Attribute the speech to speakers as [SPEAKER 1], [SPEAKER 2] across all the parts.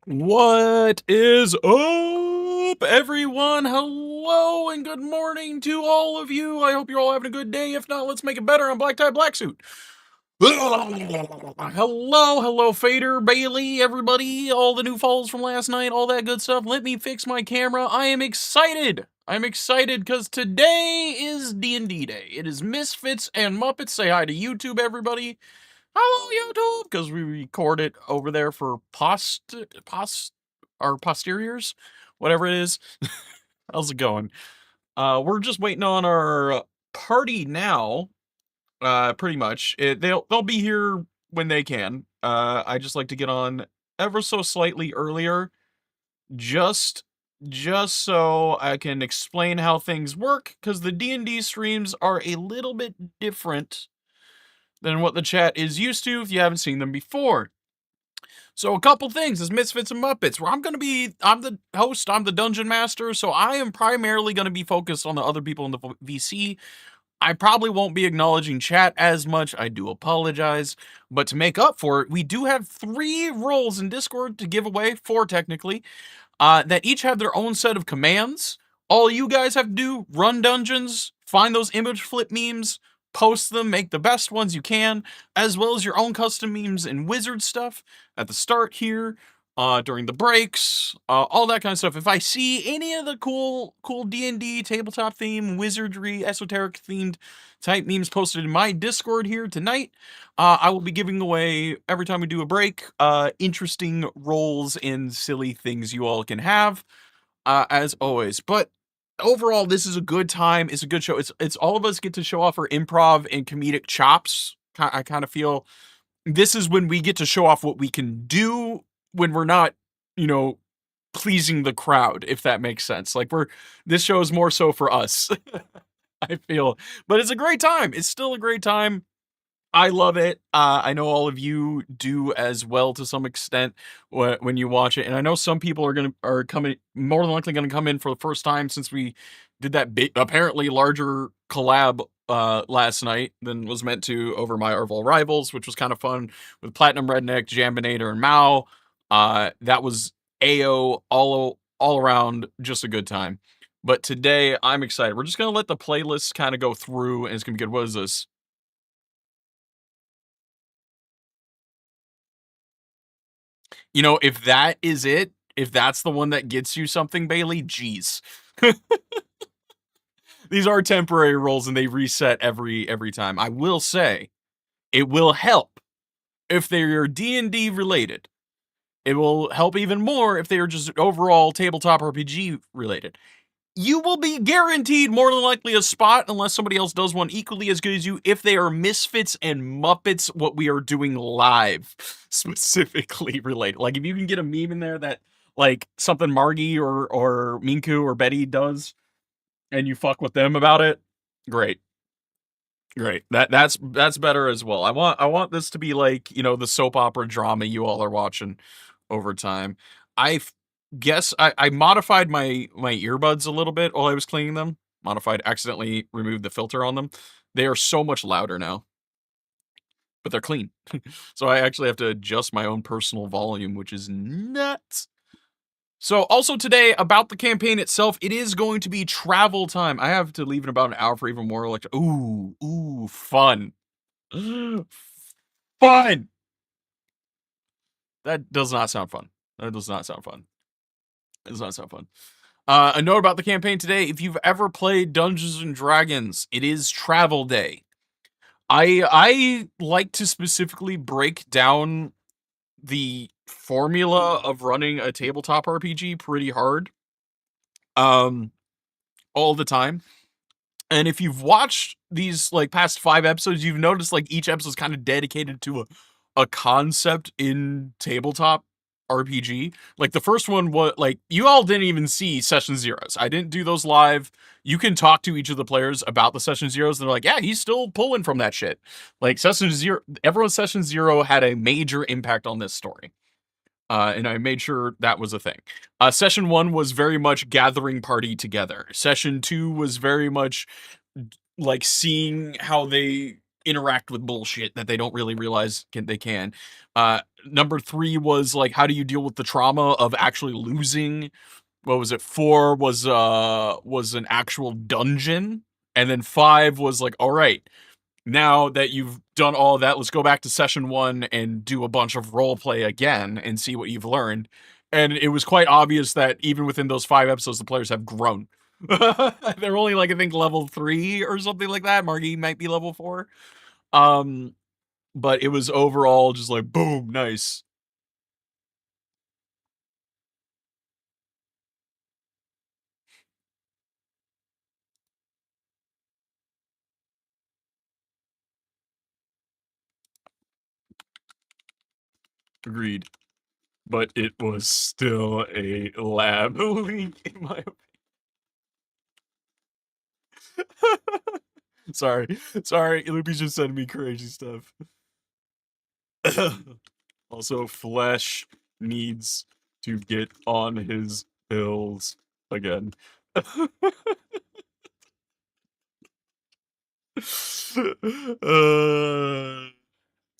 [SPEAKER 1] What is up, everyone? Hello and good morning to all of you. I hope you're all having a good day. If not, let's make it better on Black Tie Black Suit. Hello, Fader, Bailey, everybody, all the new follows from last night, all that good stuff. Let me fix my camera. I am excited. I'm excited because today is D&D Day. It is Misfits and Muppets. Say hi to YouTube, everybody. Hello, YouTube, because we record it over there for our posteriors, whatever it is. How's it going? We're just waiting on our party now. Pretty much. They'll be here when they can. I just like to get on ever so slightly earlier, just so I can explain how things work, because the D&D streams are a little bit different than what the chat is used to if you haven't seen them before. So a couple things is Misfits and Muppets, where I'm the host, I'm the dungeon master, so I am primarily going to be focused on the other people in the VC. I probably won't be acknowledging chat as much, I do apologize, but to make up for it, we do have 3 roles in Discord to give away, 4 technically, that each have their own set of commands. All you guys have to do, run dungeons, find those image flip memes, post them, make the best ones you can, as well as your own custom memes and wizard stuff at the start here, during the breaks, all that kind of stuff. If I see any of the cool D&D, tabletop theme, wizardry, esoteric themed type memes posted in my Discord here tonight, I will be giving away, every time we do a break, interesting roles and silly things you all can have, as always. But overall, this is a good time. It's a good show. It's all of us get to show off our improv and comedic chops. I kind of feel this is when we get to show off what we can do when we're not, pleasing the crowd, if that makes sense. Like this show is more so for us. I feel, but it's a great time. It's still a great time. I love it. I know all of you do as well to some extent when you watch it, and I know some people are coming, more than likely going to come in for the first time since we did that big, apparently larger collab last night than was meant to over my Arval Rivals, which was kind of fun with Platinum Redneck, Jambinator, and Mao. That was AO all around, just a good time. But today I'm excited. We're just gonna let the playlist kind of go through, and it's gonna be good. What is this? If that is it, if that's the one that gets you something, Bailey, geez. These are temporary roles and they reset every time. I will say, it will help if they're D&D related. It will help even more if they are just overall tabletop RPG related. You will be guaranteed more than likely a spot unless somebody else does one equally as good as you if they are Misfits and Muppets, what we are doing live, specifically related. Like, if you can get a meme in there that, like, something Margie or Minku or Betty does, and you fuck with them about it, great. Great. That's better as well. I want this to be like, the soap opera drama you all are watching over time. I guess I modified my earbuds a little bit while I was cleaning them. Accidentally removed the filter on them. They are so much louder now, but they're clean. So I actually have to adjust my own personal volume, which is nuts. So also today, about the campaign itself, it is going to be travel time. I have to leave in about an hour for even more ooh, fun. Fun! That does not sound fun. That does not sound fun. It does not sound fun. A note about the campaign today, if you've ever played Dungeons and Dragons, it is travel day. I like to specifically break down the formula of running a tabletop RPG pretty hard. All the time. And if you've watched these like past 5 episodes, you've noticed like each episode is kind of dedicated to a concept in tabletop RPG. Like the first one was like, you all didn't even see session zeros. I didn't do those live. You can talk to each of the players about the session zeros. And they're like, yeah, he's still pulling from that shit. Like session zero, everyone's session zero had a major impact on this story. And I made sure that was a thing. Session 1 was very much gathering party together. Session 2 was very much like seeing how they interact with bullshit that they don't really realize they can. Number 3 was like, how do you deal with the trauma of actually losing? What was it? 4 was an actual dungeon, and then 5 was like, all right, now that you've done all of that, let's go back to session 1 and do a bunch of role play again and see what you've learned. And it was quite obvious that even within those 5 episodes, the players have grown. They're only like, I think, level 3 or something like that. Margie might be level 4. But it was overall just like, boom, nice. Agreed. But it was still a lab leak, in my opinion. Sorry, Loopy's just sending me crazy stuff. Also, Flesh needs to get on his pills again.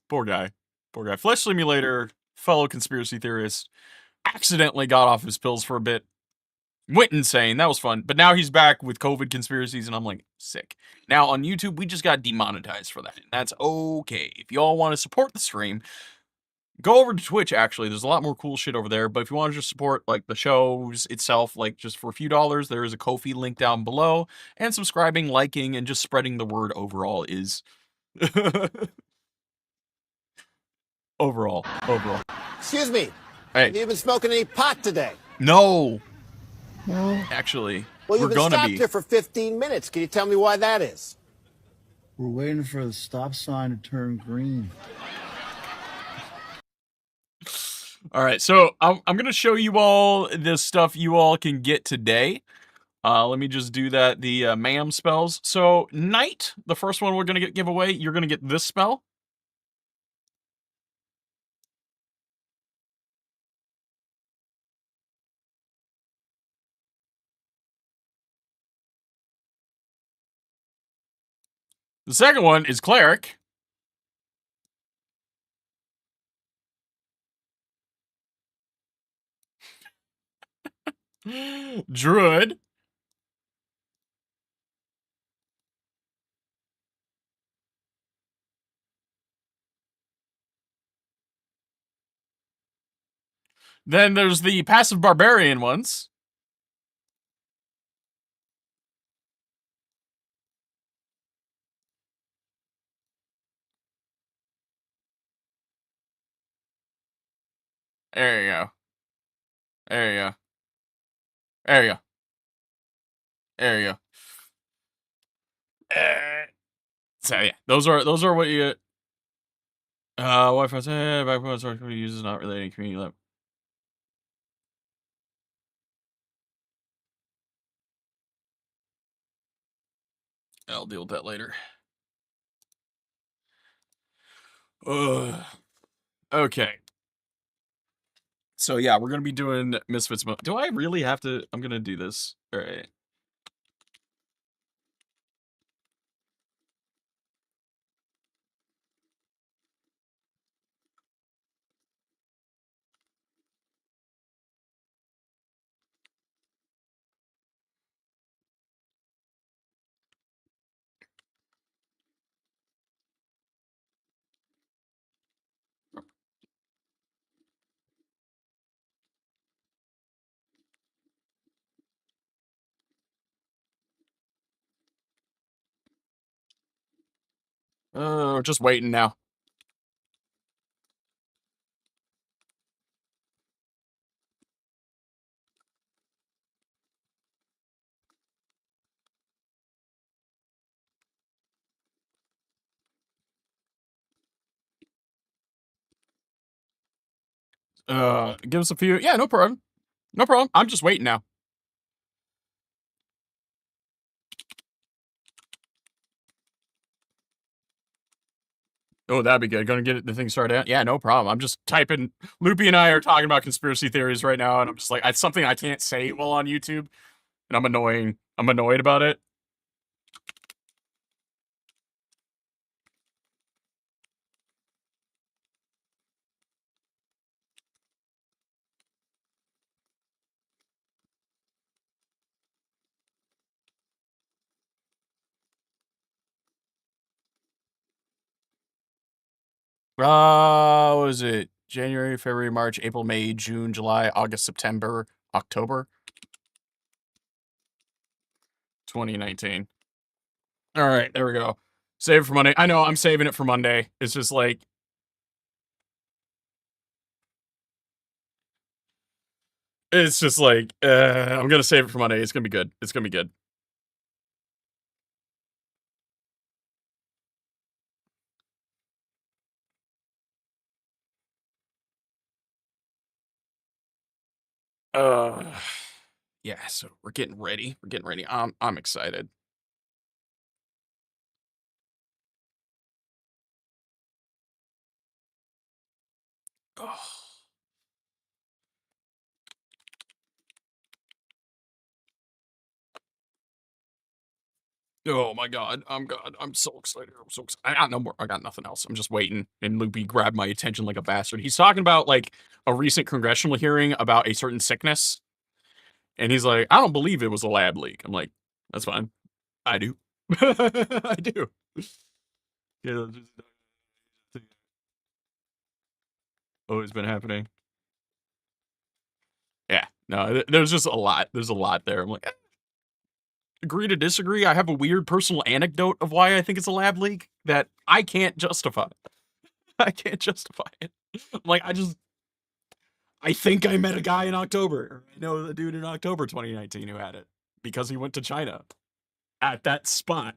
[SPEAKER 1] Poor guy. Poor guy. Flesh Simulator, fellow conspiracy theorist, accidentally got off his pills for a bit. Went insane. That was fun. But now he's back with COVID conspiracies, and I'm like, sick. Now on YouTube, we just got demonetized for that. And that's okay. If y'all want to support the stream, go over to Twitch, actually. There's a lot more cool shit over there. But if you want to just support, like, the shows itself, like, just for a few dollars, there is a Ko-fi link down below. And subscribing, liking, and just spreading the word overall is... overall.
[SPEAKER 2] Excuse me.
[SPEAKER 1] Hey.
[SPEAKER 2] Have you been smoking any pot today?
[SPEAKER 1] No. Actually,
[SPEAKER 2] well,
[SPEAKER 1] we're
[SPEAKER 2] you've been
[SPEAKER 1] gonna
[SPEAKER 2] stopped
[SPEAKER 1] be.
[SPEAKER 2] here for 15 minutes. Can you tell me why that is?
[SPEAKER 3] We're waiting for the stop sign to turn green.
[SPEAKER 1] All right, so I'm gonna show you all this stuff you all can get today. Let me just do that. The ma'am spells. So Night, the first one we're gonna give away. You're gonna get this spell. The second one is Cleric. Druid. Then there's the passive barbarian ones. There you go. There you go. There you go. There you go. So yeah, those are what you get. Wi-Fi backbone source uses not relating community lab. I'll deal with that later. Okay. So yeah, we're gonna be doing Misfits. Do I really have to? I'm gonna do this. All right. Just waiting now. Give us a few. Yeah, no problem. No problem. I'm just waiting now. Oh, that'd be good. Gonna get the thing started out. Yeah, no problem. I'm just typing. Loopy and I are talking about conspiracy theories right now, and I'm just like, it's something I can't say well on YouTube, and I'm annoying. I'm annoyed about it. What was it? January, February, March, April, May, June, July, August, September, October 2019. All right, there we go. Save it for Monday. I know I'm saving it for Monday. It's just like I'm gonna save it for Monday. It's gonna be good. It's gonna be good. Uh, yeah. So we're getting ready. We're getting ready. I'm excited. Oh. Oh my god, I'm so excited. I'm so excited. I got no more. I got nothing else. I'm just waiting. And Loopy grabbed my attention like a bastard. He's talking about like a recent congressional hearing about a certain sickness. And he's like, I don't believe it was a lab leak. I'm like, that's fine. I do. I do. Yeah, always been happening. Yeah. No, there's just a lot. There's a lot there. I'm like, agree to disagree. I have a weird personal anecdote of why I think it's a lab leak that I can't justify. I can't justify it. I'm like, I think I met a guy in October. I know the dude in October 2019 who had it because he went to China at that spot.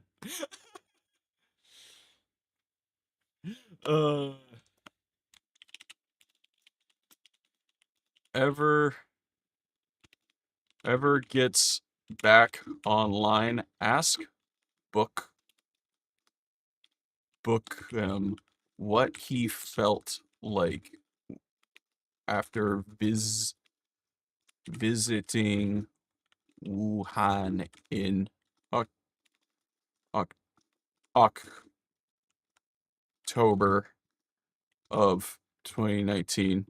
[SPEAKER 1] uh, ever gets back online? Ask book what he felt like after visiting Wuhan in Oc- October of 2019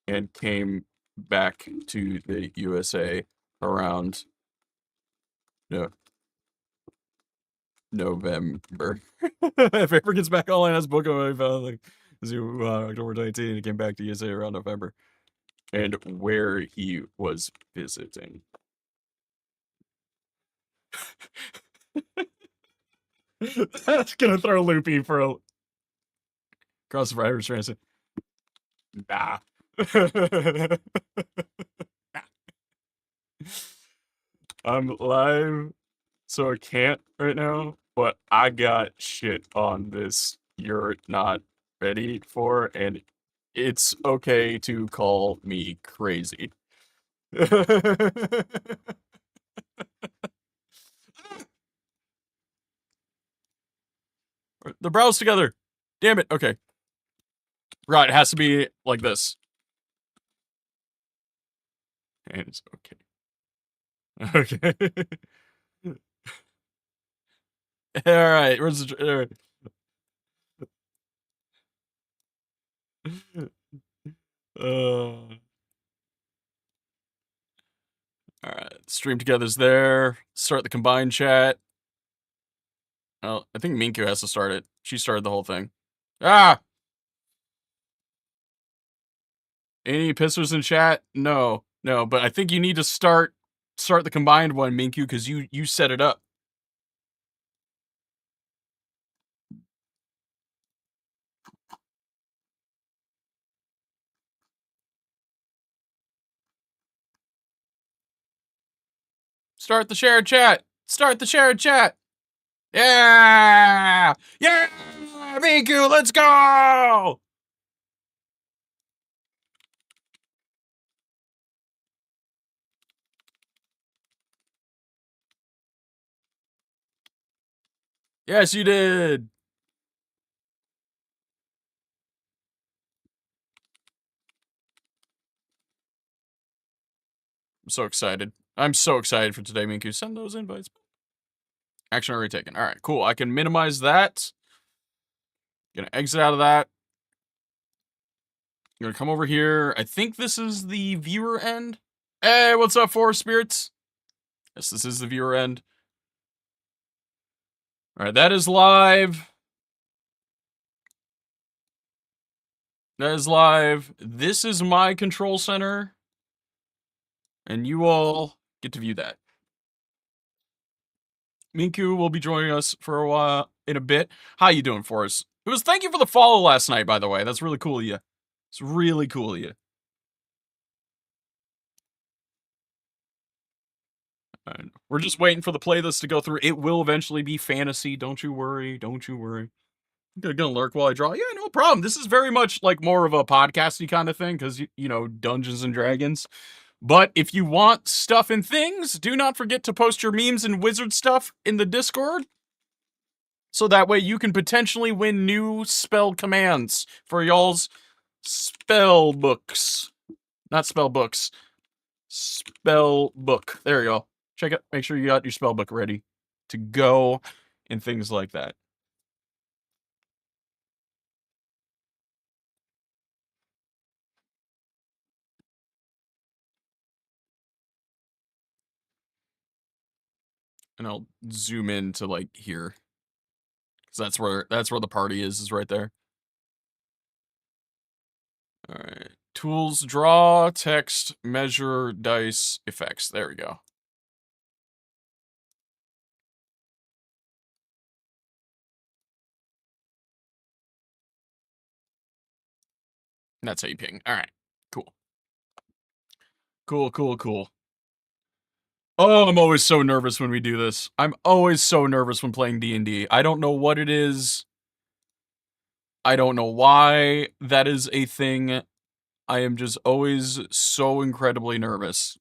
[SPEAKER 1] and came back to the USA around no, November. If ever gets back online, has book on my phone like October 2019 and came back to USA around November and where he was visiting. That's gonna throw Loopy for a cross virus transit. Nah. I'm live, so I can't right now, but I got shit on this you're not ready for, and it's okay to call me crazy. The brows together. Damn it. Okay. Right, it has to be like this. And it's okay. Okay. All right. Where's the? All right. All right. Stream together's there. Start the combined chat. Oh, I think Minku has to start it. She started the whole thing. Ah! Any pissers in chat? No. No, but I think you need to start the combined one, Minku, because you set it up. Start the shared chat. Start the shared chat. Yeah! Yeah! Minku, let's go! Yes, you did. I'm so excited. I'm so excited for today, Minku. Send those invites. Action already taken. All right, cool. I can minimize that. Gonna exit out of that. I'm gonna come over here. I think this is the viewer end. Hey, what's up, Forest Spirits? Yes, this is the viewer end. All right, that is live. That is live. This is my control center. And you all get to view that. Minku will be joining us for a while in a bit. How you doing, Forrest? It was thank you for the follow last night, by the way. That's really cool of you. It's really cool of you. And we're just waiting for the playlist to go through. It will eventually be fantasy. Don't you worry. Don't you worry. I'm gonna lurk while I draw. Yeah, no problem. This is very much like more of a podcasty kind of thing because you know Dungeons and Dragons. But if you want stuff and things, do not forget to post your memes and wizard stuff in the Discord. So that way you can potentially win new spell commands for y'all's spell books. Not spell books. Spell book. There you go. Check it. Make sure you got your spell book ready to go and things like that. And I'll zoom in to like here. Cause that's where the party is right there. Alright. Tools, draw, text, measure, dice, effects. There we go. And that's how you ping. Alright. Cool. Cool. Oh, I'm always so nervous when we do this. I'm always so nervous when playing D&D. I don't know what it is. I don't know why that is a thing. I am just always so incredibly nervous.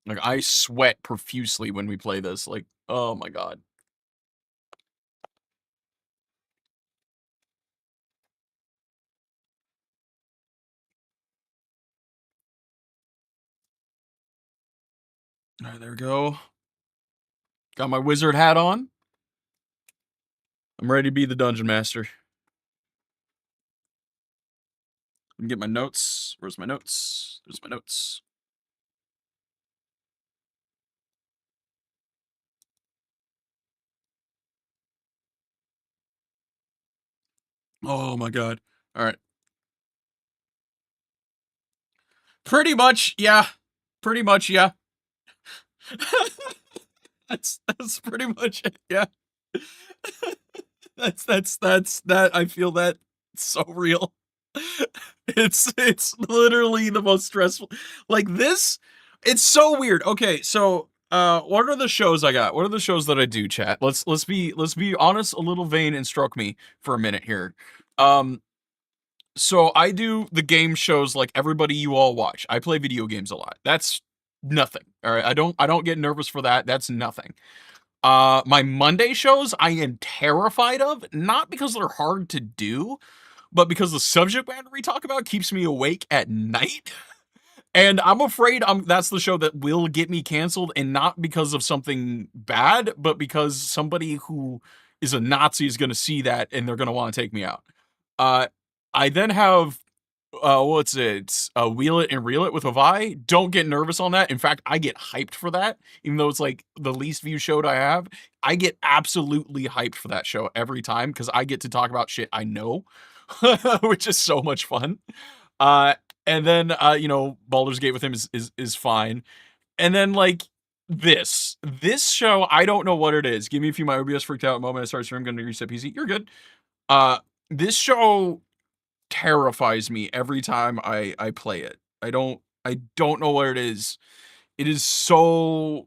[SPEAKER 1] Like, I sweat profusely when we play this. Like, oh my god. Alright, there we go. Got my wizard hat on. I'm ready to be the dungeon master. Let me get my notes. Where's my notes? There's my notes. Oh my god. Alright. Pretty much, yeah. Pretty much, yeah. that's pretty much it, yeah. that's that. I feel that so real. It's literally the most stressful. Like this, it's so weird. Okay, so what are the shows I got? What are the shows that I do, chat? Let's be honest, a little vain, and stroke me for a minute here. So I do the game shows like everybody you all watch. I play video games a lot. That's nothing. All right. I don't get nervous for that. That's nothing. My Monday shows I am terrified of, not because they're hard to do, but because the subject matter we talk about keeps me awake at night. And I'm afraid that's the show that will get me canceled, and not because of something bad, but because somebody who is a Nazi is going to see that and they're going to want to take me out. I then have what's it? Wheel It and Reel It with Vi. Don't get nervous on that. In fact, I get hyped for that, even though it's like the least view show I have. I get absolutely hyped for that show every time because I get to talk about shit I know, which is so much fun. And then you know, Baldur's Gate with him is fine. And then like this show, I don't know what it is. Give me a few my OBS freaked out moment. I start stream. I'm gonna reset PC. You're good. This show terrifies me every time I play it. I don't know what it is. It is so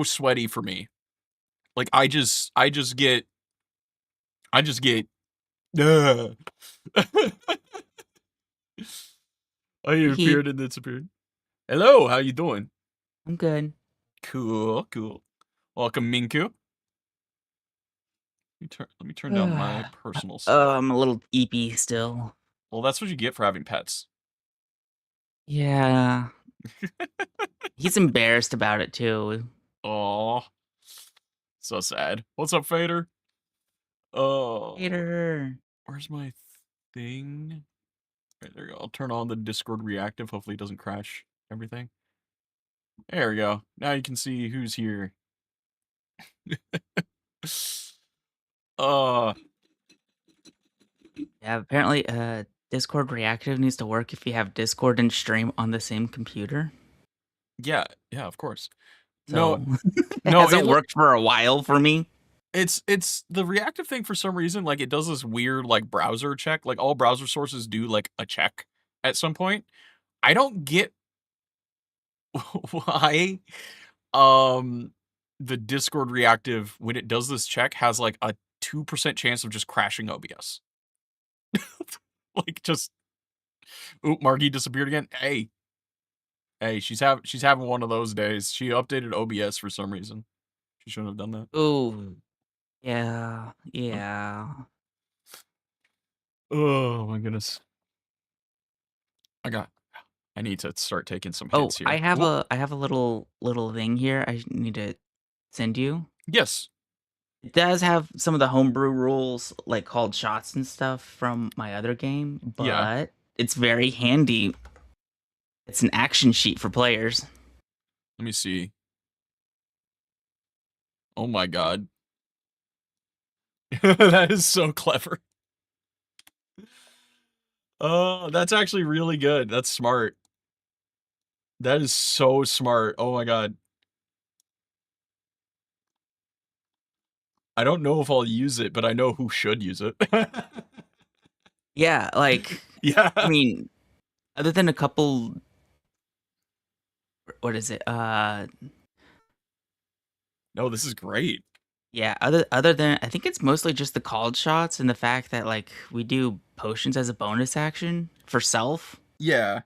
[SPEAKER 1] sweaty for me. Like I just get uh. I appeared and disappeared. Hello, how you doing?
[SPEAKER 4] I'm good.
[SPEAKER 1] Cool. Welcome, Minku. Let me turn down my personal stuff.
[SPEAKER 4] I'm a little eepy still.
[SPEAKER 1] Well, that's what you get for having pets.
[SPEAKER 4] Yeah. He's embarrassed about it too.
[SPEAKER 1] Aw. So sad. What's up, Fader? Oh.
[SPEAKER 4] Hater.
[SPEAKER 1] Where's my thing? Right, there you go. I'll turn on the Discord reactive. Hopefully it doesn't crash everything. There we go. Now you can see who's here. Uh,
[SPEAKER 4] Yeah, apparently, Discord Reactive needs to work if you have Discord and stream on the same computer.
[SPEAKER 1] yeah, of course. No,
[SPEAKER 4] So it
[SPEAKER 1] no,
[SPEAKER 4] hasn't worked for a while for me.
[SPEAKER 1] it's the reactive thing for some reason. Like it does this weird like browser check. Like all browser sources do like a check at some point. I don't get why the Discord reactive when it does this check has like a 2% chance of just crashing OBS. Like just oop, Margie disappeared again. Hey, she's having one of those days. She updated OBS for some reason. She shouldn't have done that.
[SPEAKER 4] Ooh. Yeah.
[SPEAKER 1] Oh my goodness. I need to start taking some
[SPEAKER 4] Oh,
[SPEAKER 1] hits here.
[SPEAKER 4] I have a little thing here I need to send you.
[SPEAKER 1] Yes.
[SPEAKER 4] It does have some of the homebrew rules, like called shots and stuff from my other game,
[SPEAKER 1] Yeah.
[SPEAKER 4] but it's very handy. It's an action sheet for players.
[SPEAKER 1] Let me see. Oh my god. That is so clever. Oh, that's actually really good. That's smart. That is so smart. Oh my god. I don't know if I'll use it, but I know who should use it.
[SPEAKER 4] Yeah, like
[SPEAKER 1] Yeah.
[SPEAKER 4] I mean, other than a couple what is it?
[SPEAKER 1] No, this is great.
[SPEAKER 4] Yeah, other than I think it's mostly just the called shots and the fact that like we do potions as a bonus action for self.
[SPEAKER 1] Yeah.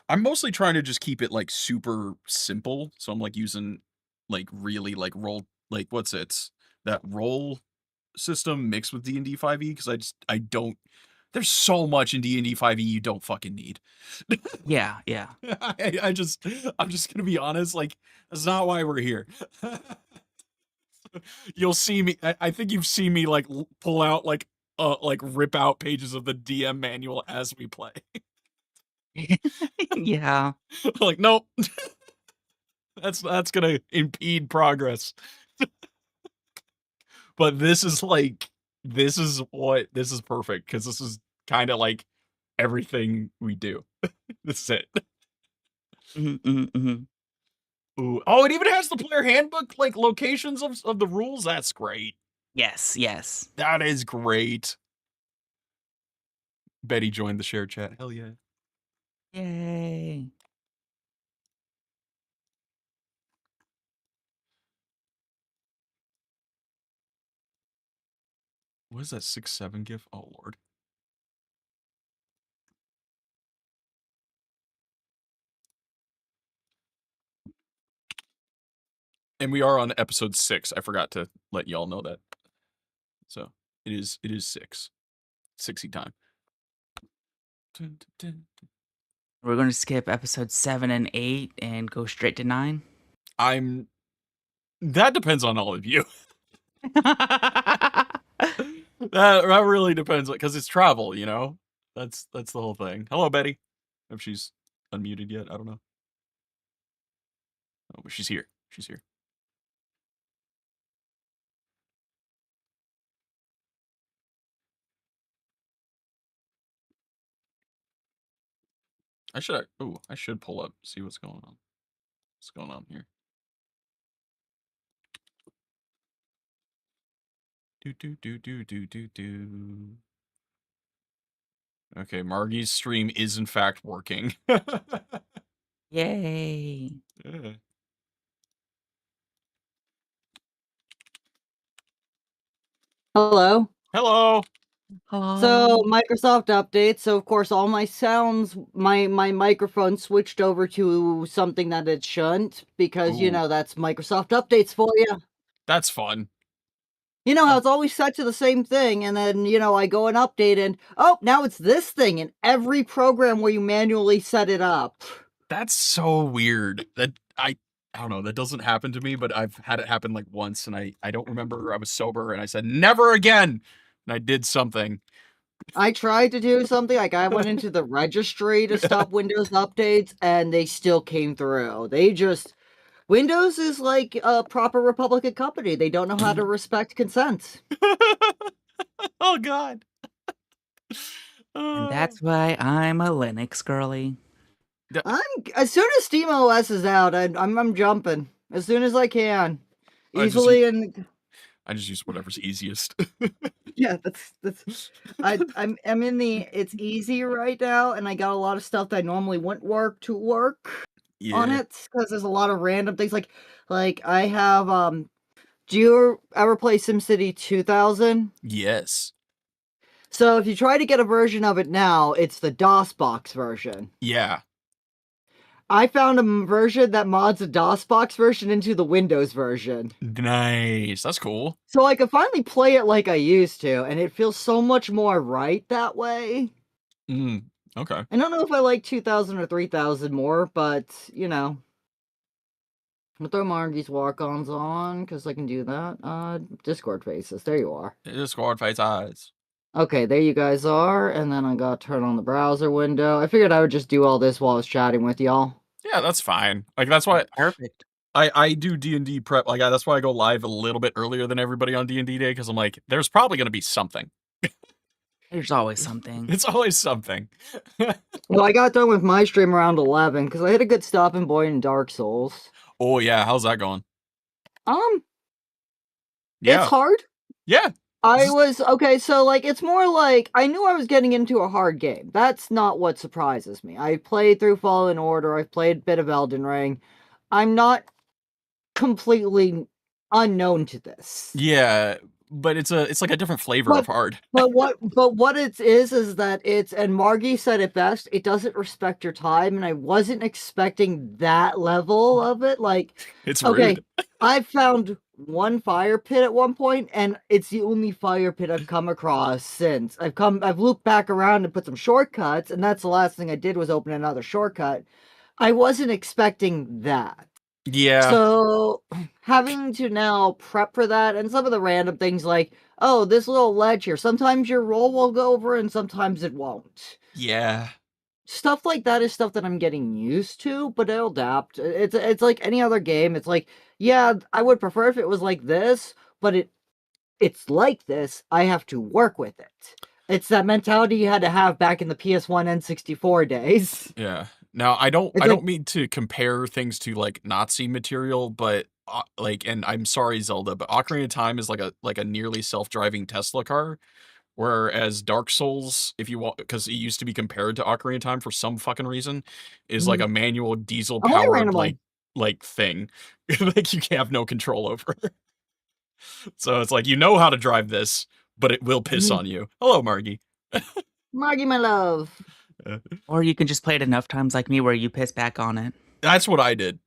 [SPEAKER 1] I'm mostly trying to just keep it like super simple. So I'm like using like really like roll like what's it? That roll system mixed with D&D 5e because I don't there's so much in D&D 5e you don't fucking need.
[SPEAKER 4] Yeah.
[SPEAKER 1] I'm just gonna be honest, like that's not why we're here. You'll see me. I think you've seen me like pull out like rip out pages of the DM manual as we play.
[SPEAKER 4] Yeah.
[SPEAKER 1] Like nope, that's gonna impede progress. But this is perfect because this is kind of like everything we do. This is it.
[SPEAKER 4] Mm-hmm.
[SPEAKER 1] Ooh. Oh, it even has the player handbook, like locations of the rules. That's great.
[SPEAKER 4] Yes.
[SPEAKER 1] That is great. Betty joined the share chat. Hell yeah.
[SPEAKER 4] Yay.
[SPEAKER 1] What is that 6-7 gif? Oh lord. And we are on episode 6. I forgot to let y'all know that. So it is 6. 60 time.
[SPEAKER 4] We're going to skip episode 7 and 8 and go straight to 9.
[SPEAKER 1] That depends on all of you. That really depends because it's travel, you know? That's the whole thing. Hello, Betty. If she's unmuted yet, I don't know. Oh, but she's here. She's here. I should pull up, see what's going on. What's going on here? Do. Okay, Margie's stream is in fact working.
[SPEAKER 4] Yay.
[SPEAKER 1] Yeah.
[SPEAKER 5] Hello.
[SPEAKER 1] Hello.
[SPEAKER 5] So Microsoft updates. So of course, all my sounds, my microphone switched over to something that it shouldn't because
[SPEAKER 1] Ooh.
[SPEAKER 5] that's Microsoft updates for you.
[SPEAKER 1] That's fun.
[SPEAKER 5] You know how it's always set to the same thing, and then I go and update, and oh, now it's this thing in every program where you manually set it up.
[SPEAKER 1] That's so weird. That I don't know. That doesn't happen to me, but I've had it happen like once, and I don't remember. I was sober, and I said never again, and I did something.
[SPEAKER 5] I tried to do something like I went into the registry to stop Windows updates, and they still came through. They just Windows is like a proper Republican company. They don't know how to respect consent.
[SPEAKER 1] Oh God.
[SPEAKER 4] And that's why I'm a Linux girly.
[SPEAKER 5] As soon as SteamOS is out, I'm jumping as soon as I can,
[SPEAKER 1] I just
[SPEAKER 5] easily and
[SPEAKER 1] I just use whatever's easiest.
[SPEAKER 5] yeah, that's I'm in the it's easy right now, and I got a lot of stuff that I normally wouldn't work on
[SPEAKER 1] Yeah.
[SPEAKER 5] it because there's a lot of random things like I have do you ever play SimCity 2000?
[SPEAKER 1] Yes.
[SPEAKER 5] So if you try to get a version of it now, it's the DOSBox version.
[SPEAKER 1] Yeah.
[SPEAKER 5] I found a version that mods the DOSBox version into the Windows version.
[SPEAKER 1] Nice. That's cool.
[SPEAKER 5] So I can finally play it like I used to, and it feels so much more right that way.
[SPEAKER 1] Okay.
[SPEAKER 5] I don't know if I like 2000 or 3000 more, but, you know. I'll throw Margie's walk-ons on, because I can do that. Discord faces. There you are.
[SPEAKER 1] Discord face eyes.
[SPEAKER 5] Okay, there you guys are, and then I gotta turn on the browser window. I figured I would just do all this while I was chatting with y'all.
[SPEAKER 1] Yeah, that's fine. Like, that's why
[SPEAKER 4] Perfect.
[SPEAKER 1] I do D&D prep. Like, that's why I go live a little bit earlier than everybody on D&D day, because I'm like, there's probably going to be something.
[SPEAKER 4] There's always something.
[SPEAKER 1] It's always something.
[SPEAKER 5] Well, I got done with my stream around 11, because I had a good stopping point in Dark Souls.
[SPEAKER 1] Oh, yeah. How's that going?
[SPEAKER 5] It's hard.
[SPEAKER 1] Yeah.
[SPEAKER 5] Okay, so, like, it's more like, I knew I was getting into a hard game. That's not what surprises me. I played through Fallen Order, I've played a bit of Elden Ring. I'm not completely unknown to this.
[SPEAKER 1] Yeah, but it's like a different flavor of hard.
[SPEAKER 5] But what it is that it's, and Margie said it best, it doesn't respect your time, and I wasn't expecting that level of it. Like,
[SPEAKER 1] It's
[SPEAKER 5] okay,
[SPEAKER 1] rude.
[SPEAKER 5] I found one fire pit at one point, and it's the only fire pit I've come across since. I've looped back around and put some shortcuts, and that's the last thing I did was open another shortcut. I wasn't expecting that.
[SPEAKER 1] Yeah.
[SPEAKER 5] So having to now prep for that, and some of the random things like, oh, this little ledge here, sometimes your roll will go over and sometimes it won't.
[SPEAKER 1] Yeah.
[SPEAKER 5] Stuff like that is stuff that I'm getting used to, but I'll adapt. It's like any other game. It's like, yeah, I would prefer if it was like this, but it's like this. I have to work with it. It's that mentality you had to have back in the PS1 N64 days.
[SPEAKER 1] Yeah. Now, I don't mean to compare things to like Nazi material, but like, and I'm sorry, Zelda, but Ocarina of Time is like a nearly self-driving Tesla car, whereas Dark Souls, if you want, because it used to be compared to Ocarina of Time for some fucking reason, is like a manual diesel powered like thing, like you can have no control over. So it's like, you know how to drive this, but it will piss on you. Hello, Margie.
[SPEAKER 5] Margie, my love.
[SPEAKER 4] Or you can just play it enough times like me where you piss back on it.
[SPEAKER 1] That's what I did.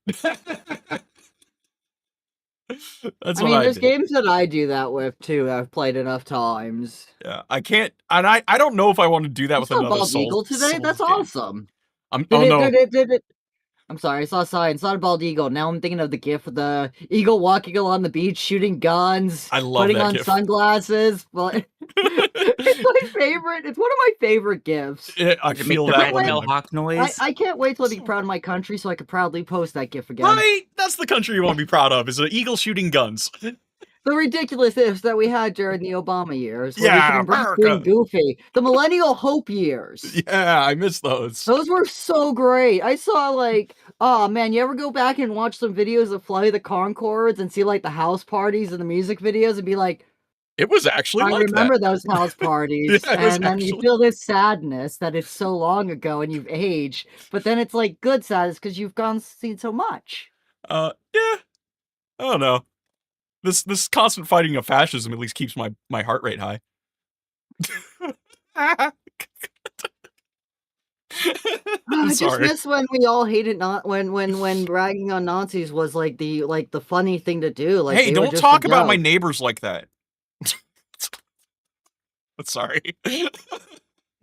[SPEAKER 5] There's games that I do that with too. I've played enough times.
[SPEAKER 1] Yeah, I can't, and I don't know if I want to do that with another
[SPEAKER 5] Bald
[SPEAKER 1] Souls.
[SPEAKER 5] Eagle today. That's
[SPEAKER 1] game.
[SPEAKER 5] awesome.
[SPEAKER 1] No.
[SPEAKER 5] I'm sorry, I saw a sign. It's not a bald eagle. Now I'm thinking of the gif of the eagle walking along the beach, shooting guns,
[SPEAKER 1] I love
[SPEAKER 5] putting
[SPEAKER 1] that
[SPEAKER 5] on
[SPEAKER 1] gif.
[SPEAKER 5] sunglasses. But it's my favorite. It's one of my favorite gifs.
[SPEAKER 1] I feel that one.
[SPEAKER 4] Hawk noise.
[SPEAKER 5] I can't wait till I be proud of my country so I can proudly post that gif again.
[SPEAKER 1] Right, that's the country you want to be proud of. Is an eagle shooting guns.
[SPEAKER 5] The ridiculous ifs that we had during the Obama years.
[SPEAKER 1] Yeah,
[SPEAKER 5] being goofy. The millennial hope years.
[SPEAKER 1] Yeah, I miss those.
[SPEAKER 5] Those were so great. I saw like, oh man, you ever go back and watch some videos of Flight of the Conchords and see like the house parties and the music videos and be like,
[SPEAKER 1] it was actually
[SPEAKER 5] I remember those house parties.
[SPEAKER 1] Yeah,
[SPEAKER 5] and then you feel this sadness that it's so long ago and you've aged. But then it's like good sadness because you've seen so much.
[SPEAKER 1] Yeah. I don't know. This constant fighting of fascism at least keeps my heart rate high.
[SPEAKER 5] I just miss when we all hated when bragging on Nazis was like the funny thing to do. Like,
[SPEAKER 1] hey, don't talk about my neighbors like that. Sorry.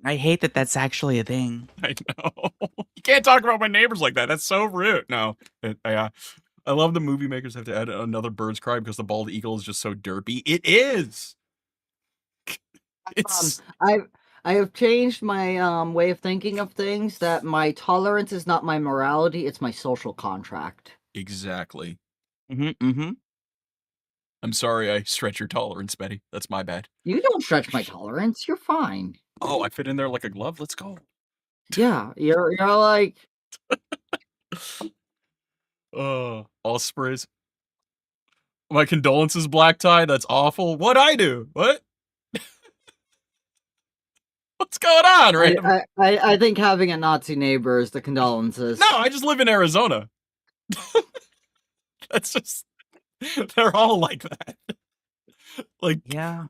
[SPEAKER 4] I hate that that's actually a thing.
[SPEAKER 1] I know. You can't talk about my neighbors like that. That's so rude. No. Yeah. I love the movie makers have to add another bird's cry because the bald eagle is just so derpy. It is. It's.
[SPEAKER 5] I have changed my way of thinking of things. That my tolerance is not my morality; it's my social contract.
[SPEAKER 1] Exactly.
[SPEAKER 4] Mm-hmm.
[SPEAKER 1] I'm sorry I stretch your tolerance, Betty. That's my bad.
[SPEAKER 5] You don't stretch my tolerance. You're fine.
[SPEAKER 1] Oh, I fit in there like a glove. Let's go.
[SPEAKER 5] Yeah, you're like
[SPEAKER 1] Ospreys. My condolences, Black Tie. That's awful. What'd I do? What? What's going on, Ram?
[SPEAKER 5] I think having a Nazi neighbor is the condolences.
[SPEAKER 1] No, I just live in Arizona. That's just they're all like that. Like
[SPEAKER 4] Yeah.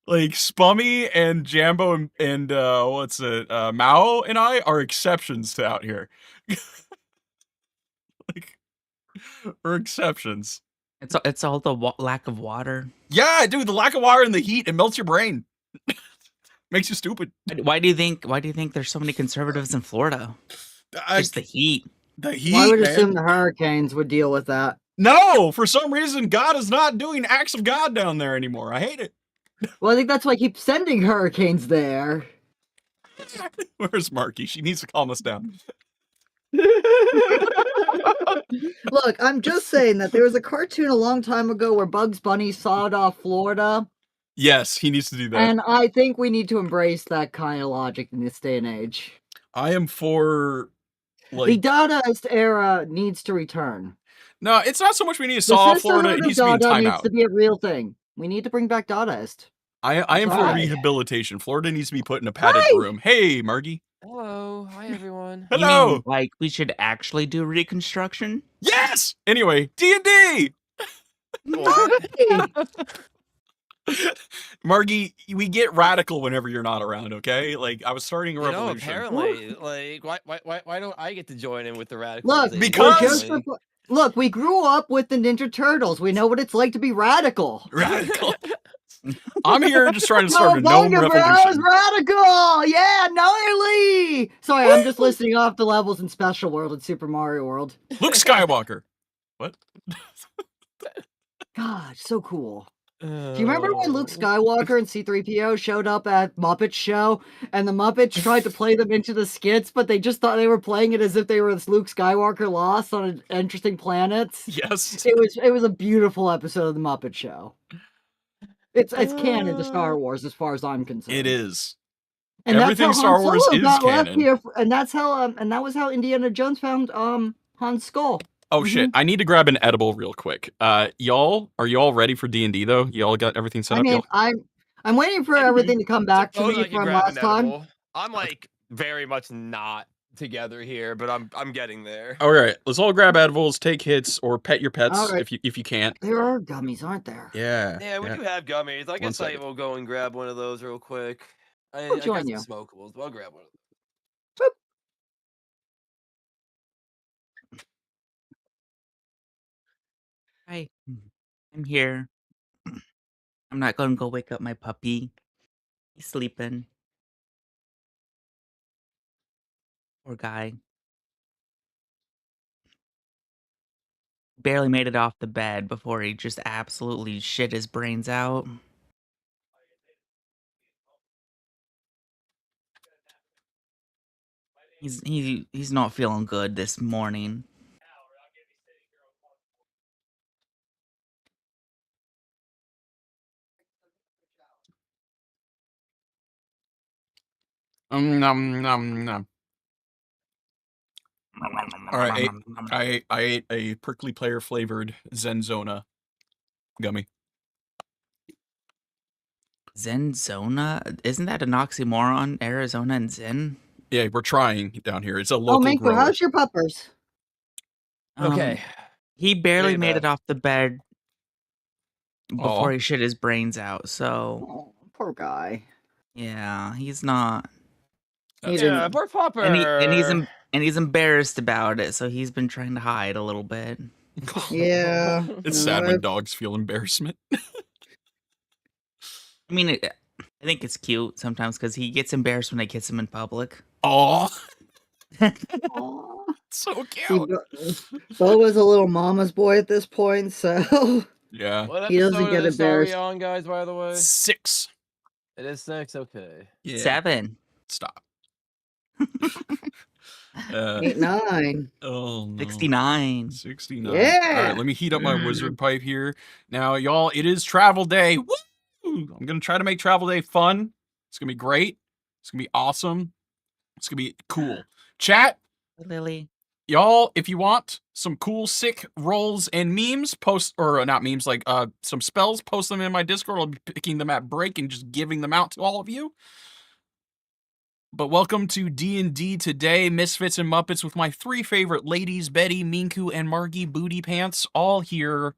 [SPEAKER 1] like Spummy and Jambo and what's it? Mao and I are exceptions to out here. Like we're exceptions.
[SPEAKER 4] It's all the lack of water.
[SPEAKER 1] Yeah, dude, the lack of water and the heat, it melts your brain. Makes you stupid.
[SPEAKER 4] Why do you think there's so many conservatives in Florida? Just the heat.
[SPEAKER 1] The heat.
[SPEAKER 5] Well, I would
[SPEAKER 1] man.
[SPEAKER 5] assume the hurricanes would deal with that.
[SPEAKER 1] No, for some reason, God is not doing acts of God down there anymore. I hate it.
[SPEAKER 5] Well, I think that's why I keep sending hurricanes there.
[SPEAKER 1] Where's Marky? She needs to calm us down.
[SPEAKER 5] Look, I'm just saying that there was a cartoon a long time ago where Bugs Bunny sawed off Florida.
[SPEAKER 1] Yes, he needs to do that.
[SPEAKER 5] And I think we need to embrace that kind of logic in this day and age.
[SPEAKER 1] I am for
[SPEAKER 5] the Dadaist era needs to return.
[SPEAKER 1] No, it's not so much we need to saw off Florida. It needs to be in timeout.
[SPEAKER 5] Needs to be a real thing. We need to bring back Dadaist.
[SPEAKER 1] I am for rehabilitation. Florida needs to be put in a padded room. Hey, Margie.
[SPEAKER 6] Hello. Hi, everyone.
[SPEAKER 1] Hello.
[SPEAKER 4] You mean, like, we should actually do reconstruction?
[SPEAKER 1] Yes! Anyway, D&D! Margie, we get radical whenever you're not around, okay? Like, I was starting a revolution.
[SPEAKER 6] Apparently, like, why don't I get to join in with the radical?
[SPEAKER 5] Look,
[SPEAKER 1] because...
[SPEAKER 5] Look, we grew up with the Ninja Turtles. We know what it's like to be radical.
[SPEAKER 1] Radical. I'm here just trying to start a gnome revolution.
[SPEAKER 5] Radical! Yeah, gnarly! Sorry, I'm just listing off the levels in Special World and Super Mario World.
[SPEAKER 1] Luke Skywalker. What?
[SPEAKER 5] God, so cool. Do you remember when Luke Skywalker and C-3PO showed up at Muppets show, and the Muppets tried to play them into the skits, but they just thought they were playing it as if they were Luke Skywalker lost on an interesting planet?
[SPEAKER 1] Yes.
[SPEAKER 5] It was a beautiful episode of the Muppet Show. It's canon to Star Wars as far as I'm concerned.
[SPEAKER 1] It is.
[SPEAKER 5] And
[SPEAKER 1] everything Star Wars is canon.
[SPEAKER 5] And that's how and that was how Indiana Jones found Han's skull.
[SPEAKER 1] Oh shit! I need to grab an edible real quick. Y'all, are you all ready for D&D though? Y'all got everything set up?
[SPEAKER 5] I'm waiting for everything to come back to me from last time.
[SPEAKER 6] I'm like very much not together here, but I'm getting there.
[SPEAKER 1] All right, let's all grab edibles, take hits, or pet your pets if you can't.
[SPEAKER 5] There are gummies, aren't there?
[SPEAKER 1] Yeah.
[SPEAKER 6] Yeah, we do have gummies. I guess I will go and grab one of those real quick.
[SPEAKER 5] I'll join you.
[SPEAKER 6] Smokables, but I'll grab one of those.
[SPEAKER 4] Hi, I'm here. I'm not gonna go wake up my puppy. He's sleeping. Poor guy. Barely made it off the bed before he just absolutely shit his brains out. He's not feeling good this morning.
[SPEAKER 1] Nom nom nom. All right, I ate a prickly pear flavored Zenzona gummy.
[SPEAKER 4] Zenzona? Isn't that an oxymoron? Arizona and Zen?
[SPEAKER 1] Yeah, we're trying down here. It's a local
[SPEAKER 5] Manker, how's your puppers?
[SPEAKER 6] Okay.
[SPEAKER 4] He barely made it off the bed before he shit his brains out, so...
[SPEAKER 5] poor guy.
[SPEAKER 4] Yeah, he's not...
[SPEAKER 6] Yeah, poor pupper.
[SPEAKER 4] And he's embarrassed about it, so he's been trying to hide a little bit.
[SPEAKER 5] Yeah.
[SPEAKER 1] It's sad when dogs feel embarrassment.
[SPEAKER 4] I mean, I think it's cute sometimes because he gets embarrassed when I kiss him in public.
[SPEAKER 1] Aw. So cute.
[SPEAKER 5] Bo was a little mama's boy at this point, so
[SPEAKER 1] yeah.
[SPEAKER 6] What
[SPEAKER 5] he doesn't get embarrassed.
[SPEAKER 6] Are we on, guys, by the way?
[SPEAKER 1] 6.
[SPEAKER 6] It is 6, okay.
[SPEAKER 1] Yeah.
[SPEAKER 4] 7.
[SPEAKER 1] Stop.
[SPEAKER 5] 8, 9.
[SPEAKER 1] Oh no.
[SPEAKER 4] 69.
[SPEAKER 1] 69. All right,
[SPEAKER 5] Yeah.
[SPEAKER 1] let me heat up my wizard pipe here. Now, y'all, it is travel day. Woo! I'm gonna try to make travel day fun. It's gonna be great. It's gonna be awesome. It's gonna be cool. Chat,
[SPEAKER 4] Lily.
[SPEAKER 1] y'all, if you want some cool, sick rolls and memes, post or not memes, like some spells, post them in my Discord. I'll be picking them at break and just giving them out to all of you. But welcome to D&D today, Misfits and Muppets with my 3 favorite ladies, Betty, Minku, and Margie Booty Pants, all here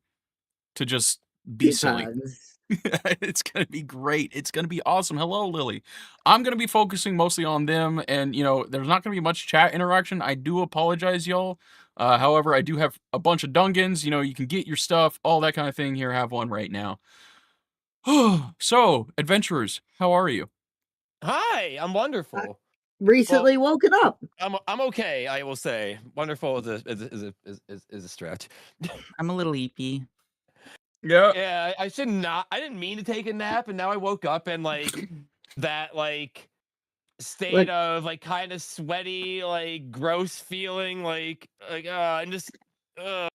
[SPEAKER 1] to just be silly. It's going to be great. It's going to be awesome. Hello, Lily. I'm going to be focusing mostly on them, and, there's not going to be much chat interaction. I do apologize, y'all. However, I do have a bunch of Dungans. You can get your stuff, all that kind of thing. Here, have one right now. So, adventurers, how are you?
[SPEAKER 6] Hi, I'm wonderful.
[SPEAKER 5] Recently woken up.
[SPEAKER 6] I'm okay. I will say, wonderful is a stretch.
[SPEAKER 4] I'm a little eepy.
[SPEAKER 1] Yeah.
[SPEAKER 6] Yeah, I should not. I didn't mean to take a nap, and now I woke up and that state of kind of sweaty, gross feeling, and just
[SPEAKER 1] Oh.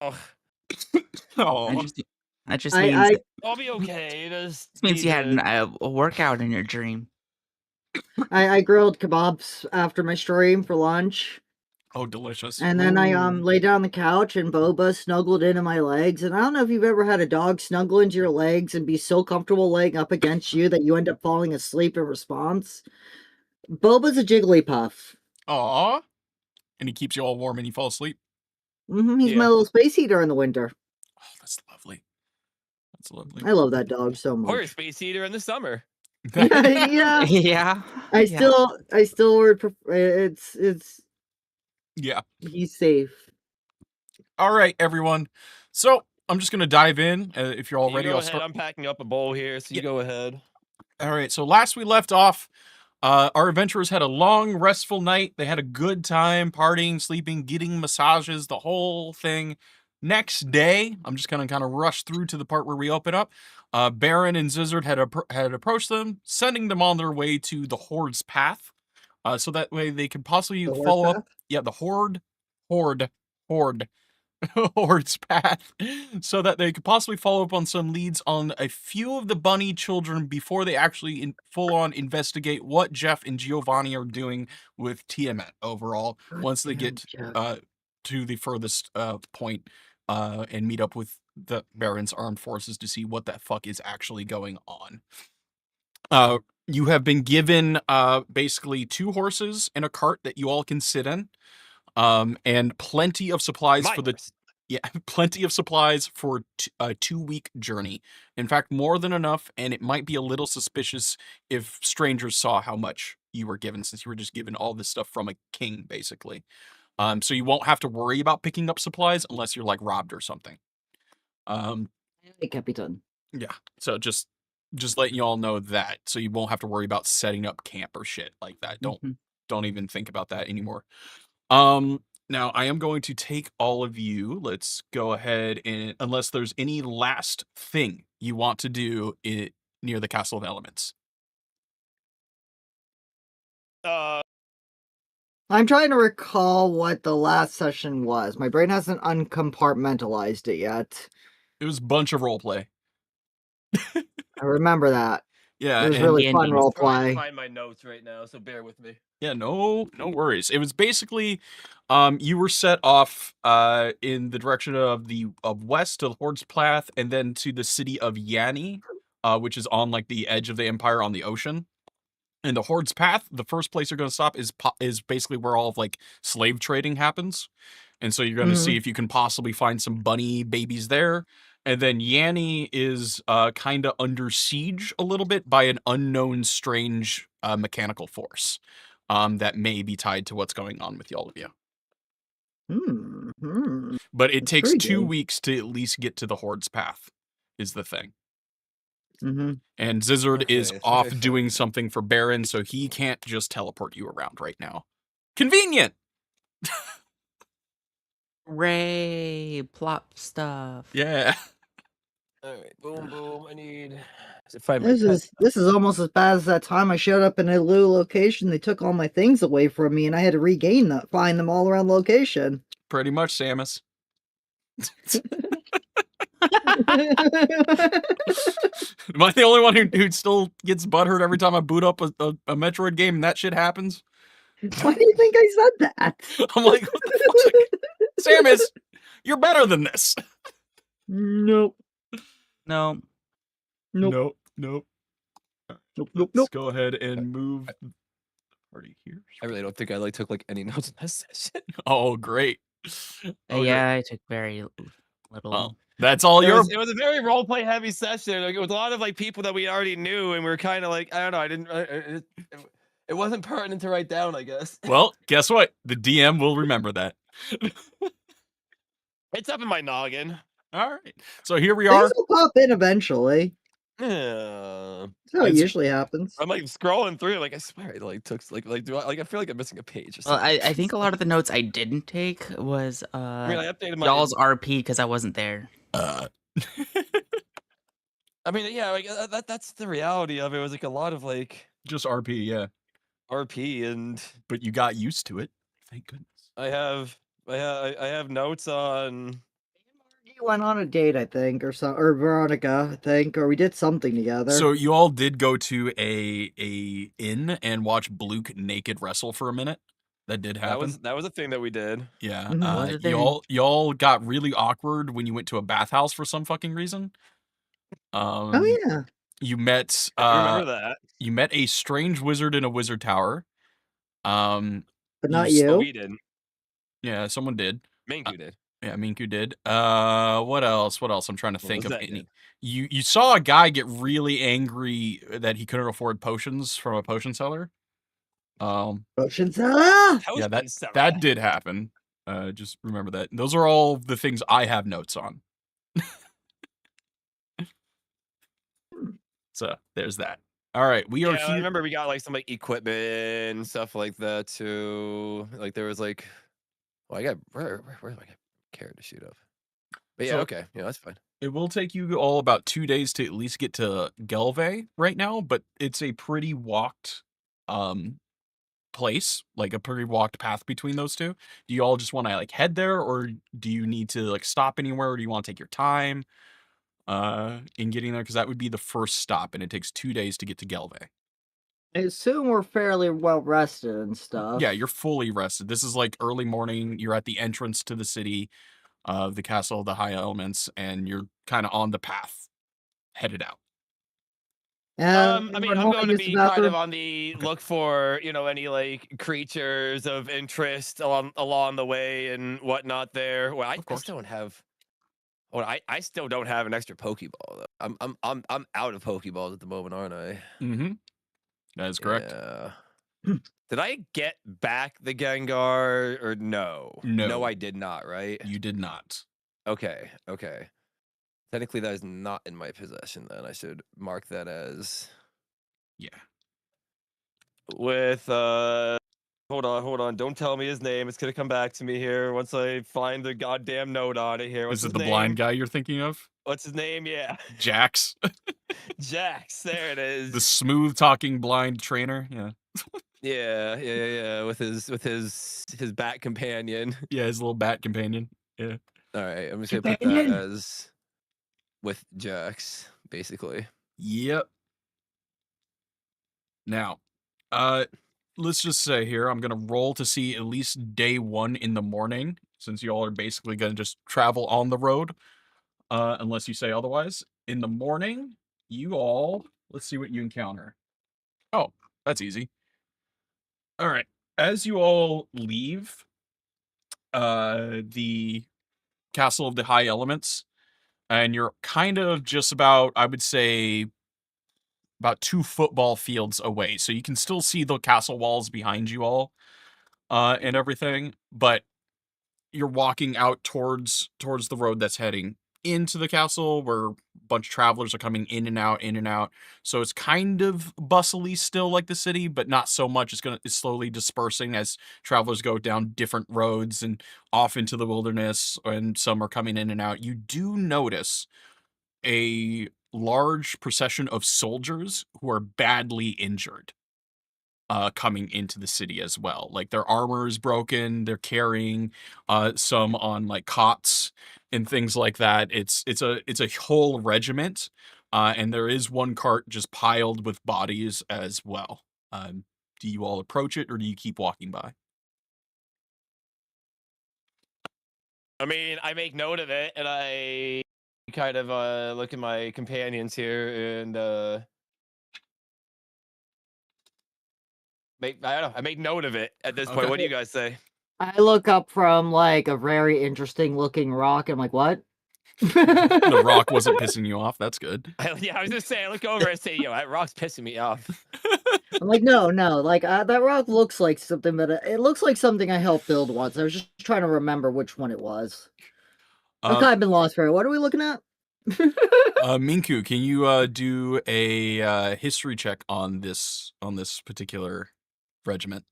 [SPEAKER 4] That just means
[SPEAKER 6] I'll be okay.
[SPEAKER 4] this means you had a workout in your dream.
[SPEAKER 5] I grilled kebabs after my stream for lunch.
[SPEAKER 1] Oh, delicious.
[SPEAKER 5] And then I lay down on the couch and Boba snuggled into my legs. And I don't know if you've ever had a dog snuggle into your legs and be so comfortable laying up against you that you end up falling asleep in response. Boba's a Jigglypuff.
[SPEAKER 1] Aw. And he keeps you all warm and you fall asleep.
[SPEAKER 5] He's my little space heater in the winter.
[SPEAKER 1] Oh, that's lovely. That's lovely.
[SPEAKER 5] I love that dog so much.
[SPEAKER 6] Or a space heater in the summer.
[SPEAKER 5] Yeah.
[SPEAKER 4] Yeah.
[SPEAKER 5] I still would prefer it's
[SPEAKER 1] Yeah.
[SPEAKER 5] He's safe.
[SPEAKER 1] All right, everyone. So I'm just gonna dive in. If you're all ready,
[SPEAKER 6] I'll start. I'm packing up a bowl here, so you go ahead.
[SPEAKER 1] All right. So last we left off, our adventurers had a long, restful night. They had a good time partying, sleeping, getting massages, the whole thing. Next day, I'm just gonna kind of rush through to the part where we open up. Baron and Zizzard had approached them, sending them on their way to the Horde's path, so that way they could possibly follow up. Yeah, the Horde, Horde's path, so that they could possibly follow up on some leads on a few of the bunny children before they actually full-on investigate what Jeff and Giovanni are doing with Tiamat overall. Once they get to the furthest point and meet up with the Baron's armed forces to see what the fuck is actually going on. You have been given basically 2 horses and a cart that you all can sit in. And plenty of supplies plenty of supplies for a 2-week journey. In fact, more than enough, and it might be a little suspicious if strangers saw how much you were given, since you were just given all this stuff from a king, basically. So you won't have to worry about picking up supplies unless you're robbed or something.
[SPEAKER 5] Capitan.
[SPEAKER 1] Yeah. So just letting you all know that, so you won't have to worry about setting up camp or shit like that. Don't even think about that anymore. Now I am going to take all of you. Let's go ahead and, unless there's any last thing you want to do near the Castle of Elements.
[SPEAKER 5] I'm trying to recall what the last session was. My brain hasn't uncompartmentalized it yet.
[SPEAKER 1] It was a bunch of roleplay.
[SPEAKER 5] I remember that.
[SPEAKER 1] Yeah,
[SPEAKER 5] it was really fun roleplay.
[SPEAKER 6] I find my notes right now, so bear with me.
[SPEAKER 1] Yeah, no worries. It was basically, you were set off in the direction of west to the Horde's path, and then to the city of Yanni, which is on the edge of the Empire on the ocean. And the Horde's path, the first place you're going to stop is basically where all of slave trading happens. And so you're going to see if you can possibly find some bunny babies there. And then Yanni is kind of under siege a little bit by an unknown strange mechanical force that may be tied to what's going on with all of you. But it takes 2 weeks to at least get to the Horde's path, is the thing. And Zizzard is off doing something for Baron, so he can't just teleport you around right now. Convenient!
[SPEAKER 4] Ray, plop stuff.
[SPEAKER 1] Yeah.
[SPEAKER 6] Alright, boom, boom. I need Find my
[SPEAKER 5] This is almost as bad as that time I showed up in a new location. They took all my things away from me, and I had to find them all around the location.
[SPEAKER 1] Pretty much, Samus. Am I the only one who still gets butthurt every time I boot up a Metroid game and that shit happens?
[SPEAKER 5] Why do you think I said that?
[SPEAKER 1] I'm like, what the fuck? Samus, you're better than this.
[SPEAKER 5] Nope.
[SPEAKER 4] No.
[SPEAKER 5] Nope.
[SPEAKER 1] Nope.
[SPEAKER 5] Nope.
[SPEAKER 1] Let's go ahead and move the party here.
[SPEAKER 6] I really don't think I took any notes in this session.
[SPEAKER 1] Oh, great. Okay.
[SPEAKER 4] Yeah, I took very little.
[SPEAKER 1] Well, that's all
[SPEAKER 6] It was a very roleplay heavy session. Like, it was a lot of people that we already knew, and we were kind of like, I don't know, I didn't. It wasn't pertinent to write down, I guess.
[SPEAKER 1] Well, guess what? The DM will remember that.
[SPEAKER 6] It's up in my noggin.
[SPEAKER 1] All right. So here we are.
[SPEAKER 5] Things will pop in eventually.
[SPEAKER 6] Yeah.
[SPEAKER 5] That's how it usually happens.
[SPEAKER 6] I'm scrolling through, I swear I took I feel like I'm missing a page or
[SPEAKER 4] Well,
[SPEAKER 6] something.
[SPEAKER 4] I think a lot of the notes I didn't take was
[SPEAKER 6] I updated my
[SPEAKER 4] y'all's RP because I wasn't there.
[SPEAKER 6] I mean, yeah, that's the reality of it. It was a lot of
[SPEAKER 1] just RP, yeah.
[SPEAKER 6] RP, and
[SPEAKER 1] but you got used to it. Thank goodness.
[SPEAKER 6] I have notes on.
[SPEAKER 5] You went on a date, I think, or Veronica, I think, or we did something together.
[SPEAKER 1] So you all did go to a inn and watch Beluch naked wrestle for a minute. That did happen.
[SPEAKER 6] That was a thing that we did.
[SPEAKER 1] Yeah.
[SPEAKER 4] Y'all
[SPEAKER 1] got really awkward when you went to a bathhouse for some fucking reason.
[SPEAKER 5] Oh yeah.
[SPEAKER 1] You met
[SPEAKER 6] I remember that.
[SPEAKER 1] You met a strange wizard in a wizard tower.
[SPEAKER 5] But not you.
[SPEAKER 6] Oh, we did.
[SPEAKER 1] Yeah, someone did.
[SPEAKER 6] Minku did.
[SPEAKER 1] Yeah, Minku did. What else? I'm trying to think of any.
[SPEAKER 6] good?
[SPEAKER 1] You saw a guy get really angry that he couldn't afford potions from a potion seller.
[SPEAKER 5] Potion seller.
[SPEAKER 1] Yeah, that did happen. Just remember that. Those are all the things I have notes on. So there's that. All right, we are here.
[SPEAKER 6] I remember we got some equipment and stuff like that too. There was well, I got where do I get carrot to shoot up? But yeah,
[SPEAKER 1] So-
[SPEAKER 6] okay, yeah, that's fine.
[SPEAKER 1] It will take you all about 2 days to at least get to Gelve right now, but it's a pretty walked place, a pretty walked path between those two. Do you all just want to head there, or do you need to stop anywhere, or do you want to take your time in getting there? Because that would be the first stop, and it takes 2 days to get to Gelve.
[SPEAKER 5] I assume we're fairly well rested and stuff.
[SPEAKER 1] Yeah, you're fully rested. This is early morning. You're at the entrance to the city of the Castle of the High Elements, and you're kind of on the path, headed out.
[SPEAKER 6] I mean, I'm going to be kind of
[SPEAKER 5] on.
[SPEAKER 6] on the look for any creatures of interest along the way and whatnot. There, well, I still don't have. Well, I still don't have an extra Pokeball though. I'm out of Pokeballs at the moment, aren't I?
[SPEAKER 1] Mm-hmm. That is correct.
[SPEAKER 6] Yeah. Did I get back the Gengar or no?
[SPEAKER 1] No.
[SPEAKER 6] No, I did not, right?
[SPEAKER 1] You did not.
[SPEAKER 6] Okay. Technically, that is not in my possession, then. I should mark that as...
[SPEAKER 1] Yeah.
[SPEAKER 6] With, Hold on. Don't tell me his name. It's gonna come back to me here once I find the goddamn note on it here. What's
[SPEAKER 1] Is it
[SPEAKER 6] his
[SPEAKER 1] the
[SPEAKER 6] name?
[SPEAKER 1] blind guy you're thinking of?
[SPEAKER 6] What's his name? Yeah.
[SPEAKER 1] Jax.
[SPEAKER 6] Jax. There it is.
[SPEAKER 1] The smooth talking blind trainer. Yeah.
[SPEAKER 6] Yeah. With his bat companion.
[SPEAKER 1] Yeah, his little bat companion. Yeah.
[SPEAKER 6] All right, I'm just gonna put that as with Jax, basically.
[SPEAKER 1] Yep. Now, let's just say here, I'm gonna roll to see at least day 1 in the morning, since y'all are basically gonna just travel on the road, unless you say otherwise. In the morning, you all, let's see what you encounter. Oh, that's easy. All right, as you all leave, the Castle of the High Elements, and you're kind of just about, I would say, about 2 football fields away. So you can still see the castle walls behind you all, and everything, but you're walking out towards the road that's heading into the castle, where a bunch of travelers are coming in and out. So it's kind of bustly still like the city, but not so much. It's slowly dispersing as travelers go down different roads and off into the wilderness, and some are coming in and out. You do notice a large procession of soldiers who are badly injured coming into the city as well. Like their armor is broken, they're carrying some on like cots and things like that. It's a whole regiment, and there is one cart just piled with bodies as well. Do you all approach it, or do you keep walking by?
[SPEAKER 6] I mean, I make note of it, and I kind of look at my companions here, and I don't know. I make note of it at this point.
[SPEAKER 1] Okay.
[SPEAKER 6] What do you guys say?
[SPEAKER 5] I look up from like a very interesting looking rock. I'm like, what?
[SPEAKER 1] The rock wasn't pissing you off. That's good.
[SPEAKER 6] Yeah, I was just saying. I look over and say, "Yo, that rock's pissing me off."
[SPEAKER 5] I'm like, no, like that rock looks like something that it looks like something I helped build once. I was just trying to remember which one it was. I've kind of been lost for it. What are we looking at?
[SPEAKER 1] Minku, can you do a history check on this particular regiment?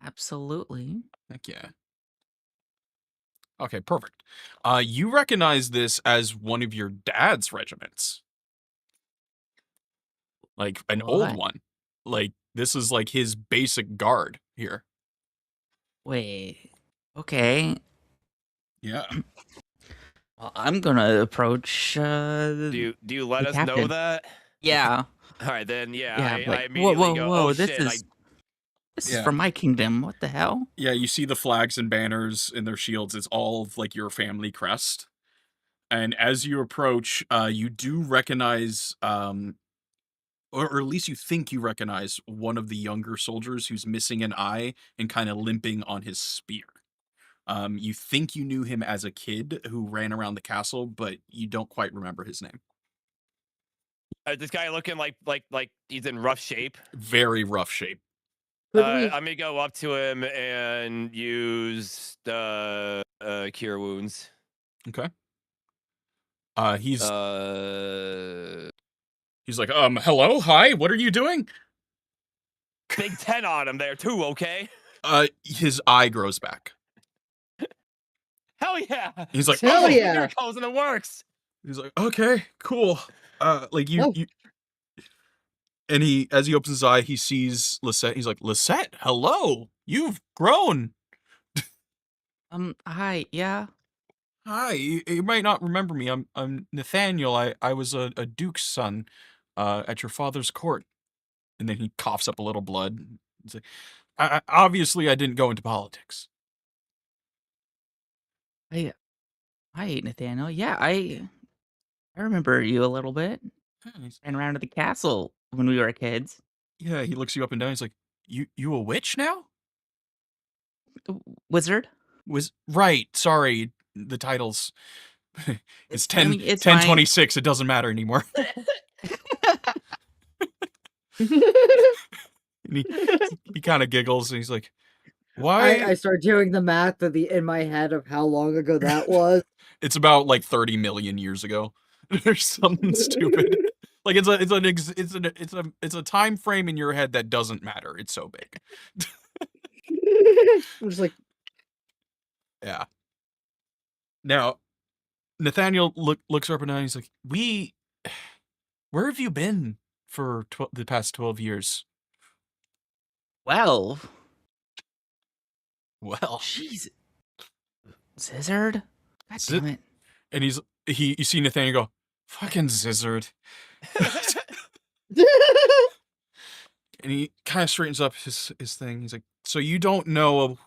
[SPEAKER 4] Absolutely.
[SPEAKER 1] Heck yeah. Okay, perfect. You recognize this as one of your dad's regiments. Like an old
[SPEAKER 4] What?
[SPEAKER 1] one. Like this is like his basic guard here.
[SPEAKER 4] Wait. Okay.
[SPEAKER 1] Yeah.
[SPEAKER 4] Well, I'm gonna approach.
[SPEAKER 6] Do you let
[SPEAKER 4] the
[SPEAKER 6] us know
[SPEAKER 4] captain.
[SPEAKER 6] that?
[SPEAKER 4] Yeah.
[SPEAKER 6] All right, then. Yeah,
[SPEAKER 4] Yeah.
[SPEAKER 6] I
[SPEAKER 4] Like, whoa,
[SPEAKER 6] immediately
[SPEAKER 4] whoa,
[SPEAKER 6] go,
[SPEAKER 4] whoa!
[SPEAKER 6] "Oh
[SPEAKER 4] This
[SPEAKER 6] shit!"
[SPEAKER 4] is this is
[SPEAKER 1] Yeah.
[SPEAKER 4] from my kingdom. What the hell?
[SPEAKER 1] Yeah, you see the flags and banners in their shields. It's all of like your family crest. And as you approach, you do recognize or at least you think you recognize one of the younger soldiers who's missing an eye and kind of limping on his spear. You think you knew him as a kid who ran around the castle, but you don't quite remember his name.
[SPEAKER 6] This guy looking like he's in rough shape.
[SPEAKER 1] Very rough shape.
[SPEAKER 5] Could we?
[SPEAKER 6] I'm gonna go up to him and use the cure wounds.
[SPEAKER 1] Okay. He's
[SPEAKER 6] Uh,
[SPEAKER 1] like, hello, hi, what are you doing?
[SPEAKER 6] Big 10 on him there too. Okay.
[SPEAKER 1] His eye grows back.
[SPEAKER 6] Hell yeah.
[SPEAKER 1] He's like,
[SPEAKER 5] Hell
[SPEAKER 1] oh,
[SPEAKER 5] yeah.
[SPEAKER 6] Miracles and it works.
[SPEAKER 1] He's like, okay, cool. Like you,
[SPEAKER 5] Oh.
[SPEAKER 1] you, and as he opens his eye, he sees Lisette. He's like, Lisette, hello, you've grown.
[SPEAKER 4] Hi. Yeah.
[SPEAKER 1] Hi, you might not remember me. I'm Nathaniel. I was a duke's son, at your father's court. And then he coughs up a little blood. He's like, obviously I didn't go into politics.
[SPEAKER 4] Hi, Nathaniel. Yeah, I remember you a little bit. Ran around to the castle when we were kids.
[SPEAKER 1] Yeah, he looks you up and down. He's like, you a witch now?
[SPEAKER 4] Wizard.
[SPEAKER 1] Was right. Sorry, the titles. It's
[SPEAKER 4] I
[SPEAKER 1] 10,
[SPEAKER 4] mean, it's
[SPEAKER 1] 10:26. It doesn't matter anymore. And he kind of giggles and he's like, why?
[SPEAKER 5] I start doing the math in my head of how long ago that was.
[SPEAKER 1] It's about like 30 million years ago. There's something stupid. Like it's a time frame in your head that doesn't matter. It's so big.
[SPEAKER 5] I'm just like,
[SPEAKER 1] Yeah. Now, Nathaniel looks up and down. He's like, where have you been for the past 12 years?
[SPEAKER 4] Well,
[SPEAKER 1] Jeez.
[SPEAKER 4] Zizzard. God damn it.
[SPEAKER 1] And you see Nathaniel go, fucking Zizzard. And he kind of straightens up his thing. He's like, so you don't know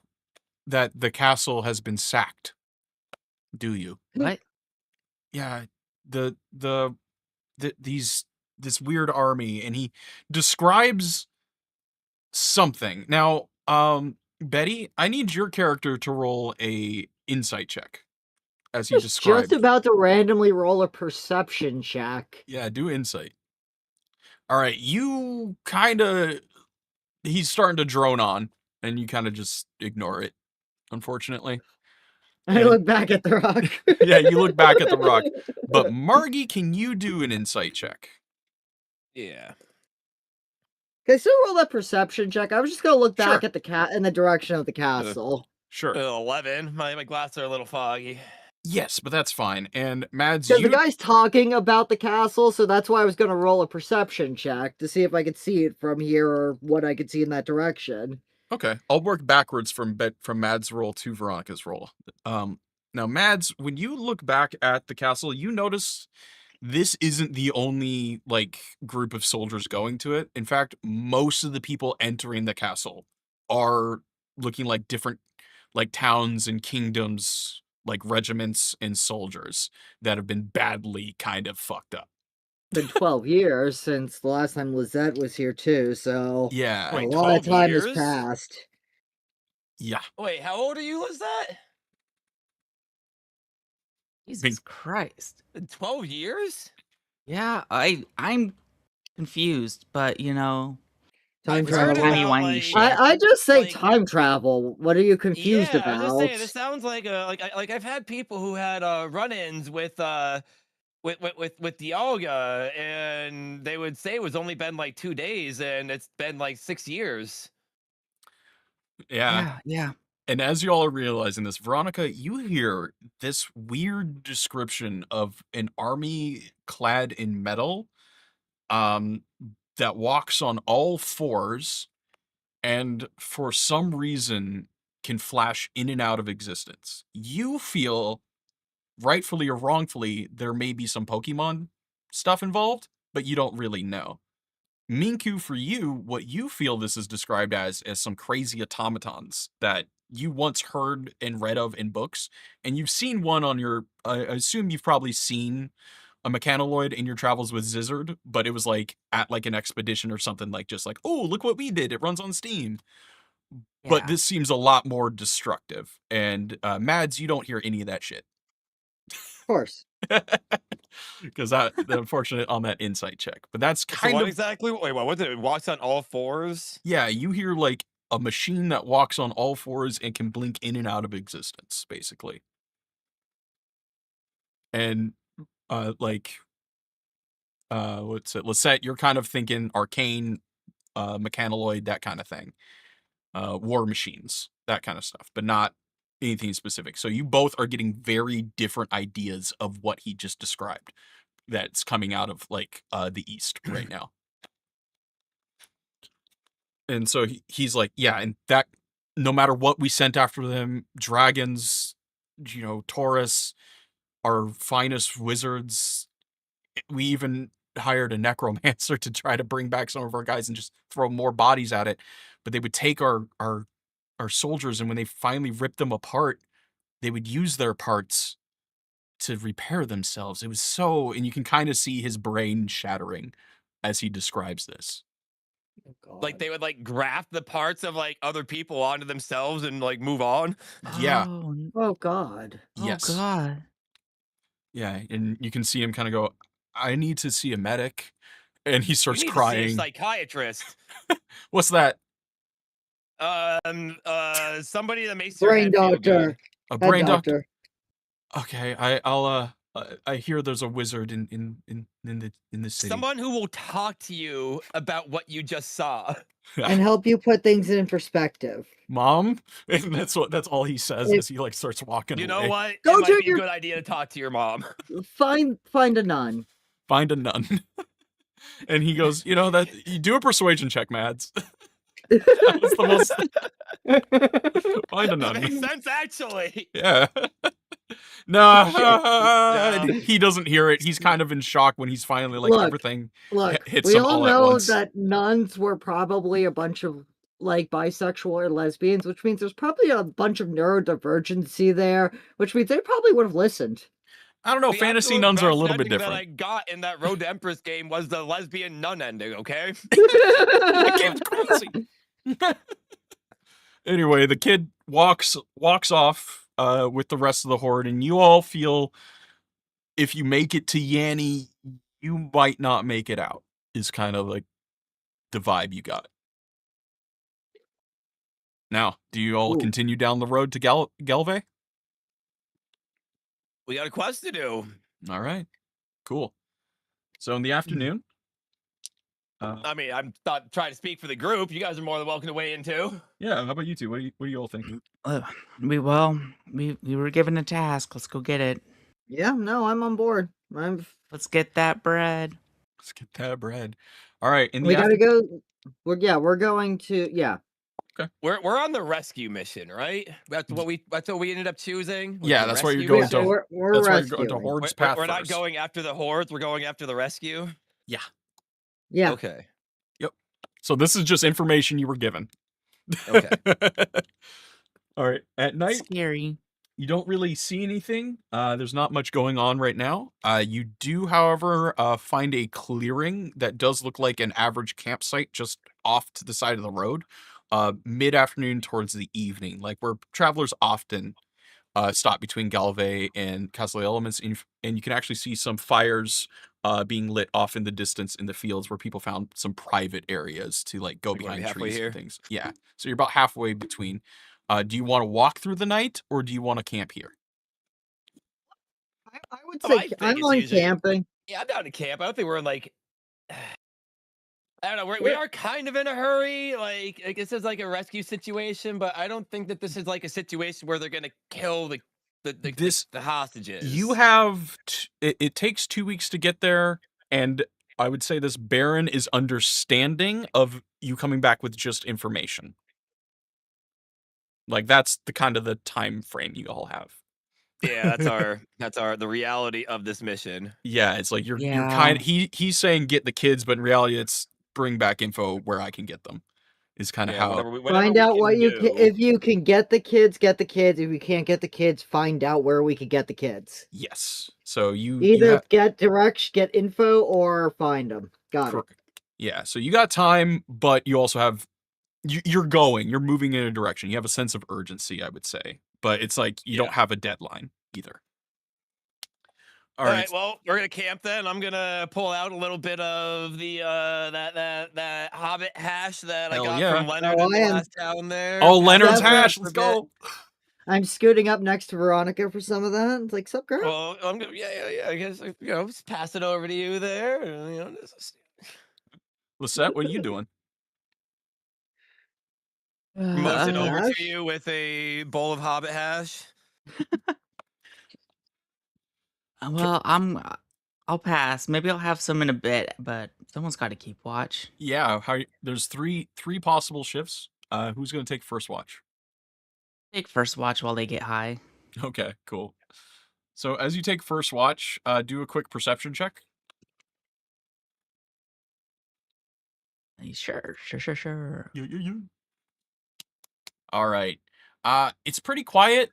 [SPEAKER 1] that the castle has been sacked, do you?
[SPEAKER 4] What?
[SPEAKER 1] Yeah, this weird army, and he describes something. Now, Betty, I need your character to roll a insight check as he describes.
[SPEAKER 5] just about to randomly roll a perception check.
[SPEAKER 1] Yeah, do insight. All right, you kind of he's starting to drone on, and you kind of just ignore it, unfortunately.
[SPEAKER 5] I look back at the rock.
[SPEAKER 1] Yeah, you look back at the rock. But Margie, can you do an insight check?
[SPEAKER 6] Yeah.
[SPEAKER 5] Can I still roll that perception check? I was just gonna look back
[SPEAKER 1] Sure.
[SPEAKER 5] at the cat in the direction of the castle.
[SPEAKER 1] Sure.
[SPEAKER 6] 11. My glasses are a little foggy.
[SPEAKER 1] Yes, but that's fine. And Mads,
[SPEAKER 5] Because the
[SPEAKER 1] you
[SPEAKER 5] guy's talking about the castle, so that's why I was going to roll a perception check to see if I could see it from here or what I could see in that direction.
[SPEAKER 1] okay? I'll work backwards from Mads' roll to Veronica's roll. Now Mads, when you look back at the castle, you notice this isn't the only like group of soldiers going to it. In fact, most of the people entering the castle are looking like different like towns and kingdoms, like regiments and soldiers that have been badly kind of fucked up.
[SPEAKER 5] Been 12 years since the last time Lizette was here too, so
[SPEAKER 1] Yeah.
[SPEAKER 5] a
[SPEAKER 6] Wait,
[SPEAKER 5] lot of
[SPEAKER 6] 12
[SPEAKER 5] time has
[SPEAKER 6] years?
[SPEAKER 5] passed.
[SPEAKER 1] Yeah.
[SPEAKER 6] Wait, how old are you, Lizette?
[SPEAKER 4] Jesus Christ.
[SPEAKER 6] 12 years?
[SPEAKER 4] Yeah, I'm confused, but you know,
[SPEAKER 5] Time
[SPEAKER 6] I've heard
[SPEAKER 5] travel.
[SPEAKER 6] about,
[SPEAKER 4] Timey-wimey
[SPEAKER 6] like,
[SPEAKER 4] shit.
[SPEAKER 5] I just say
[SPEAKER 6] like-
[SPEAKER 5] time travel. What are you confused
[SPEAKER 6] Yeah, I was just
[SPEAKER 5] about?
[SPEAKER 6] saying, this sounds like I've had people who had run-ins with Dialga, and they would say it was only been like 2 days, and it's been like 6 years.
[SPEAKER 1] Yeah.
[SPEAKER 4] Yeah.
[SPEAKER 1] And as you all are realizing this, Veronica, you hear this weird description of an army clad in metal that walks on all fours and for some reason can flash in and out of existence. You feel, rightfully or wrongfully, there may be some Pokemon stuff involved, but you don't really know. Minku, for you, what you feel this is described as some crazy automatons that you once heard and read of in books, and you've seen one on your. I assume you've probably seen a mechanoid in your travels with Zizzard, but it was like at like an expedition or something, like just like, oh, look what we did! It runs on Steam. But
[SPEAKER 4] Yeah.
[SPEAKER 1] this seems a lot more destructive. And Mads, you don't hear any of that shit.
[SPEAKER 5] Of course.
[SPEAKER 1] Because the unfortunate on that insight check. But that's
[SPEAKER 6] So
[SPEAKER 1] kind
[SPEAKER 6] what
[SPEAKER 1] of
[SPEAKER 6] exactly? Wait, what was it? It walks on all fours?
[SPEAKER 1] yeah, you hear like a machine that walks on all fours and can blink in and out of existence, basically. And what's it? Lisette, you're kind of thinking arcane, mechanoid, that kind of thing. War machines, that kind of stuff, but not anything specific. So you both are getting very different ideas of what he just described that's coming out of like the east right now. And so he's like, yeah, and that no matter what we sent after them, dragons, Taurus, our finest wizards, we even hired a necromancer to try to bring back some of our guys and just throw more bodies at it. But they would take our soldiers, and when they finally ripped them apart, they would use their parts to repair themselves. It was so, and you can kind of see his brain shattering as he describes this.
[SPEAKER 6] Like they would like graft the parts of like other people onto themselves and like move on.
[SPEAKER 1] Yeah.
[SPEAKER 5] Oh God.
[SPEAKER 1] Yes.
[SPEAKER 4] Oh God.
[SPEAKER 1] Yeah, and you can see him kind of go, I need to see a medic. And he
[SPEAKER 6] You
[SPEAKER 1] starts
[SPEAKER 6] need to see a
[SPEAKER 1] crying.
[SPEAKER 6] psychiatrist.
[SPEAKER 1] What's that?
[SPEAKER 6] Somebody that makes your
[SPEAKER 5] Brain
[SPEAKER 6] head feel
[SPEAKER 5] doctor.
[SPEAKER 6] good.
[SPEAKER 1] A
[SPEAKER 5] Head
[SPEAKER 1] brain
[SPEAKER 5] doctor.
[SPEAKER 1] Okay, I'll I hear there's a wizard in the city.
[SPEAKER 6] Someone who will talk to you about what you just saw.
[SPEAKER 5] And help you put things in perspective.
[SPEAKER 1] Mom? And that's all he says as he like starts walking
[SPEAKER 6] You
[SPEAKER 1] away.
[SPEAKER 6] know what?
[SPEAKER 5] Go
[SPEAKER 6] It might
[SPEAKER 5] to
[SPEAKER 6] be a
[SPEAKER 5] your-
[SPEAKER 6] good idea to talk to your mom.
[SPEAKER 5] Find a nun.
[SPEAKER 1] Find a nun. And he goes, that you do a persuasion check, Mads. That's the most find a
[SPEAKER 6] That
[SPEAKER 1] nun.
[SPEAKER 6] makes sense, actually.
[SPEAKER 1] Yeah. No, he doesn't hear it. He's kind of in shock when he's finally like
[SPEAKER 5] Look,
[SPEAKER 1] everything
[SPEAKER 5] Look,
[SPEAKER 1] hits
[SPEAKER 5] we
[SPEAKER 1] him
[SPEAKER 5] all
[SPEAKER 1] all at
[SPEAKER 5] know
[SPEAKER 1] once.
[SPEAKER 5] that nuns were probably a bunch of like bisexual or lesbians, which means there's probably a bunch of neurodivergency there, which means they probably would have listened.
[SPEAKER 1] I don't know.
[SPEAKER 6] The
[SPEAKER 1] Fantasy
[SPEAKER 6] absolute
[SPEAKER 1] nuns are a
[SPEAKER 6] best
[SPEAKER 1] little bit
[SPEAKER 6] ending that
[SPEAKER 1] different.
[SPEAKER 6] I got in that Road to Empress game was the lesbian nun ending, okay?
[SPEAKER 1] That game's crazy. Anyway, the kid walks off with the rest of the horde, and you all feel if you make it to Yanni, you might not make it out. Is kind of like the vibe you got. Now, do you all
[SPEAKER 5] Ooh.
[SPEAKER 1] continue down the road to Gelve?
[SPEAKER 6] We got a quest to do.
[SPEAKER 1] All right, cool. So in the afternoon,
[SPEAKER 6] I mean, I'm not trying to speak for the group. You guys are more than welcome to weigh in too.
[SPEAKER 1] Yeah, how about you two? What do you all think?
[SPEAKER 4] We were given a task. Let's go get it.
[SPEAKER 5] Yeah, no, I'm on board.
[SPEAKER 4] Let's get that bread.
[SPEAKER 1] Let's get that bread. All right, in the
[SPEAKER 5] We gotta
[SPEAKER 1] afternoon.
[SPEAKER 5] go. We're going to. Yeah.
[SPEAKER 6] We're on the rescue mission, right? That's what we ended up choosing. was
[SPEAKER 1] Yeah,
[SPEAKER 6] the
[SPEAKER 1] that's why you're
[SPEAKER 6] rescue
[SPEAKER 1] going
[SPEAKER 6] mission?
[SPEAKER 1] to.
[SPEAKER 5] We're
[SPEAKER 1] That's why you're going to
[SPEAKER 5] rescuing.
[SPEAKER 1] Horde's path
[SPEAKER 6] We're not
[SPEAKER 1] first.
[SPEAKER 6] going after the hordes. We're going after the rescue.
[SPEAKER 1] Yeah.
[SPEAKER 5] Yeah.
[SPEAKER 6] Okay.
[SPEAKER 1] Yep. So this is just information you were given.
[SPEAKER 6] Okay.
[SPEAKER 1] All right. At night,
[SPEAKER 4] Scary.
[SPEAKER 1] you don't really see anything. There's not much going on right now. You do, however, find a clearing that does look like an average campsite just off to the side of the road. Mid-afternoon towards the evening, like where travelers often stop between Galve and Castle Elements, and you can actually see some fires being lit off in the distance in the fields where people found some private areas to like go
[SPEAKER 6] Like, wanna be
[SPEAKER 1] behind
[SPEAKER 6] halfway
[SPEAKER 1] trees
[SPEAKER 6] here?
[SPEAKER 1] and things. Yeah, so you're about halfway between. Do you want to walk through the night or do you want to camp here?
[SPEAKER 5] I would
[SPEAKER 6] Oh, I
[SPEAKER 5] say
[SPEAKER 6] think
[SPEAKER 5] I'm
[SPEAKER 6] it's
[SPEAKER 5] on
[SPEAKER 6] usually-
[SPEAKER 5] camping.
[SPEAKER 6] Yeah, I'm down to camp. I don't think we're in like. I don't know. We are kind of in a hurry. Like this is like a rescue situation, but I don't think that this is like a situation where they're gonna kill the hostages.
[SPEAKER 1] You have it takes 2 weeks to get there, and I would say this Baron is understanding of you coming back with just information. Like that's the kind of the time frame you all have.
[SPEAKER 6] Yeah, that's the reality of this mission.
[SPEAKER 1] Yeah, it's like you're
[SPEAKER 4] Yeah.
[SPEAKER 1] kind of he's saying get the kids, but in reality it's bring back info where I can get them. Is kind of
[SPEAKER 6] Yeah,
[SPEAKER 1] how
[SPEAKER 6] whatever
[SPEAKER 5] Find
[SPEAKER 6] we
[SPEAKER 5] out what
[SPEAKER 6] can
[SPEAKER 5] you
[SPEAKER 6] do.
[SPEAKER 5] can. If you can get the kids, get the kids. If you can't get the kids, find out where we could get the kids.
[SPEAKER 1] yes. So you
[SPEAKER 5] Either get direction, get info, or find them. Got it.
[SPEAKER 1] Yeah, so you got time, but you also have you're moving in a direction. You have a sense of urgency, I would say, but it's like you don't have a deadline either.
[SPEAKER 6] All right, well, we're gonna camp then. I'm gonna pull out a little bit of the that Hobbit hash that I
[SPEAKER 1] Hell
[SPEAKER 6] got
[SPEAKER 1] yeah.
[SPEAKER 6] from Leonard
[SPEAKER 5] Oh,
[SPEAKER 6] in the
[SPEAKER 5] I am-
[SPEAKER 6] last town there.
[SPEAKER 1] Oh,
[SPEAKER 6] Pass
[SPEAKER 1] Leonard's
[SPEAKER 6] that around
[SPEAKER 1] hash.
[SPEAKER 6] for a
[SPEAKER 1] Let's
[SPEAKER 6] bit.
[SPEAKER 1] go.
[SPEAKER 5] I'm scooting up next to Veronica for some of that. It's like, sup, girl?
[SPEAKER 6] Well, I'm gonna yeah. I guess just pass it over to you there.
[SPEAKER 1] Lisette, what are you doing?
[SPEAKER 6] Motion over
[SPEAKER 5] hash?
[SPEAKER 6] to you with a bowl of Hobbit hash.
[SPEAKER 4] Well, I'll pass. Maybe I'll have some in a bit, but someone's got to keep watch.
[SPEAKER 1] Yeah, there's three possible shifts. Who's going to take first watch?
[SPEAKER 4] Take first watch while they get high.
[SPEAKER 1] Okay, cool. So as you take first watch, do a quick perception check.
[SPEAKER 4] Sure.
[SPEAKER 1] Yeah. All right. It's pretty quiet.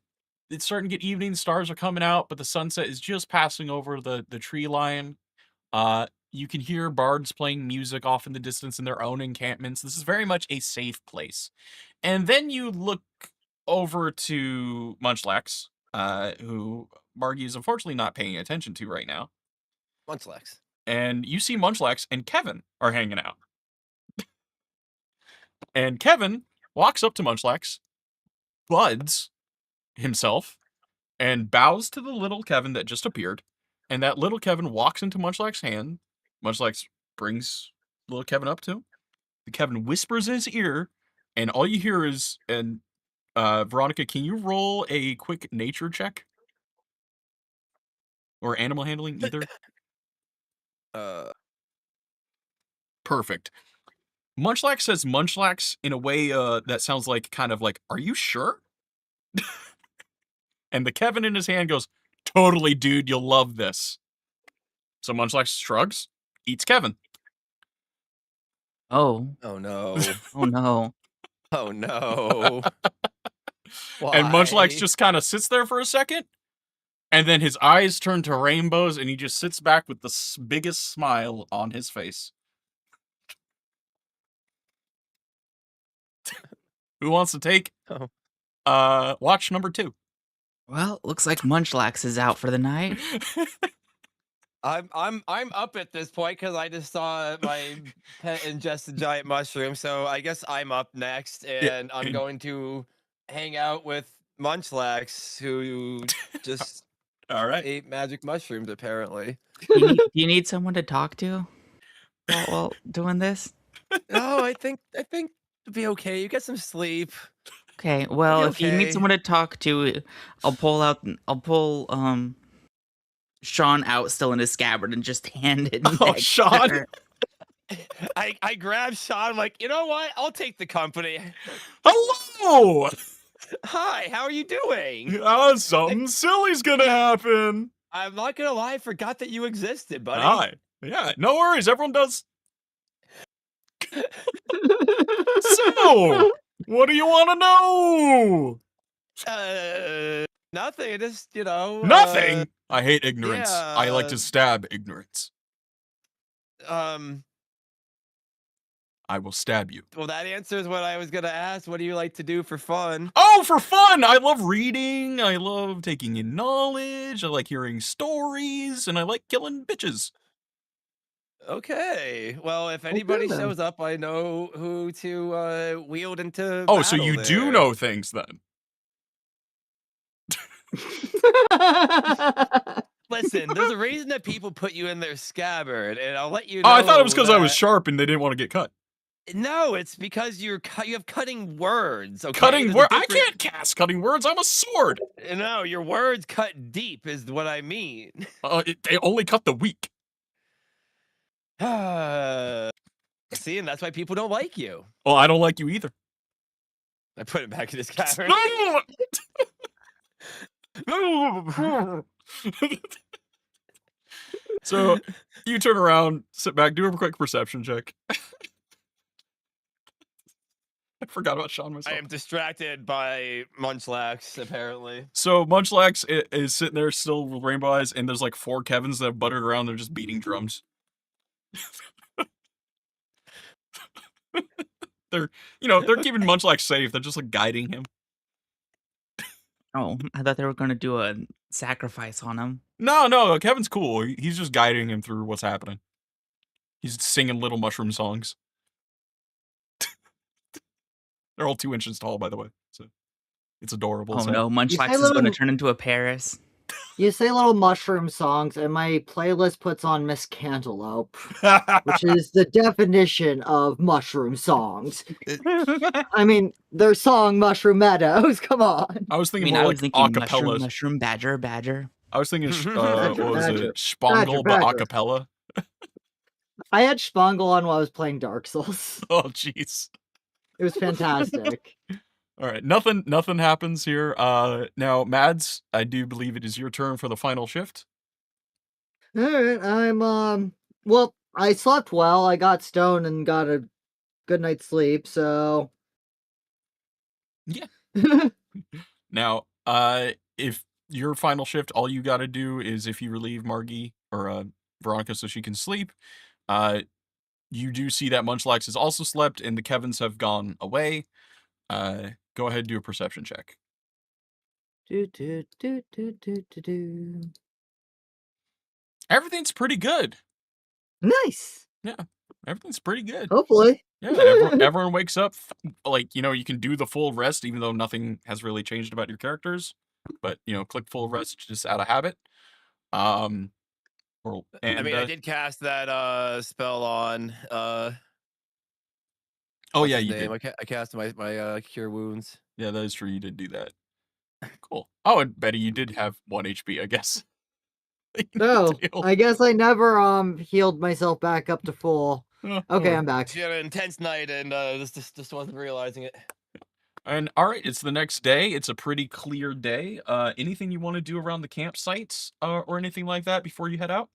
[SPEAKER 1] It's starting to get evening. Stars are coming out, but the sunset is just passing over the tree line. You can hear bards playing music off in the distance in their own encampments. This is very much a safe place. And then you look over to Munchlax, who Margie is unfortunately not paying attention to right now.
[SPEAKER 6] Munchlax.
[SPEAKER 1] And you see Munchlax and Kevin are hanging out. And Kevin walks up to Munchlax, buds himself, and bows to the little Kevin that just appeared. And that little Kevin walks into Munchlax's hand. Munchlax brings little Kevin up to him. The Kevin whispers in his ear, and all you hear is, and Veronica, can you roll a quick nature check? Or animal handling, either? Perfect. Munchlax says Munchlax in a way that sounds like kind of like, are you sure? And the Kevin in his hand goes, totally, dude, you'll love this. So Munchlax shrugs, eats Kevin.
[SPEAKER 6] Oh no.
[SPEAKER 4] Oh no.
[SPEAKER 6] Oh no.
[SPEAKER 1] And Munchlax
[SPEAKER 6] Why?
[SPEAKER 1] just kind of sits there for a second, and then his eyes turn to rainbows, and he just sits back with the biggest smile on his face. Who wants to take watch number 2?
[SPEAKER 4] Well, looks like Munchlax is out for the night.
[SPEAKER 6] I'm up at this point because I just saw my pet ingest a giant mushroom, so I guess I'm up next, and I'm going to hang out with Munchlax, who just
[SPEAKER 1] all right
[SPEAKER 6] ate magic mushrooms apparently.
[SPEAKER 4] Do you need someone to talk to? while doing this?
[SPEAKER 6] No, I think it'll be okay. You get some sleep.
[SPEAKER 4] Okay, well,
[SPEAKER 6] be
[SPEAKER 4] if you need
[SPEAKER 6] okay.
[SPEAKER 4] someone to talk to, I'll pull Sean out still in his scabbard and just hand it
[SPEAKER 1] Oh,
[SPEAKER 4] next
[SPEAKER 1] Sean.
[SPEAKER 4] to her.
[SPEAKER 6] I grab Sean. I'm like, you know what? I'll take the company.
[SPEAKER 1] Hello.
[SPEAKER 6] Hi, how are you doing?
[SPEAKER 1] Something silly's gonna happen.
[SPEAKER 6] I'm not gonna lie, I forgot that you existed, buddy.
[SPEAKER 1] Hi. Yeah, no worries. Everyone does. So, what do you want to know?
[SPEAKER 6] Nothing. I just,
[SPEAKER 1] Nothing. I hate ignorance. I like
[SPEAKER 6] yeah.
[SPEAKER 1] to stab ignorance.
[SPEAKER 6] Um.
[SPEAKER 1] I will stab you.
[SPEAKER 6] Well, that answers what I was gonna ask. What do you like to do for fun?
[SPEAKER 1] Oh, for fun! I love reading. I love taking in knowledge. I like hearing stories, and I like killing bitches.
[SPEAKER 6] Okay. Well, if anybody
[SPEAKER 5] then.
[SPEAKER 6] shows up, I know who to wield into
[SPEAKER 1] Oh, so
[SPEAKER 6] battle
[SPEAKER 1] you do
[SPEAKER 6] there.
[SPEAKER 1] know things then?
[SPEAKER 6] Listen, there's a reason that people put you in their scabbard, and I'll let you
[SPEAKER 1] Oh,
[SPEAKER 6] know.
[SPEAKER 1] I thought it was because I was
[SPEAKER 6] that-
[SPEAKER 1] sharp and they didn't want to get cut.
[SPEAKER 6] No, it's because you have cutting words. Okay,
[SPEAKER 1] Cutting
[SPEAKER 6] There's a
[SPEAKER 1] words? I
[SPEAKER 6] difference-
[SPEAKER 1] can't cast cutting words. I'm a sword.
[SPEAKER 6] No, your words cut deep is what I mean.
[SPEAKER 1] They only cut the weak.
[SPEAKER 6] See, and that's why people don't like you.
[SPEAKER 1] Well, I don't like you either.
[SPEAKER 6] I put it back in his cavern.
[SPEAKER 1] So you turn around, sit back, do a quick perception check. I forgot about Sean myself.
[SPEAKER 6] I am distracted by Munchlax, apparently.
[SPEAKER 1] So Munchlax is sitting there still with rainbow eyes, and there's like 4 Kevins that have buttered around. They're just beating drums. They're keeping Munchlax safe. They're just like guiding him.
[SPEAKER 4] Oh, I thought they were going to do a sacrifice on him.
[SPEAKER 1] No, Kevin's cool. He's just guiding him through what's happening. He's singing little mushroom songs. They're all 2 inches tall, by the way. So it's adorable.
[SPEAKER 4] Oh
[SPEAKER 1] so.
[SPEAKER 4] no, Munchlax
[SPEAKER 5] say
[SPEAKER 4] is going to
[SPEAKER 5] little-
[SPEAKER 4] turn into a Paris.
[SPEAKER 5] You say little mushroom songs, and my playlist puts on Miss Cantaloupe, which is the definition of mushroom songs. I mean, their song Mushroom Meadows. Come on.
[SPEAKER 1] I was
[SPEAKER 4] I
[SPEAKER 1] thinking
[SPEAKER 4] mean, I
[SPEAKER 1] more
[SPEAKER 4] was
[SPEAKER 1] like
[SPEAKER 4] thinking
[SPEAKER 1] acapellas.
[SPEAKER 4] mushroom, badger.
[SPEAKER 1] I was thinking,
[SPEAKER 5] Badger,
[SPEAKER 1] what was
[SPEAKER 5] badger.
[SPEAKER 1] it? Spangle, but
[SPEAKER 5] Badger.
[SPEAKER 1] acapella.
[SPEAKER 5] I had Spangle on while I was playing Dark Souls.
[SPEAKER 1] Oh, jeez.
[SPEAKER 5] It was fantastic.
[SPEAKER 1] All right, nothing happens here. Now, Mads, I do believe it is your turn for the final shift.
[SPEAKER 5] All right, well, I slept well. I got stoned and got a good night's sleep, so.
[SPEAKER 1] Yeah. Now, if your final shift, all you got to do is if you relieve Margie or Veronica so she can sleep, you do see that Munchlax has also slept and the Kevins have gone away. Go ahead and do a perception check.
[SPEAKER 5] Do.
[SPEAKER 1] Everything's pretty good.
[SPEAKER 5] Nice.
[SPEAKER 1] Everything's pretty good.
[SPEAKER 5] Hopefully.
[SPEAKER 1] Yeah, everyone wakes up, like, you can do the full rest, even though nothing has really changed about your characters. But, click full rest just out of habit.
[SPEAKER 6] I did cast that spell on
[SPEAKER 1] oh,
[SPEAKER 6] what's
[SPEAKER 1] yeah,
[SPEAKER 6] his
[SPEAKER 1] you
[SPEAKER 6] name?
[SPEAKER 1] did.
[SPEAKER 6] I cast my cure wounds.
[SPEAKER 1] Yeah, that is true. You did do that. Cool. Oh, and Betty, you did have 1 HP, I guess.
[SPEAKER 5] No,
[SPEAKER 1] Deal.
[SPEAKER 5] I guess I never healed myself back up to full.
[SPEAKER 1] Oh,
[SPEAKER 5] Okay,
[SPEAKER 1] alright.
[SPEAKER 5] I'm back.
[SPEAKER 6] She had an intense night and just wasn't realizing it.
[SPEAKER 1] And all right, it's the next day. It's a pretty clear day. Anything you want to do around the campsites or anything like that before you head out?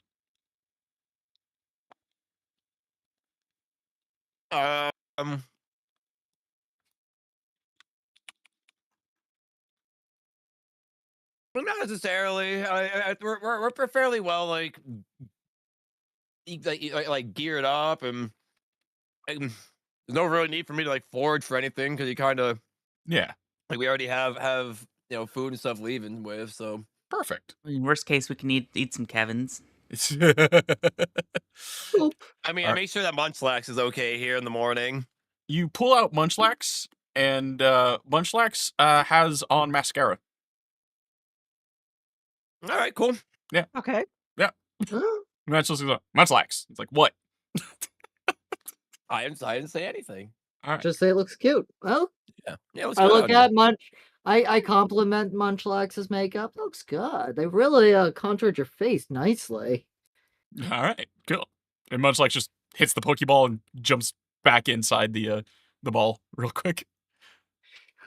[SPEAKER 6] Not necessarily. We're fairly well like geared up, and there's no real need for me to like forage for anything because you kind of
[SPEAKER 1] Yeah,
[SPEAKER 6] like we already have food and stuff leaving with. So
[SPEAKER 1] perfect.
[SPEAKER 4] In worst case, we can eat some Kevins.
[SPEAKER 6] I mean, I
[SPEAKER 1] Alright.
[SPEAKER 6] make sure that Munchlax is okay here in the morning.
[SPEAKER 1] You pull out Munchlax, and Munchlax has on mascara.
[SPEAKER 6] All right, cool.
[SPEAKER 5] Okay.
[SPEAKER 1] Munchlax is like, Munchlax. It's like, what?
[SPEAKER 6] I didn't say anything.
[SPEAKER 1] All right.
[SPEAKER 5] Just say it looks cute. Well,
[SPEAKER 6] Yeah, let's
[SPEAKER 5] I
[SPEAKER 6] go
[SPEAKER 5] look
[SPEAKER 6] down
[SPEAKER 5] at Munch. I compliment Munchlax's makeup. Looks good. They really contoured your face nicely.
[SPEAKER 1] All right. Cool. And Munchlax just hits the Pokeball and jumps back inside the ball real quick.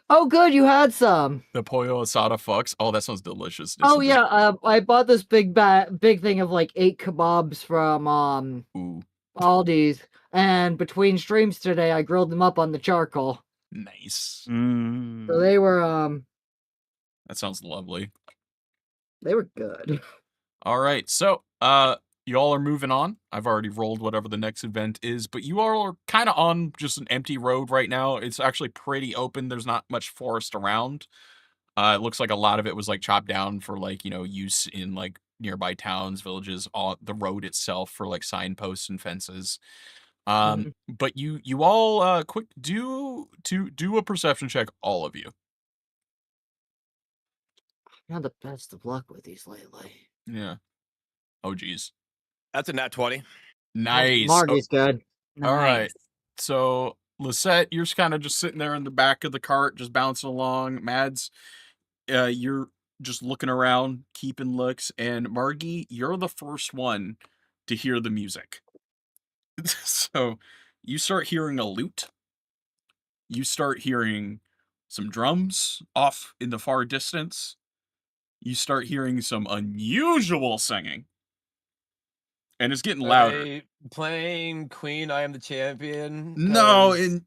[SPEAKER 5] Oh, good, you had some.
[SPEAKER 1] The Pollo Asada Fox. Oh, that sounds delicious.
[SPEAKER 5] Oh yeah, I bought this big thing of like 8 kebabs from
[SPEAKER 1] Ooh,
[SPEAKER 5] Aldi's, and between streams today, I grilled them up on the charcoal.
[SPEAKER 1] nice.
[SPEAKER 5] So
[SPEAKER 4] Mm.
[SPEAKER 5] they were
[SPEAKER 1] That sounds lovely.
[SPEAKER 5] they were good.
[SPEAKER 1] All right. So, you all are moving on. I've already rolled whatever the next event is, but you all are kind of on just an empty road right now. It's actually pretty open. There's not much forest around. It looks like a lot of it was like chopped down for like, use in like nearby towns, villages, all the road itself for like signposts and fences. But you all quick do a perception check, all of you.
[SPEAKER 5] Not the best of luck with these lately.
[SPEAKER 1] Yeah. Oh geez.
[SPEAKER 6] That's a nat 20.
[SPEAKER 1] Nice.
[SPEAKER 5] Margie's good.
[SPEAKER 1] All right.
[SPEAKER 4] Nice.
[SPEAKER 1] So, Lisette, you're kind of just sitting there in the back of the cart, just bouncing along. Mads, you're just looking around, keeping looks. And Margie, you're the first one to hear the music. So, you start hearing a lute. You start hearing some drums off in the far distance. You start hearing some unusual singing. And it's getting louder.
[SPEAKER 6] They playing Queen, I Am the Champion.
[SPEAKER 1] No,
[SPEAKER 6] 'cause-
[SPEAKER 1] and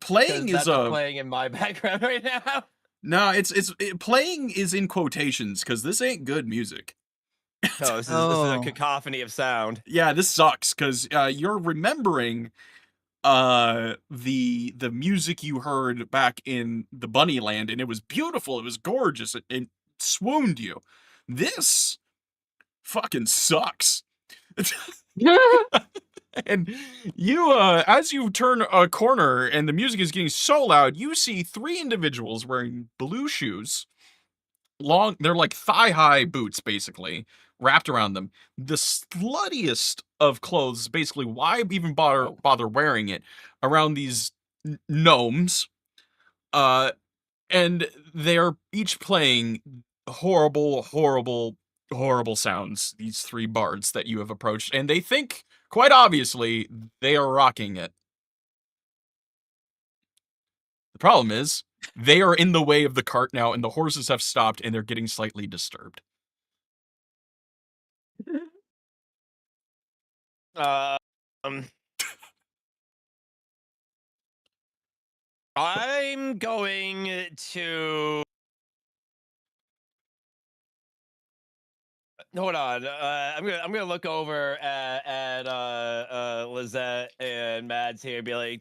[SPEAKER 1] playing
[SPEAKER 6] 'cause
[SPEAKER 1] is
[SPEAKER 6] that's playing in my background right now.
[SPEAKER 1] no, playing is in quotations because this ain't good music.
[SPEAKER 6] No, this is
[SPEAKER 4] Oh.
[SPEAKER 6] a cacophony of sound.
[SPEAKER 1] Yeah, this sucks because you're remembering the music you heard back in the Bunny Land, and it was beautiful, it was gorgeous, it swooned you. This fucking sucks. And you, as you turn a corner and the music is getting so loud, you see 3 individuals wearing blue shoes. They're like thigh-high boots, basically, wrapped around them. The sluttiest of clothes, basically, why even bother wearing it, around these gnomes. And they're each playing horrible, horrible, horrible sounds, these 3 bards that you have approached, and they think, quite obviously, they are rocking it. The problem is, they are in the way of the cart now, and the horses have stopped, and they're getting slightly disturbed.
[SPEAKER 6] I'm going to hold on. I'm gonna look over at Lizette and Mads here and be like,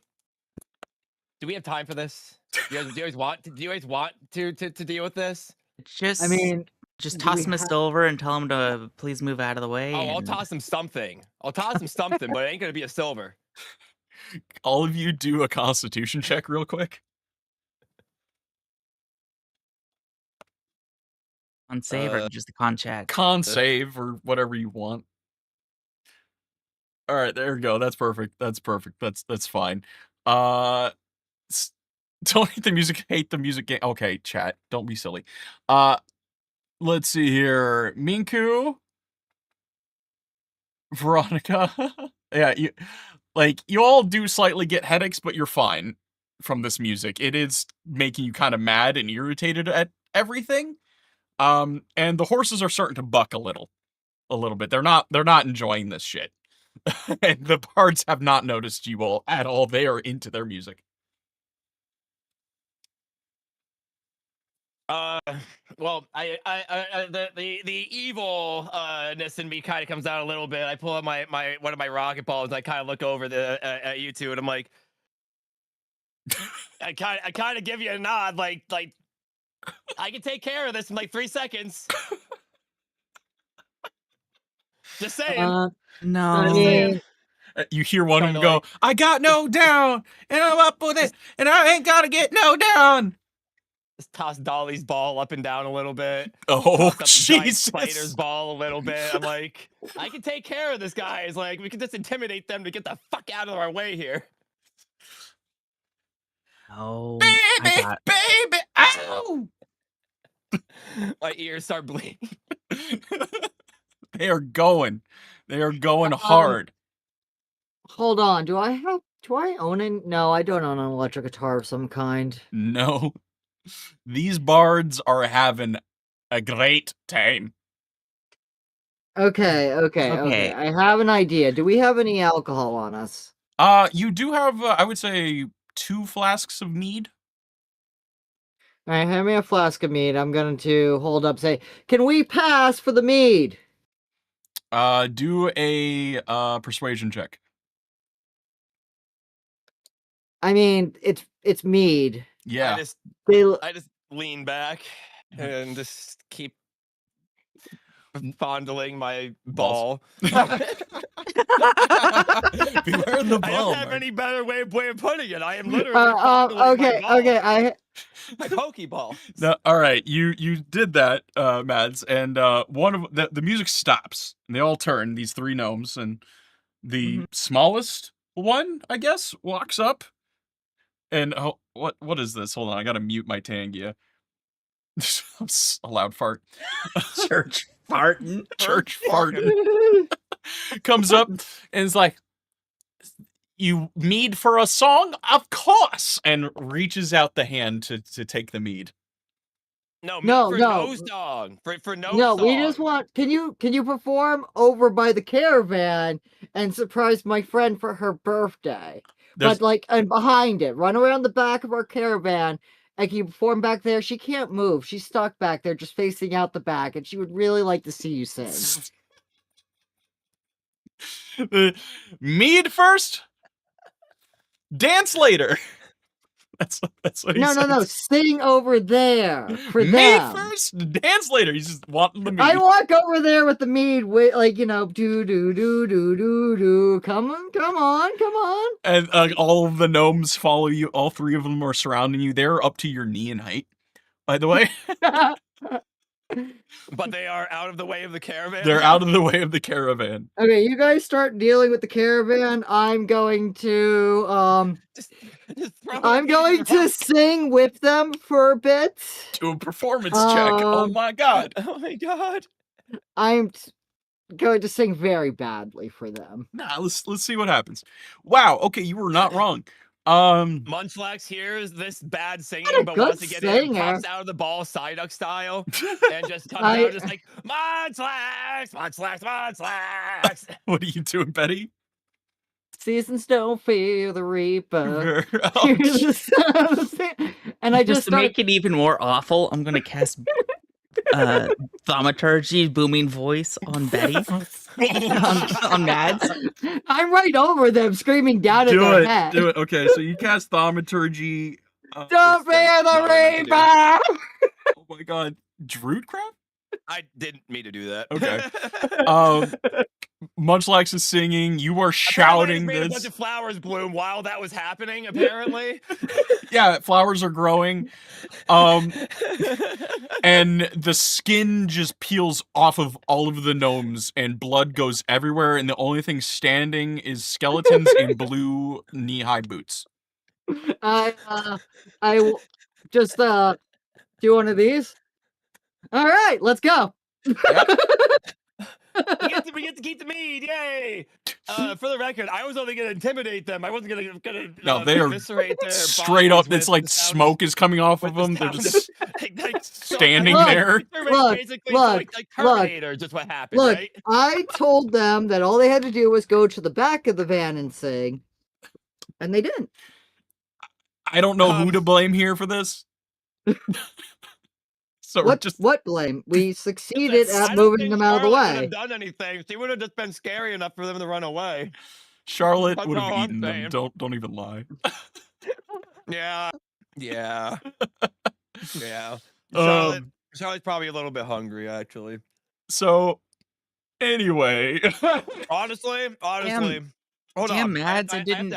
[SPEAKER 6] "Do we have time for this? Do you guys want to deal with this?"
[SPEAKER 4] Just,
[SPEAKER 5] I mean,
[SPEAKER 4] just
[SPEAKER 5] do
[SPEAKER 4] toss
[SPEAKER 5] we
[SPEAKER 4] him a silver and tell him to please move out of the way.
[SPEAKER 6] Oh, I'll
[SPEAKER 4] and-
[SPEAKER 6] toss him something. I'll toss him something, but it ain't gonna be a silver.
[SPEAKER 1] All of you do a constitution check real quick.
[SPEAKER 4] On save or just a con check.
[SPEAKER 1] Con save or whatever you want. All right, there we go. That's perfect. That's perfect. That's fine. Don't hate the music. Hate the music game. Okay, chat. Don't be silly. Let's see here. Minku, Veronica. Yeah, you all do slightly get headaches, but you're fine from this music. It is making you kind of mad and irritated at everything. And the horses are starting to buck a little bit. They're not enjoying this shit. And the bards have not noticed you all at all. They are into their music.
[SPEAKER 6] Well, the evilness in me kind of comes out a little bit. I pull out my one of my rocket balls and I kind of look over at you two and I'm like, I kind of give you a nod, like I can take care of this in like 3 seconds. Just saying.
[SPEAKER 4] No.
[SPEAKER 5] I
[SPEAKER 6] Just
[SPEAKER 5] mean,
[SPEAKER 6] saying.
[SPEAKER 1] You hear one of them
[SPEAKER 6] Kinda
[SPEAKER 1] go,
[SPEAKER 6] like-
[SPEAKER 1] I got no down, and I'm up with it, and I ain't gotta get no down.
[SPEAKER 6] Just toss Dolly's ball up and down a little bit.
[SPEAKER 1] Oh,
[SPEAKER 6] Toss up the giant
[SPEAKER 1] Jesus.
[SPEAKER 6] spider's ball a little bit. I'm like, I can take care of this, guys. Like, we can just intimidate them to get the fuck out of our way here.
[SPEAKER 4] Oh, I
[SPEAKER 1] Baby,
[SPEAKER 4] got.
[SPEAKER 1] baby, ow!
[SPEAKER 6] My ears start bleeding.
[SPEAKER 1] They are going. They are going
[SPEAKER 5] Um,
[SPEAKER 1] hard.
[SPEAKER 5] Hold on. Do I own it? No, I don't own an electric guitar of some kind.
[SPEAKER 1] No. These bards are having a great time.
[SPEAKER 5] Okay.
[SPEAKER 4] Okay.
[SPEAKER 5] I have an idea. Do we have any alcohol on us?
[SPEAKER 1] You do have, I would say, 2 flasks of mead.
[SPEAKER 5] All right, hand me a flask of mead. I'm going to hold up, say, "Can we pass for the mead?"
[SPEAKER 1] Do a persuasion check.
[SPEAKER 5] I mean, it's mead.
[SPEAKER 1] Yeah.
[SPEAKER 6] I just lean back and just keep fondling my
[SPEAKER 1] Balls.
[SPEAKER 6] ball.
[SPEAKER 1] Beware the
[SPEAKER 6] I
[SPEAKER 1] ball.
[SPEAKER 6] don't have any better way of putting it. I am literally
[SPEAKER 5] Okay,
[SPEAKER 6] fondling my ball.
[SPEAKER 5] I
[SPEAKER 6] My Pokeball.
[SPEAKER 1] No, all right, you did that, Mads, and one of the music stops, and they all turn. These 3 gnomes, and the smallest one, I guess, walks up, and what is this? Hold on, I gotta mute my Tangia. A loud fart.
[SPEAKER 4] Church farting.
[SPEAKER 1] Church farting. Comes up and is like, "You mead for a song? Of course!" And reaches out the hand to take the mead.
[SPEAKER 6] No,
[SPEAKER 5] No,
[SPEAKER 6] for
[SPEAKER 5] no.
[SPEAKER 6] no song. For no
[SPEAKER 5] No,
[SPEAKER 6] song.
[SPEAKER 5] we just want. Can you perform over by the caravan and surprise my friend for her birthday?
[SPEAKER 1] There's
[SPEAKER 5] But like, and behind it, run around the back of our caravan. And can you perform back there? She can't move. She's stuck back there, just facing out the back, and she would really like to see you sing.
[SPEAKER 1] Mead first, dance later. That's what he
[SPEAKER 5] No,
[SPEAKER 1] said.
[SPEAKER 5] no, sing over there for
[SPEAKER 1] Mead
[SPEAKER 5] them.
[SPEAKER 1] first, dance later. He's just wanting the mead.
[SPEAKER 5] I walk over there with the mead, like, do do do do do do. Come on.
[SPEAKER 1] And all of the gnomes follow you. All 3 of them are surrounding you. They're up to your knee in height, by the way.
[SPEAKER 6] But they are out of the way of the caravan.
[SPEAKER 1] They're out of the way of the caravan.
[SPEAKER 5] Okay, you guys start dealing with the caravan. I'm going to
[SPEAKER 6] just throw
[SPEAKER 5] I'm
[SPEAKER 6] it
[SPEAKER 5] going
[SPEAKER 6] in
[SPEAKER 5] to
[SPEAKER 6] the
[SPEAKER 5] sing with them for a bit.
[SPEAKER 1] Do a performance check. Oh my god.
[SPEAKER 6] Oh my god.
[SPEAKER 5] I'm going to sing very badly for them.
[SPEAKER 1] Nah, let's see what happens. Wow. Okay, you were not wrong.
[SPEAKER 6] Munchlax hears this bad singing, but
[SPEAKER 5] good
[SPEAKER 6] wants to get in,
[SPEAKER 5] singer.
[SPEAKER 6] pops out of the ball Psyduck style, and just comes out just like, Munchlax.
[SPEAKER 1] What are you doing, Betty?
[SPEAKER 5] Seasons don't fear the reaper.
[SPEAKER 1] Oh,
[SPEAKER 5] And I
[SPEAKER 4] Just
[SPEAKER 5] just
[SPEAKER 4] to make it even more awful, I'm gonna cast thaumaturgy, booming voice on Betty. on Mads.
[SPEAKER 5] I'm right over them, screaming down at their head.
[SPEAKER 1] Do it. Okay, so you cast thaumaturgy.
[SPEAKER 5] Don't fear the reaper.
[SPEAKER 1] Oh my god, Druid crap?
[SPEAKER 6] I didn't mean to do that.
[SPEAKER 1] Okay. Munchlax is singing. You are shouting
[SPEAKER 6] made a bunch
[SPEAKER 1] this.
[SPEAKER 6] of flowers bloom while that was happening. Apparently,
[SPEAKER 1] Yeah, flowers are growing. And the skin just peels off of all of the gnomes, and blood goes everywhere. And the only thing standing is skeletons in blue knee-high boots.
[SPEAKER 5] I will just do one of these. All right, let's go.
[SPEAKER 1] Yep.
[SPEAKER 6] we get to keep the mead, yay! For the record, I was only going to intimidate them. I wasn't going to
[SPEAKER 1] No, they are
[SPEAKER 6] eviscerate their
[SPEAKER 1] straight up.
[SPEAKER 6] bodies
[SPEAKER 1] It's
[SPEAKER 6] with
[SPEAKER 1] like
[SPEAKER 6] the sound
[SPEAKER 1] smoke is coming off
[SPEAKER 6] with
[SPEAKER 1] of
[SPEAKER 6] the
[SPEAKER 1] them. They're
[SPEAKER 6] sound
[SPEAKER 1] just
[SPEAKER 6] like,
[SPEAKER 1] standing
[SPEAKER 5] Look,
[SPEAKER 1] there.
[SPEAKER 6] Basically, like Terminator, just what happened,
[SPEAKER 5] Look,
[SPEAKER 6] right?
[SPEAKER 5] I told them that all they had to do was go to the back of the van and sing, and they didn't.
[SPEAKER 1] I don't know who to blame here for this. So
[SPEAKER 5] what blame? We succeeded at moving them out of the
[SPEAKER 6] Charlotte would
[SPEAKER 5] way.
[SPEAKER 6] have done anything. She would have just been scary enough for them to run away.
[SPEAKER 1] Charlotte
[SPEAKER 6] That's
[SPEAKER 1] would have
[SPEAKER 6] all I'm
[SPEAKER 1] eaten them.
[SPEAKER 6] saying.
[SPEAKER 1] Don't even lie.
[SPEAKER 6] Yeah. Charlotte's probably a little bit hungry, actually.
[SPEAKER 1] So, anyway.
[SPEAKER 6] honestly, hold
[SPEAKER 4] Damn,
[SPEAKER 6] on.
[SPEAKER 4] Mads, I didn't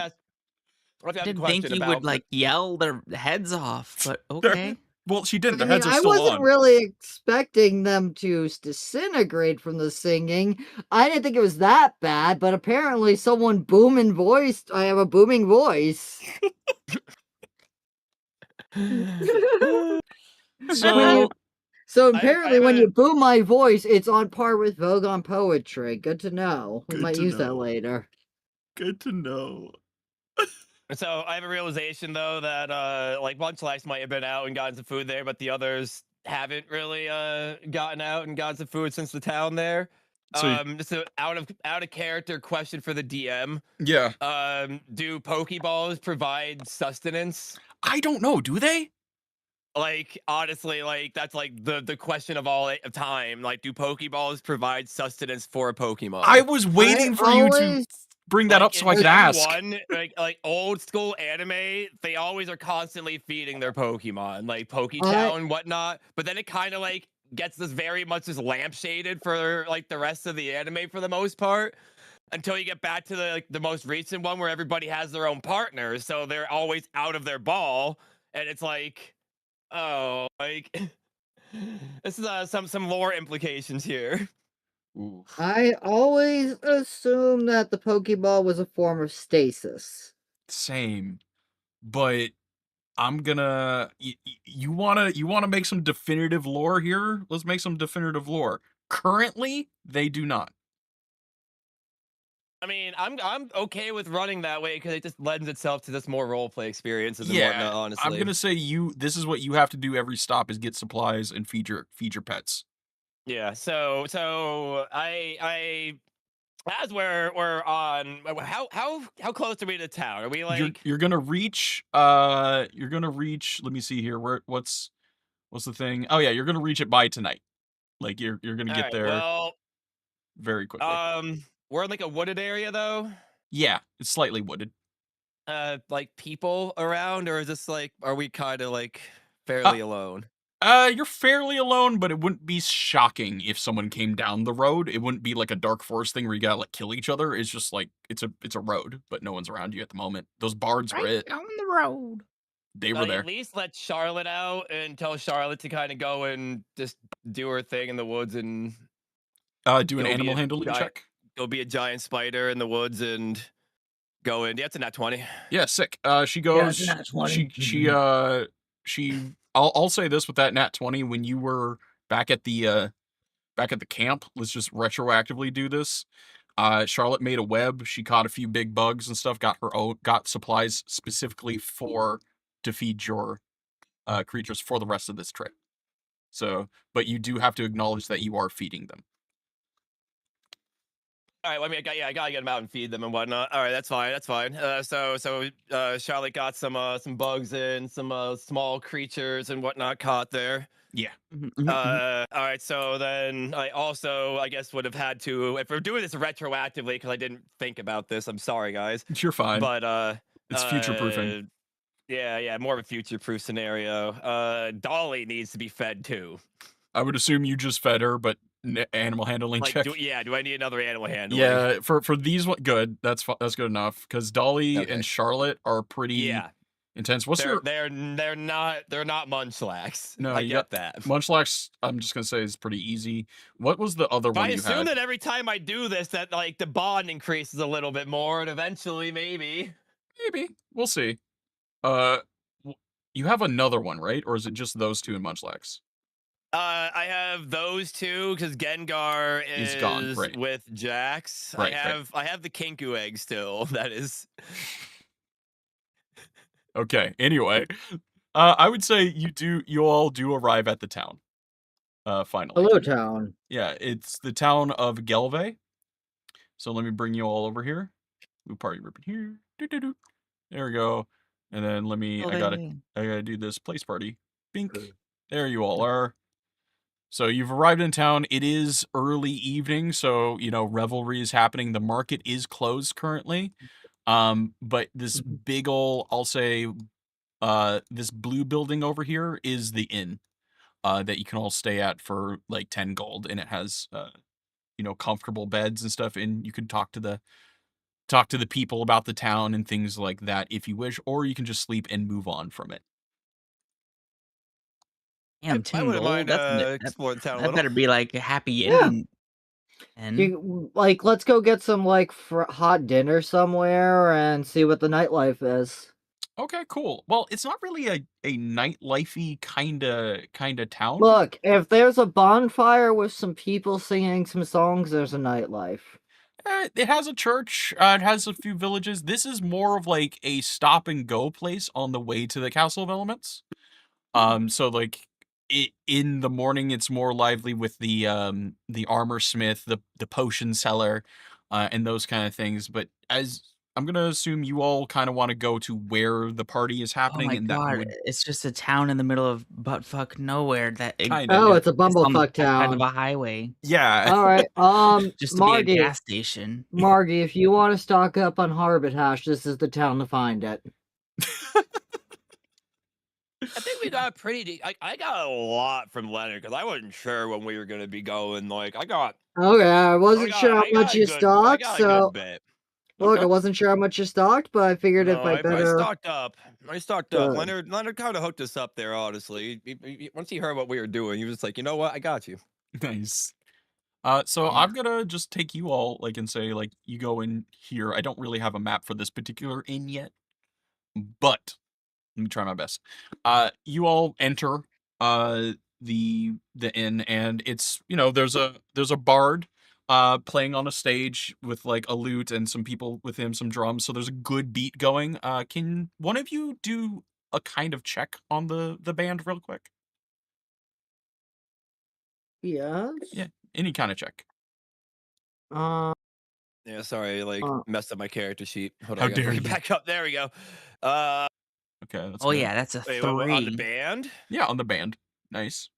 [SPEAKER 4] think you would like yell their heads off, but okay.
[SPEAKER 1] Well, she didn't.
[SPEAKER 5] I
[SPEAKER 1] Their
[SPEAKER 5] mean,
[SPEAKER 1] heads are
[SPEAKER 5] I
[SPEAKER 1] still
[SPEAKER 5] wasn't
[SPEAKER 1] on.
[SPEAKER 5] really expecting them to disintegrate from the singing. I didn't think it was that bad, but apparently someone booming voiced. I have a booming voice.
[SPEAKER 1] So
[SPEAKER 5] So
[SPEAKER 6] I
[SPEAKER 5] apparently, when
[SPEAKER 6] haven't-
[SPEAKER 5] you boo my voice, it's on par with Vogue on Poetry. Good to know. We
[SPEAKER 1] Good
[SPEAKER 5] might
[SPEAKER 1] to
[SPEAKER 5] use that
[SPEAKER 1] know.
[SPEAKER 5] later.
[SPEAKER 1] good to know.
[SPEAKER 6] So I have a realization though that like Munchlax might have been out and gotten some food there, but the others haven't really gotten out and gotten some food since the town there.
[SPEAKER 1] So
[SPEAKER 6] Just an out of character question for the DM.
[SPEAKER 1] yeah,
[SPEAKER 6] Do Pokeballs provide sustenance?
[SPEAKER 1] I don't know. Do they?
[SPEAKER 6] Like honestly, like that's like the question of all time. Like, do Pokeballs provide sustenance for a Pokemon?
[SPEAKER 1] I was waiting for you to bring that up so I could ask.
[SPEAKER 6] Like old school anime, they always are constantly feeding their Pokemon, like Poketown and whatnot. But then it kind of like gets this very much as lampshaded for like the rest of the anime for the most part. Until you get back to the most recent one where everybody has their own partners, so they're always out of their ball, and it's like, oh, like this is some lore implications here.
[SPEAKER 1] Ooh.
[SPEAKER 5] I always assumed that the Pokeball was a form of stasis.
[SPEAKER 1] Same, but I'm gonna. You wanna make some definitive lore here? Let's make some definitive lore. Currently, they do not.
[SPEAKER 6] I mean, I'm okay with running that way because it just lends itself to this more roleplay experiences and
[SPEAKER 1] Yeah,
[SPEAKER 6] whatnot. Honestly,
[SPEAKER 1] I'm gonna say this is what you have to do every stop is get supplies and feed your pets.
[SPEAKER 6] yeah. So I as we're on, how close are we to town? Are we like?
[SPEAKER 1] You're gonna reach. Let me see here. What's the thing? Oh yeah, you're gonna reach it by tonight. Like you're gonna
[SPEAKER 6] All
[SPEAKER 1] get
[SPEAKER 6] right,
[SPEAKER 1] there
[SPEAKER 6] well,
[SPEAKER 1] very quickly.
[SPEAKER 6] we're in like a wooded area though.
[SPEAKER 1] Yeah, it's slightly wooded.
[SPEAKER 6] Like people around, or is this like, are we kind of like fairly alone?
[SPEAKER 1] You're fairly alone, but it wouldn't be shocking if someone came down the road. It wouldn't be like a dark forest thing where you gotta like kill each other. It's just like it's a road, but no one's around you at the moment. Those bards were it.
[SPEAKER 4] on the road.
[SPEAKER 1] They were there.
[SPEAKER 6] At least let Charlotte out and tell Charlotte to kind of go and just do her thing in the woods and
[SPEAKER 1] Do an
[SPEAKER 6] go be
[SPEAKER 1] animal
[SPEAKER 6] a
[SPEAKER 1] handling
[SPEAKER 6] giant-
[SPEAKER 1] check.
[SPEAKER 6] Go be a giant spider in the woods and go in. Yeah, it's a nat 20.
[SPEAKER 1] Yeah, sick. She goes.
[SPEAKER 3] it's a nat 20.
[SPEAKER 1] She. I'll say this with that nat 20. When you were back at the camp, let's just retroactively do this. Charlotte made a web. She caught a few big bugs and stuff. Got supplies specifically to feed your creatures for the rest of this trip. So, but you do have to acknowledge that you are feeding them.
[SPEAKER 6] All right, well, I mean, I gotta get them out and feed them and whatnot. All right, that's fine. That's fine. So Charlotte got some bugs and some small creatures and whatnot caught there.
[SPEAKER 1] Yeah.
[SPEAKER 6] All right, so then I also, I guess, would have had to, if we're doing this retroactively, because I didn't think about this. I'm sorry, guys.
[SPEAKER 1] You're fine.
[SPEAKER 6] But
[SPEAKER 1] it's future proofing.
[SPEAKER 6] Yeah, more of a future proof scenario. Dolly needs to be fed too.
[SPEAKER 1] I would assume you just fed her, but animal handling
[SPEAKER 6] Like,
[SPEAKER 1] check.
[SPEAKER 6] do I need another animal handling?
[SPEAKER 1] Yeah, for these one, good. That's good enough because Dolly and Charlotte are pretty intense.
[SPEAKER 6] They're not Munchlax.
[SPEAKER 1] No,
[SPEAKER 6] I
[SPEAKER 1] you
[SPEAKER 6] get
[SPEAKER 1] got
[SPEAKER 6] that.
[SPEAKER 1] Munchlax. I'm just gonna say is pretty easy. What was the other one
[SPEAKER 6] I
[SPEAKER 1] you
[SPEAKER 6] assume
[SPEAKER 1] had?
[SPEAKER 6] that every time I do this, that like the bond increases a little bit more, and eventually maybe
[SPEAKER 1] We'll see. You have another one, right? Or is it just those two in Munchlax?
[SPEAKER 6] I have those two because Gengar is
[SPEAKER 1] gone, right.
[SPEAKER 6] with Jax.
[SPEAKER 1] Right,
[SPEAKER 6] I have the Kinku egg still. That is
[SPEAKER 1] Okay. Anyway, I would say you all do arrive at the town. Finally.
[SPEAKER 5] Hello, town.
[SPEAKER 1] Yeah, it's the town of Gelve. So let me bring you all over here. Blue party ribbon here. Doo-doo-doo. There we go. And then I gotta do this place party. Bink. There you all are. So you've arrived in town. It is early evening, so revelry is happening. The market is closed currently. But this big ol', I'll say, this blue building over here is the inn. That you can all stay at for like 10 gold, and it has comfortable beds and stuff, and you can talk to the people about the town and things like that if you wish, or you can just sleep and move on from it.
[SPEAKER 4] Damn,
[SPEAKER 6] I wouldn't mind
[SPEAKER 4] That's
[SPEAKER 6] exploring the town a
[SPEAKER 4] that
[SPEAKER 6] little.
[SPEAKER 4] better be like a happy
[SPEAKER 5] Yeah.
[SPEAKER 4] ending. And
[SPEAKER 5] Let's go get some hot dinner somewhere and see what the nightlife is.
[SPEAKER 1] Okay, cool. Well, it's not really a nightlifey kinda town.
[SPEAKER 5] Look, if there's a bonfire with some people singing some songs, there's a nightlife.
[SPEAKER 1] It has a church. It has a few villages. This is more of like a stop and go place on the way to the Castle of Elements. So like in the morning, it's more lively with the armor smith, the potion seller, and those kind of things. But as I'm gonna assume you all kind of want to go to where the party is
[SPEAKER 4] Oh
[SPEAKER 1] happening,
[SPEAKER 4] my
[SPEAKER 1] and that
[SPEAKER 4] god,
[SPEAKER 1] would
[SPEAKER 4] it's just a town in the middle of buttfuck nowhere that
[SPEAKER 1] Kinda,
[SPEAKER 5] Oh,
[SPEAKER 1] yeah.
[SPEAKER 5] it's a
[SPEAKER 4] exists on the
[SPEAKER 5] bumblefuck
[SPEAKER 4] backside of
[SPEAKER 5] town.
[SPEAKER 4] a highway
[SPEAKER 1] yeah.
[SPEAKER 5] All right,
[SPEAKER 4] just to be a
[SPEAKER 5] Margie,
[SPEAKER 4] gas station.
[SPEAKER 5] Margie, if you want to stock up on Harbit this is the town to find it.
[SPEAKER 6] I think we got I got a lot from Leonard because I wasn't sure when we were gonna be going. Like I got
[SPEAKER 5] Okay, I wasn't sure how
[SPEAKER 6] I
[SPEAKER 5] much
[SPEAKER 6] got a
[SPEAKER 5] you
[SPEAKER 6] good
[SPEAKER 5] stocked,
[SPEAKER 6] a
[SPEAKER 5] so
[SPEAKER 6] good bit.
[SPEAKER 5] look,
[SPEAKER 1] Okay.
[SPEAKER 5] I wasn't sure how much you stocked, but I figured if
[SPEAKER 6] No,
[SPEAKER 5] I
[SPEAKER 6] I
[SPEAKER 5] better.
[SPEAKER 6] stocked up. I stocked up.
[SPEAKER 5] Good.
[SPEAKER 6] Leonard kind of hooked us up there. Honestly, once he heard what we were doing, he was just like, you know what, I got you.
[SPEAKER 1] Nice. So I'm gonna just take you all, like, and say, like, you go in here. I don't really have a map for this particular inn yet, but let me try my best. You all enter the inn, and it's there's a bard playing on a stage with like a lute and some people with him, some drums. So there's a good beat going. Can one of you do a kind of check on the band real quick?
[SPEAKER 5] Yes.
[SPEAKER 1] Yeah, any kind of check.
[SPEAKER 5] Uh,
[SPEAKER 6] Yeah, sorry, like
[SPEAKER 5] uh,
[SPEAKER 6] messed up my character sheet. Hold on,
[SPEAKER 1] How
[SPEAKER 6] I gotta
[SPEAKER 1] dare
[SPEAKER 6] bring it
[SPEAKER 1] you?
[SPEAKER 6] back up. There we go.
[SPEAKER 1] Okay, that's
[SPEAKER 4] Oh
[SPEAKER 1] good.
[SPEAKER 4] yeah, that's a
[SPEAKER 6] Wait, what, on the
[SPEAKER 4] 3.
[SPEAKER 6] band?
[SPEAKER 1] Yeah, on the band. Nice.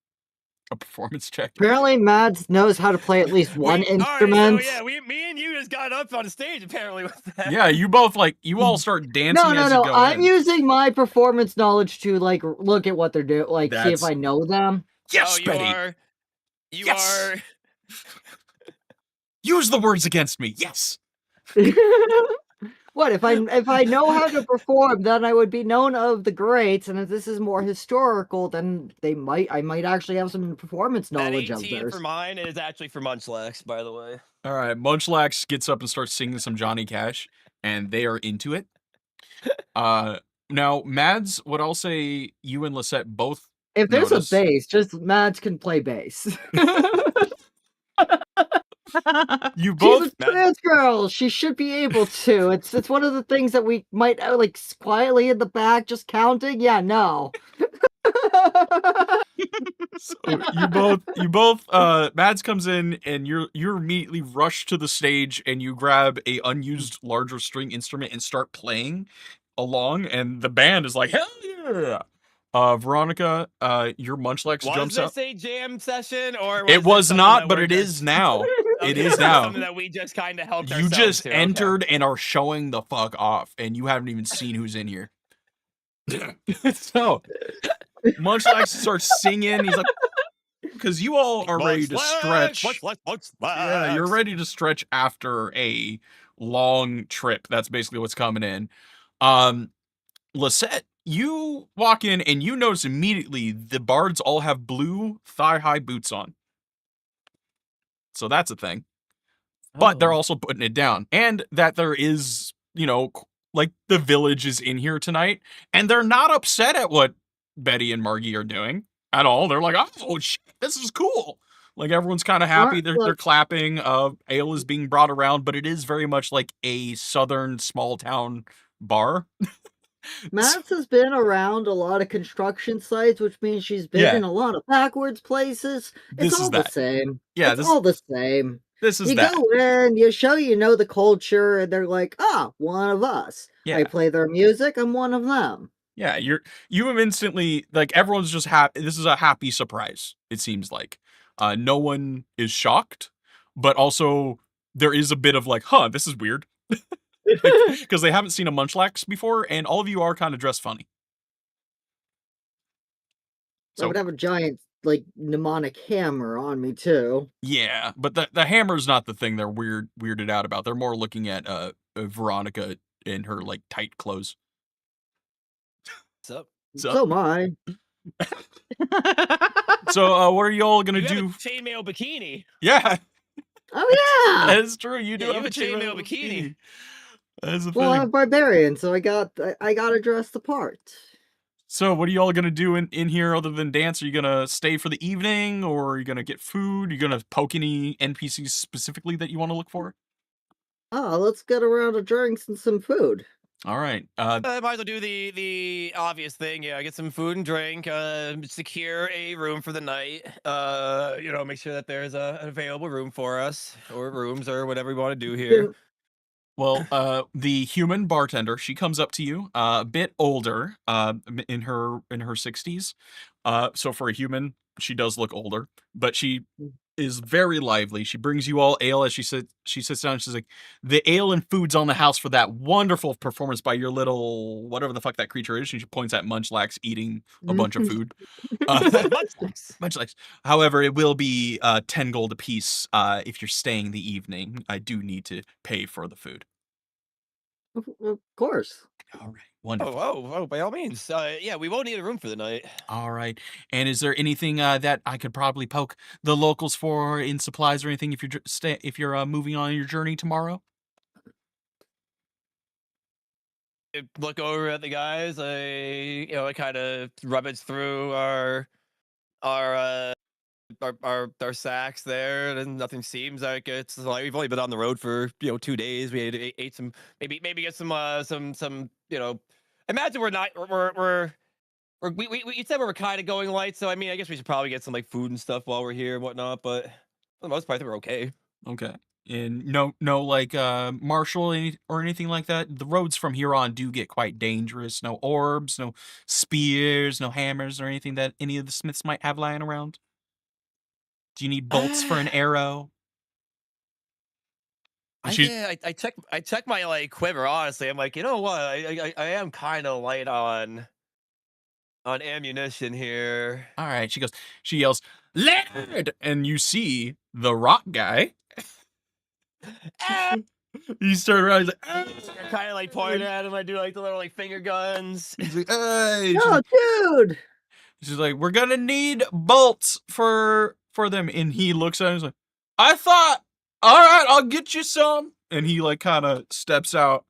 [SPEAKER 1] A performance check.
[SPEAKER 5] apparently, Mads knows how to play at least one
[SPEAKER 6] All right, so
[SPEAKER 5] instrument.
[SPEAKER 6] yeah, me and you just got up on stage apparently with that.
[SPEAKER 1] Yeah, you both you all start dancing as you
[SPEAKER 5] No.
[SPEAKER 1] go
[SPEAKER 5] I'm
[SPEAKER 1] in.
[SPEAKER 5] using my performance knowledge to like look at what they're doing, like see if
[SPEAKER 1] That's
[SPEAKER 5] I know them.
[SPEAKER 1] yes,
[SPEAKER 6] Oh, you
[SPEAKER 1] Betty.
[SPEAKER 6] are. You
[SPEAKER 1] Yes!
[SPEAKER 6] are.
[SPEAKER 1] Use the words against me. Yes.
[SPEAKER 5] What if I know how to perform, then I would be known of the greats, and if this is more historical, then I might actually have some performance
[SPEAKER 6] That
[SPEAKER 5] knowledge of
[SPEAKER 6] 18
[SPEAKER 5] theirs.
[SPEAKER 6] for mine is actually for Munchlax, by the way.
[SPEAKER 1] All right, Munchlax gets up and starts singing some Johnny Cash, and they are into it. Now, Mads, what I'll say, you and Lisette both
[SPEAKER 5] If there's
[SPEAKER 1] notice.
[SPEAKER 5] a bass, just Mads can play bass.
[SPEAKER 1] You
[SPEAKER 5] She's
[SPEAKER 1] both.
[SPEAKER 5] a trans girl. She should be able to. It's one of the things that we might like quietly in the back, just counting. Yeah, no.
[SPEAKER 1] So you both. Mads comes in, and you're immediately rushed to the stage, and you grab a unused larger string instrument and start playing along, and the band is like, hell yeah. Veronica, your Munchlax
[SPEAKER 6] Was
[SPEAKER 1] jumps
[SPEAKER 6] this
[SPEAKER 1] up.
[SPEAKER 6] a jam session, or
[SPEAKER 1] It
[SPEAKER 6] this
[SPEAKER 1] was
[SPEAKER 6] something
[SPEAKER 1] not,
[SPEAKER 6] that
[SPEAKER 1] but
[SPEAKER 6] we're
[SPEAKER 1] it is
[SPEAKER 6] just-
[SPEAKER 1] now.
[SPEAKER 6] Okay,
[SPEAKER 1] It
[SPEAKER 6] this
[SPEAKER 1] is now.
[SPEAKER 6] something that we just kind of helped
[SPEAKER 1] You
[SPEAKER 6] ourselves
[SPEAKER 1] just
[SPEAKER 6] to. Okay.
[SPEAKER 1] entered and are showing the fuck off, and you haven't even seen who's in here. So, Munchlax starts singing. He's like, because you all are ready to stretch. Yeah, you're ready to stretch after a long trip. That's basically what's coming in. Lisette, you walk in and you notice immediately the bards all have blue thigh-high boots on. So that's a thing. But they're
[SPEAKER 4] Oh.
[SPEAKER 1] also putting it down. And that there is, like the village is in here tonight. And they're not upset at what Betty and Margie are doing at all. They're like, oh, shit, this is cool. Like everyone's kind of happy. They're clapping. Ale is being brought around, but it is very much like a southern small town bar.
[SPEAKER 5] Mads has been around a lot of construction sites, which means she's been in a lot of backwards places.
[SPEAKER 1] This
[SPEAKER 5] It's
[SPEAKER 1] is
[SPEAKER 5] all the
[SPEAKER 1] that.
[SPEAKER 5] same.
[SPEAKER 1] Yeah,
[SPEAKER 5] it's all the same.
[SPEAKER 1] This is
[SPEAKER 5] you
[SPEAKER 1] that.
[SPEAKER 5] go in, you show you know the culture, and they're like, one of us.
[SPEAKER 1] Yeah.
[SPEAKER 5] I play their music, I'm one of them.
[SPEAKER 1] Yeah, you have instantly, like, everyone's just happy. This is a happy surprise, it seems like. No one is shocked, but also there is a bit of like, this is weird. Because they haven't seen a Munchlax before, and all of you are kind of dressed funny.
[SPEAKER 5] So I would have a giant, like, mnemonic hammer on me, too.
[SPEAKER 1] Yeah, but the hammer's not the thing they're weirded out about. They're more looking at Veronica in her, like, tight clothes.
[SPEAKER 6] So
[SPEAKER 5] am I.
[SPEAKER 1] So, what are y'all gonna
[SPEAKER 6] you
[SPEAKER 1] do?
[SPEAKER 6] have a chainmail bikini.
[SPEAKER 1] Yeah.
[SPEAKER 5] Oh, yeah!
[SPEAKER 1] That is true. You do have
[SPEAKER 6] you
[SPEAKER 1] a
[SPEAKER 6] chainmail bikini.
[SPEAKER 1] That's the
[SPEAKER 5] Well,
[SPEAKER 1] thing.
[SPEAKER 5] I'm barbarian, so I gotta dress the part.
[SPEAKER 1] So, what are you all gonna do in here other than dance? Are you gonna stay for the evening, or are you gonna get food? Are you gonna poke any NPCs specifically that you want to look for?
[SPEAKER 5] Oh, let's get around to drinks and some food.
[SPEAKER 1] All right.
[SPEAKER 6] I might as well do the obvious thing. Yeah, get some food and drink. Secure a room for the night. Make sure that there's an available room for us, or rooms, or whatever we want to do here.
[SPEAKER 5] Then-
[SPEAKER 1] Well, the human bartender, she comes up to you, a bit older, in her 60s. So for a human, she does look older, but she is very lively. She brings you all ale as she sits down and she's like, "The ale and food's on the house for that wonderful performance by your little whatever the fuck that creature is." And she points at Munchlax eating a bunch of food.
[SPEAKER 6] Munchlax.
[SPEAKER 1] Munchlax. However, it will be 10 gold apiece if you're staying the evening. I do need to pay for the food.
[SPEAKER 5] Of course.
[SPEAKER 1] All right. Wonderful.
[SPEAKER 6] Oh, by all means. Yeah, we won't need a room for the night.
[SPEAKER 1] All right. And is there anything that I could probably poke the locals for in supplies or anything if you're moving on your journey tomorrow?
[SPEAKER 6] Look over at the guys. I kind of rummage through our our sacks there, and nothing seems like it's like we've only been on the road for 2 days. We ate some, maybe get some. Imagine we're not you said we were kind of going light, so I mean I guess we should probably get some like food and stuff while we're here and whatnot. But for the most part, I think we're okay.
[SPEAKER 1] Okay. And no like marshal or anything like that. The roads from here on do get quite dangerous. No orbs, no spears, no hammers or anything that any of the smiths might have lying around. Do you need bolts for an arrow?
[SPEAKER 6] I check my like quiver. Honestly, I'm like, you know what? I am kind of light on ammunition here.
[SPEAKER 1] All right. She yells, "Leonard!" And you see the rock guy. You start around. He's like, "Ah!"
[SPEAKER 6] I kind of like point at him. I do like the little like finger guns.
[SPEAKER 1] He's like, "Hey!"
[SPEAKER 5] Oh, dude!
[SPEAKER 1] She's like, "We're gonna need bolts for them." And he looks at him. He's like, "I thought, all right, I'll get you some." And he like kind of steps out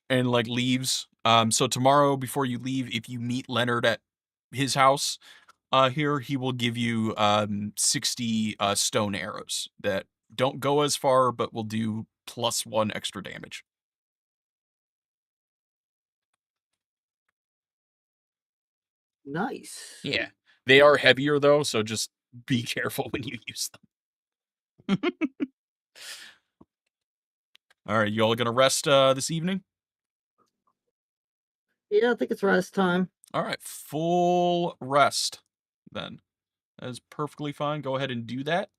[SPEAKER 1] and like leaves. So tomorrow before you leave, if you meet Leonard at his house, here he will give you 60 stone arrows that don't go as far, but will do +1 extra damage.
[SPEAKER 5] Nice.
[SPEAKER 1] Yeah. They are heavier though, so just be careful when you use them. All right, you all gonna rest this evening?
[SPEAKER 5] Yeah, I think it's rest time.
[SPEAKER 1] All right, full rest then. That is perfectly fine. Go ahead and do that.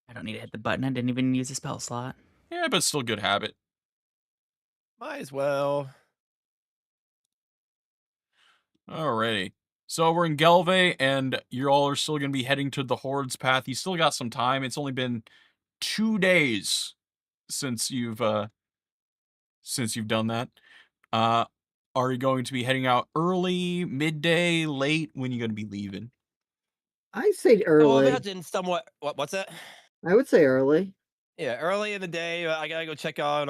[SPEAKER 4] I don't need to hit the button. I didn't even use a spell slot.
[SPEAKER 1] Yeah, but still good habit.
[SPEAKER 6] Might as well.
[SPEAKER 1] Alrighty. So we're in Gelve, and you all are still going to be heading to the Horde's path. You still got some time. It's only been 2 days since you've done that. Are you going to be heading out early, midday, late? When are you going to be leaving?
[SPEAKER 5] I say
[SPEAKER 6] Well,
[SPEAKER 5] early.
[SPEAKER 6] imagine somewhat. What's that?
[SPEAKER 5] I would say early.
[SPEAKER 6] Yeah, early in the day. I gotta go check on.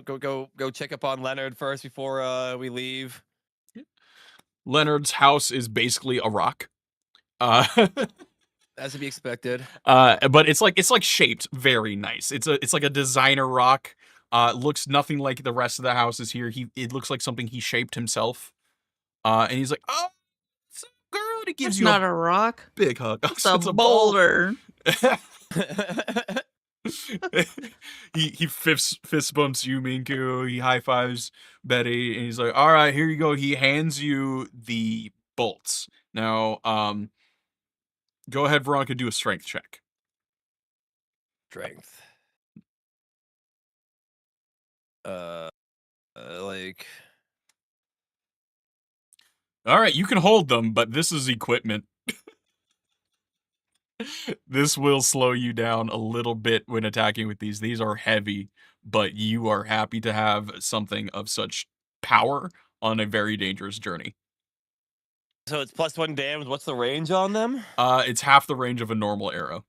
[SPEAKER 6] Go check up on Leonard first before we leave.
[SPEAKER 1] Leonard's house is basically a rock.
[SPEAKER 6] As to be expected.
[SPEAKER 1] But it's like shaped very nice. It's like a designer rock. Looks nothing like the rest of the houses here. It looks like something he shaped himself. And he's like, "Oh, it's a girl." And he gives
[SPEAKER 4] It's
[SPEAKER 1] you
[SPEAKER 4] not a rock.
[SPEAKER 1] big hug.
[SPEAKER 4] It's a boulder.
[SPEAKER 1] he fist bumps you, Minku. He high fives Betty, and he's like, "All right, here you go." He hands you the bolts. Now, go ahead, Veronica, do a strength check.
[SPEAKER 6] Strength. Like.
[SPEAKER 1] All right, you can hold them, but this is equipment. This will slow you down a little bit when attacking with these. These are heavy, but you are happy to have something of such power on a very dangerous journey.
[SPEAKER 6] So it's +1 damage. What's the range on them?
[SPEAKER 1] It's half the range of a normal arrow.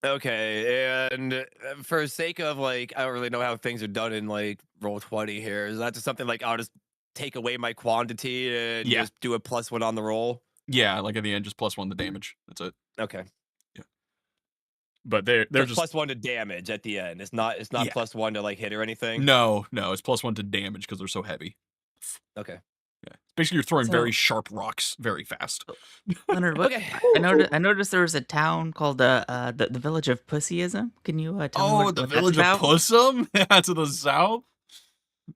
[SPEAKER 6] Okay, and for sake of like, I don't really know how things are done in like roll 20 here. Is that just something like I'll just take away my quantity and
[SPEAKER 1] Yeah.
[SPEAKER 6] just do a +1 on the roll?
[SPEAKER 1] Yeah, like at the end, just +1 the damage. That's it.
[SPEAKER 6] Okay.
[SPEAKER 1] Yeah. But they're
[SPEAKER 6] So it's
[SPEAKER 1] just
[SPEAKER 6] +1 to damage at the end. It's not
[SPEAKER 1] yeah.
[SPEAKER 6] +1 to like hit or anything.
[SPEAKER 1] No, it's +1 to damage because they're so heavy.
[SPEAKER 6] Okay.
[SPEAKER 1] Yeah. Basically, you're throwing very
[SPEAKER 4] So,
[SPEAKER 1] sharp rocks very fast.
[SPEAKER 4] Leonard, what
[SPEAKER 6] Okay.
[SPEAKER 4] I noticed there was a town called the village of Pussyism. Can you tell me
[SPEAKER 1] Oh, the
[SPEAKER 4] what that's
[SPEAKER 1] village of
[SPEAKER 4] about?
[SPEAKER 1] Pussum? Yeah, to the south?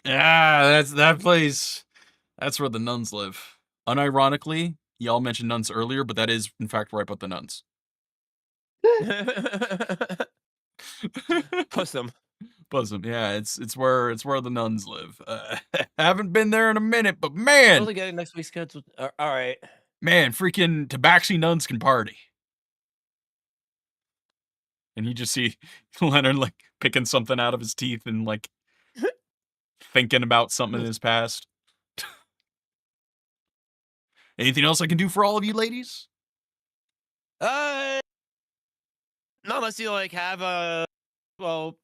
[SPEAKER 1] Yeah, that's that place. That's where the nuns live. Unironically, y'all mentioned nuns earlier, but that is, in fact, where I put the nuns.
[SPEAKER 6] Pussum.
[SPEAKER 1] Pussum, yeah, it's where the nuns live. Haven't been there in a minute, but
[SPEAKER 6] Totally getting next week's schedule. All right.
[SPEAKER 1] man, freaking Tabaxi nuns can party. And you just see Leonard like picking something out of his teeth and like thinking about something in his past. Anything else I can do for all of you ladies?
[SPEAKER 6] Uh, not unless you like have a. Well,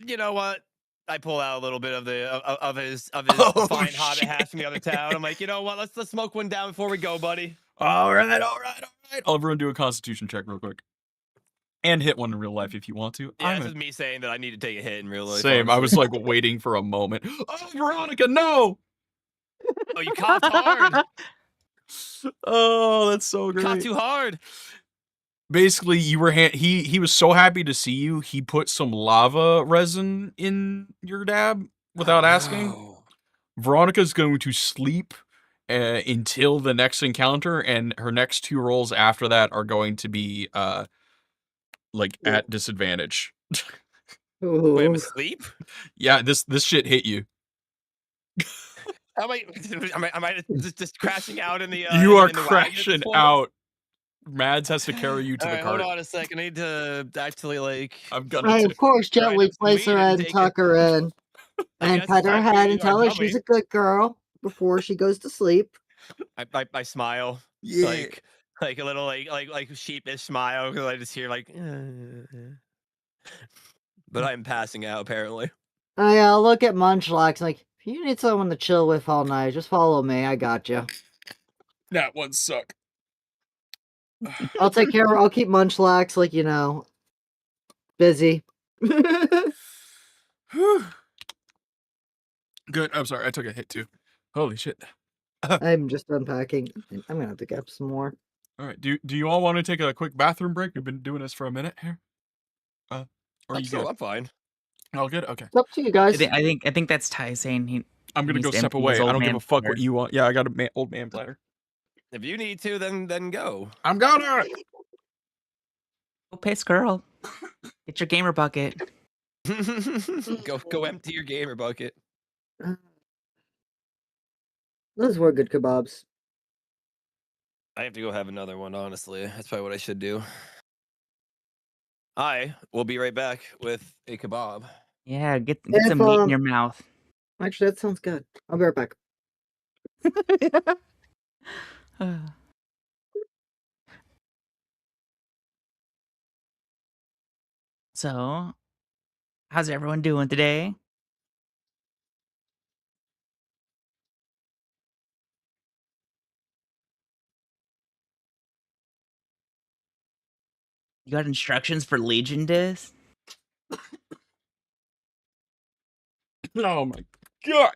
[SPEAKER 6] you know what? I pull out a little bit of the of his
[SPEAKER 1] Oh
[SPEAKER 6] fine hobbit
[SPEAKER 1] shit!
[SPEAKER 6] hash from the other town. I'm like, you know what? Let's smoke one down before we go, buddy.
[SPEAKER 1] All right. I'll everyone do a Constitution check real quick, and hit one in real life if you want to.
[SPEAKER 6] Yeah, this is me saying that I need to take a hit in real life.
[SPEAKER 1] Same. I was
[SPEAKER 6] Honestly.
[SPEAKER 1] like waiting for a moment. Oh, Veronica, no!
[SPEAKER 6] Oh, you coughed hard.
[SPEAKER 1] Oh, that's so
[SPEAKER 6] You coughed
[SPEAKER 1] great.
[SPEAKER 6] too hard.
[SPEAKER 1] Basically, you were he was so happy to see you. He put some lava resin in your dab without asking.
[SPEAKER 6] No.
[SPEAKER 1] Veronica's going to sleep until the next encounter, and her next 2 rolls after that are going to be like at disadvantage.
[SPEAKER 6] Wait, I'm
[SPEAKER 5] Ooh.
[SPEAKER 6] asleep.
[SPEAKER 1] Yeah, this shit hit you.
[SPEAKER 6] Am I just crashing out in the
[SPEAKER 1] You are
[SPEAKER 6] in the wagon at this
[SPEAKER 1] crashing
[SPEAKER 6] point?
[SPEAKER 1] out. Mads has to carry you to
[SPEAKER 6] All
[SPEAKER 1] the
[SPEAKER 6] right, hold
[SPEAKER 1] cart.
[SPEAKER 6] on a second. I need to actually like.
[SPEAKER 1] I'm gonna
[SPEAKER 5] I,
[SPEAKER 1] too.
[SPEAKER 5] of course,
[SPEAKER 6] Grind
[SPEAKER 5] gently
[SPEAKER 6] up some
[SPEAKER 5] place her
[SPEAKER 6] weed and
[SPEAKER 5] in,
[SPEAKER 6] take it.
[SPEAKER 5] tuck her in,
[SPEAKER 6] I
[SPEAKER 5] and
[SPEAKER 6] guess
[SPEAKER 5] pet
[SPEAKER 6] it's
[SPEAKER 5] her
[SPEAKER 6] time for you
[SPEAKER 5] head
[SPEAKER 6] to
[SPEAKER 5] and
[SPEAKER 6] do our
[SPEAKER 5] tell her she's
[SPEAKER 6] dummy.
[SPEAKER 5] a good girl before she goes to sleep.
[SPEAKER 6] I smile.
[SPEAKER 1] Yeah.
[SPEAKER 6] Like a little like sheepish smile because I just hear like. But I'm passing out apparently.
[SPEAKER 5] I look at Munchlax like, if you need someone to chill with all night, just follow me. I got you.
[SPEAKER 1] That one suck.
[SPEAKER 5] I'll take care of. I'll keep Munchlax like busy.
[SPEAKER 1] Good. I'm sorry. I took a hit too. Holy shit.
[SPEAKER 5] I'm just unpacking. I'm gonna have to get some more.
[SPEAKER 1] All right. Do you all want to take a quick bathroom break? We've been doing this for a minute here. Or
[SPEAKER 6] I'm
[SPEAKER 1] you
[SPEAKER 6] still
[SPEAKER 1] good?
[SPEAKER 6] I'm fine.
[SPEAKER 1] All good. Okay.
[SPEAKER 5] It's up to you guys.
[SPEAKER 4] I think that's Ty saying
[SPEAKER 1] I'm
[SPEAKER 4] he
[SPEAKER 1] gonna
[SPEAKER 4] needs
[SPEAKER 1] go
[SPEAKER 4] to
[SPEAKER 1] step
[SPEAKER 4] empty his
[SPEAKER 1] away. I
[SPEAKER 4] old
[SPEAKER 1] don't give
[SPEAKER 4] man
[SPEAKER 1] a fuck
[SPEAKER 4] bladder.
[SPEAKER 1] what you want. Yeah, I got a old man bladder.
[SPEAKER 6] If you need to, then go.
[SPEAKER 1] I'm gonna.
[SPEAKER 4] Go piss, girl. Get your gamer bucket.
[SPEAKER 6] Go empty your gamer bucket.
[SPEAKER 5] Those were good kebabs.
[SPEAKER 6] I have to go have another one, honestly. That's probably what I should do. I will be right back with a kebab.
[SPEAKER 4] Yeah, get
[SPEAKER 5] If,
[SPEAKER 4] some meat in your mouth.
[SPEAKER 5] Actually, that sounds good. I'll be right back.
[SPEAKER 4] So, how's everyone doing today? You got instructions for Legion Disc?
[SPEAKER 1] Oh my god.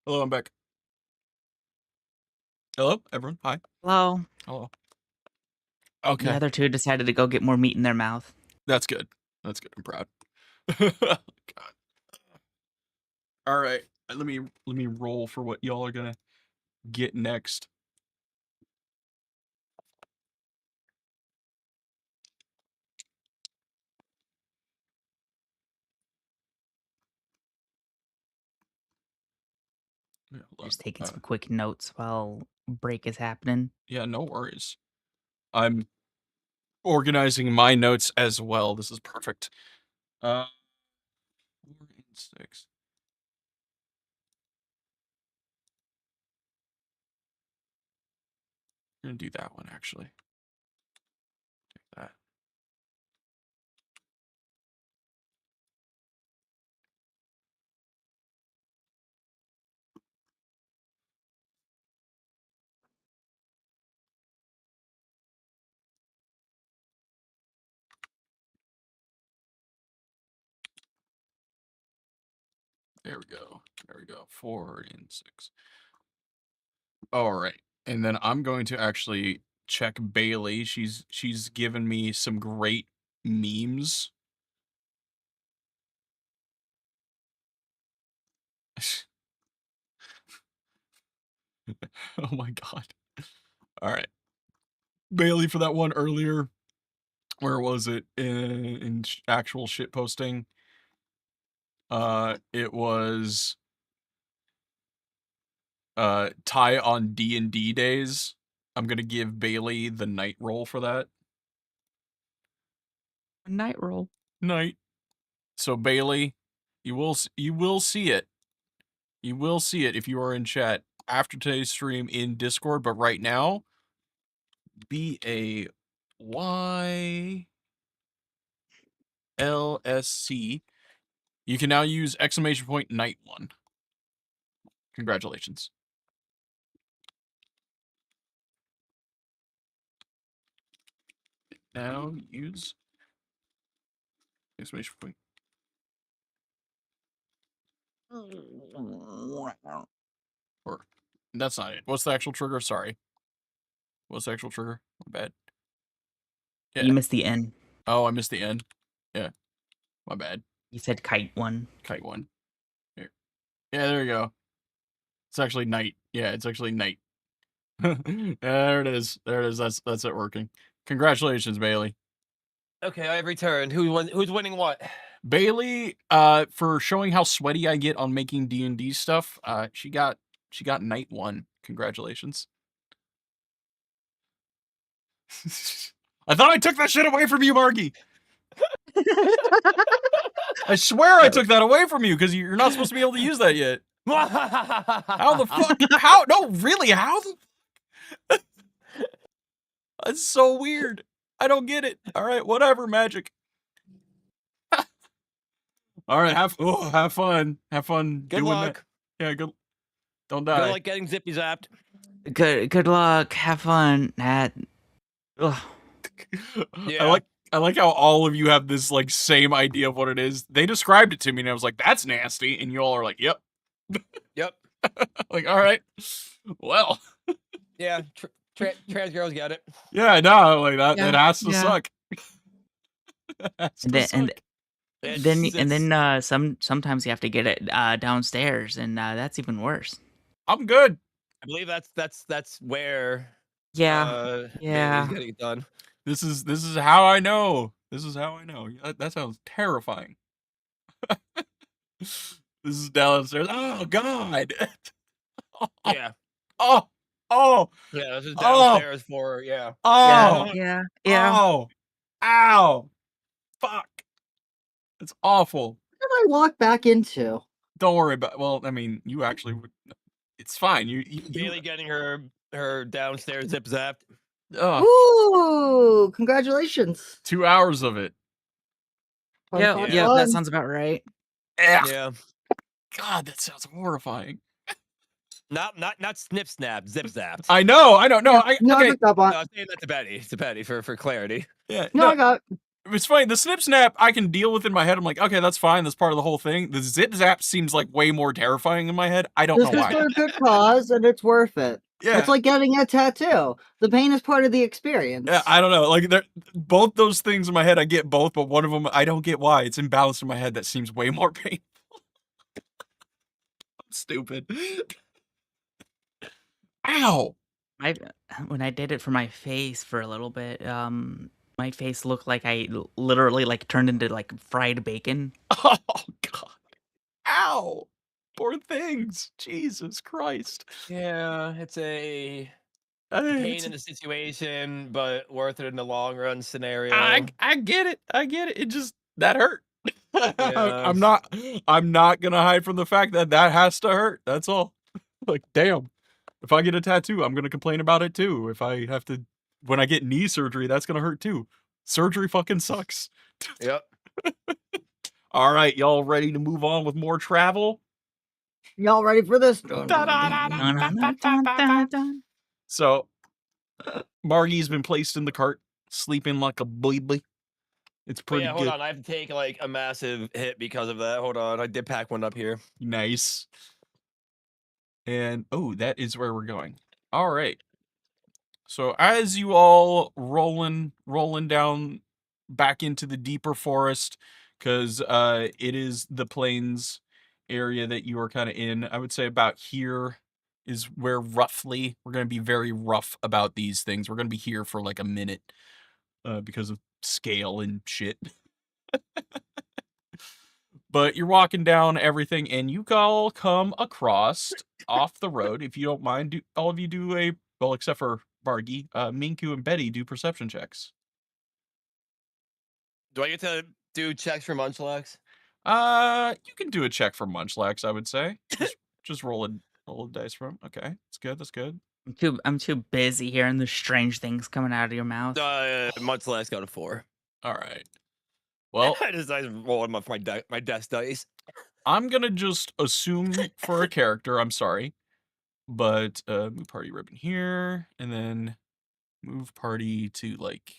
[SPEAKER 1] Hello, I'm back. Hello, everyone. Hi.
[SPEAKER 4] Hello.
[SPEAKER 1] Hello.
[SPEAKER 4] The
[SPEAKER 1] Okay.
[SPEAKER 4] other two decided to go get more meat in their mouth.
[SPEAKER 1] That's good. That's good. I'm proud. God. All right. Let me roll for what y'all are gonna get next. Yeah, hold
[SPEAKER 4] Just
[SPEAKER 1] on.
[SPEAKER 4] taking some quick notes while break is happening.
[SPEAKER 1] Yeah, no worries. I'm organizing my notes as well. This is perfect. 4 and 6. I'm gonna do that one actually. There we go. There we go. 4 and 6. All right. And then I'm going to actually check Bailey. She's given me some great memes. Oh my god. All right. Bailey, for that one earlier, where was it in actual shit posting? It was Ty on D&D days. I'm gonna give Bailey the night roll for that.
[SPEAKER 4] A night roll.
[SPEAKER 1] Night. So Bailey, you will see it. You will see it if you are in chat after today's stream in Discord. But right now, BAYLSC. You can now use exclamation point night one. Congratulations. Now use exclamation point. Or that's not it. What's the actual trigger? Sorry. What's the actual trigger? My bad. Yeah.
[SPEAKER 4] You missed the N.
[SPEAKER 1] Oh, I missed the N. Yeah. My bad.
[SPEAKER 4] You said kite one.
[SPEAKER 1] Kite one. Here. Yeah, there you go. It's actually night. Yeah, it's actually night. There it is. There it is. That's it working. Congratulations, Bailey.
[SPEAKER 6] Okay, I've returned. Who's winning what?
[SPEAKER 1] Bailey, for showing how sweaty I get on making D&D stuff, she got night one. Congratulations. I thought I took that shit away from you, Marky. I swear I took that away from you because you're not supposed to be able to use that yet. How the fuck? How? No, really? How the? That's so weird. I don't get it. All right, whatever, magic. All right, have fun. Have fun.
[SPEAKER 6] Good
[SPEAKER 1] doing
[SPEAKER 6] luck.
[SPEAKER 1] That. Yeah, good. Don't die.
[SPEAKER 6] Good luck getting zippy zapped.
[SPEAKER 4] Good luck. Have fun. Ugh.
[SPEAKER 6] Yeah.
[SPEAKER 1] I like how all of you have this like same idea of what it is. They described it to me and I was like, that's nasty. And you all are like, yep.
[SPEAKER 6] Yep.
[SPEAKER 1] Like, all right. Well.
[SPEAKER 6] Yeah. Trans girls get it.
[SPEAKER 1] Yeah, no, like that.
[SPEAKER 4] Yeah,
[SPEAKER 1] It has to
[SPEAKER 4] yeah.
[SPEAKER 1] suck. It has to suck.
[SPEAKER 4] Sometimes you have to get it downstairs, and that's even worse.
[SPEAKER 1] I'm good.
[SPEAKER 6] I believe that's where
[SPEAKER 4] Yeah.
[SPEAKER 6] Bailey's getting it done.
[SPEAKER 1] This is how I know. This is how I know. That sounds terrifying. This is downstairs. Oh God.
[SPEAKER 6] Yeah.
[SPEAKER 1] Oh.
[SPEAKER 6] Yeah, this is downstairs for
[SPEAKER 1] Oh.
[SPEAKER 4] Yeah.
[SPEAKER 1] Oh. Ow. Fuck. It's awful.
[SPEAKER 5] What did I walk back into?
[SPEAKER 1] Don't worry about. Well, I mean, you actually would. It's fine. You
[SPEAKER 6] Bailey getting her downstairs zip zapped.
[SPEAKER 5] Ooh, congratulations.
[SPEAKER 1] 2 hours of it.
[SPEAKER 5] Fun,
[SPEAKER 4] Yeah,
[SPEAKER 5] fun,
[SPEAKER 4] that
[SPEAKER 5] fun.
[SPEAKER 4] sounds about right.
[SPEAKER 6] Yeah.
[SPEAKER 1] God, that sounds horrifying.
[SPEAKER 6] Not snip snap, zip zapped.
[SPEAKER 1] I know. No,
[SPEAKER 5] I
[SPEAKER 1] okay.
[SPEAKER 5] picked up on.
[SPEAKER 6] No, I'm saying that to Betty for clarity.
[SPEAKER 1] Yeah.
[SPEAKER 5] No, I got.
[SPEAKER 1] It's funny. The snip snap I can deal with in my head. I'm like, okay, that's fine. That's part of the whole thing. The zip zap seems like way more terrifying in my head. I don't
[SPEAKER 5] This
[SPEAKER 1] know
[SPEAKER 5] is
[SPEAKER 1] why.
[SPEAKER 5] for a good cause, and it's worth it.
[SPEAKER 1] Yeah.
[SPEAKER 5] It's like getting a tattoo. The pain is part of the experience.
[SPEAKER 1] Yeah, I don't know. Like, both those things in my head, I get both, but one of them, I don't get why. It's imbalanced in my head. That seems way more painful. I'm stupid. Ow!
[SPEAKER 4] When I did it for my face for a little bit, my face looked like I literally like turned into like fried bacon.
[SPEAKER 1] Oh God! Ow! Poor things. Jesus Christ.
[SPEAKER 6] Yeah, it's a pain in the situation, but worth it in the long run scenario.
[SPEAKER 1] I get it. I get it. It just that hurt.
[SPEAKER 6] Yeah.
[SPEAKER 1] I'm not gonna hide from the fact that has to hurt. That's all. Like, damn. If I get a tattoo, I'm gonna complain about it too. If I have to, when I get knee surgery, that's gonna hurt too. Surgery fucking sucks.
[SPEAKER 6] Yep.
[SPEAKER 1] All right, y'all ready to move on with more travel?
[SPEAKER 5] Y'all ready for this?
[SPEAKER 1] So, Margie's been placed in the cart, sleeping like a baby. It's
[SPEAKER 6] But
[SPEAKER 1] pretty
[SPEAKER 6] yeah, hold
[SPEAKER 1] good.
[SPEAKER 6] on. I have to take like a massive hit because of that. Hold on. I did pack one up here.
[SPEAKER 1] Nice. And oh, that is where we're going. All right. So as you all rolling down back into the deeper forest, because it is the plains area that you are kind of in. I would say about here is where roughly we're going to be very rough about these things. We're going to be here for like a minute because of scale and shit. But you're walking down everything, and you all come across off the road. If you don't mind, all of you do a, well, except for Bargy, Minku and Betty do perception checks.
[SPEAKER 6] Do I get to do checks for Munchlax?
[SPEAKER 1] You can do a check for Munchlax, I would say. Just roll a dice from. Okay, that's good. That's good.
[SPEAKER 4] I'm too busy hearing the strange things coming out of your mouth.
[SPEAKER 6] Munchlax got a 4.
[SPEAKER 1] All right. Well,
[SPEAKER 6] I just rolled them off my desk dice.
[SPEAKER 1] I'm gonna just assume for a character. I'm sorry, but move party ribbon here, and then move party to like.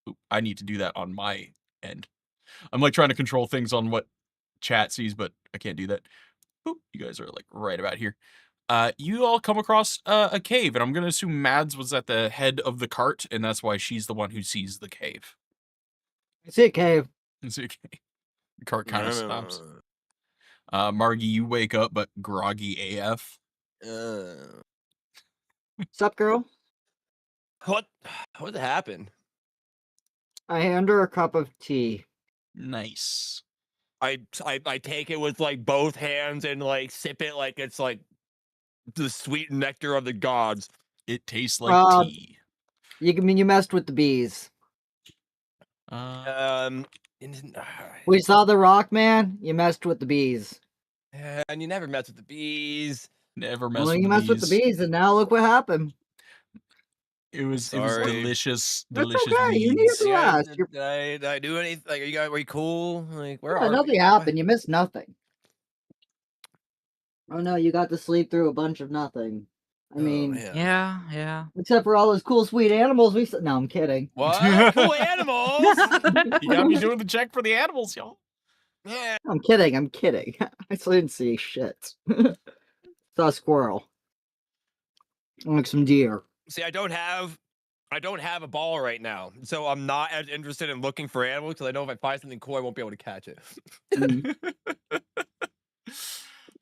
[SPEAKER 1] Oop, I need to do that on my end. I'm like trying to control things on what chat sees, but I can't do that. Boop, you guys are like right about here. You all come across a cave, and I'm gonna assume Mads was at the head of the cart, and that's why she's the one who sees the cave.
[SPEAKER 5] I see a cave.
[SPEAKER 1] It's okay. The cart kind of stops. Margie, you wake up, but groggy AF.
[SPEAKER 5] Sup, girl?
[SPEAKER 6] What happened?
[SPEAKER 5] I hand her a cup of tea.
[SPEAKER 1] Nice.
[SPEAKER 6] I take it with like both hands and like sip it like it's like the sweet nectar of the gods.
[SPEAKER 1] It tastes like tea.
[SPEAKER 5] You messed with the bees.
[SPEAKER 6] And
[SPEAKER 5] We saw the rock, man. You messed with the bees.
[SPEAKER 6] and you never mess with the bees.
[SPEAKER 1] Never mess
[SPEAKER 5] Well,
[SPEAKER 1] with
[SPEAKER 5] you
[SPEAKER 1] the
[SPEAKER 5] messed with
[SPEAKER 1] bees.
[SPEAKER 5] the bees, and now look what happened.
[SPEAKER 1] It was
[SPEAKER 6] Sorry.
[SPEAKER 1] delicious.
[SPEAKER 5] That's
[SPEAKER 1] Delicious
[SPEAKER 5] okay. You need
[SPEAKER 1] weeds.
[SPEAKER 5] to rest.
[SPEAKER 6] Did I do anything? Like, were you cool? Like, where
[SPEAKER 5] Yeah,
[SPEAKER 6] are
[SPEAKER 5] nothing
[SPEAKER 6] we?
[SPEAKER 5] happened. You missed nothing. Oh no, you got to sleep through a bunch of nothing. I mean,
[SPEAKER 4] Yeah.
[SPEAKER 5] except for all those cool, sweet animals we saw. No, I'm kidding.
[SPEAKER 6] What? Cool animals?
[SPEAKER 1] You gotta be doing the check for the animals, y'all.
[SPEAKER 6] Yeah.
[SPEAKER 5] I'm kidding. I still didn't see shit. Saw a squirrel. Like some deer.
[SPEAKER 6] See, I don't have a ball right now, so I'm not as interested in looking for animals because I know if I find something cool, I won't be able to catch it.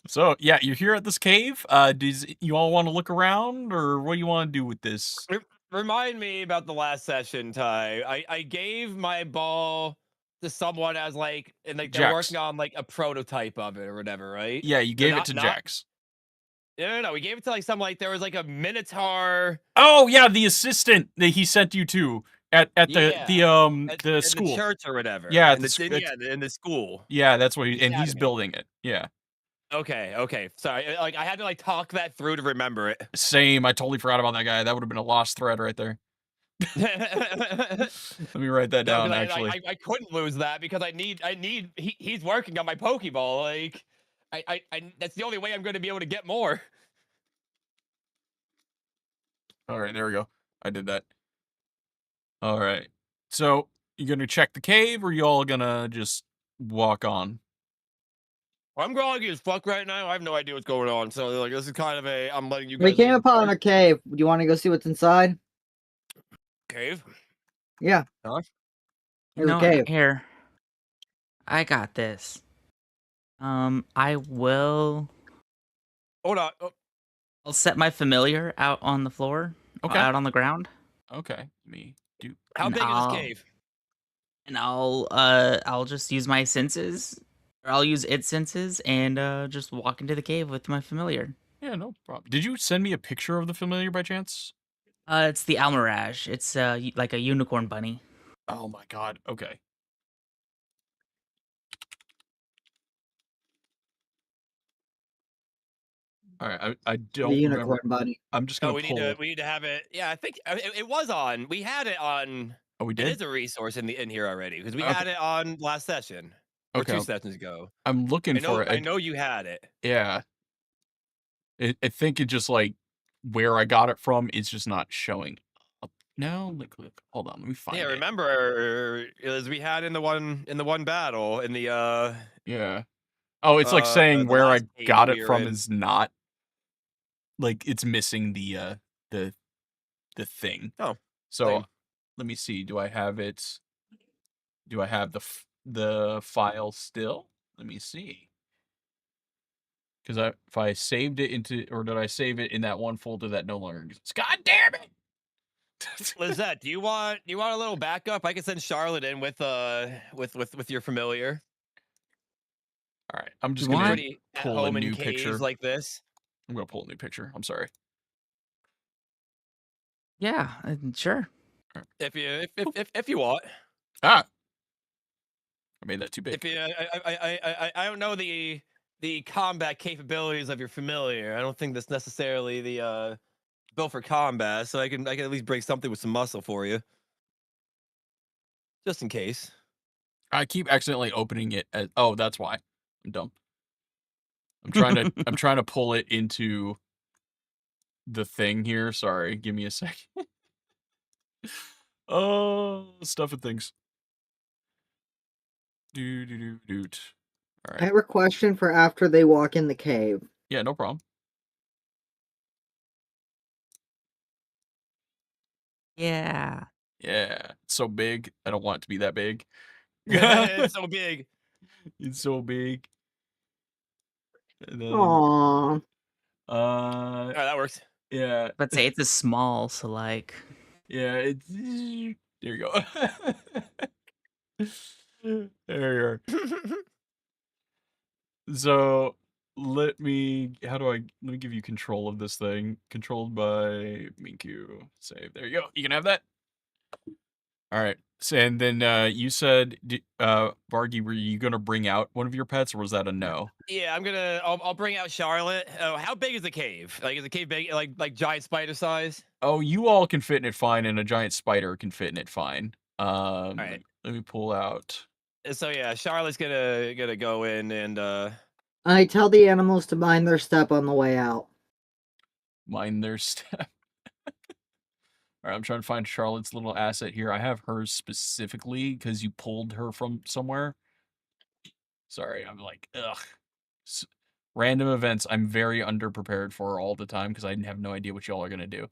[SPEAKER 1] So yeah, you're here at this cave. Does you all want to look around, or what do you want to do with this?
[SPEAKER 6] Remind me about the last session, Ty. I gave my ball to someone as like, and like they're
[SPEAKER 1] Jax.
[SPEAKER 6] working on like a prototype of it or whatever, right?
[SPEAKER 1] Yeah, you gave it to Jax.
[SPEAKER 6] No. We gave it to like some like there was like a minotaur.
[SPEAKER 1] Oh yeah, the assistant that he sent you to at the school,
[SPEAKER 6] the church or whatever.
[SPEAKER 1] Yeah,
[SPEAKER 6] in the school.
[SPEAKER 1] Yeah, that's what he's building it. Yeah.
[SPEAKER 6] Okay. Sorry, like I had to like talk that through to remember it.
[SPEAKER 1] Same. I totally forgot about that guy. That would have been a lost thread right there. Let me write that down. Actually,
[SPEAKER 6] I couldn't lose that because he's working on my Pokeball. Like, I that's the only way I'm going to be able to get more.
[SPEAKER 1] All right, there we go. I did that. All right. So you gonna check the cave, or you all gonna just walk on?
[SPEAKER 6] I'm groggy as fuck right now. I have no idea what's going on. So like, this is kind of I'm letting you guys.
[SPEAKER 5] We came upon a cave. Do you want to go see what's inside?
[SPEAKER 6] Cave.
[SPEAKER 5] Yeah.
[SPEAKER 6] Huh?
[SPEAKER 5] There's a cave.
[SPEAKER 4] Here. I got this. I will.
[SPEAKER 6] Hold on.
[SPEAKER 4] I'll set my familiar out on the floor.
[SPEAKER 1] Okay.
[SPEAKER 4] Out on the ground.
[SPEAKER 1] Okay. Me do.
[SPEAKER 6] How big is this cave?
[SPEAKER 4] And I'll just use my senses, or I'll use its senses, and just walk into the cave with my familiar.
[SPEAKER 1] Yeah, no problem. Did you send me a picture of the familiar by chance?
[SPEAKER 4] It's the Almirage. It's like a unicorn bunny.
[SPEAKER 1] Oh my god. Okay. All right. I don't
[SPEAKER 5] The unicorn
[SPEAKER 1] remember.
[SPEAKER 5] bunny.
[SPEAKER 1] I'm just gonna
[SPEAKER 6] we
[SPEAKER 1] pull.
[SPEAKER 6] need to have it. Yeah, I think it was on. We had it on.
[SPEAKER 1] Oh, we
[SPEAKER 6] It
[SPEAKER 1] did.
[SPEAKER 6] is a resource in here already because we
[SPEAKER 1] Okay.
[SPEAKER 6] had it on last session or
[SPEAKER 1] Okay.
[SPEAKER 6] 2 sessions ago.
[SPEAKER 1] I'm looking for it.
[SPEAKER 6] I know you had it.
[SPEAKER 1] Yeah. I think it just like where I got it from is just not showing up No, hold on, let me find
[SPEAKER 6] Yeah,
[SPEAKER 1] it.
[SPEAKER 6] remember as we had in the one battle in the
[SPEAKER 1] Yeah. Oh, it's like saying
[SPEAKER 6] the
[SPEAKER 1] where I
[SPEAKER 6] last cave
[SPEAKER 1] got
[SPEAKER 6] we
[SPEAKER 1] it
[SPEAKER 6] were
[SPEAKER 1] from
[SPEAKER 6] in.
[SPEAKER 1] is not like it's missing the thing.
[SPEAKER 6] Oh,
[SPEAKER 1] So
[SPEAKER 6] lame.
[SPEAKER 1] let me see. Do I have it? Do I have the file still? Let me see. Because if I saved it into, or did I save it in that one folder that no longer exists? God damn it!
[SPEAKER 6] Lizette, do you want a little backup? I can send Charlotte in with your familiar.
[SPEAKER 1] All right, I'm just
[SPEAKER 4] You
[SPEAKER 1] gonna
[SPEAKER 4] want?
[SPEAKER 6] Pretty at
[SPEAKER 1] pull a
[SPEAKER 6] home in
[SPEAKER 1] new
[SPEAKER 6] caves
[SPEAKER 1] picture.
[SPEAKER 6] like this.
[SPEAKER 1] I'm gonna pull a new picture. I'm sorry.
[SPEAKER 4] Yeah, sure.
[SPEAKER 6] If you want.
[SPEAKER 1] Ah, I made that too big.
[SPEAKER 6] If you, I don't know the combat capabilities of your familiar. I don't think that's necessarily the built for combat. So I can at least break something with some muscle for you, just in case.
[SPEAKER 1] I keep accidentally opening it. Oh, that's why. I'm dumb. I'm trying to pull it into the thing here. Sorry, give me a second. Oh, stuff and things. Doot. All
[SPEAKER 5] I
[SPEAKER 1] right.
[SPEAKER 5] have a question for after they walk in the cave.
[SPEAKER 1] Yeah, no problem.
[SPEAKER 4] Yeah.
[SPEAKER 1] Yeah, it's so big. I don't want it to be that big.
[SPEAKER 6] It's so big.
[SPEAKER 1] It's so big. And then,
[SPEAKER 5] Aww.
[SPEAKER 6] All right, that works.
[SPEAKER 1] yeah,
[SPEAKER 4] But say it's a small, so like.
[SPEAKER 1] yeah. It's there. You go. There you are. So how do let me give you control of this thing. Controlled by Minku. Save. There you go. You can have that. All right. So, and then you said, Vargy, were you gonna bring out one of your pets, or was that a no?
[SPEAKER 6] Yeah, I'll bring out Charlotte. Oh, how big is the cave? Like, is the cave big, like giant spider size?
[SPEAKER 1] Oh, you all can fit in it fine, and a giant spider can fit in it fine.
[SPEAKER 6] All right.
[SPEAKER 1] Let me pull out.
[SPEAKER 6] So yeah, Charlotte's gonna go in and
[SPEAKER 5] I tell the animals to mind their step on the way out.
[SPEAKER 1] Mind their step. All right, I'm trying to find Charlotte's little asset here. I have hers specifically because you pulled her from somewhere. Sorry, I'm like, ugh. Random events I'm very underprepared for all the time because I have no idea what y'all are gonna do.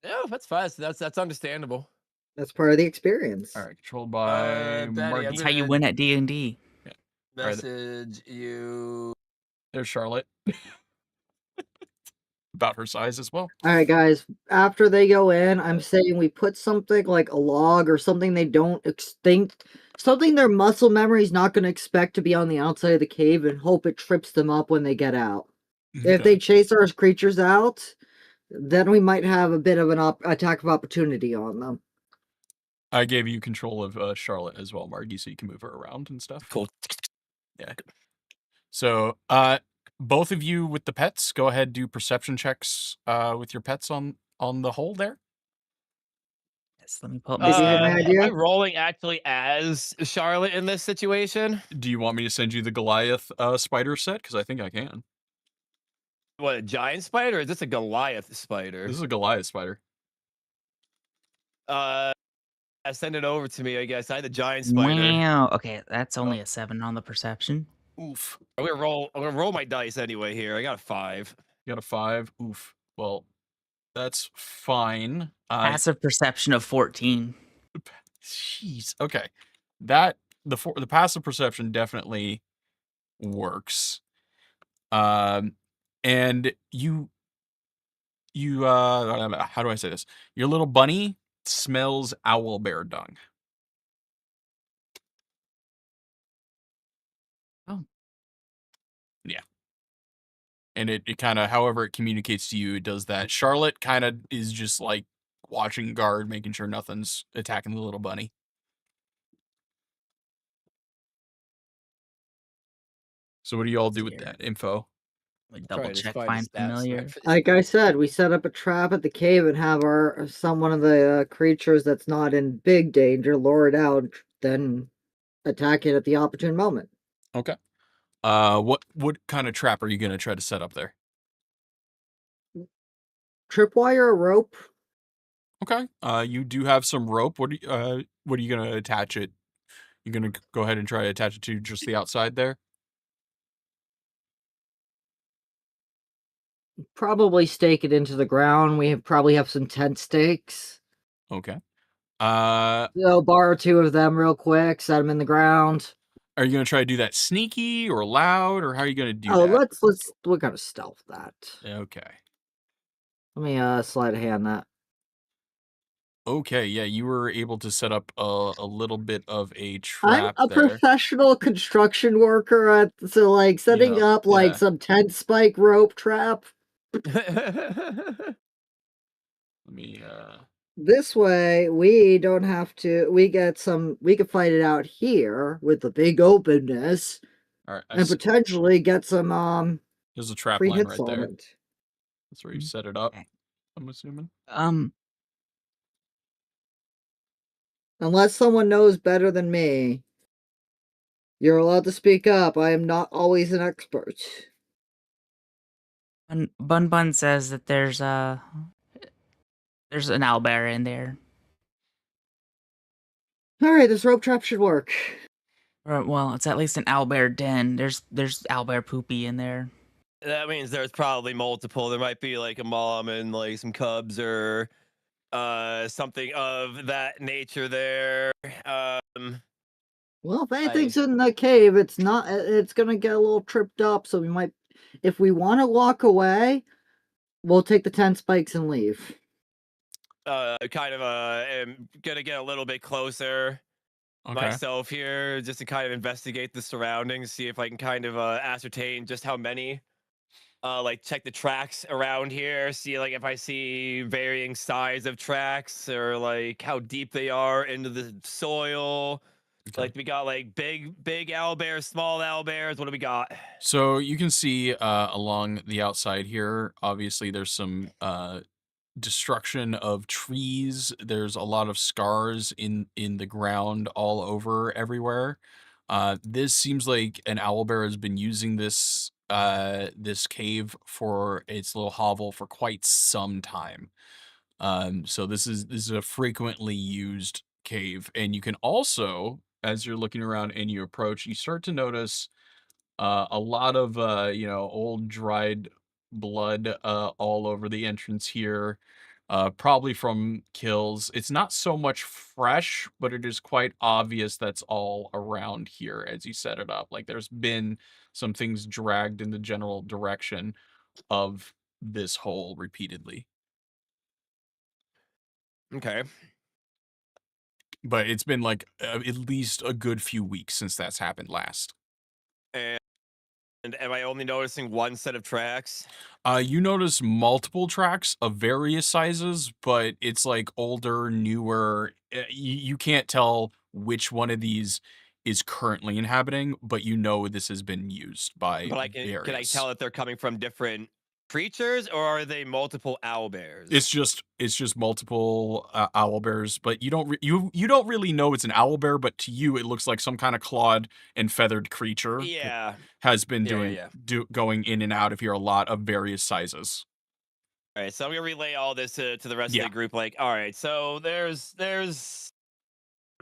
[SPEAKER 6] no, that's fine. That's understandable.
[SPEAKER 5] That's part of the experience.
[SPEAKER 1] All right, controlled by
[SPEAKER 6] Betty,
[SPEAKER 1] Margie.
[SPEAKER 4] That's how you win at D&D.
[SPEAKER 1] Yeah.
[SPEAKER 6] Message you.
[SPEAKER 1] There's Charlotte. About her size as well.
[SPEAKER 5] All right, guys. After they go in, I'm saying we put something like a log or something they don't extinct, something their muscle memory is not going to expect to be on the outside of the cave, and hope it trips them up when they get out. If they chase our creatures out, then we might have a bit of an attack of opportunity on them.
[SPEAKER 1] I gave you control of Charlotte as well, Margie, so you can move her around and stuff.
[SPEAKER 6] Cool.
[SPEAKER 1] Yeah. So, both of you with the pets, go ahead, do perception checks with your pets on the whole there.
[SPEAKER 4] Yes, let me pull up
[SPEAKER 5] Did you have
[SPEAKER 4] my
[SPEAKER 5] an
[SPEAKER 6] Am
[SPEAKER 5] idea?
[SPEAKER 6] I rolling actually as Charlotte in this situation?
[SPEAKER 1] Do you want me to send you the Goliath spider set? Because I think I can.
[SPEAKER 6] What, a giant spider? Or is this a Goliath spider?
[SPEAKER 1] This is a Goliath spider.
[SPEAKER 6] Send it over to me, I guess. I had the giant spider.
[SPEAKER 4] Wow. Okay, that's only a 7 on the perception.
[SPEAKER 1] Oof.
[SPEAKER 6] I'm gonna roll my dice anyway here. I got a 5.
[SPEAKER 1] You got a 5. Oof. Well, that's fine.
[SPEAKER 4] Passive perception of 14.
[SPEAKER 1] Jeez. Okay. That the passive perception definitely works. And you how do I say this? Your little bunny smells owlbear dung.
[SPEAKER 4] Oh.
[SPEAKER 1] Yeah. And it kind of, however it communicates to you, it does that. Charlotte kind of is just like watching guard, making sure nothing's attacking the little bunny. So what do you all do with
[SPEAKER 4] Here.
[SPEAKER 1] that info?
[SPEAKER 4] Let me double check, find familiar.
[SPEAKER 5] Like I said, we set up a trap at the cave and have one of the creatures that's not in big danger lure it out, then attack it at the opportune moment.
[SPEAKER 1] Okay. What kind of trap are you gonna try to set up there?
[SPEAKER 5] Tripwire, a rope.
[SPEAKER 1] Okay. You do have some rope. What are you gonna attach it? You gonna go ahead and try to attach it to just the outside there?
[SPEAKER 5] Probably stake it into the ground. We probably have some tent stakes.
[SPEAKER 1] Okay.
[SPEAKER 5] So borrow 2 of them real quick, set them in the ground.
[SPEAKER 1] Are you gonna try to do that sneaky or loud, or how are you gonna do
[SPEAKER 5] Oh,
[SPEAKER 1] that?
[SPEAKER 5] we're gonna stealth that.
[SPEAKER 1] Okay.
[SPEAKER 5] Let me sleight of hand that.
[SPEAKER 1] Okay, yeah, you were able to set up a little bit of a
[SPEAKER 5] I'm
[SPEAKER 1] trap
[SPEAKER 5] a
[SPEAKER 1] there.
[SPEAKER 5] professional construction worker, so like setting
[SPEAKER 1] Yeah,
[SPEAKER 5] up like
[SPEAKER 1] yeah.
[SPEAKER 5] some tent spike rope trap.
[SPEAKER 1] Let me
[SPEAKER 5] This way, we don't have to. We can fight it out here with the big openness,
[SPEAKER 1] all right,
[SPEAKER 5] and potentially get some
[SPEAKER 1] there's a trap
[SPEAKER 5] free
[SPEAKER 1] line
[SPEAKER 5] hits
[SPEAKER 1] right
[SPEAKER 5] on
[SPEAKER 1] there.
[SPEAKER 5] it.
[SPEAKER 1] That's where you set it up,
[SPEAKER 4] Okay.
[SPEAKER 1] I'm assuming.
[SPEAKER 5] Unless someone knows better than me, you're allowed to speak up. I am not always an expert.
[SPEAKER 4] Bun Bun says that there's an owlbear in there.
[SPEAKER 5] All right, this rope trap should work.
[SPEAKER 4] Or, well, it's at least an owlbear den. There's owlbear poopy in there.
[SPEAKER 6] That means there's probably multiple. There might be like a mom and like some cubs or something of that nature there.
[SPEAKER 5] Well, if anything's in the cave, it's not. It's gonna get a little tripped up. So we might, if we want to walk away, we'll take the 10 spikes and leave.
[SPEAKER 6] Kind of am gonna get a little bit closer
[SPEAKER 1] Okay.
[SPEAKER 6] myself here just to kind of investigate the surroundings, see if I can kind of ascertain just how many. Like check the tracks around here, see like if I see varying size of tracks or like how deep they are into the soil.
[SPEAKER 1] Okay.
[SPEAKER 6] Like we got like big owlbears, small owlbears. What do we got?
[SPEAKER 1] So you can see along the outside here, obviously there's some destruction of trees. There's a lot of scars in the ground all over everywhere. This seems like an owlbear has been using this this cave for its little hovel for quite some time. So this is a frequently used cave, and you can also, as you're looking around and you approach, you start to notice a lot of old dried blood all over the entrance here, probably from kills. It's not so much fresh, but it is quite obvious that's all around here as you set it up. Like there's been some things dragged in the general direction of this hole repeatedly.
[SPEAKER 6] Okay.
[SPEAKER 1] But it's been like at least a good few weeks since that's happened last.
[SPEAKER 6] And am I only noticing one set of tracks?
[SPEAKER 1] You notice multiple tracks of various sizes, but it's like older, newer. You can't tell which one of these is currently inhabiting, but you know this has been used by
[SPEAKER 6] But can I
[SPEAKER 1] various.
[SPEAKER 6] tell that they're coming from different creatures, or are they multiple owlbears?
[SPEAKER 1] It's just multiple owlbears, but you don't really know it's an owlbear, but to you it looks like some kind of clawed and feathered creature.
[SPEAKER 6] Yeah.
[SPEAKER 1] Has been
[SPEAKER 6] Yeah.
[SPEAKER 1] going in and out of here a lot of various sizes.
[SPEAKER 6] All right, so I'm gonna relay all this to the rest
[SPEAKER 1] Yeah.
[SPEAKER 6] of the group. Like, all right, so there's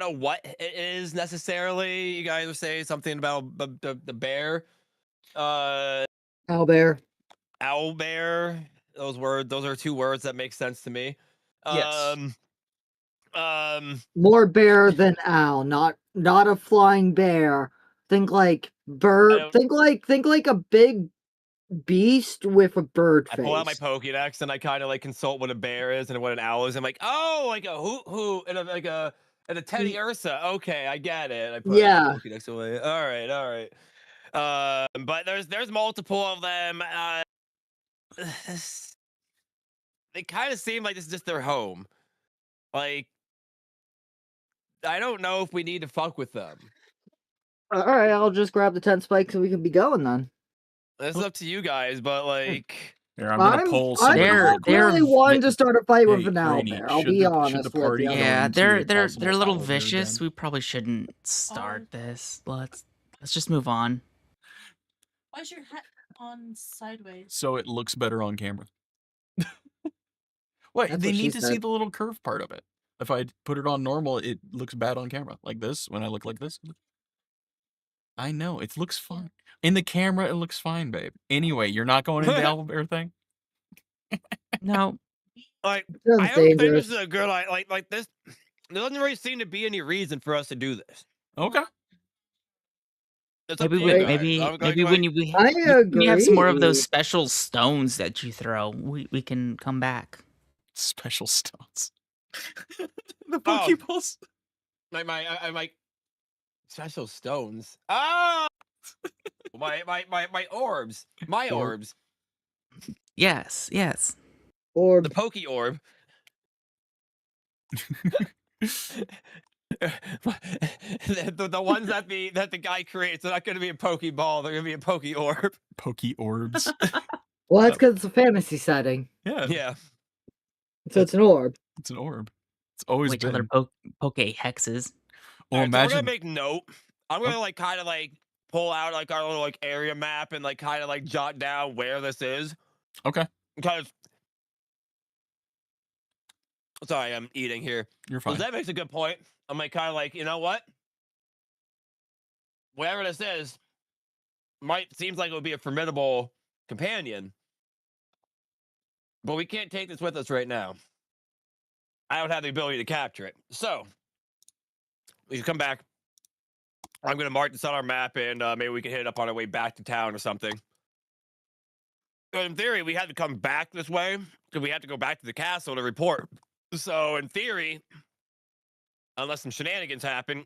[SPEAKER 6] I don't know what it is necessarily. You guys were saying something about the bear,
[SPEAKER 5] Owlbear.
[SPEAKER 6] owl bear. Those are 2 words that make sense to me.
[SPEAKER 1] Yes.
[SPEAKER 5] More bear than owl, not a flying bear. Think like bird. Think like a big beast with a bird
[SPEAKER 6] I
[SPEAKER 5] face.
[SPEAKER 6] pull out my Pokédex and I kind of like consult what a bear is and what an owl is. I'm like, oh, like a hoot and a Teddy Ursa. Okay, I get it. I put my Pokédex away. All right. But there's multiple of them. They kind of seem like this is just their home. Like, I don't know if we need to fuck with them.
[SPEAKER 5] All right, I'll just grab the 10 spikes and we can be going then.
[SPEAKER 6] This is up to you guys, but like,
[SPEAKER 1] here, I'm gonna pull some.
[SPEAKER 5] I'm really wanting to start a fight with an owlbear. I'll be honest with you.
[SPEAKER 4] Yeah, they're a little vicious. We probably shouldn't start this. Let's just move on.
[SPEAKER 7] Why's your hat on sideways?
[SPEAKER 1] So it looks better on camera. What?
[SPEAKER 5] That's
[SPEAKER 1] They
[SPEAKER 5] what she
[SPEAKER 1] need to see
[SPEAKER 5] said.
[SPEAKER 1] the little curve part of it. If I put it on normal, it looks bad on camera. Like this, when I look like this. I know, it looks fine. In the camera, it looks fine, babe. Anyway, you're not going into the owlbear thing?
[SPEAKER 4] No.
[SPEAKER 6] Like, I
[SPEAKER 5] Sounds
[SPEAKER 6] don't think this
[SPEAKER 5] dangerous.
[SPEAKER 6] is a good like this. There doesn't really seem to be any reason for us to do this.
[SPEAKER 1] Okay.
[SPEAKER 6] It's up
[SPEAKER 4] Maybe
[SPEAKER 6] to
[SPEAKER 4] we,
[SPEAKER 6] you guys.
[SPEAKER 4] maybe
[SPEAKER 6] I'm
[SPEAKER 4] maybe
[SPEAKER 6] like,
[SPEAKER 4] when you
[SPEAKER 5] I
[SPEAKER 4] when you have some more of those
[SPEAKER 5] agree.
[SPEAKER 4] special stones that you throw, we can come back.
[SPEAKER 1] Special stones. The
[SPEAKER 6] Oh.
[SPEAKER 1] Pokeballs.
[SPEAKER 6] I'm like special stones. Oh, my orbs, my
[SPEAKER 1] Orb.
[SPEAKER 6] orbs,
[SPEAKER 4] Yes, yes.
[SPEAKER 5] Or
[SPEAKER 6] the Poke orb. The ones that the guy creates are not going to be a Pokeball. They're going to be a Poke orb.
[SPEAKER 1] Poke orbs.
[SPEAKER 5] well, that's because it's a fantasy setting,
[SPEAKER 1] Yeah,
[SPEAKER 6] Yeah.
[SPEAKER 5] so it's an orb.
[SPEAKER 1] it's an orb. It's always
[SPEAKER 4] Which other
[SPEAKER 1] been.
[SPEAKER 4] poke hexes?
[SPEAKER 1] Well,
[SPEAKER 6] All right, so we're gonna
[SPEAKER 1] imagine.
[SPEAKER 6] make note. I'm gonna like kind of like pull out like our little like area map and like kind of like jot down where this is.
[SPEAKER 1] Okay,
[SPEAKER 6] Because sorry, I'm eating here.
[SPEAKER 1] you're
[SPEAKER 6] Because
[SPEAKER 1] fine.
[SPEAKER 6] that makes a good point. I'm like kind of like, you know what? Whatever this is, seems like it would be a formidable companion. But we can't take this with us right now. I don't have the ability to capture it. So we can come back. I'm gonna mark this on our map and maybe we can hit it up on our way back to town or something. But in theory, we had to come back this way because we had to go back to the castle to report. So in theory, unless some shenanigans happen,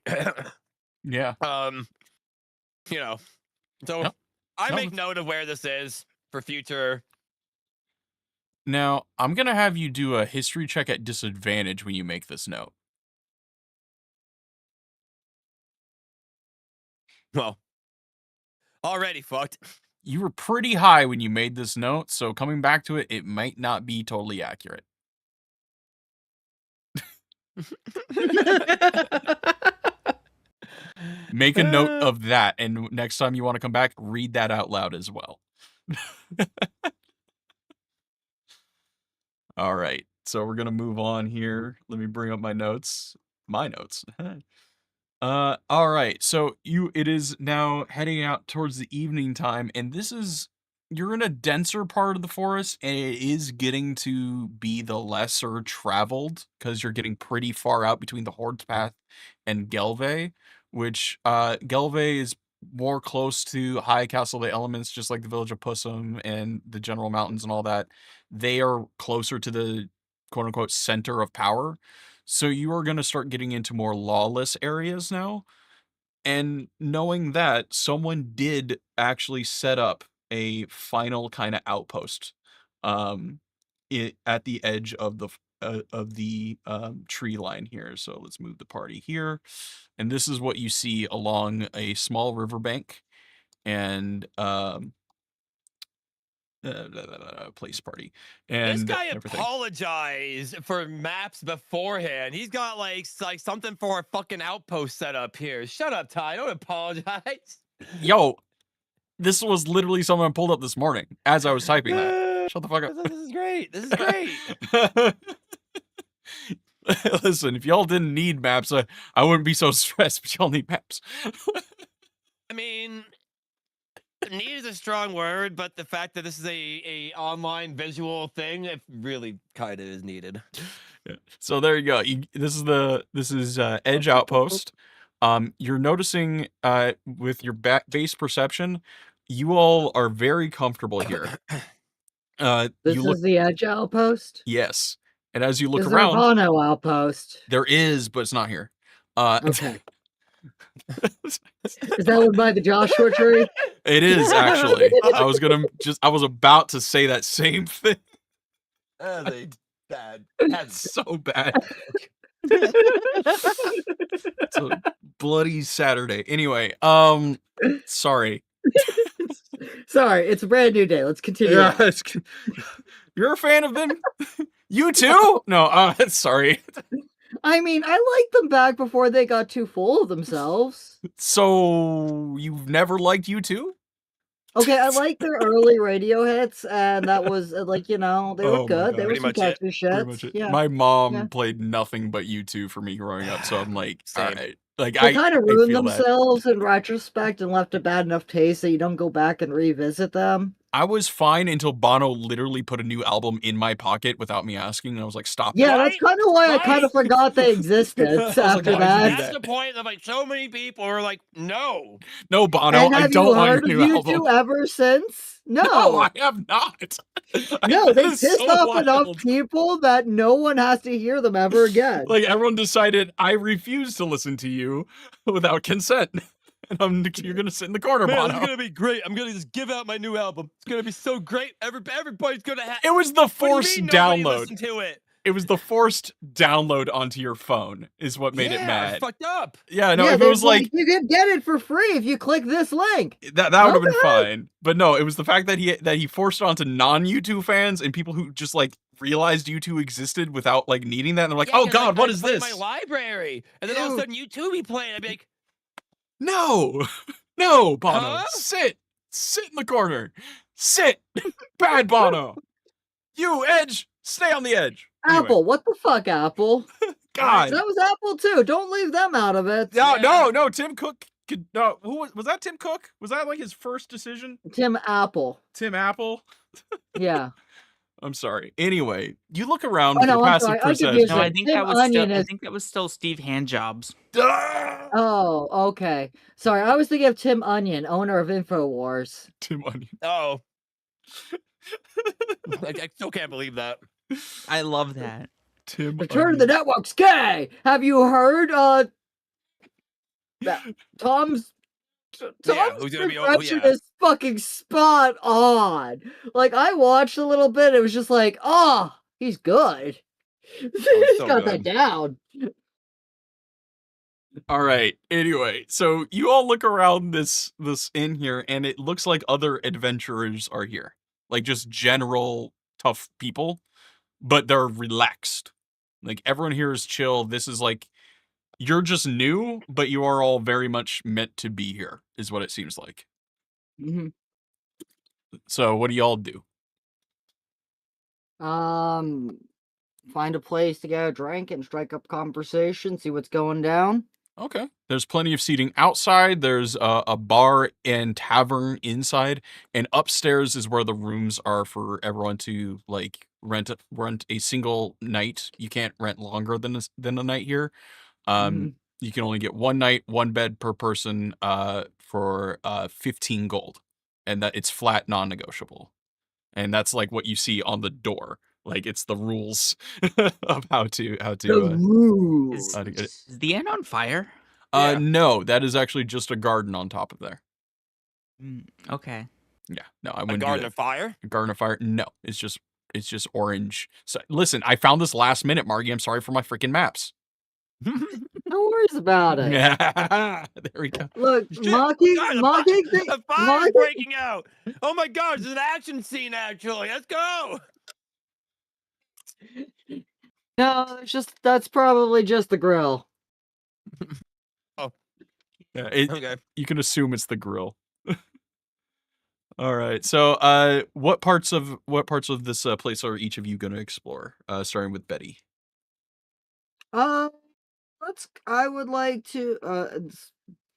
[SPEAKER 1] Yeah.
[SPEAKER 6] you know, so
[SPEAKER 1] Yep.
[SPEAKER 6] I
[SPEAKER 1] No,
[SPEAKER 6] make
[SPEAKER 1] that's-
[SPEAKER 6] note of where this is for future.
[SPEAKER 1] Now, I'm gonna have you do a history check at disadvantage when you make this note.
[SPEAKER 6] Well, already fucked.
[SPEAKER 1] You were pretty high when you made this note, so coming back to it, it might not be totally accurate. Make a note of that, and next time you want to come back, read that out loud as well. All right, so we're gonna move on here. Let me bring up my notes. My notes. All right, so it is now heading out towards the evening time, and you're in a denser part of the forest, and it is getting to be the lesser traveled because you're getting pretty far out between the Horde's Path and Gelve, which Gelve is more close to High Castle of the Elements, just like the village of Pussum and the General Mountains and all that. They are closer to the quote unquote center of power. So you are going to start getting into more lawless areas now. And knowing that, someone did actually set up a final kind of outpost at the edge of the tree line here. So let's move the party here. And this is what you see along a small riverbank and place party and
[SPEAKER 6] This guy
[SPEAKER 1] everything.
[SPEAKER 6] apologized for maps beforehand. He's got like something for a fucking outpost set up here. Shut up, Ty. Don't apologize.
[SPEAKER 1] Yo, this was literally something I pulled up this morning as I was typing that. Shut the fuck up.
[SPEAKER 6] This is great. This is great.
[SPEAKER 1] Listen, if y'all didn't need maps, I wouldn't be so stressed, but y'all need maps.
[SPEAKER 6] I mean, need is a strong word, but the fact that this is a online visual thing, it really kind of is needed.
[SPEAKER 1] Yeah. So there you go. This is Edge Outpost. You're noticing with your base perception, you all are very comfortable here.
[SPEAKER 5] This is the Edge outpost?
[SPEAKER 1] Yes. And as you look
[SPEAKER 5] Is there
[SPEAKER 1] around,
[SPEAKER 5] a Bono outpost?
[SPEAKER 1] there is, but it's not here.
[SPEAKER 5] Okay. Is that one by the Joshua tree?
[SPEAKER 1] It is actually. I was about to say that same thing.
[SPEAKER 6] That's bad.
[SPEAKER 1] That's so bad. It's a bloody Saturday. Anyway, sorry.
[SPEAKER 5] Sorry, it's a brand new day. Let's continue.
[SPEAKER 1] Yeah, you're a fan of them? You too? No, sorry.
[SPEAKER 5] I mean, I liked them back before they got too full of themselves.
[SPEAKER 1] So you've never liked you too?
[SPEAKER 5] Okay, I like their early radio hits, and that was like they were
[SPEAKER 1] Oh my
[SPEAKER 5] good. They
[SPEAKER 1] god.
[SPEAKER 5] were
[SPEAKER 6] Pretty
[SPEAKER 5] some
[SPEAKER 6] much it.
[SPEAKER 5] catchy
[SPEAKER 1] Pretty
[SPEAKER 5] shits.
[SPEAKER 1] much it.
[SPEAKER 5] Yeah,
[SPEAKER 1] My mom
[SPEAKER 5] yeah.
[SPEAKER 1] played nothing but U2 for me growing up, so I'm like, all
[SPEAKER 6] Same.
[SPEAKER 1] right. Like
[SPEAKER 5] They kind of
[SPEAKER 1] I
[SPEAKER 5] ruined
[SPEAKER 1] feel that.
[SPEAKER 5] themselves in retrospect and left a bad enough taste that you don't go back and revisit them.
[SPEAKER 1] I was fine until Bono literally put a new album in my pocket without me asking, and I was like, stop
[SPEAKER 5] Yeah,
[SPEAKER 1] it.
[SPEAKER 5] that's
[SPEAKER 6] Right?
[SPEAKER 5] kind of why I kind
[SPEAKER 6] Right?
[SPEAKER 5] of forgot they existed
[SPEAKER 1] I was like,
[SPEAKER 5] after
[SPEAKER 1] why'd you do
[SPEAKER 5] that.
[SPEAKER 6] That's
[SPEAKER 1] that?
[SPEAKER 6] the point of like so many people are like, no.
[SPEAKER 1] No, Bono,
[SPEAKER 5] And
[SPEAKER 1] I
[SPEAKER 5] have
[SPEAKER 1] don't
[SPEAKER 5] you
[SPEAKER 1] want your
[SPEAKER 5] heard of
[SPEAKER 1] new album.
[SPEAKER 5] U2 ever since?
[SPEAKER 1] No,
[SPEAKER 5] No.
[SPEAKER 1] I have not.
[SPEAKER 5] No,
[SPEAKER 1] That
[SPEAKER 5] they
[SPEAKER 1] is
[SPEAKER 5] pissed
[SPEAKER 1] so
[SPEAKER 5] off enough
[SPEAKER 1] wild.
[SPEAKER 5] people that no one has to hear them ever again.
[SPEAKER 1] Like everyone decided I refuse to listen to you without consent. And you're gonna sit in the corner,
[SPEAKER 6] Man, this
[SPEAKER 1] Bono.
[SPEAKER 6] is gonna be great. I'm gonna just give out my new album. It's gonna be so great. Everybody's gonna have.
[SPEAKER 1] It was the
[SPEAKER 6] What do you
[SPEAKER 1] forced
[SPEAKER 6] mean nobody
[SPEAKER 1] download.
[SPEAKER 6] listened to it?
[SPEAKER 1] It was the forced download onto your phone is what made it
[SPEAKER 6] Yeah,
[SPEAKER 1] mad.
[SPEAKER 6] it's fucked up.
[SPEAKER 1] Yeah, no,
[SPEAKER 5] Yeah,
[SPEAKER 1] if it was like
[SPEAKER 5] you can get it for free if you click this link.
[SPEAKER 1] that would have been
[SPEAKER 5] Okay.
[SPEAKER 1] fine. But no, it was the fact that he forced it onto non-U2 fans and people who just like realized U2 existed without like needing that, and they're like,
[SPEAKER 6] Yeah,
[SPEAKER 1] oh
[SPEAKER 6] 'cause,
[SPEAKER 1] god, what
[SPEAKER 6] I'd
[SPEAKER 1] is
[SPEAKER 6] play
[SPEAKER 1] this?
[SPEAKER 6] My library, and then all of a
[SPEAKER 1] Dude.
[SPEAKER 6] sudden U2 be playing. I'd be like,
[SPEAKER 1] No, no, Bono,
[SPEAKER 6] Huh?
[SPEAKER 1] sit in the corner, sit, bad Bono. You Edge, stay on the edge. Anyway,
[SPEAKER 5] Apple, what the fuck, Apple?
[SPEAKER 1] God,
[SPEAKER 5] That was Apple too. Don't leave them out of it.
[SPEAKER 1] no, Tim Cook. No, who was that? Tim Cook? Was that like his first decision?
[SPEAKER 5] Tim Apple.
[SPEAKER 1] Tim Apple?
[SPEAKER 5] Yeah.
[SPEAKER 1] I'm sorry. Anyway, you look around
[SPEAKER 5] Oh,
[SPEAKER 1] with
[SPEAKER 5] no,
[SPEAKER 1] your
[SPEAKER 5] I'm
[SPEAKER 1] passive
[SPEAKER 5] sorry. I'm
[SPEAKER 1] perception.
[SPEAKER 5] confused.
[SPEAKER 4] No, I think
[SPEAKER 5] Tim
[SPEAKER 4] that was still.
[SPEAKER 5] Onion
[SPEAKER 4] I
[SPEAKER 5] is.
[SPEAKER 4] think that was still Steve Handjobs.
[SPEAKER 1] Ah!
[SPEAKER 5] Oh, okay. Sorry, I was thinking of Tim Onion, owner of InfoWars.
[SPEAKER 1] Tim Onion.
[SPEAKER 6] oh, I still can't believe that.
[SPEAKER 4] I love that.
[SPEAKER 1] Tim
[SPEAKER 5] Return to the
[SPEAKER 1] Onion.
[SPEAKER 5] Network's gay. Have you heard? That Tom's
[SPEAKER 6] who's gonna be?
[SPEAKER 5] impression is fucking spot on. Like I watched a little bit. It was just like, oh, he's good. He's
[SPEAKER 6] so
[SPEAKER 5] got that
[SPEAKER 6] good.
[SPEAKER 5] down.
[SPEAKER 1] All right. Anyway, so you all look around this inn here, and it looks like other adventurers are here, like just general tough people, but they're relaxed. Like everyone here is chill. This is like you're just new, but you are all very much meant to be here, is what it seems like.
[SPEAKER 5] Mm-hmm.
[SPEAKER 1] So, what do y'all do?
[SPEAKER 5] Find a place to get a drink and strike up conversation. See what's going down.
[SPEAKER 1] Okay. There's plenty of seating outside. There's a bar and tavern inside, and upstairs is where the rooms are for everyone to like rent a single night. You can't rent longer than a night here. You can only get one night, one bed per person, for 15 gold, and that it's flat, non-negotiable. And that's like what you see on the door. Like it's the rules of how to
[SPEAKER 5] rules.
[SPEAKER 1] how to get it.
[SPEAKER 4] Is the inn on fire?
[SPEAKER 6] Yeah.
[SPEAKER 1] No, that is actually just a garden on top of there.
[SPEAKER 4] Okay.
[SPEAKER 1] Yeah, no, I
[SPEAKER 6] A
[SPEAKER 1] wouldn't do
[SPEAKER 6] garden
[SPEAKER 1] that.
[SPEAKER 6] of fire.
[SPEAKER 1] A garden of fire? No, it's just orange. So, listen, I found this last minute, Margie. I'm sorry for my freaking maps.
[SPEAKER 5] No worries about it.
[SPEAKER 1] Yeah, there we go.
[SPEAKER 5] Look,
[SPEAKER 6] Shit,
[SPEAKER 5] mocking,
[SPEAKER 6] God,
[SPEAKER 5] mocking,
[SPEAKER 6] the fire's breaking out. Oh my God, there's an action scene actually. Let's go.
[SPEAKER 5] No, it's just that's probably just the grill.
[SPEAKER 1] Yeah,
[SPEAKER 6] Okay.
[SPEAKER 1] you can assume it's the grill. All right. So, what parts of this place are each of you going to explore? Starting with Betty.
[SPEAKER 5] I would like to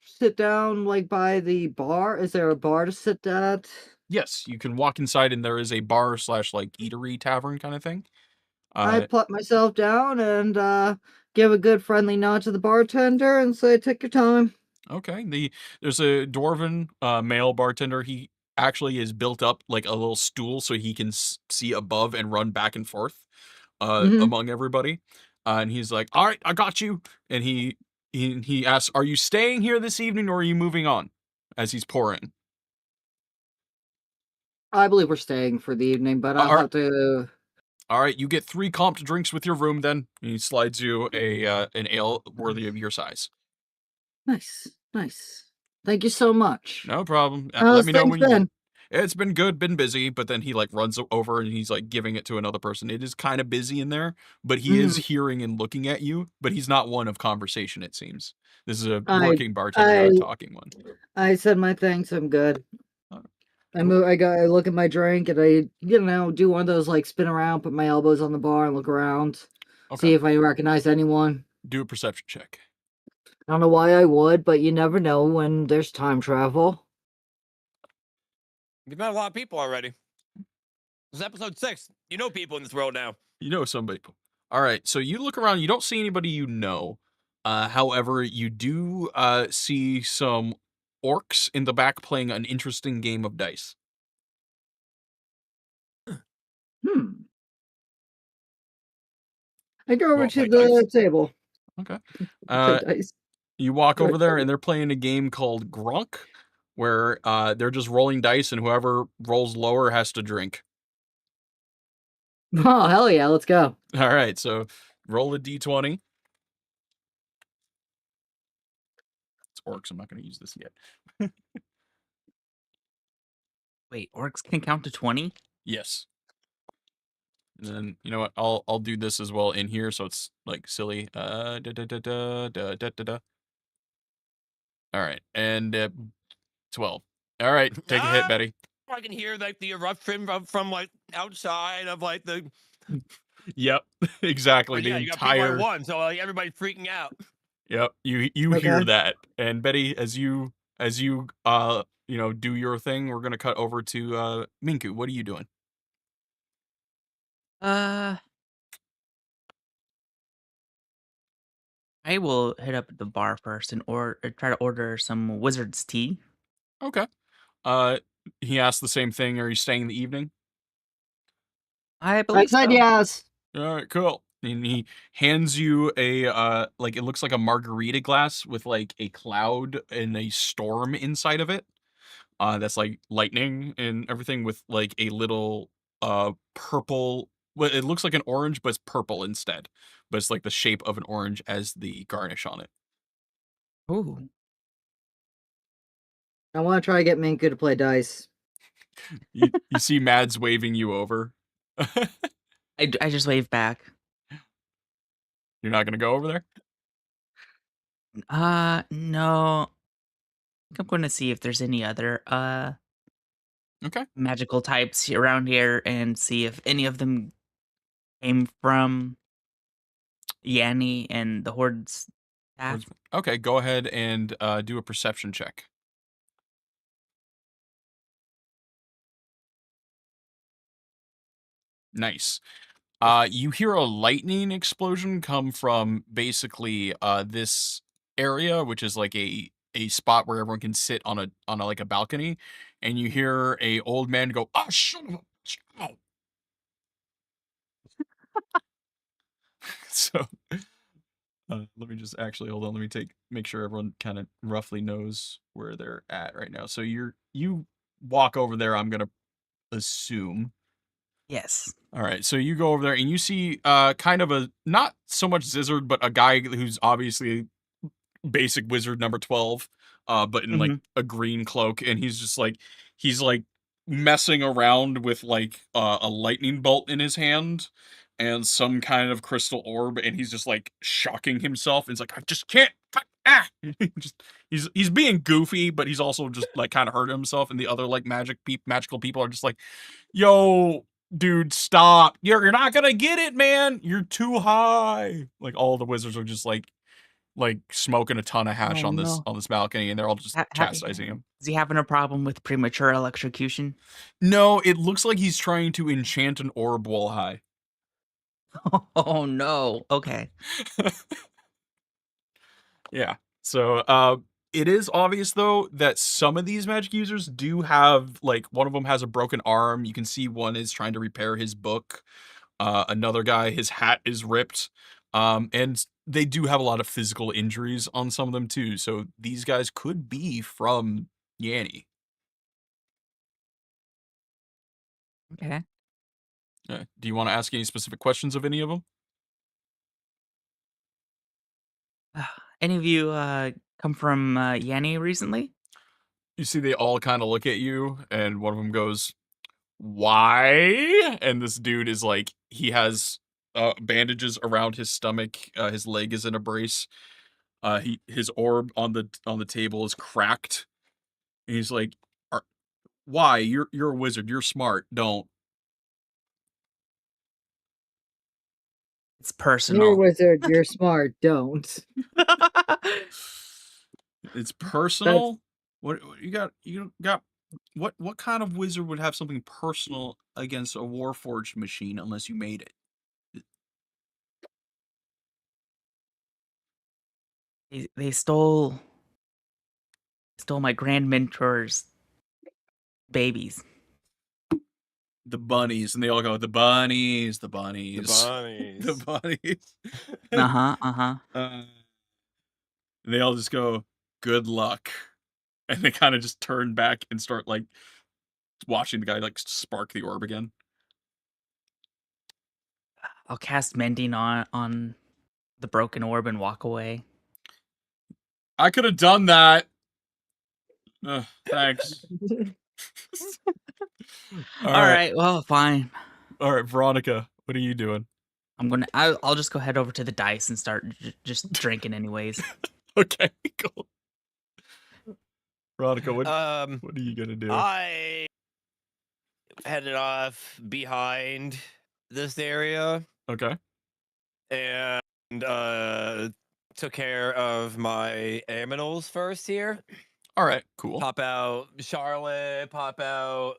[SPEAKER 5] sit down like by the bar. Is there a bar to sit at?
[SPEAKER 1] Yes, you can walk inside, and there is a bar / like eatery tavern kind of thing.
[SPEAKER 5] I plop myself down and give a good friendly nod to the bartender and say, "Take your time."
[SPEAKER 1] Okay. There's a dwarven male bartender. He actually is built up like a little stool so he can see above and run back and forth among everybody. And he's like, "All right, I got you." And he asks, "Are you staying here this evening or are you moving on?" As he's pouring.
[SPEAKER 5] I believe we're staying for the evening, but I'll have to.
[SPEAKER 1] All right, you get 3 comped drinks with your room then. And he slides you an ale worthy of your size.
[SPEAKER 5] Nice. Thank you so much.
[SPEAKER 1] No problem.
[SPEAKER 5] How's
[SPEAKER 1] Let me know
[SPEAKER 5] things
[SPEAKER 1] when you
[SPEAKER 5] been?
[SPEAKER 1] It's been good, been busy, but then he like runs over and he's like giving it to another person. It is kind of busy in there, but he is hearing and looking at you, but he's not one of conversation, it seems. This is a working bartender, not a talking one.
[SPEAKER 5] I said my thanks. I'm good. I look at my drink, and I, do one of those, like, spin around, put my elbows on the bar, and look around, see
[SPEAKER 1] Okay.
[SPEAKER 5] if I recognize anyone.
[SPEAKER 1] Do a perception check.
[SPEAKER 5] I don't know why I would, but you never know when there's time travel.
[SPEAKER 6] You've met a lot of people already. This is episode 6. You know people in this world now.
[SPEAKER 1] You know some people. All right, so you look around. You don't see anybody you know. However, you do see some orcs in the back playing an interesting game of dice.
[SPEAKER 5] Hmm. I go over
[SPEAKER 6] Well,
[SPEAKER 5] to
[SPEAKER 6] play
[SPEAKER 5] the
[SPEAKER 6] dice.
[SPEAKER 5] table.
[SPEAKER 1] Okay.
[SPEAKER 5] Play dice.
[SPEAKER 1] You walk
[SPEAKER 5] Go
[SPEAKER 1] over there,
[SPEAKER 5] ahead.
[SPEAKER 1] and they're playing a game called Grunk, where they're just rolling dice, and whoever rolls lower has to drink.
[SPEAKER 5] Oh, hell yeah, let's go.
[SPEAKER 1] All right, so roll a d20. It's orcs. I'm not going to use this yet.
[SPEAKER 4] Wait, orcs can count to 20?
[SPEAKER 1] Yes. And then you know what? I'll do this as well in here, so it's like silly. Da da da da da da da da. All right, and 12. All right, take a hit, Betty.
[SPEAKER 6] I can hear like the eruption from like outside of like the.
[SPEAKER 1] Yep, exactly.
[SPEAKER 6] But
[SPEAKER 1] The
[SPEAKER 6] yeah, you got people at
[SPEAKER 1] entire.
[SPEAKER 6] one, so like everybody's freaking out.
[SPEAKER 1] Yep, you hear
[SPEAKER 5] Okay.
[SPEAKER 1] that, and Betty, as you do your thing, we're gonna cut over to Minku. What are you doing?
[SPEAKER 4] Uh, I will hit up the bar first and try to order some wizard's tea.
[SPEAKER 1] Okay. Uh, he asked the same thing. Are you staying the evening?
[SPEAKER 4] I
[SPEAKER 5] I
[SPEAKER 4] believe
[SPEAKER 5] said
[SPEAKER 4] so.
[SPEAKER 5] yes.
[SPEAKER 1] All right, cool. And he hands you a like it looks like a margarita glass with like a cloud and a storm inside of it. That's like lightning and everything with like a little purple. Well, it looks like an orange, but it's purple instead. But it's like the shape of an orange as the garnish on it.
[SPEAKER 4] Ooh.
[SPEAKER 5] I want to try to get Minku to play dice.
[SPEAKER 1] You see Mads waving you over.
[SPEAKER 4] I just wave back.
[SPEAKER 1] You're not gonna go over there?
[SPEAKER 4] No. I think I'm going to see if there's any other
[SPEAKER 1] Okay.
[SPEAKER 4] magical types around here and see if any of them came from Yanni and the Horde's path.
[SPEAKER 1] Okay, go ahead and do a perception check. Nice. You hear a lightning explosion come from basically this area, which is like a spot where everyone can sit on a like a balcony, and you hear a old man go, "Ah, son of a ow." So let me just actually hold on. Let me make sure everyone kind of roughly knows where they're at right now. So you walk over there. I'm gonna assume.
[SPEAKER 4] Yes.
[SPEAKER 1] All right, so you go over there and you see kind of a not so much Zizzard, but a guy who's obviously basic wizard number 12, but in like
[SPEAKER 4] Mhm.
[SPEAKER 1] a green cloak, and he's like messing around with like a lightning bolt in his hand and some kind of crystal orb, and he's just like shocking himself. And it's like I just can't. Ah! just he's being goofy, but he's also just like kind of hurting himself. And the other like magical people are just like, "Yo, dude, stop! You're not gonna get it, man. You're too high." Like all the wizards are just like smoking a ton of hash
[SPEAKER 4] Oh,
[SPEAKER 1] on
[SPEAKER 4] no.
[SPEAKER 1] this balcony, and they're all just chastising him.
[SPEAKER 4] Is he having a problem with premature electrocution?
[SPEAKER 1] No, it looks like he's trying to enchant an orb while high.
[SPEAKER 4] Oh, no. Okay.
[SPEAKER 1] Yeah. So, it is obvious though that some of these magic users do have like one of them has a broken arm. You can see one is trying to repair his book. Another guy, his hat is ripped. And they do have a lot of physical injuries on some of them too. So these guys could be from Yanni.
[SPEAKER 4] Okay.
[SPEAKER 1] Do you want to ask any specific questions of any of them?
[SPEAKER 4] Any of you come from Yanni recently?
[SPEAKER 1] You see, they all kind of look at you, and one of them goes, "Why?" And this dude is like, he has bandages around his stomach. His leg is in a brace. His orb on the table is cracked. And he's like, Why? You're a wizard. You're smart. Don't.
[SPEAKER 4] It's
[SPEAKER 5] You're a
[SPEAKER 4] personal.
[SPEAKER 5] wizard. You're smart. Don't.
[SPEAKER 1] It's personal. What you got? You got what kind of wizard would have something personal against a Warforged machine unless you made it?
[SPEAKER 4] They stole my grand mentor's babies.
[SPEAKER 1] The bunnies, and they all go, the bunnies, the bunnies, the
[SPEAKER 6] bunnies.
[SPEAKER 1] bunnies.
[SPEAKER 4] Uh-huh.
[SPEAKER 1] And they all just go, good luck. And they kind of just turn back and start like watching the guy like spark the orb again.
[SPEAKER 4] I'll cast mending on the broken orb and walk away.
[SPEAKER 1] I could have done that. Thanks.
[SPEAKER 4] All right, well, fine.
[SPEAKER 1] All right, Veronica, what are you doing?
[SPEAKER 4] I'll just go head over to the dice and start just drinking anyways.
[SPEAKER 1] Okay, cool. Veronica, what are
[SPEAKER 6] Um,
[SPEAKER 1] you gonna do?
[SPEAKER 6] I headed off behind this area
[SPEAKER 1] Okay.
[SPEAKER 6] and took care of my aminals first here.
[SPEAKER 1] All right, cool.
[SPEAKER 6] Pop out Charlotte, pop out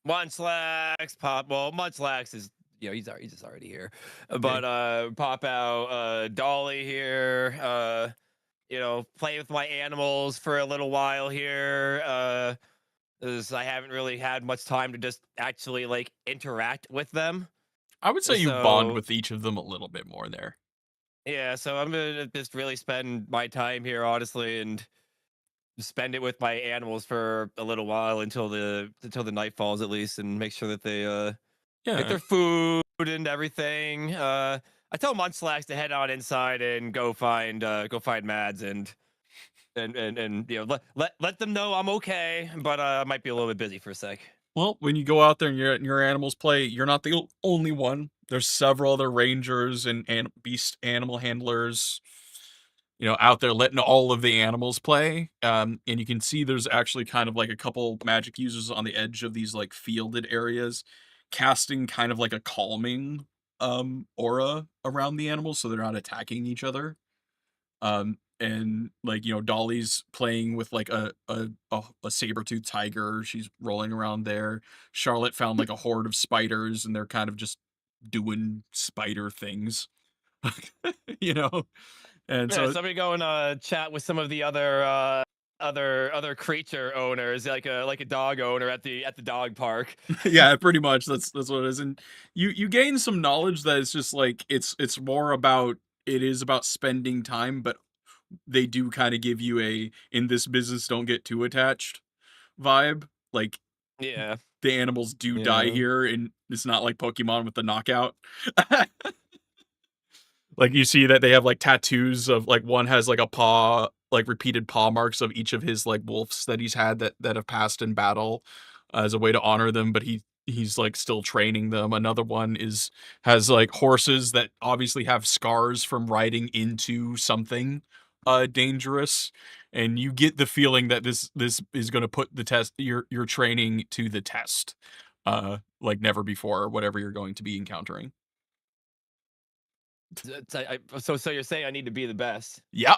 [SPEAKER 6] Munchlax, Munchlax is he's just already here. But pop out Dolly here, play with my animals for a little while here. As I haven't really had much time to just actually like interact with them.
[SPEAKER 1] I would say you bond
[SPEAKER 6] So-
[SPEAKER 1] with each of them a little bit more there.
[SPEAKER 6] Yeah, so I'm gonna just really spend my time here, honestly, and spend it with my animals for a little while until the night falls, at least, and make sure that they get their food and everything. I tell Munchlax to head on inside and go find Mads and let them know I'm okay, but I might be a little bit busy for a sec.
[SPEAKER 1] Well, when you go out there and your animals play, you're not the only one. There's several other rangers and beast animal handlers, out there letting all of the animals play. And you can see there's actually kind of like a couple magic users on the edge of these like fielded areas, casting kind of like a calming aura around the animals so they're not attacking each other. And like, Dolly's playing with like a saber-tooth tiger. She's rolling around there. Charlotte found like a horde of spiders and they're kind of just doing spider things. And so
[SPEAKER 6] somebody go and chat with some of the other creature owners, like a dog owner at the dog park.
[SPEAKER 1] yeah, pretty much that's what it is. And you gain some knowledge that it's just like it's more about it is about spending time, but they do kind of give you a in this business don't get too attached vibe. Like
[SPEAKER 6] Yeah,
[SPEAKER 1] the animals do die here, and it's not like Pokemon with the knockout. Like you see that they have like tattoos of like one has like a paw, like repeated paw marks of each of his like wolves that he's had that have passed in battle as a way to honor them, but he's like still training them. Another one has like horses that obviously have scars from riding into something dangerous, and you get the feeling that this is going to put the test your training to the test like never before, whatever you're going to be encountering.
[SPEAKER 6] So you're saying I need to be the best?
[SPEAKER 1] Yeah.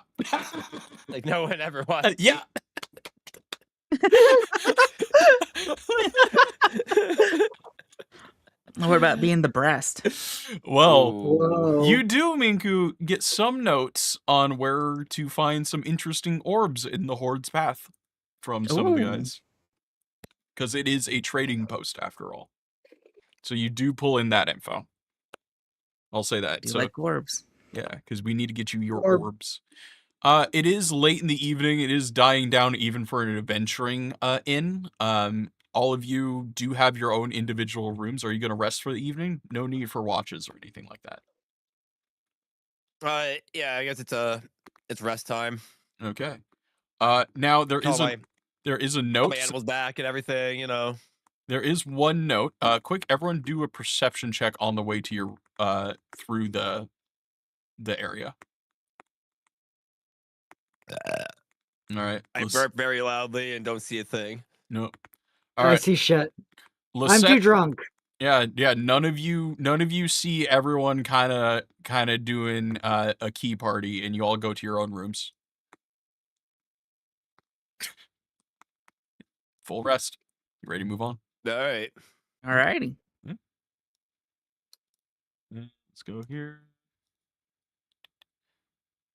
[SPEAKER 6] Like no one ever was.
[SPEAKER 1] Yeah.
[SPEAKER 4] What about being the breast?
[SPEAKER 1] Well,
[SPEAKER 5] Whoa.
[SPEAKER 1] you do, Minku, get some notes on where to find some interesting orbs in the Horde's path from some of the
[SPEAKER 4] Ooh.
[SPEAKER 1] guys. Because it is a trading post, after all. So you do pull in that info. I'll say that.
[SPEAKER 4] Do you
[SPEAKER 1] So,
[SPEAKER 4] like orbs?
[SPEAKER 1] yeah, because we need to get you your
[SPEAKER 5] Orb.
[SPEAKER 1] orbs. It is late in the evening. It is dying down even for an adventuring inn. All of you do have your own individual rooms. Are you going to rest for the evening? No need for watches or anything like that.
[SPEAKER 6] Yeah, I guess it's rest time.
[SPEAKER 1] Okay. Now there is a
[SPEAKER 6] All
[SPEAKER 1] note.
[SPEAKER 6] my animals back and everything,
[SPEAKER 1] There is one note. Quick, everyone do a perception check on the way to your through the area. All right.
[SPEAKER 6] I burp very loudly and don't see a thing.
[SPEAKER 1] Nope. All
[SPEAKER 5] I
[SPEAKER 1] right.
[SPEAKER 5] see shit. I'm
[SPEAKER 1] Lisette,
[SPEAKER 5] too drunk.
[SPEAKER 1] yeah. None of you see everyone kind of doing a key party, and you all go to your own rooms. Full rest. You ready to move on?
[SPEAKER 6] All right.
[SPEAKER 4] Alrighty.
[SPEAKER 1] Let's go here.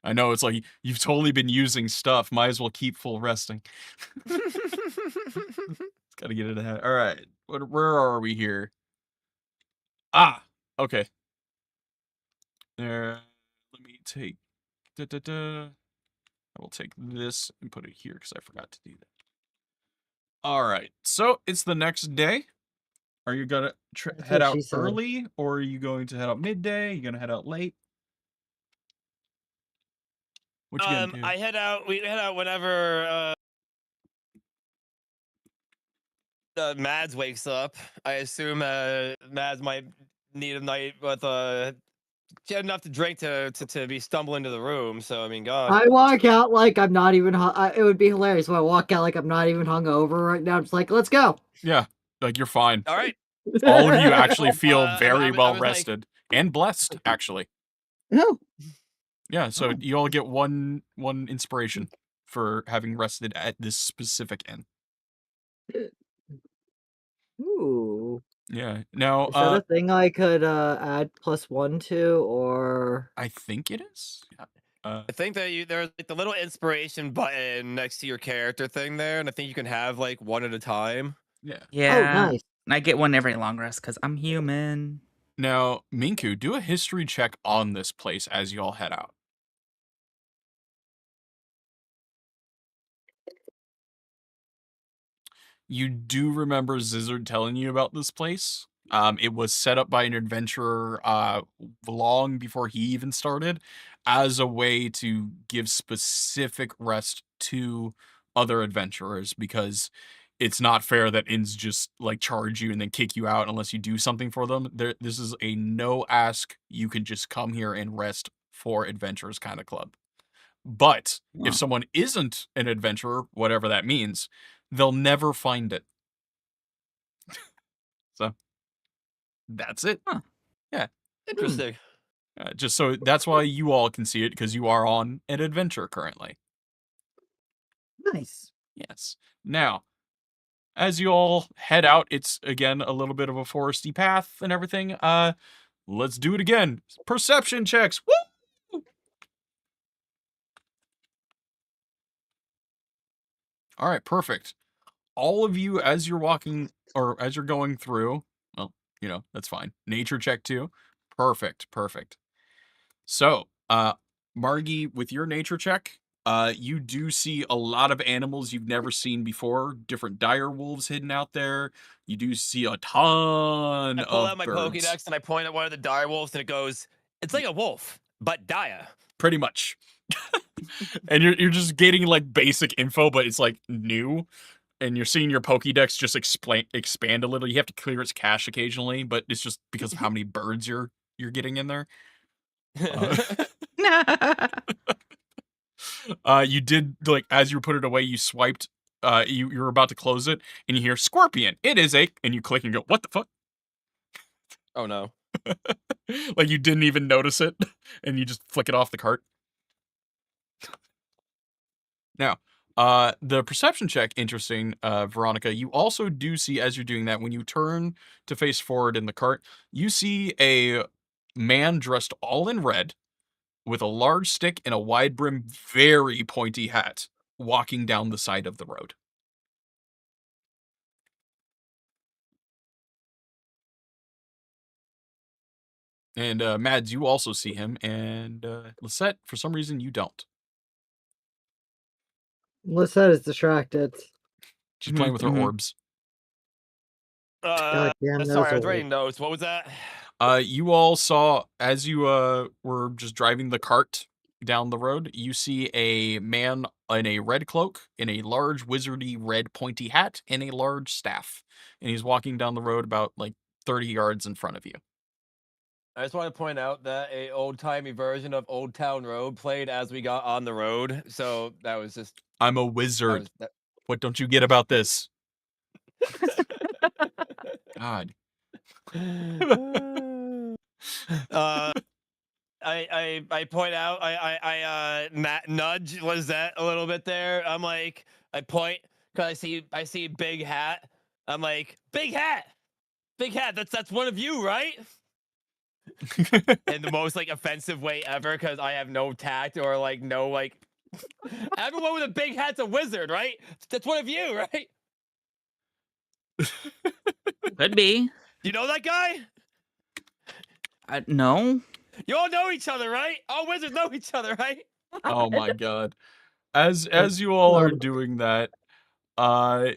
[SPEAKER 1] I know it's like you've totally been using stuff. Might as well keep full resting. Gotta get it ahead. All right. Where are we here? Ah. Okay. There. Let me take. I will take this and put it here because I forgot to do that. All right. So it's the next day. Are you gonna
[SPEAKER 5] That's
[SPEAKER 1] head
[SPEAKER 5] what
[SPEAKER 1] out
[SPEAKER 5] she said.
[SPEAKER 1] early, or are you going to head out midday? Are you gonna head out late? What you gonna do?
[SPEAKER 6] I head out. We head out whenever Mads wakes up. I assume Mads might need a night with she had enough to drink to be stumbling into the room. So I mean, God.
[SPEAKER 5] I walk out like I'm not even. It would be hilarious if I walk out like I'm not even hungover right now. I'm just like, let's go.
[SPEAKER 1] Yeah, like you're fine.
[SPEAKER 6] All right.
[SPEAKER 1] All of you actually feel very
[SPEAKER 6] I
[SPEAKER 1] well
[SPEAKER 6] was like-
[SPEAKER 1] rested and blessed, actually.
[SPEAKER 5] No.
[SPEAKER 1] Yeah, so you all get one inspiration for having rested at this specific inn.
[SPEAKER 5] Ooh.
[SPEAKER 1] Yeah. Now,
[SPEAKER 5] Is that a thing I could add +1 to, or?
[SPEAKER 1] I think it is. Yeah.
[SPEAKER 6] I think that there's like the little inspiration button next to your character thing there, and I think you can have like one at a time.
[SPEAKER 1] Yeah.
[SPEAKER 4] Yeah.
[SPEAKER 5] Oh, nice.
[SPEAKER 4] And I get one every long rest because I'm human.
[SPEAKER 1] Now, Minku, do a history check on this place as you all head out. You do remember Zizzard telling you about this place. It was set up by an adventurer long before he even started as a way to give specific rest to other adventurers, because it's not fair that inns just like charge you and then kick you out unless you do something for them. This is a no ask. You can just come here and rest for adventurers kind of club. But if
[SPEAKER 4] Huh.
[SPEAKER 1] someone isn't an adventurer, whatever that means, they'll never find it. So that's it.
[SPEAKER 4] Huh.
[SPEAKER 1] Yeah.
[SPEAKER 6] Interesting.
[SPEAKER 1] Just so that's why you all can see it, because you are on an adventure currently.
[SPEAKER 5] Nice.
[SPEAKER 1] Yes. Now, as you all head out, it's again a little bit of a foresty path and everything. Let's do it again. Perception checks. Woo! All right, perfect. All of you, as you're walking or as you're going through, well, that's fine. Nature check too. Perfect, perfect. So, Margie, with your nature check, you do see a lot of animals you've never seen before. Different dire wolves hidden out there. You do see a ton
[SPEAKER 6] I pull
[SPEAKER 1] of
[SPEAKER 6] out my
[SPEAKER 1] birds.
[SPEAKER 6] Pokédex and I point at one of the dire wolves, and it goes, "It's like a wolf, but dire."
[SPEAKER 1] Pretty much. And you're just getting like basic info, but it's like new. And you're seeing your Pokédex just expand a little. You have to clear its cache occasionally, but it's just because of how many birds you're getting in there. You did, like, as you put it away, you swiped. You're about to close it, and you hear scorpion. It is a, and you click and go, what the fuck?
[SPEAKER 6] Oh no.
[SPEAKER 1] Like you didn't even notice it, and you just flick it off the cart. Now, the perception check, interesting, Veronica, you also do see, as you're doing that, when you turn to face forward in the cart, you see a man dressed all in red with a large stick and a wide brim, very pointy hat, walking down the side of the road. And Mads, you also see him, and Lisette, for some reason, you don't.
[SPEAKER 5] Lisette is distracted.
[SPEAKER 1] She's playing with her
[SPEAKER 4] Mhm.
[SPEAKER 1] orbs.
[SPEAKER 5] God damn those
[SPEAKER 6] Sorry, I was
[SPEAKER 5] orbs.
[SPEAKER 6] writing notes. What was that?
[SPEAKER 1] You all saw, as you were just driving the cart down the road, you see a man in a red cloak, in a large wizardy red pointy hat, and a large staff. And he's walking down the road about like 30 yards in front of you.
[SPEAKER 6] I just want to point out that a old-timey version of Old Town Road played as we got on the road. So that was just
[SPEAKER 1] I'm a
[SPEAKER 6] that
[SPEAKER 1] wizard.
[SPEAKER 6] was, that,
[SPEAKER 1] What don't you get about this? God.
[SPEAKER 6] I point out nudge Lizette a little bit there. I'm like, I point because I see big hat. I'm like, big hat. That's one of you, right? In the most like offensive way ever, because I have no tact or like no like. Everyone with a big hat's a wizard, right? That's one of you, right?
[SPEAKER 4] Could be.
[SPEAKER 6] You know that guy?
[SPEAKER 4] No.
[SPEAKER 6] You all know each other, right? All wizards know each other, right?
[SPEAKER 1] Oh my God. As you all are doing that, hold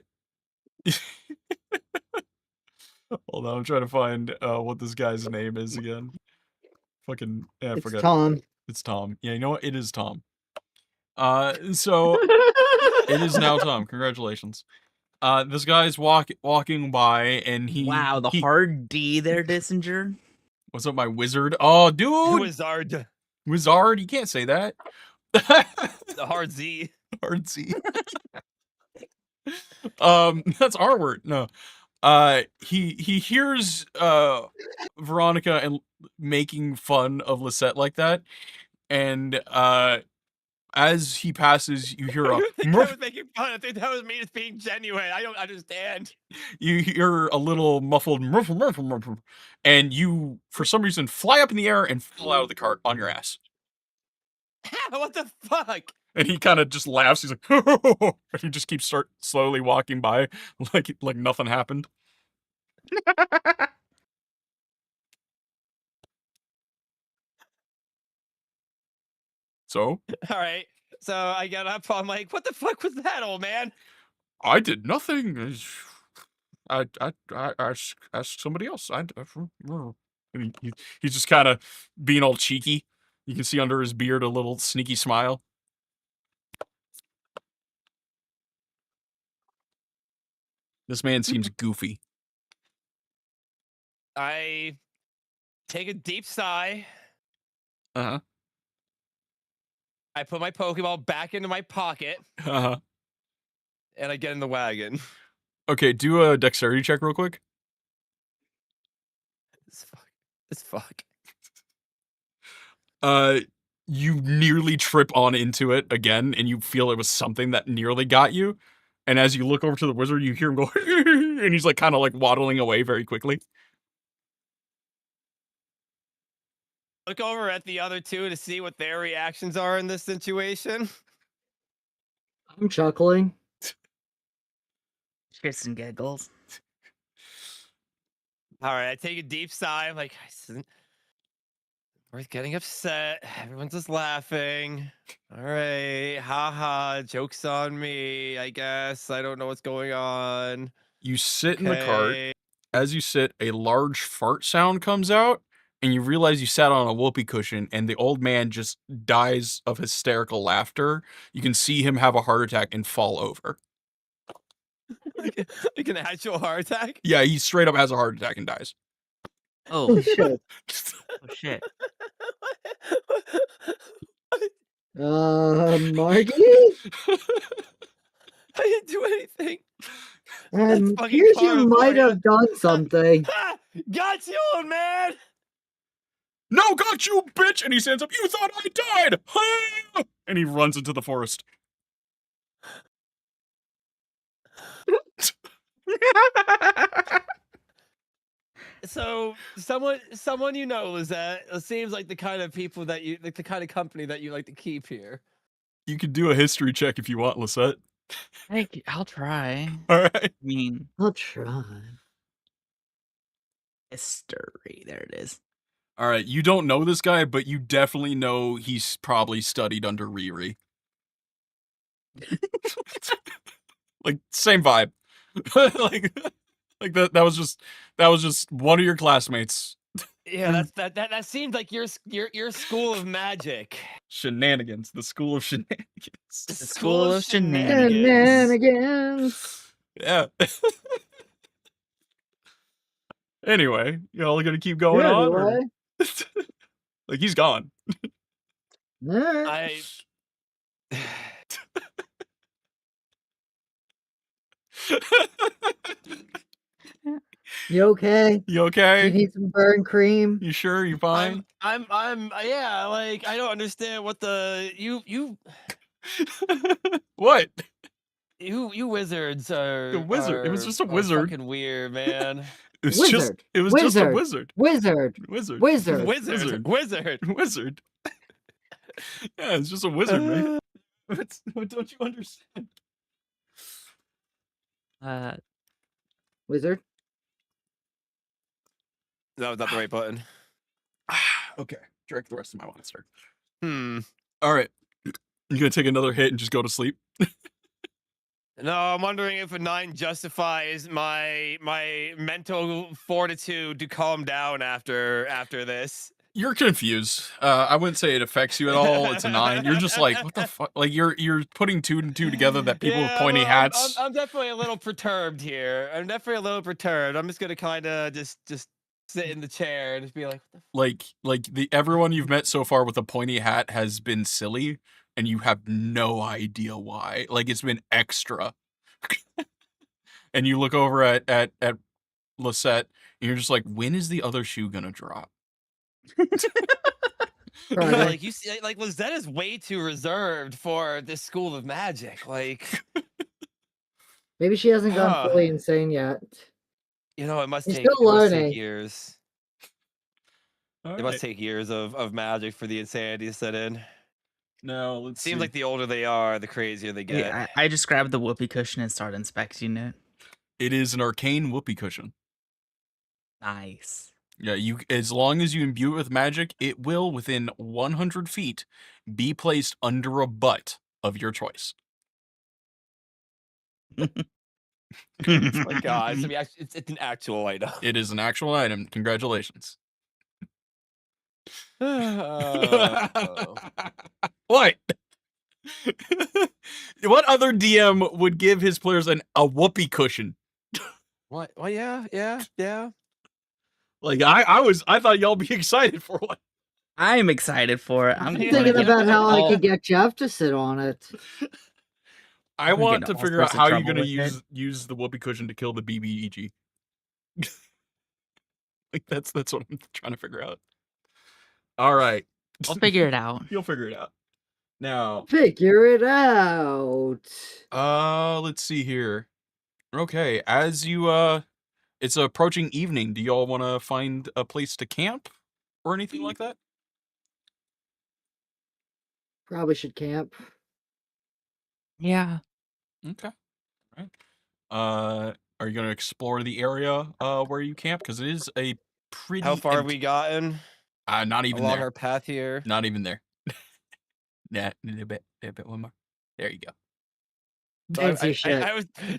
[SPEAKER 1] on, I'm trying to find what this guy's name is again. Fucking yeah, I
[SPEAKER 5] It's
[SPEAKER 1] forgot.
[SPEAKER 5] Tom.
[SPEAKER 1] It's Tom. Yeah, you know what? It is Tom. So it is now Tom. Congratulations. This guy's walking by, and
[SPEAKER 4] Wow, the hard D there, Dissinger.
[SPEAKER 1] What's up, my wizard? Oh, dude,
[SPEAKER 6] Wizard.
[SPEAKER 1] Wizard. You can't say that.
[SPEAKER 6] The hard Z.
[SPEAKER 1] Hard Z. That's our word. No. He hears Veronica and making fun of Lisette like that, and as he passes, you hear a
[SPEAKER 6] I think I was making fun. I think that was me just being genuine. I don't understand.
[SPEAKER 1] You hear a little muffled and you, for some reason, fly up in the air and fall out of the cart on your ass.
[SPEAKER 6] What the fuck?
[SPEAKER 1] And he kind of just laughs. He's like, and he just keeps slowly walking by like nothing happened. So?
[SPEAKER 6] All right. So I get up. I'm like, what the fuck was that, old man?
[SPEAKER 1] I did nothing. I asked somebody else. And he's just kind of being all cheeky. You can see under his beard a little sneaky smile. This man seems goofy.
[SPEAKER 6] I take a deep sigh.
[SPEAKER 1] Uh-huh.
[SPEAKER 6] I put my Pokeball back into my pocket.
[SPEAKER 1] Uh-huh.
[SPEAKER 6] And I get in the wagon.
[SPEAKER 1] Okay, do a dexterity check real quick.
[SPEAKER 6] This fuck.
[SPEAKER 1] You nearly trip on into it again, and you feel it was something that nearly got you. And as you look over to the wizard, you hear him go, and he's like kind of like waddling away very quickly.
[SPEAKER 6] Look over at the other two to see what their reactions are in this situation.
[SPEAKER 5] I'm chuckling.
[SPEAKER 4] Shits and giggles.
[SPEAKER 6] All right, I take a deep sigh. I'm like, we're getting upset. Everyone's just laughing. All right, haha, joke's on me, I guess. I don't know what's going on.
[SPEAKER 1] You sit in the cart. As you sit, a large fart sound comes out, and you realize you sat on a whoopee cushion, and the old man just dies of hysterical laughter. You can see him have a heart attack and fall over.
[SPEAKER 6] Like an actual heart attack?
[SPEAKER 1] Yeah, he straight up has a heart attack and dies.
[SPEAKER 4] Oh,
[SPEAKER 5] shit.
[SPEAKER 4] Oh, shit.
[SPEAKER 5] Margie?
[SPEAKER 6] I didn't do anything.
[SPEAKER 5] You might have done something.
[SPEAKER 6] Got you, old man!
[SPEAKER 1] No, got you, bitch! And he stands up, you thought I died! And he runs into the forest.
[SPEAKER 6] So someone you know, Lizette, it seems like the kind of people that you like, the kind of company that you like to keep here.
[SPEAKER 1] You could do a history check if you want, Lisette.
[SPEAKER 4] I'll try.
[SPEAKER 1] All right.
[SPEAKER 4] I mean,
[SPEAKER 5] I'll try.
[SPEAKER 4] History. There it is.
[SPEAKER 1] All right. You don't know this guy, but you definitely know he's probably studied under Riri. Like same vibe. like that was just one of your classmates.
[SPEAKER 6] Yeah, that seems like your school of magic.
[SPEAKER 1] Shenanigans. The school of shenanigans.
[SPEAKER 6] The
[SPEAKER 4] school of
[SPEAKER 5] Shenanigans.
[SPEAKER 1] Yeah. Anyway, y'all gonna keep going on? Or... like he's gone.
[SPEAKER 5] You okay?
[SPEAKER 1] You
[SPEAKER 5] You
[SPEAKER 1] okay?
[SPEAKER 5] need some burn cream?
[SPEAKER 1] You sure? You fine?
[SPEAKER 6] Yeah, like I don't understand what the
[SPEAKER 1] What?
[SPEAKER 6] you wizards
[SPEAKER 1] The wizard. It was just a
[SPEAKER 6] are
[SPEAKER 1] wizard.
[SPEAKER 6] fucking weird, man.
[SPEAKER 1] It was
[SPEAKER 5] Wizard.
[SPEAKER 1] It was just a wizard.
[SPEAKER 5] Wizard.
[SPEAKER 1] Wizard.
[SPEAKER 5] Wizard.
[SPEAKER 6] Wizard.
[SPEAKER 1] Wizard. Yeah, it's just a wizard, man. What don't you understand?
[SPEAKER 5] Wizard.
[SPEAKER 6] That was not the right button.
[SPEAKER 1] Okay, drink the rest of my monster.
[SPEAKER 6] All
[SPEAKER 1] right, you gonna take another hit and just go to sleep?
[SPEAKER 6] No, I'm wondering if a 9 justifies my mental fortitude to calm down after this.
[SPEAKER 1] You're confused. I wouldn't say it affects you at all. It's a 9. You're just like, what the fuck? Like you're putting 2 and 2 together that people with pointy hats.
[SPEAKER 6] I'm definitely a little perturbed here. I'm just gonna kind of just sit in the chair and just be like, what the
[SPEAKER 1] like everyone you've met so far with a pointy hat has been silly, and you have no idea why. Like it's been extra. And you look over at Lisette, and you're just like, when is the other shoe gonna drop?
[SPEAKER 6] like you see, like Lizette is way too reserved for this school of magic. Like
[SPEAKER 5] maybe she hasn't gone fully insane yet.
[SPEAKER 6] You know, it must
[SPEAKER 5] She's
[SPEAKER 6] take
[SPEAKER 5] still learning.
[SPEAKER 6] years.
[SPEAKER 1] All
[SPEAKER 6] It must take years of magic for the insanity to set in.
[SPEAKER 1] No, let's
[SPEAKER 6] Seems
[SPEAKER 1] see.
[SPEAKER 6] like the older they are, the crazier they get.
[SPEAKER 4] Yeah, I just grabbed the whoopee cushion and started inspecting it.
[SPEAKER 1] It is an arcane whoopee cushion.
[SPEAKER 4] Nice.
[SPEAKER 1] Yeah, as long as you imbue it with magic, it will, within 100 feet, be placed under a butt of your choice.
[SPEAKER 6] Oh my God, it's an actual item.
[SPEAKER 1] It is an actual item. Congratulations. What? What other DM would give his players a whoopee cushion?
[SPEAKER 6] What? Well, yeah.
[SPEAKER 1] Like I thought y'all be excited for one.
[SPEAKER 4] I'm excited for it. I'm
[SPEAKER 5] thinking about how I could get Jeff to sit on it.
[SPEAKER 1] I want to figure out how you're gonna use the whoopee cushion to kill the BBEG. Like that's what I'm trying to figure out. All right,
[SPEAKER 4] I'll figure it out.
[SPEAKER 1] You'll figure it out. Now,
[SPEAKER 5] figure it out.
[SPEAKER 1] Let's see here. Okay, as you it's approaching evening. Do y'all want to find a place to camp or anything like that?
[SPEAKER 5] Probably should camp.
[SPEAKER 4] Yeah.
[SPEAKER 1] Okay. All right. Are you going to explore the area where you camp? Because it is a pretty.
[SPEAKER 6] How far have we gotten?
[SPEAKER 1] Not even
[SPEAKER 6] along
[SPEAKER 1] there.
[SPEAKER 6] Our path here.
[SPEAKER 1] Not even there. Nah, a bit one more. There you go.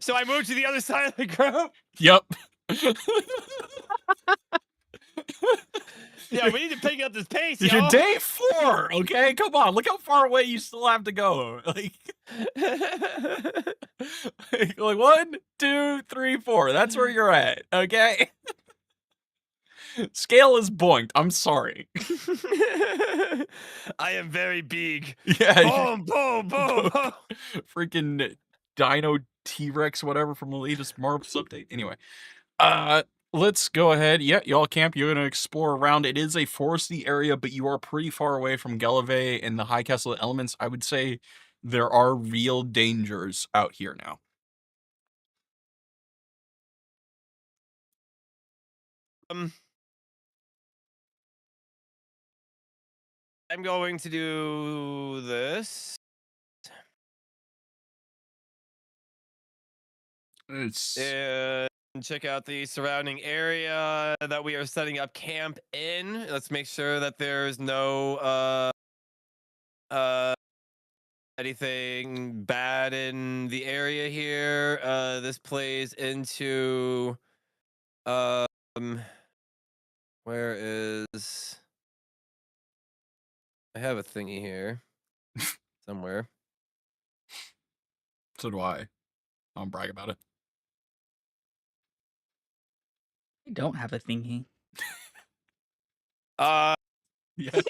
[SPEAKER 6] So I moved to the other side of the group.
[SPEAKER 1] Yep.
[SPEAKER 6] Yeah, we need to pick up this pace, y'all.
[SPEAKER 1] You're day 4, okay? Come on, look how far away you still have to go. Like 1, 2, 3, 4. That's where you're at, okay? Scale is boinked. I'm sorry.
[SPEAKER 6] I am very big.
[SPEAKER 1] Yeah.
[SPEAKER 6] Boom.
[SPEAKER 1] Freaking Dino T-Rex, whatever, from the latest Marvel's update. Anyway, let's go ahead. Yeah, y'all camp. You're gonna explore around. It is a foresty area, but you are pretty far away from Gelave and the High Castle elements. I would say there are real dangers out here now.
[SPEAKER 6] I'm going to do this. And check out the surrounding area that we are setting up camp in. Let's make sure that there's no anything bad in the area here. This plays into where is I have a thingy here somewhere.
[SPEAKER 1] So do I. I'll brag about it.
[SPEAKER 4] I don't have a thingy.
[SPEAKER 1] Yeah.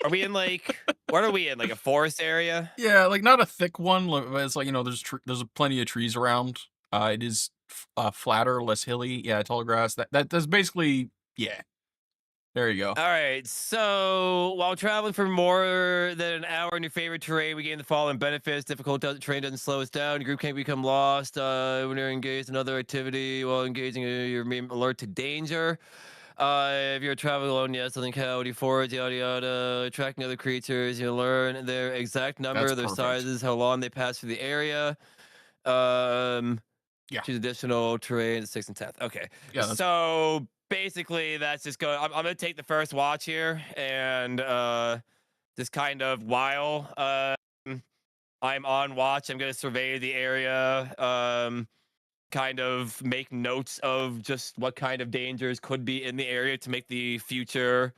[SPEAKER 6] Are we in like what are we in? Like a forest area?
[SPEAKER 1] Yeah, like not a thick one. It's like, there's plenty of trees around. It is flatter, less hilly. Yeah, tall grass. That's basically, yeah. There you go.
[SPEAKER 6] All right. So while traveling for more than an hour in your favorite terrain, we gain the following benefits. Difficult terrain doesn't slow us down. Your group can't become lost when you're engaged in other activity while engaging. You're alert to danger. If you're traveling alone, yes, something how you forage, yada yada. Tracking other creatures, you learn their exact number,
[SPEAKER 1] That's
[SPEAKER 6] their
[SPEAKER 1] perfect.
[SPEAKER 6] sizes, how long they pass through the area.
[SPEAKER 1] Yeah.
[SPEAKER 6] Choose additional terrain, 6th and 10th. Okay.
[SPEAKER 1] Yeah,
[SPEAKER 6] So basically, that's just going. I'm gonna take the first watch here, and just kind of while I'm on watch, I'm gonna survey the area. Kind of make notes of just what kind of dangers could be in the area to make the future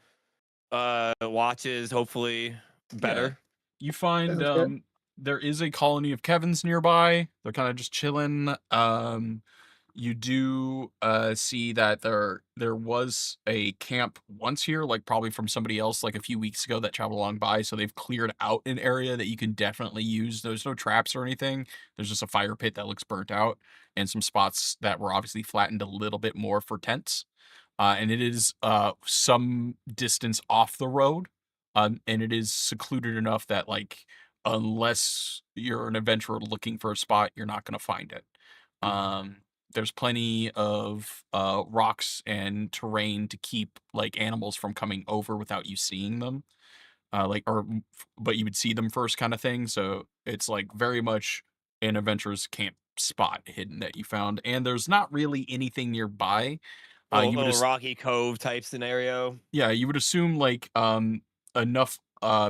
[SPEAKER 6] watches hopefully better.
[SPEAKER 1] You find
[SPEAKER 5] Sounds good.
[SPEAKER 1] there is a colony of Kevins nearby. They're kind of just chilling. You do see that there was a camp once here, like probably from somebody else like a few weeks ago that traveled along by, so they've cleared out an area that you can definitely use. There's no traps or anything. There's just a fire pit that looks burnt out and some spots that were obviously flattened a little bit more for tents. And it is some distance off the road. And it is secluded enough that like unless you're an adventurer looking for a spot, you're not going to find it. There's plenty of rocks and terrain to keep like animals from coming over without you seeing them. But you would see them first, kind of thing. So it's like very much an adventurer's camp spot hidden that you found, and there's not really anything nearby. You would
[SPEAKER 6] Little rocky cove type scenario.
[SPEAKER 1] Yeah, you would assume like enough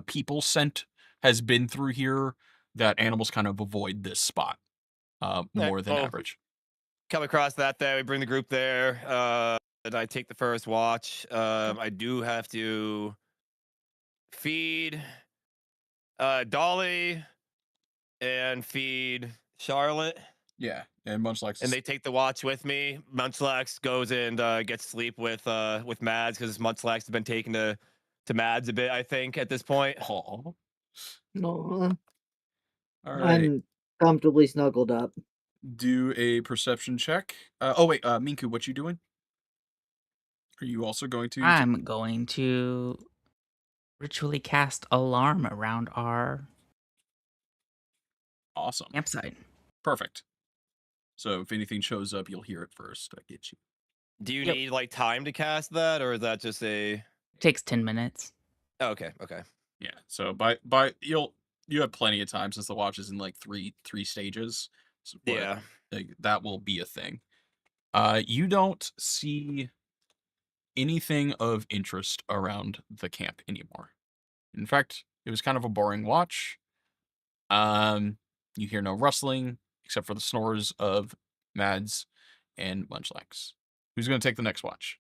[SPEAKER 1] people scent has been through here that animals kind of avoid this spot more than
[SPEAKER 6] Well,
[SPEAKER 1] average.
[SPEAKER 6] come across that there. We bring the group there. And I take the first watch. I do have to feed Dolly and feed Charlotte.
[SPEAKER 1] Yeah, and Munchlax
[SPEAKER 6] And
[SPEAKER 1] is
[SPEAKER 6] they take the watch with me. Munchlax goes and gets sleep with Mads because Munchlax has been taken to Mads a bit, I think, at this point.
[SPEAKER 1] Aw.
[SPEAKER 5] Aw,
[SPEAKER 1] All right.
[SPEAKER 5] I'm comfortably snuggled up.
[SPEAKER 1] Do a perception check. Oh wait, Minku, what you doing? Are you also going to?
[SPEAKER 4] I'm going to ritually cast alarm around our
[SPEAKER 1] Awesome.
[SPEAKER 4] campsite.
[SPEAKER 1] Perfect. So if anything shows up, you'll hear it first. I get you.
[SPEAKER 6] Do you
[SPEAKER 4] Yep.
[SPEAKER 6] need like time to cast that, or is that just a?
[SPEAKER 4] It takes 10 minutes.
[SPEAKER 6] Oh, okay, okay.
[SPEAKER 1] Yeah. So by you have plenty of time since the watch is in like three stages. So,
[SPEAKER 6] Yeah.
[SPEAKER 1] like, that will be a thing. You don't see anything of interest around the camp anymore. In fact, it was kind of a boring watch. You hear no rustling except for the snores of Mads and Munchlax. Who's going to take the next watch?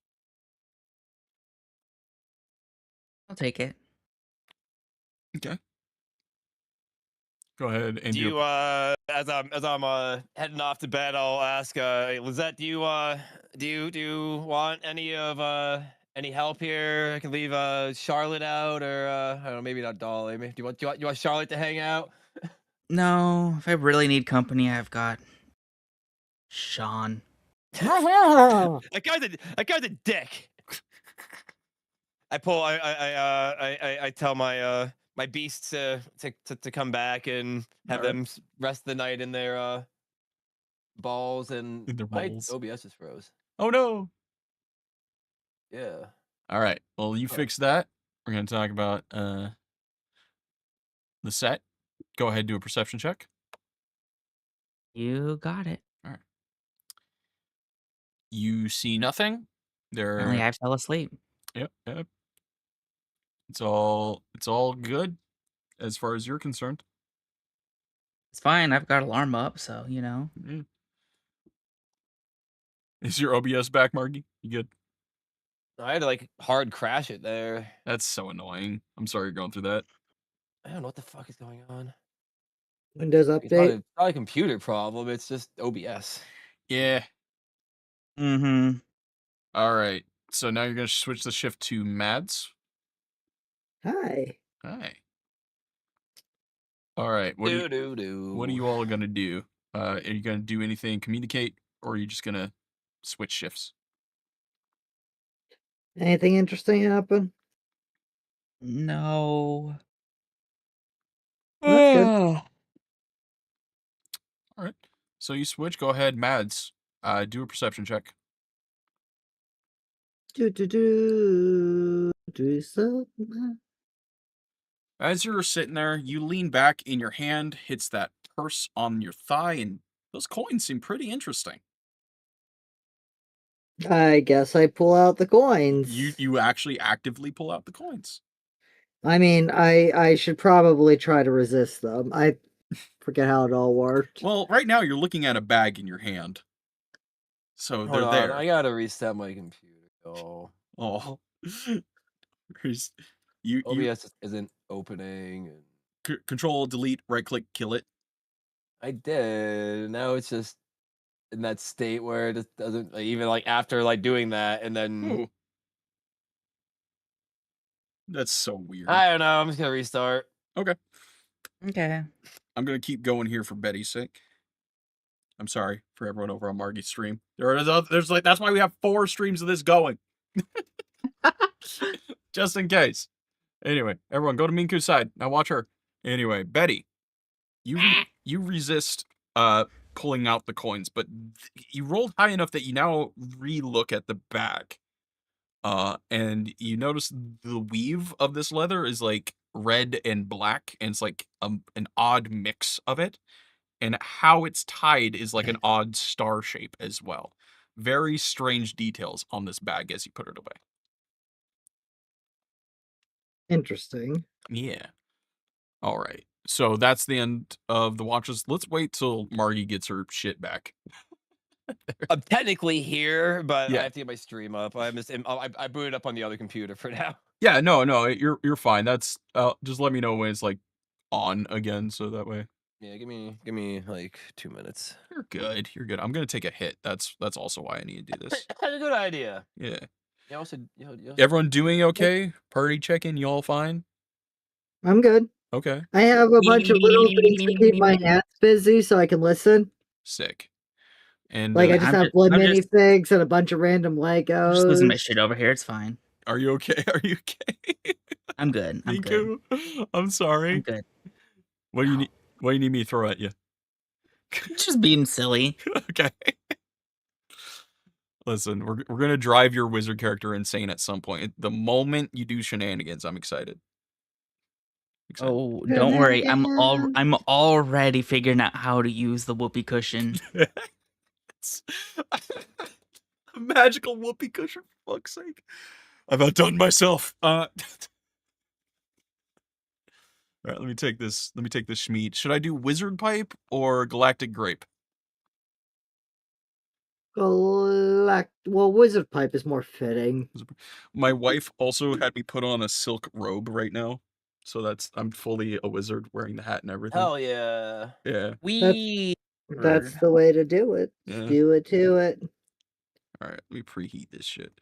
[SPEAKER 4] I'll take it.
[SPEAKER 1] Okay. Go ahead and
[SPEAKER 6] Do you as I'm heading off to bed, I'll ask Lizette, do you want any help here? I can leave Charlotte out, or I don't know, maybe not Dolly. Maybe, do you want Charlotte to hang out?
[SPEAKER 4] No, if I really need company, I've got Sean.
[SPEAKER 6] That guy's a dick. I tell my my beasts to come back and have
[SPEAKER 1] Alright.
[SPEAKER 6] them rest the night in their balls, and
[SPEAKER 1] In their
[SPEAKER 6] my
[SPEAKER 1] balls.
[SPEAKER 6] OBS just froze.
[SPEAKER 1] Oh no.
[SPEAKER 6] Yeah.
[SPEAKER 1] All right. Well, you fix that. We're going to talk about the set. Go ahead, do a perception check.
[SPEAKER 4] You got it.
[SPEAKER 1] All right. You see nothing.
[SPEAKER 4] Apparently, I fell asleep.
[SPEAKER 1] Yep. It's all good as far as you're concerned.
[SPEAKER 4] It's fine. I've got alarm up, so
[SPEAKER 1] Yeah. Is your OBS back, Margie? You good?
[SPEAKER 6] I had to like hard crash it there.
[SPEAKER 1] That's so annoying. I'm sorry you're going through that.
[SPEAKER 6] I don't know what the fuck is going on.
[SPEAKER 5] Windows
[SPEAKER 6] It's
[SPEAKER 5] update.
[SPEAKER 6] probably a computer problem. It's just OBS.
[SPEAKER 1] Yeah.
[SPEAKER 4] Mm-hmm.
[SPEAKER 1] All right. So now you're going to switch the shift to Mads.
[SPEAKER 5] Hi.
[SPEAKER 1] Hi. All right. What are you all going to do? Are you gonna do anything, communicate, or are you just gonna switch shifts?
[SPEAKER 5] Anything interesting happen?
[SPEAKER 4] No.
[SPEAKER 5] That's good.
[SPEAKER 1] All right. So you switch. Go ahead, Mads. Do a perception check.
[SPEAKER 5] Do something.
[SPEAKER 1] As you're sitting there, you lean back and your hand hits that purse on your thigh, and those coins seem pretty interesting.
[SPEAKER 5] I guess I pull out the coins.
[SPEAKER 1] You actually actively pull out the coins.
[SPEAKER 5] I mean, I should probably try to resist them. I forget how it all worked.
[SPEAKER 1] Well, right now you're looking at a bag in your hand. So
[SPEAKER 6] Hold
[SPEAKER 1] they're
[SPEAKER 6] on,
[SPEAKER 1] there.
[SPEAKER 6] I gotta reset my computer. Oh,
[SPEAKER 1] Oh. you
[SPEAKER 6] OBS isn't opening. And
[SPEAKER 1] control, delete, right click, kill it.
[SPEAKER 6] I did. Now it's just in that state where it just doesn't like, even like after like doing that, and then
[SPEAKER 1] Ooh. That's so weird.
[SPEAKER 6] I don't know. I'm just gonna restart.
[SPEAKER 1] Okay.
[SPEAKER 4] Okay.
[SPEAKER 1] I'm gonna keep going here for Betty's sake. I'm sorry for everyone over on Margie's stream. There's like that's why we have 4 streams of this going. Just in case. Anyway, everyone go to Minku's side. Now watch her. Anyway, Betty, you resist pulling out the coins, but you rolled high enough that you now re-look at the bag. And you notice the weave of this leather is like red and black, and it's like an odd mix of it. And how it's tied is like an odd star shape as well. Very strange details on this bag as you put it away.
[SPEAKER 5] Interesting.
[SPEAKER 1] Yeah. All right. So that's the end of the watches. Let's wait till Margie gets her shit back.
[SPEAKER 6] I'm technically here, but
[SPEAKER 1] Yeah.
[SPEAKER 6] I have to get my stream up. I booted up on the other computer for now.
[SPEAKER 1] Yeah, no, you're fine. That's just let me know when it's like on again, so that way.
[SPEAKER 6] Yeah, give me like 2 minutes.
[SPEAKER 1] You're good. You're good. I'm gonna take a hit. That's also why I need to do this.
[SPEAKER 6] That's a good idea.
[SPEAKER 1] Yeah.
[SPEAKER 6] You also,
[SPEAKER 1] Everyone doing okay? Party check-in, you all fine?
[SPEAKER 5] I'm good.
[SPEAKER 1] Okay.
[SPEAKER 5] I have a bunch of little things to keep my hands busy so I can listen.
[SPEAKER 1] Sick. And
[SPEAKER 5] Like I just have blood minifigs and a bunch of random
[SPEAKER 4] I'm just
[SPEAKER 5] Legos.
[SPEAKER 4] losing my shit over here. It's fine.
[SPEAKER 1] Are you okay? Are you okay?
[SPEAKER 4] I'm good. I'm good.
[SPEAKER 1] I'm sorry.
[SPEAKER 4] I'm good.
[SPEAKER 1] What do you need? What do you need me to throw at you?
[SPEAKER 4] Just being silly.
[SPEAKER 1] Okay. Listen, we're gonna drive your wizard character insane at some point. The moment you do shenanigans, I'm excited.
[SPEAKER 4] Oh, don't worry. I'm already figuring out how to use the whoopee cushion.
[SPEAKER 1] A magical whoopee cushion, for fuck's sake. I've outdone myself. All right, let me take this Schmeat. Should I do wizard pipe or galactic grape?
[SPEAKER 5] Well, wizard pipe is more fitting.
[SPEAKER 1] My wife also had me put on a silk robe right now. So I'm fully a wizard wearing the hat and everything.
[SPEAKER 6] hell yeah.
[SPEAKER 1] Yeah.
[SPEAKER 5] That's the way to do it.
[SPEAKER 1] Yeah.
[SPEAKER 5] Do it to it.
[SPEAKER 1] All right, let me preheat this shit.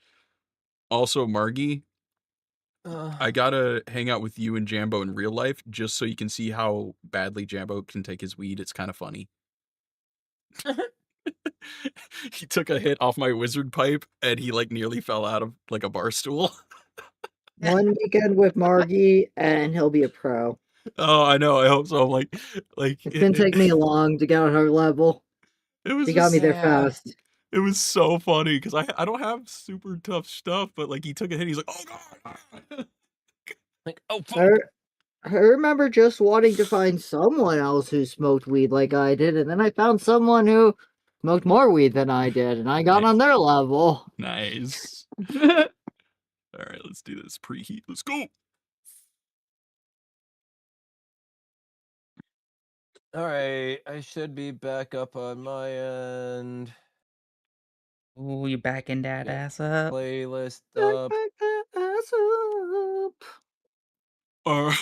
[SPEAKER 1] Also, Margie, I gotta hang out with you and Jambo in real life just so you can see how badly Jambo can take his weed. It's kind of funny. He took a hit off my wizard pipe and he like nearly fell out of like a bar stool.
[SPEAKER 5] One weekend with Margie and he'll be a pro.
[SPEAKER 1] Oh, I know. I hope so. I'm like
[SPEAKER 5] it's gonna take me long to get on her level. He got me there fast.
[SPEAKER 1] It was so funny because I don't have super tough stuff, but like he took a hit. He's like, oh god.
[SPEAKER 6] Like, oh fuck.
[SPEAKER 5] I remember just wanting to find someone else who smoked weed like I did, and then I found someone who smoked more weed than I did, and I got on their level.
[SPEAKER 1] Nice. All right, let's do this. Preheat. Let's go.
[SPEAKER 6] All right, I should be back up on my end.
[SPEAKER 4] Ooh, you backing that ass up?
[SPEAKER 6] Playlist up.
[SPEAKER 5] Back that ass up.
[SPEAKER 1] All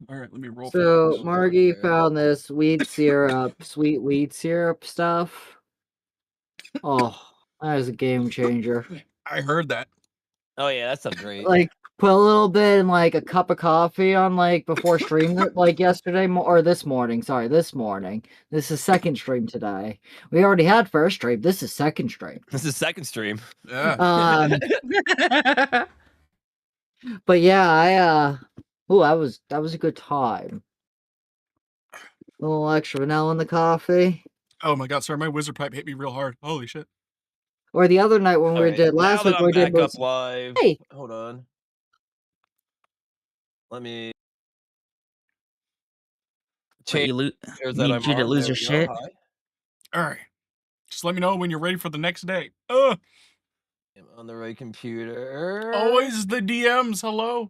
[SPEAKER 1] right, let me roll.
[SPEAKER 5] So Margie found this weed syrup, sweet weed syrup stuff. Oh, that is a game changer.
[SPEAKER 1] I heard that.
[SPEAKER 6] Oh yeah, that sounds great.
[SPEAKER 5] Like put a little bit in like a cup of coffee on like before stream like yesterday or this morning. Sorry, this morning. This is second stream today. We already had first stream. This is second stream.
[SPEAKER 6] This is second stream.
[SPEAKER 1] Yeah.
[SPEAKER 5] But yeah, that was a good time. A little extra vanilla in the coffee.
[SPEAKER 1] Oh my god, sorry, my wizard pipe hit me real hard. Holy shit.
[SPEAKER 5] Or the other night when we
[SPEAKER 6] Alright,
[SPEAKER 5] did last
[SPEAKER 6] now
[SPEAKER 5] week,
[SPEAKER 6] that I'm
[SPEAKER 5] we did
[SPEAKER 6] back
[SPEAKER 5] was
[SPEAKER 6] up live.
[SPEAKER 5] Hey.
[SPEAKER 6] Hold on. Let me
[SPEAKER 4] What,
[SPEAKER 6] change
[SPEAKER 4] you
[SPEAKER 6] pictures that
[SPEAKER 4] need
[SPEAKER 6] I'm
[SPEAKER 4] you to
[SPEAKER 6] on.
[SPEAKER 4] lose
[SPEAKER 6] There
[SPEAKER 4] your
[SPEAKER 6] we go.
[SPEAKER 4] shit?
[SPEAKER 6] Hi.
[SPEAKER 1] Alright. Just let me know when you're ready for the next day.
[SPEAKER 6] I'm on the right computer.
[SPEAKER 1] Always the DMs, hello.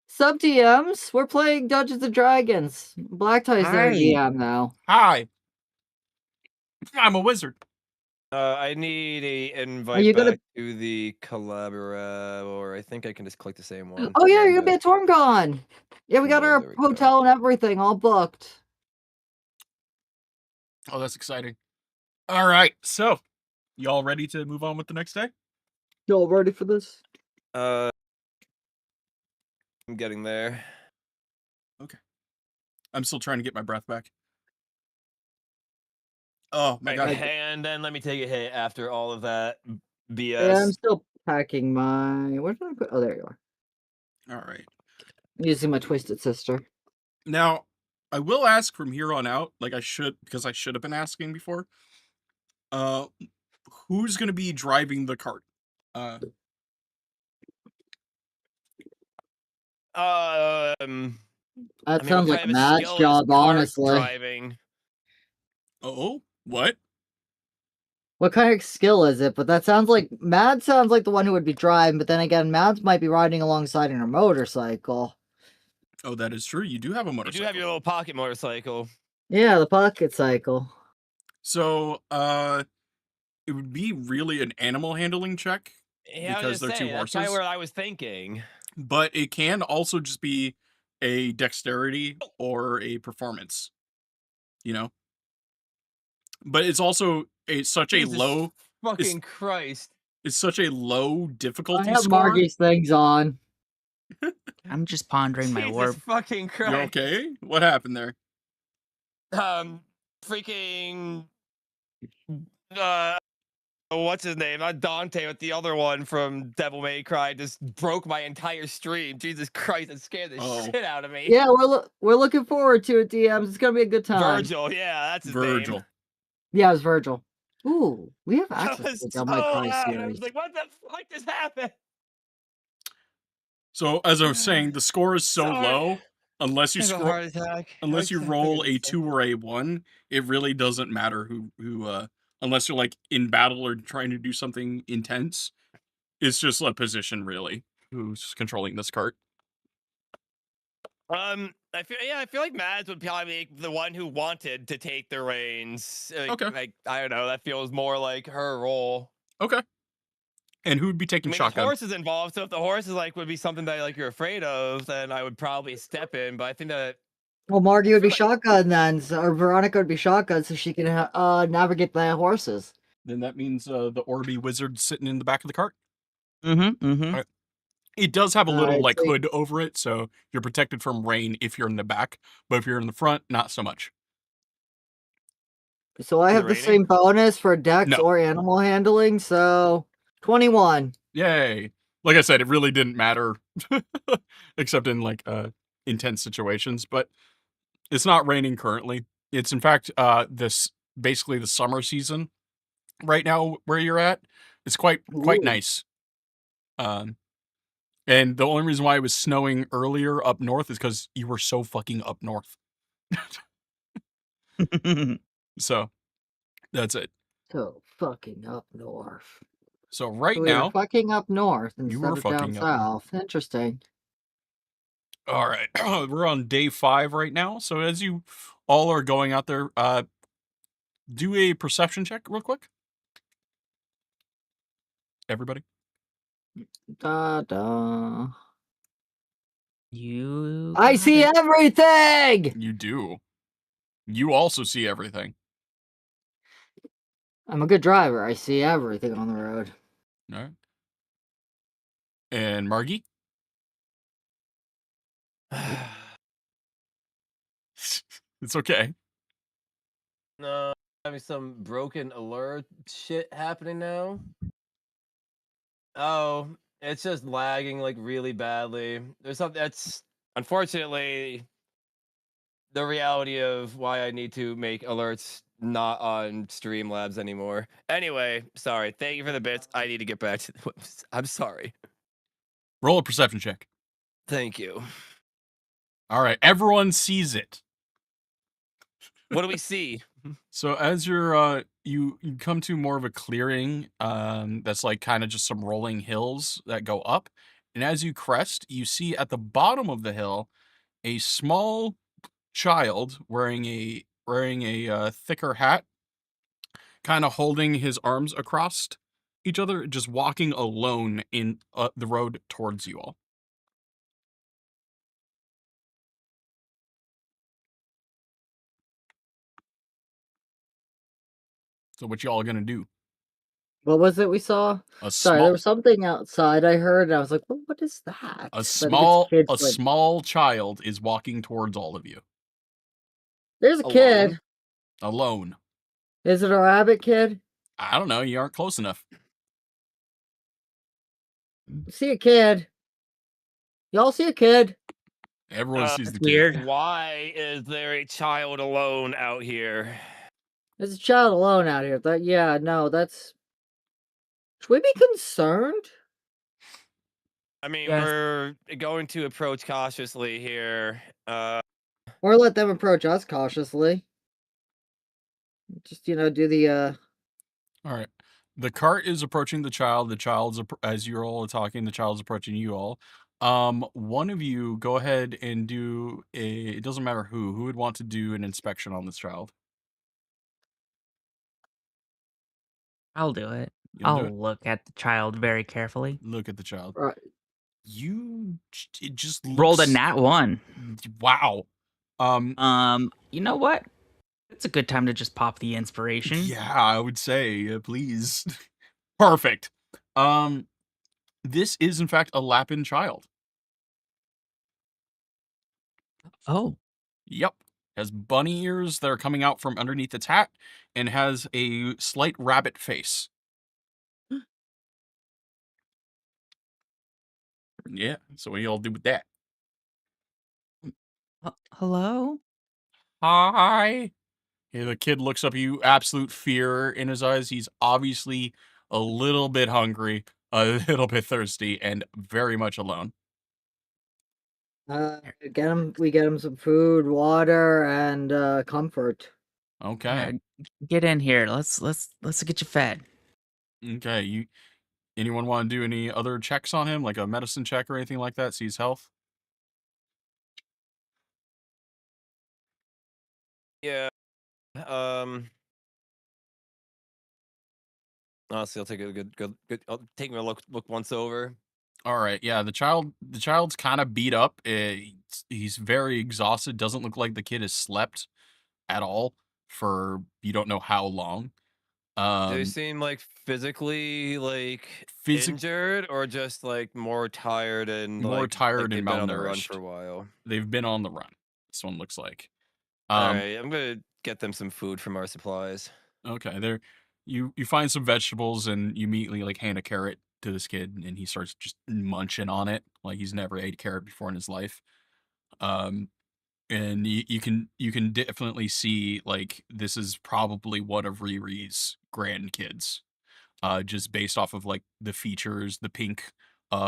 [SPEAKER 5] Sub DMs. We're playing Dungeons and Dragons. Black Tie's their
[SPEAKER 4] Hi.
[SPEAKER 5] DM now.
[SPEAKER 1] Hi. I'm a wizard.
[SPEAKER 6] I need a
[SPEAKER 5] Are
[SPEAKER 6] invite
[SPEAKER 5] you gonna-
[SPEAKER 6] back to the collabora, or I think I can just click the same one.
[SPEAKER 5] Oh yeah, you're gonna be at TormCon. Yeah, we got
[SPEAKER 6] Yeah,
[SPEAKER 5] our
[SPEAKER 6] there we go.
[SPEAKER 5] hotel and everything all booked.
[SPEAKER 1] Oh, that's exciting. Alright, so y'all ready to move on with the next day?
[SPEAKER 5] Y'all ready for this?
[SPEAKER 6] I'm getting there.
[SPEAKER 1] I'm still trying to get my breath back. Oh my god.
[SPEAKER 6] And then let me take a hit after all of that BS.
[SPEAKER 5] Yeah, I'm still packing my. Where did I put? Oh, there you are.
[SPEAKER 1] Alright.
[SPEAKER 5] I'm using my Twisted Sister.
[SPEAKER 1] Now, I will ask from here on out, like I should, because I should have been asking before. Who's gonna be driving the cart?
[SPEAKER 5] That
[SPEAKER 6] I mean,
[SPEAKER 5] sounds
[SPEAKER 6] what
[SPEAKER 5] like
[SPEAKER 6] kind of
[SPEAKER 5] Matt's
[SPEAKER 6] skill is
[SPEAKER 5] job,
[SPEAKER 6] cart
[SPEAKER 5] honestly.
[SPEAKER 6] driving?
[SPEAKER 1] Oh, what?
[SPEAKER 5] What kind of skill is it? But that sounds like Mads sounds like the one who would be driving, but then again, Mads might be riding alongside in a motorcycle.
[SPEAKER 1] Oh, that is true. You do have a
[SPEAKER 6] You
[SPEAKER 1] motorcycle.
[SPEAKER 6] do have your little pocket motorcycle.
[SPEAKER 5] Yeah, the pocket cycle.
[SPEAKER 1] So, it would be really an animal handling check
[SPEAKER 6] Yeah,
[SPEAKER 1] because they're two
[SPEAKER 6] that's kind of
[SPEAKER 1] horses.
[SPEAKER 6] what I was thinking.
[SPEAKER 1] But it can also just be a dexterity or a performance, you know? But it's also such a
[SPEAKER 6] Jesus
[SPEAKER 1] low,
[SPEAKER 6] fucking Christ.
[SPEAKER 1] it's such a low
[SPEAKER 5] I
[SPEAKER 1] difficulty
[SPEAKER 5] have
[SPEAKER 1] score.
[SPEAKER 5] Margie's things on.
[SPEAKER 4] I'm just pondering my
[SPEAKER 6] Jesus
[SPEAKER 4] orb.
[SPEAKER 6] fucking Christ.
[SPEAKER 1] You okay? What happened there?
[SPEAKER 6] Freaking what's his name? Not Dante, but the other one from Devil May Cry just broke my entire stream. Jesus Christ, it scared the shit out of me.
[SPEAKER 5] Yeah, we're looking forward to it, DMs. It's gonna be a good time.
[SPEAKER 6] Virgil, yeah, that's his name.
[SPEAKER 1] Virgil.
[SPEAKER 5] Yeah, it's Virgil. Ooh, we have
[SPEAKER 6] I
[SPEAKER 5] access
[SPEAKER 6] was
[SPEAKER 5] to the
[SPEAKER 6] so
[SPEAKER 5] Devil May Cry
[SPEAKER 6] loud. I
[SPEAKER 5] series.
[SPEAKER 6] was like, what the fuck just happened?
[SPEAKER 1] So, as I was saying, the score is so
[SPEAKER 6] Sorry.
[SPEAKER 1] low, unless you
[SPEAKER 6] I have a
[SPEAKER 1] scroll,
[SPEAKER 6] heart attack.
[SPEAKER 1] unless you
[SPEAKER 6] I
[SPEAKER 1] roll
[SPEAKER 6] think
[SPEAKER 1] a 2 or a 1, it really doesn't matter who unless you're like in battle or trying to do something intense. It's just a position really who's controlling this cart.
[SPEAKER 6] I feel like Mads would probably be the one who wanted to take the reins.
[SPEAKER 1] Okay.
[SPEAKER 6] Like I don't know, that feels more like her role.
[SPEAKER 1] Okay. And who would be
[SPEAKER 6] I
[SPEAKER 1] taking
[SPEAKER 6] mean,
[SPEAKER 1] shotgun?
[SPEAKER 6] the horse is involved, so if the horse is like would be something that like you're afraid of, then I would probably step in. But I think that
[SPEAKER 5] Well, Margie would be
[SPEAKER 6] like-
[SPEAKER 5] shotgun then, or Veronica would be shotgun, so she can navigate the horses.
[SPEAKER 1] Then that means the Orby wizard sitting in the back of the cart.
[SPEAKER 4] Mm-hmm.
[SPEAKER 1] It does have a little
[SPEAKER 5] Alright,
[SPEAKER 1] like
[SPEAKER 5] sweet.
[SPEAKER 1] hood over it, so you're protected from rain if you're in the back. But if you're in the front, not so much.
[SPEAKER 5] So I have the
[SPEAKER 6] rating?
[SPEAKER 5] same bonus for dex
[SPEAKER 1] No.
[SPEAKER 5] or animal handling, so 21.
[SPEAKER 1] Yay! Like I said, it really didn't matter, except in like intense situations. But it's not raining currently. It's in fact this basically the summer season right now where you're at. It's quite
[SPEAKER 5] Ooh.
[SPEAKER 1] nice. And the only reason why it was snowing earlier up north is because you were so fucking up north. So that's it.
[SPEAKER 5] So fucking up north.
[SPEAKER 1] So right
[SPEAKER 5] So we were
[SPEAKER 1] now,
[SPEAKER 5] fucking up north
[SPEAKER 1] You
[SPEAKER 5] instead
[SPEAKER 1] were
[SPEAKER 5] of down
[SPEAKER 1] fucking up north.
[SPEAKER 5] south. Interesting.
[SPEAKER 1] all right, we're on day 5 right now. So as you all are going out there, do a perception check real quick. Everybody.
[SPEAKER 5] Da da.
[SPEAKER 4] You.
[SPEAKER 5] I
[SPEAKER 4] got
[SPEAKER 5] see
[SPEAKER 4] it.
[SPEAKER 5] everything!
[SPEAKER 1] You do. You also see everything.
[SPEAKER 5] I'm a good driver. I see everything on the road.
[SPEAKER 1] All right. And Margie? It's okay.
[SPEAKER 6] No, having some broken alert shit happening now. Oh, it's just lagging like really badly. There's something that's unfortunately the reality of why I need to make alerts not on Streamlabs anymore. Anyway, sorry. Thank you for the bits. I need to get back to I'm sorry.
[SPEAKER 1] Roll a perception check.
[SPEAKER 6] Thank you.
[SPEAKER 1] All right, everyone sees it.
[SPEAKER 6] What do we see?
[SPEAKER 1] So as you're you come to more of a clearing that's like kind of just some rolling hills that go up, and as you crest, you see at the bottom of the hill a small child wearing a thicker hat, kind of holding his arms across each other, just walking alone in the road towards you all. So what y'all gonna do?
[SPEAKER 5] What was it we saw?
[SPEAKER 1] A
[SPEAKER 5] Sorry, there
[SPEAKER 1] small
[SPEAKER 5] was something outside I heard, and I was like, well, what is that?
[SPEAKER 1] a
[SPEAKER 5] But I think it's
[SPEAKER 1] small
[SPEAKER 5] kids
[SPEAKER 1] a
[SPEAKER 5] like,
[SPEAKER 1] small child is walking towards all of you
[SPEAKER 5] there's a kid.
[SPEAKER 1] alone.
[SPEAKER 5] Is it a rabbit kid?
[SPEAKER 1] I don't know. You aren't close enough.
[SPEAKER 5] See a kid. Y'all see a kid?
[SPEAKER 1] Everyone sees
[SPEAKER 4] That's
[SPEAKER 1] the kid.
[SPEAKER 4] weird.
[SPEAKER 6] Why is there a child alone out here?
[SPEAKER 5] There's a child alone out here. Yeah, no, that's. Should we be concerned?
[SPEAKER 6] I mean,
[SPEAKER 4] Yes.
[SPEAKER 6] we're going to approach cautiously here.
[SPEAKER 5] Or let them approach us cautiously. Just, do the,
[SPEAKER 1] All right. The cart is approaching the child. The child's as you're all talking. The child's approaching you all. One of you go ahead and do a. It doesn't matter who would want to do an inspection on this child.
[SPEAKER 4] I'll do it.
[SPEAKER 1] You'll do
[SPEAKER 4] I'll
[SPEAKER 1] it.
[SPEAKER 4] look at the child very carefully.
[SPEAKER 1] Look at the child.
[SPEAKER 5] right.
[SPEAKER 1] It just
[SPEAKER 4] Rolled a
[SPEAKER 1] looks.
[SPEAKER 4] nat 1.
[SPEAKER 1] Wow.
[SPEAKER 4] You know what? It's a good time to just pop the inspiration.
[SPEAKER 1] Yeah, I would say, please. Perfect. This is in fact a Lapin child.
[SPEAKER 4] Oh,
[SPEAKER 1] Yep. Has bunny ears that are coming out from underneath its hat and has a slight rabbit face. Yeah. So what do y'all do with that?
[SPEAKER 4] hello?
[SPEAKER 1] Hi. Yeah, the kid looks up at you, absolute fear in his eyes. He's obviously a little bit hungry, a little bit thirsty, and very much alone.
[SPEAKER 5] We get him some food, water, and comfort.
[SPEAKER 1] Okay.
[SPEAKER 4] Get in here. Let's get you fed.
[SPEAKER 1] Okay. Anyone want to do any other checks on him, like a medicine check or anything like that? See his health?
[SPEAKER 6] Yeah. Honestly, I'll take a good. I'll take me a look once over.
[SPEAKER 1] All right. Yeah, the child's kind of beat up. He's very exhausted. Doesn't look like the kid has slept at all for you don't know how long.
[SPEAKER 6] Do they seem like physically like injured or just like more tired and
[SPEAKER 1] more
[SPEAKER 6] like
[SPEAKER 1] tired and
[SPEAKER 6] they've been on the run
[SPEAKER 1] malnourished
[SPEAKER 6] for a while?
[SPEAKER 1] They've been on the run. This one looks like.
[SPEAKER 6] All right, I'm gonna get them some food from our supplies.
[SPEAKER 1] Okay, there you find some vegetables and you immediately like hand a carrot to this kid and he starts just munching on it like he's never ate a carrot before in his life. And you can definitely see like this is probably one of Riri's grandkids. Just based off of like the features, the pink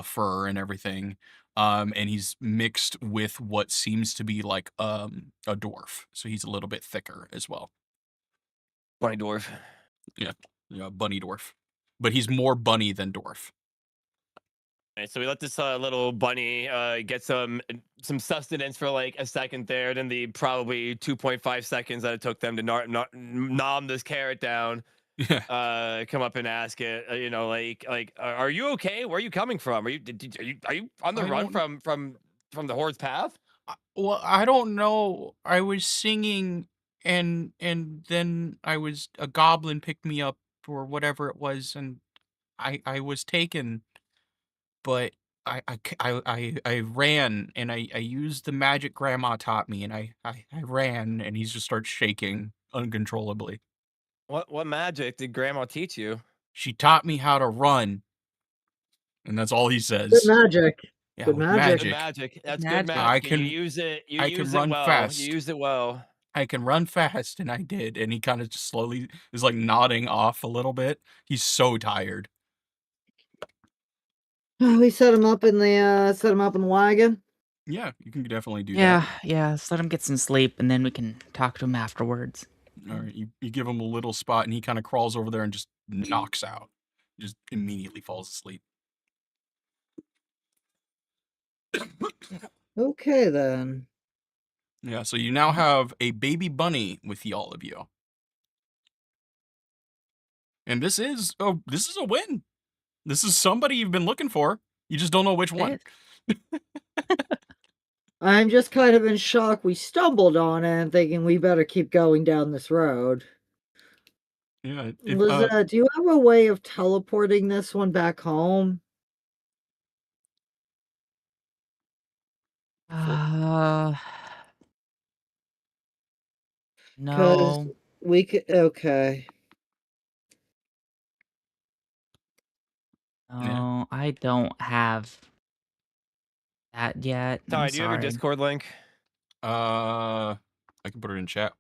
[SPEAKER 1] fur and everything. And he's mixed with what seems to be like a dwarf. So he's a little bit thicker as well.
[SPEAKER 6] Bunny dwarf.
[SPEAKER 1] Yeah, bunny dwarf. But he's more bunny than dwarf.
[SPEAKER 6] All right, so we let this little bunny get some sustenance for like a second there. Then the probably 2.5 seconds that it took them to nom this carrot down.
[SPEAKER 1] Yeah.
[SPEAKER 6] Come up and ask it. Are you okay? Where are you coming from? Are you on the run from the horde's path?
[SPEAKER 1] Well, I don't know. I was singing and then a goblin picked me up or whatever it was and I was taken, but I ran and I used the magic grandma taught me and I ran and he just starts shaking uncontrollably.
[SPEAKER 6] What magic did Grandma teach you?
[SPEAKER 1] She taught me how to run, and that's all he
[SPEAKER 5] Good
[SPEAKER 1] says.
[SPEAKER 5] magic.
[SPEAKER 1] Yeah,
[SPEAKER 5] Good
[SPEAKER 1] with
[SPEAKER 5] magic.
[SPEAKER 6] Good
[SPEAKER 1] magic.
[SPEAKER 6] magic. That's good
[SPEAKER 4] Magic.
[SPEAKER 1] I
[SPEAKER 6] magic, and you
[SPEAKER 1] can
[SPEAKER 6] use it. You
[SPEAKER 1] I can
[SPEAKER 6] use it
[SPEAKER 1] run
[SPEAKER 6] well. You
[SPEAKER 1] fast.
[SPEAKER 6] used it well.
[SPEAKER 1] I can run fast, and I did. And he kind of just slowly is like nodding off a little bit. He's so tired.
[SPEAKER 5] We set him up in the wagon.
[SPEAKER 1] Yeah, you can definitely do
[SPEAKER 4] Yeah,
[SPEAKER 1] that.
[SPEAKER 4] yeah. Let's let him get some sleep, and then we can talk to him afterwards.
[SPEAKER 1] All right, you give him a little spot, and he kind of crawls over there and just knocks out. Just immediately falls asleep.
[SPEAKER 5] Okay then.
[SPEAKER 1] Yeah, so you now have a baby bunny with all of you. And this is a win. This is somebody you've been looking for. You just don't know which one.
[SPEAKER 5] I'm just kind of in shock we stumbled on it and thinking we better keep going down this road.
[SPEAKER 1] Yeah.
[SPEAKER 5] Lizette, do you have a way of teleporting this one back home? Because
[SPEAKER 4] No.
[SPEAKER 5] we could. Okay.
[SPEAKER 4] No, I don't have that yet. I'm
[SPEAKER 6] Ty, do you have your
[SPEAKER 4] sorry.
[SPEAKER 6] Discord link?
[SPEAKER 1] I can put it in chat.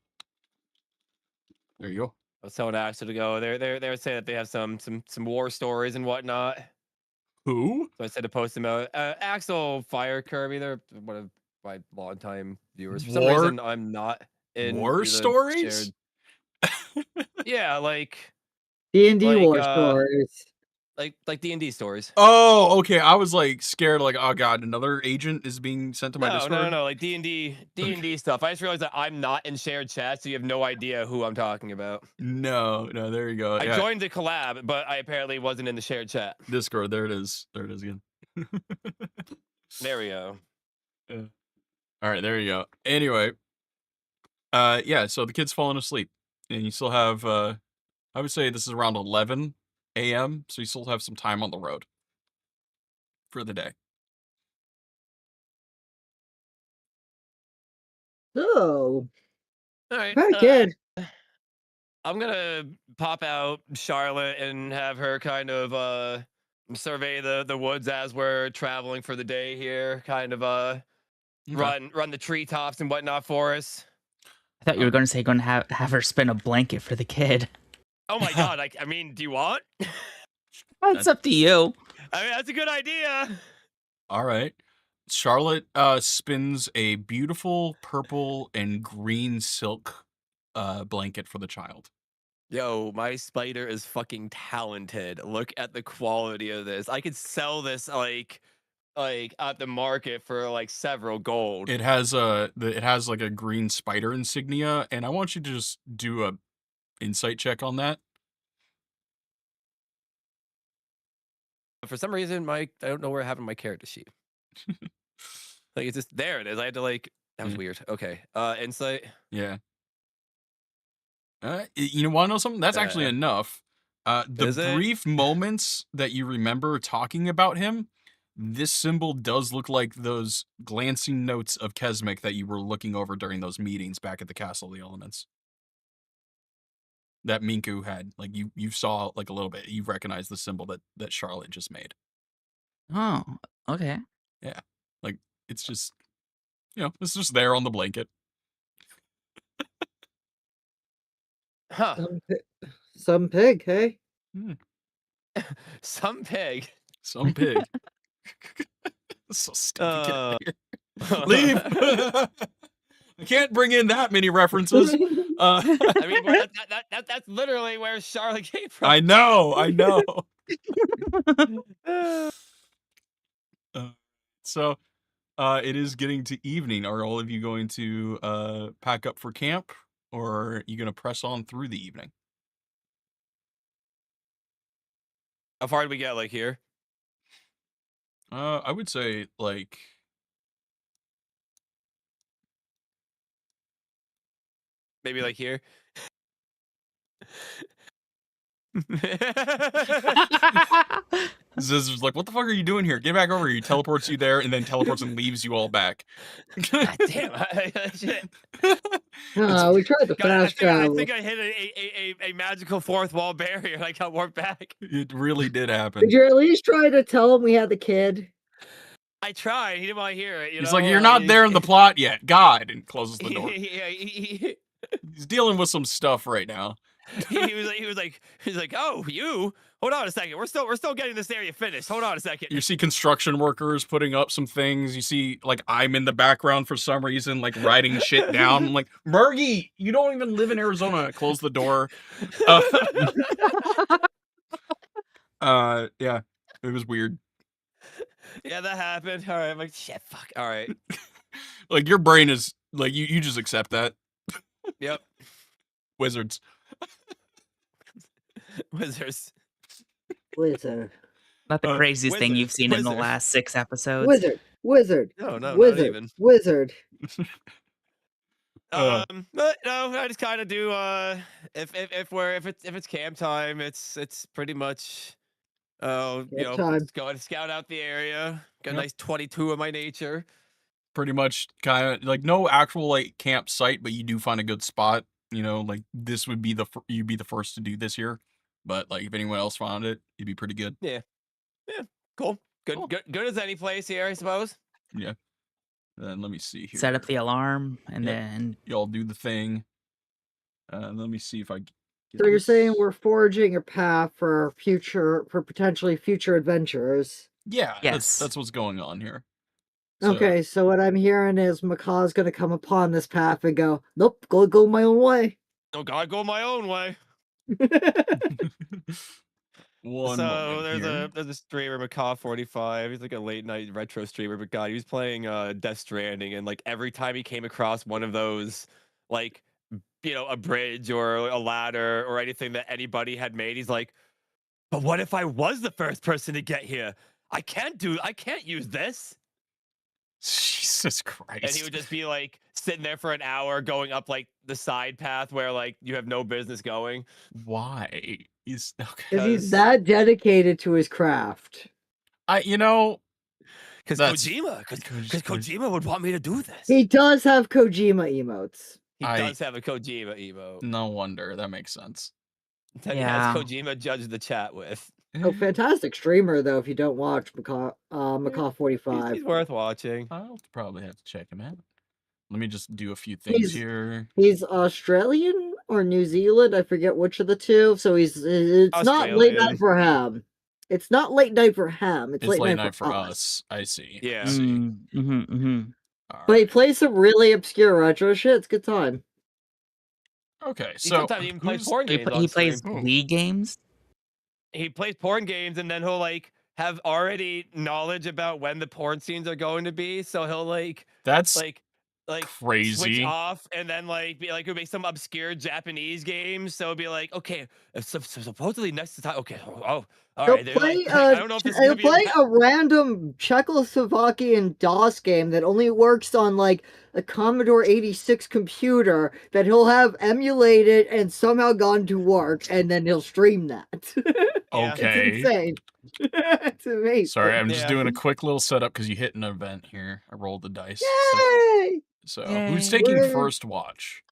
[SPEAKER 1] There you go.
[SPEAKER 6] Someone asked you to go. They're saying that they have some war stories and whatnot.
[SPEAKER 1] Who?
[SPEAKER 6] So I said to post them out. Axel, Fire, Kirby. They're one of my longtime viewers. For some reason, I'm not in
[SPEAKER 1] war
[SPEAKER 6] the
[SPEAKER 1] stories.
[SPEAKER 6] Yeah, like
[SPEAKER 5] D&D war stories.
[SPEAKER 6] Like D&D stories.
[SPEAKER 1] Oh, okay. I was like scared. Like, oh god, another agent is being sent to my Discord.
[SPEAKER 6] No. Like D&D stuff. I just realized that I'm not in shared chat, so you have no idea who I'm talking about.
[SPEAKER 1] No. There you go.
[SPEAKER 6] I joined the collab, but I apparently wasn't in the shared chat.
[SPEAKER 1] Discord. There it is. There it is again.
[SPEAKER 6] There we go.
[SPEAKER 1] Yeah. All right. There you go. Anyway. Yeah. So the kid's falling asleep, and you still have. I would say this is around 11 a.m. So you still have some time on the road for the day.
[SPEAKER 5] So.
[SPEAKER 6] All right.
[SPEAKER 5] Very good.
[SPEAKER 6] I'm gonna pop out Charlotte and have her kind of survey the woods as we're traveling for the day here. Kind of run the treetops and whatnot for us.
[SPEAKER 4] I thought you were going to say going to have her spin a blanket for the kid.
[SPEAKER 6] Oh my god! I mean, do you want?
[SPEAKER 4] It's up to you.
[SPEAKER 6] I mean, that's a good idea.
[SPEAKER 1] All right. Charlotte spins a beautiful purple and green silk blanket for the child.
[SPEAKER 6] Yo, my spider is fucking talented. Look at the quality of this. I could sell this like at the market for like several gold.
[SPEAKER 1] It has like a green spider insignia, and I want you to just do a insight check on that.
[SPEAKER 6] For some reason, I don't know where I have in my character sheet. Like it's just there. It is. I had to like. That was weird. Okay. Insight.
[SPEAKER 1] Yeah. You want to know something? That's actually enough. The brief moments that you remember talking about him, this symbol does look like those glancing notes of Kesmic that you were looking over during those meetings back at the Castle of the Elements. That Minku had. Like you saw like a little bit. You recognize the symbol that Charlotte just made.
[SPEAKER 4] Oh, okay.
[SPEAKER 1] Yeah. Like it's just it's just there on the blanket.
[SPEAKER 6] Huh.
[SPEAKER 5] Some pig, hey?
[SPEAKER 6] Some pig.
[SPEAKER 1] Some pig. So stupid. Get out of here. Leave. I can't bring in that many references.
[SPEAKER 6] I mean, that's literally where Charlotte came from.
[SPEAKER 1] I know. So, it is getting to evening. Are all of you going to pack up for camp, or are you going to press on through the evening?
[SPEAKER 6] How far did we get? Like here?
[SPEAKER 1] I would say like.
[SPEAKER 6] Maybe like here.
[SPEAKER 1] Zizzer's like, what the fuck are you doing here? Get back over here. He teleports you there and then teleports and leaves you all back.
[SPEAKER 6] God damn. Shit.
[SPEAKER 5] We tried to
[SPEAKER 6] God, I
[SPEAKER 5] fast travel.
[SPEAKER 6] think I hit a magical fourth wall barrier and I got warped back.
[SPEAKER 1] It really did happen.
[SPEAKER 5] Did you at least try to tell him we had the kid?
[SPEAKER 6] I tried. He didn't want to hear it.
[SPEAKER 1] He's like, you're not there in the plot yet. God, and closes the door.
[SPEAKER 6] Yeah,
[SPEAKER 1] He's dealing with some stuff right now.
[SPEAKER 6] he was like, oh, you? Hold on a second. We're still getting this area finished. Hold on a second.
[SPEAKER 1] You see construction workers putting up some things. You see, like, I'm in the background for some reason, like, writing shit down. I'm like, Murgy, you don't even live in Arizona. Close the door. Yeah, it was weird.
[SPEAKER 6] Yeah, that happened. All right, I'm like, shit, fuck. All right.
[SPEAKER 1] Like, your brain is, like, you just accept that.
[SPEAKER 6] Yep.
[SPEAKER 1] Wizards.
[SPEAKER 6] Wizards.
[SPEAKER 5] Wizard.
[SPEAKER 4] Not the craziest thing
[SPEAKER 6] Wizard.
[SPEAKER 4] you've seen in the
[SPEAKER 6] Wizard.
[SPEAKER 4] last 6 episodes.
[SPEAKER 5] Wizard.
[SPEAKER 6] No, not
[SPEAKER 5] Wizard.
[SPEAKER 6] even.
[SPEAKER 5] Wizard.
[SPEAKER 6] But no, I just kind of do. If it's camp time, it's pretty much.
[SPEAKER 5] Time.
[SPEAKER 6] Just go and scout out the area. Got a nice 22 of my nature.
[SPEAKER 1] Pretty much, kind of like no actual like campsite, but you do find a good spot. You know, like this would be you'd be the first to do this here. But like if anyone else found it, you'd be pretty good.
[SPEAKER 6] Yeah, cool. Good as any place here, I suppose.
[SPEAKER 1] Yeah. Then let me see here.
[SPEAKER 4] Set up the alarm, and then
[SPEAKER 1] y'all do the thing. Let me see if I.
[SPEAKER 5] So you're saying we're forging a path for potentially future adventures.
[SPEAKER 1] Yeah,
[SPEAKER 4] Yes.
[SPEAKER 1] that's what's going on here.
[SPEAKER 5] Okay, so what I'm hearing is Macaw's gonna come upon this path and go, nope, go my own way.
[SPEAKER 6] No, gotta go my own way. There's a streamer, Macaw45. He's like a late night retro streamer, but God, he was playing Death Stranding, and like every time he came across one of those, like, a bridge or a ladder or anything that anybody had made, he's like, but what if I was the first person to get here? I can't use this.
[SPEAKER 1] Jesus Christ.
[SPEAKER 6] And he would just be like sitting there for an hour going up like the side path where like you have no business going.
[SPEAKER 1] Why? He's okay.
[SPEAKER 5] Because he's that dedicated to his craft.
[SPEAKER 6] Because Kojima would want me to do this.
[SPEAKER 5] He does have Kojima emotes.
[SPEAKER 6] He does have a Kojima emote.
[SPEAKER 1] No wonder. That makes sense.
[SPEAKER 6] That he has Kojima judge the chat with.
[SPEAKER 5] Oh, fantastic streamer, though, if you don't watch Macaw45.
[SPEAKER 6] He's worth watching.
[SPEAKER 1] I'll probably have to check him out. Let me just do a few things here.
[SPEAKER 5] He's Australian or New Zealand. I forget which of the two. So it's not late night for him. It's not late night for him. It's late night for us.
[SPEAKER 1] I see.
[SPEAKER 6] Yeah.
[SPEAKER 1] I see.
[SPEAKER 5] But he plays some really obscure retro shit. It's a good time.
[SPEAKER 1] Okay,
[SPEAKER 6] so sometimes even plays porn games.
[SPEAKER 4] He plays Wii games.
[SPEAKER 6] He plays porn games, and then he'll like have already knowledge about when the porn scenes are going to be. So he'll like
[SPEAKER 1] crazy
[SPEAKER 6] switch off, and then it'll be some obscure Japanese game. So it'll be like, okay, supposedly next time. Okay, all right. I don't know if this is gonna be
[SPEAKER 5] a random Czechoslovakian DOS game that only works on like a Commodore 86 computer that he'll have emulated and somehow gone to work, and then he'll stream that.
[SPEAKER 1] Okay.
[SPEAKER 5] It's insane. It's amazing.
[SPEAKER 1] Sorry, I'm just doing a quick little setup because you hit an event here. I rolled the dice.
[SPEAKER 5] Yay!
[SPEAKER 1] So who's taking first watch?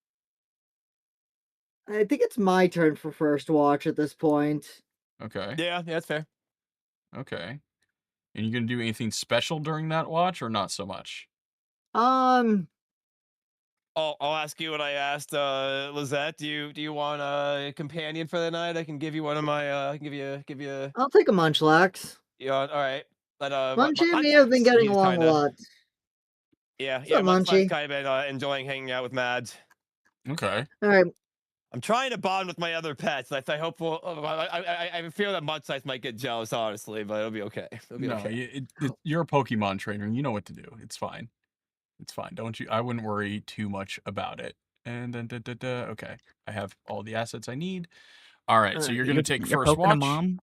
[SPEAKER 5] I think it's my turn for first watch at this point.
[SPEAKER 1] Okay.
[SPEAKER 6] Yeah, that's fair.
[SPEAKER 1] Okay. And you gonna do anything special during that watch or not so much?
[SPEAKER 6] I'll ask you what I asked Lizette. Do you want a companion for the night? I can give you one of my. I can give you.
[SPEAKER 5] I'll take a Munchlax.
[SPEAKER 6] Yeah, all right. But
[SPEAKER 5] Munchie and me have been getting along a lot.
[SPEAKER 6] Yeah,
[SPEAKER 5] Munchie?
[SPEAKER 6] Kind of been enjoying hanging out with Mads.
[SPEAKER 1] Okay.
[SPEAKER 5] All right.
[SPEAKER 6] I'm trying to bond with my other pets. I hope I feel that Mudsize might get jealous, honestly, but it'll be okay.
[SPEAKER 1] You're a Pokemon trainer. You know what to do. It's fine. It's fine. I wouldn't worry too much about it. And then, okay. I have all the assets I need. All right, so you're going to take first watch.
[SPEAKER 4] Mom?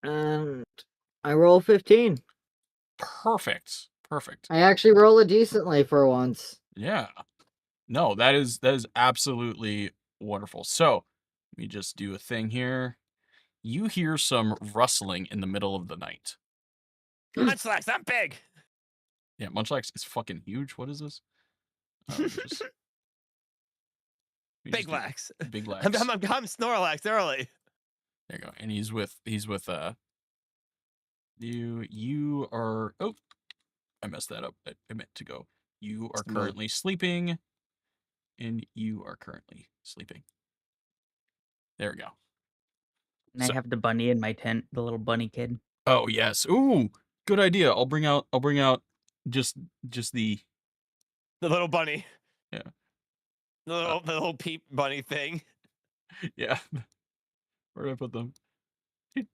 [SPEAKER 5] And I roll 15.
[SPEAKER 1] Perfect.
[SPEAKER 5] I actually roll it decently for once.
[SPEAKER 1] Yeah. No, that is absolutely wonderful. So, let me just do a thing here. you hear some rustling in the middle of the night.
[SPEAKER 6] Munchlax, I'm big.
[SPEAKER 1] Yeah, Munchlax is fucking huge. What is this? We
[SPEAKER 6] Big
[SPEAKER 1] just do
[SPEAKER 6] Lax.
[SPEAKER 1] Big
[SPEAKER 6] I'm
[SPEAKER 1] Lax.
[SPEAKER 6] Snorlax early.
[SPEAKER 1] There you go. And he's with you are oh, I messed that up. I meant to go. You are currently sleeping. And you are currently sleeping. There we go.
[SPEAKER 4] And I have the bunny in my tent, the little bunny kid.
[SPEAKER 1] Oh yes. Ooh, good idea. I'll bring out just the
[SPEAKER 6] little bunny.
[SPEAKER 1] Yeah.
[SPEAKER 6] The little peep bunny thing.
[SPEAKER 1] Yeah. Where did I put them?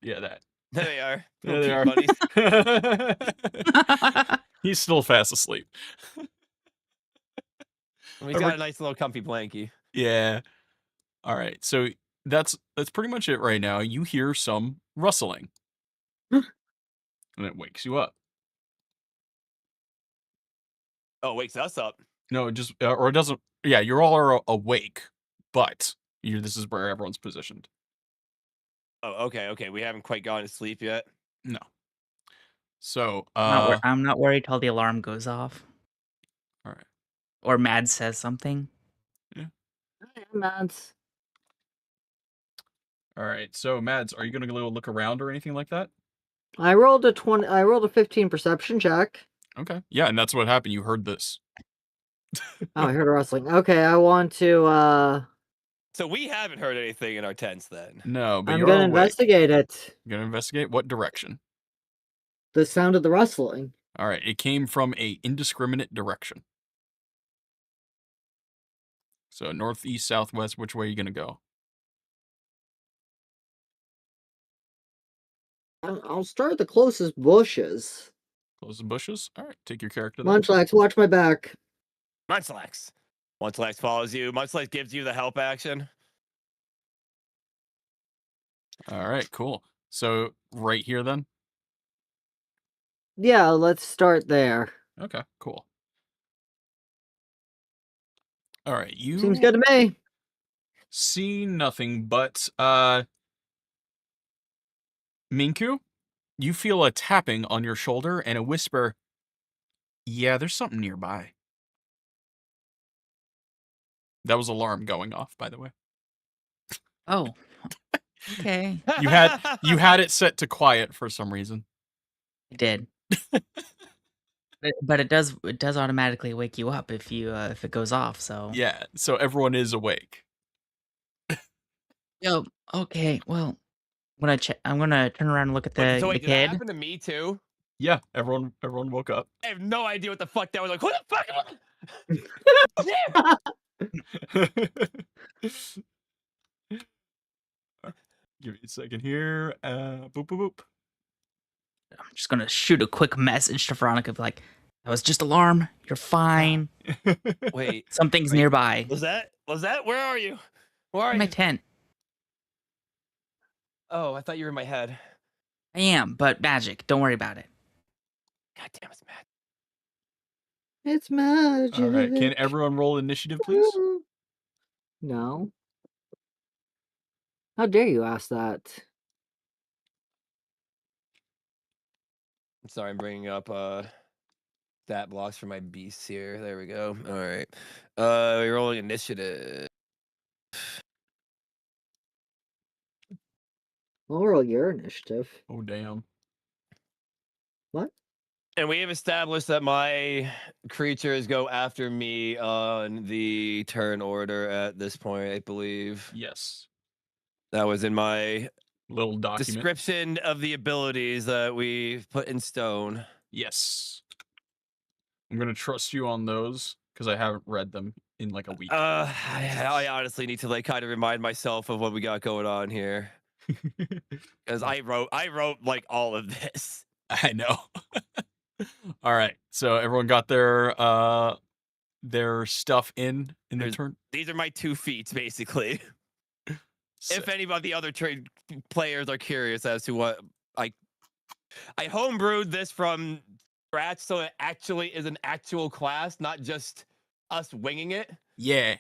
[SPEAKER 1] Yeah, that.
[SPEAKER 6] There they are.
[SPEAKER 1] There
[SPEAKER 6] Little
[SPEAKER 1] they
[SPEAKER 6] peep
[SPEAKER 1] are.
[SPEAKER 6] bunnies.
[SPEAKER 1] He's still fast asleep.
[SPEAKER 6] He's got a nice little comfy blankie.
[SPEAKER 1] Yeah. All right. So that's pretty much it right now. You hear some rustling. And it wakes you up.
[SPEAKER 6] Oh, it wakes us up.
[SPEAKER 1] No, it just or it doesn't. Yeah, you're all are awake, but this is where everyone's positioned.
[SPEAKER 6] Oh, okay. We haven't quite gone to sleep yet.
[SPEAKER 1] No. So,
[SPEAKER 4] I'm not worried till the alarm goes off.
[SPEAKER 1] All right.
[SPEAKER 4] Or Mads says something.
[SPEAKER 1] Yeah.
[SPEAKER 5] Mads.
[SPEAKER 1] All right. So, Mads, are you going to go look around or anything like that?
[SPEAKER 5] I rolled a 15 perception check.
[SPEAKER 1] Okay. Yeah, and that's what happened. You heard this.
[SPEAKER 5] Oh, I heard a rustling. Okay, I want to
[SPEAKER 6] So we haven't heard anything in our tents then.
[SPEAKER 1] No, but
[SPEAKER 5] I'm
[SPEAKER 1] you're
[SPEAKER 5] gonna
[SPEAKER 1] awake.
[SPEAKER 5] investigate it.
[SPEAKER 1] You're going to investigate what direction?
[SPEAKER 5] The sound of the rustling.
[SPEAKER 1] All right. It came from a indiscriminate direction. So, northeast, southwest, which way are you going to go?
[SPEAKER 5] I'll start at the closest bushes.
[SPEAKER 1] Close the bushes? All right. Take your character there.
[SPEAKER 5] Munchlax, watch my back.
[SPEAKER 6] Munchlax. Munchlax follows you. Munchlax gives you the help action.
[SPEAKER 1] All right. Cool. So, right here then?
[SPEAKER 5] Yeah, let's start there.
[SPEAKER 1] Okay. Cool. All right. You
[SPEAKER 5] Seems good to me.
[SPEAKER 1] see nothing but Minku, you feel a tapping on your shoulder and a whisper, yeah, there's something nearby. That was alarm going off, by the way.
[SPEAKER 4] Oh. Okay.
[SPEAKER 1] You had it set to quiet for some reason.
[SPEAKER 4] I did. But it does automatically wake you up if it goes off, so.
[SPEAKER 1] Yeah, so everyone is awake.
[SPEAKER 4] Yo, okay, well, I'm gonna turn around and look at
[SPEAKER 6] Wait, so
[SPEAKER 4] the
[SPEAKER 6] wait, did that
[SPEAKER 4] kid.
[SPEAKER 6] happen to me too?
[SPEAKER 1] Yeah, everyone woke up.
[SPEAKER 6] I have no idea what the fuck that was like. Who the fuck?
[SPEAKER 1] Give me a second here. Boop, boop, boop.
[SPEAKER 4] I'm just gonna shoot a quick message to Veronica, be like, that was just alarm. You're fine.
[SPEAKER 6] Wait,
[SPEAKER 4] Something's nearby.
[SPEAKER 6] was that? Where are you? Where are
[SPEAKER 4] In my
[SPEAKER 6] you?
[SPEAKER 4] tent.
[SPEAKER 6] Oh, I thought you were in my head.
[SPEAKER 4] I am, but magic. Don't worry about it.
[SPEAKER 6] God damn, it's mad.
[SPEAKER 5] It's magic.
[SPEAKER 1] All right, can everyone roll initiative, please?
[SPEAKER 5] No. How dare you ask that?
[SPEAKER 6] I'm sorry, I'm bringing up stat blocks for my beasts here. There we go. All right. We're rolling initiative.
[SPEAKER 5] I'll roll your initiative.
[SPEAKER 1] Oh, damn.
[SPEAKER 5] What?
[SPEAKER 6] And we have established that my creatures go after me on the turn order at this point, I believe.
[SPEAKER 1] Yes.
[SPEAKER 6] That was in my
[SPEAKER 1] Little document.
[SPEAKER 6] description of the abilities that we've put in stone.
[SPEAKER 1] Yes. I'm going to trust you on those because I haven't read them in like a week.
[SPEAKER 6] I honestly need to like kind of remind myself of what we got going on here. Because I wrote like all of this.
[SPEAKER 1] I know. All right. So everyone got their stuff in their turn.
[SPEAKER 6] These are my 2 feats, basically. If any of the other trade players are curious as to what I homebrewed this from scratch, so it actually is an actual class, not just us winging it.
[SPEAKER 1] Yeah.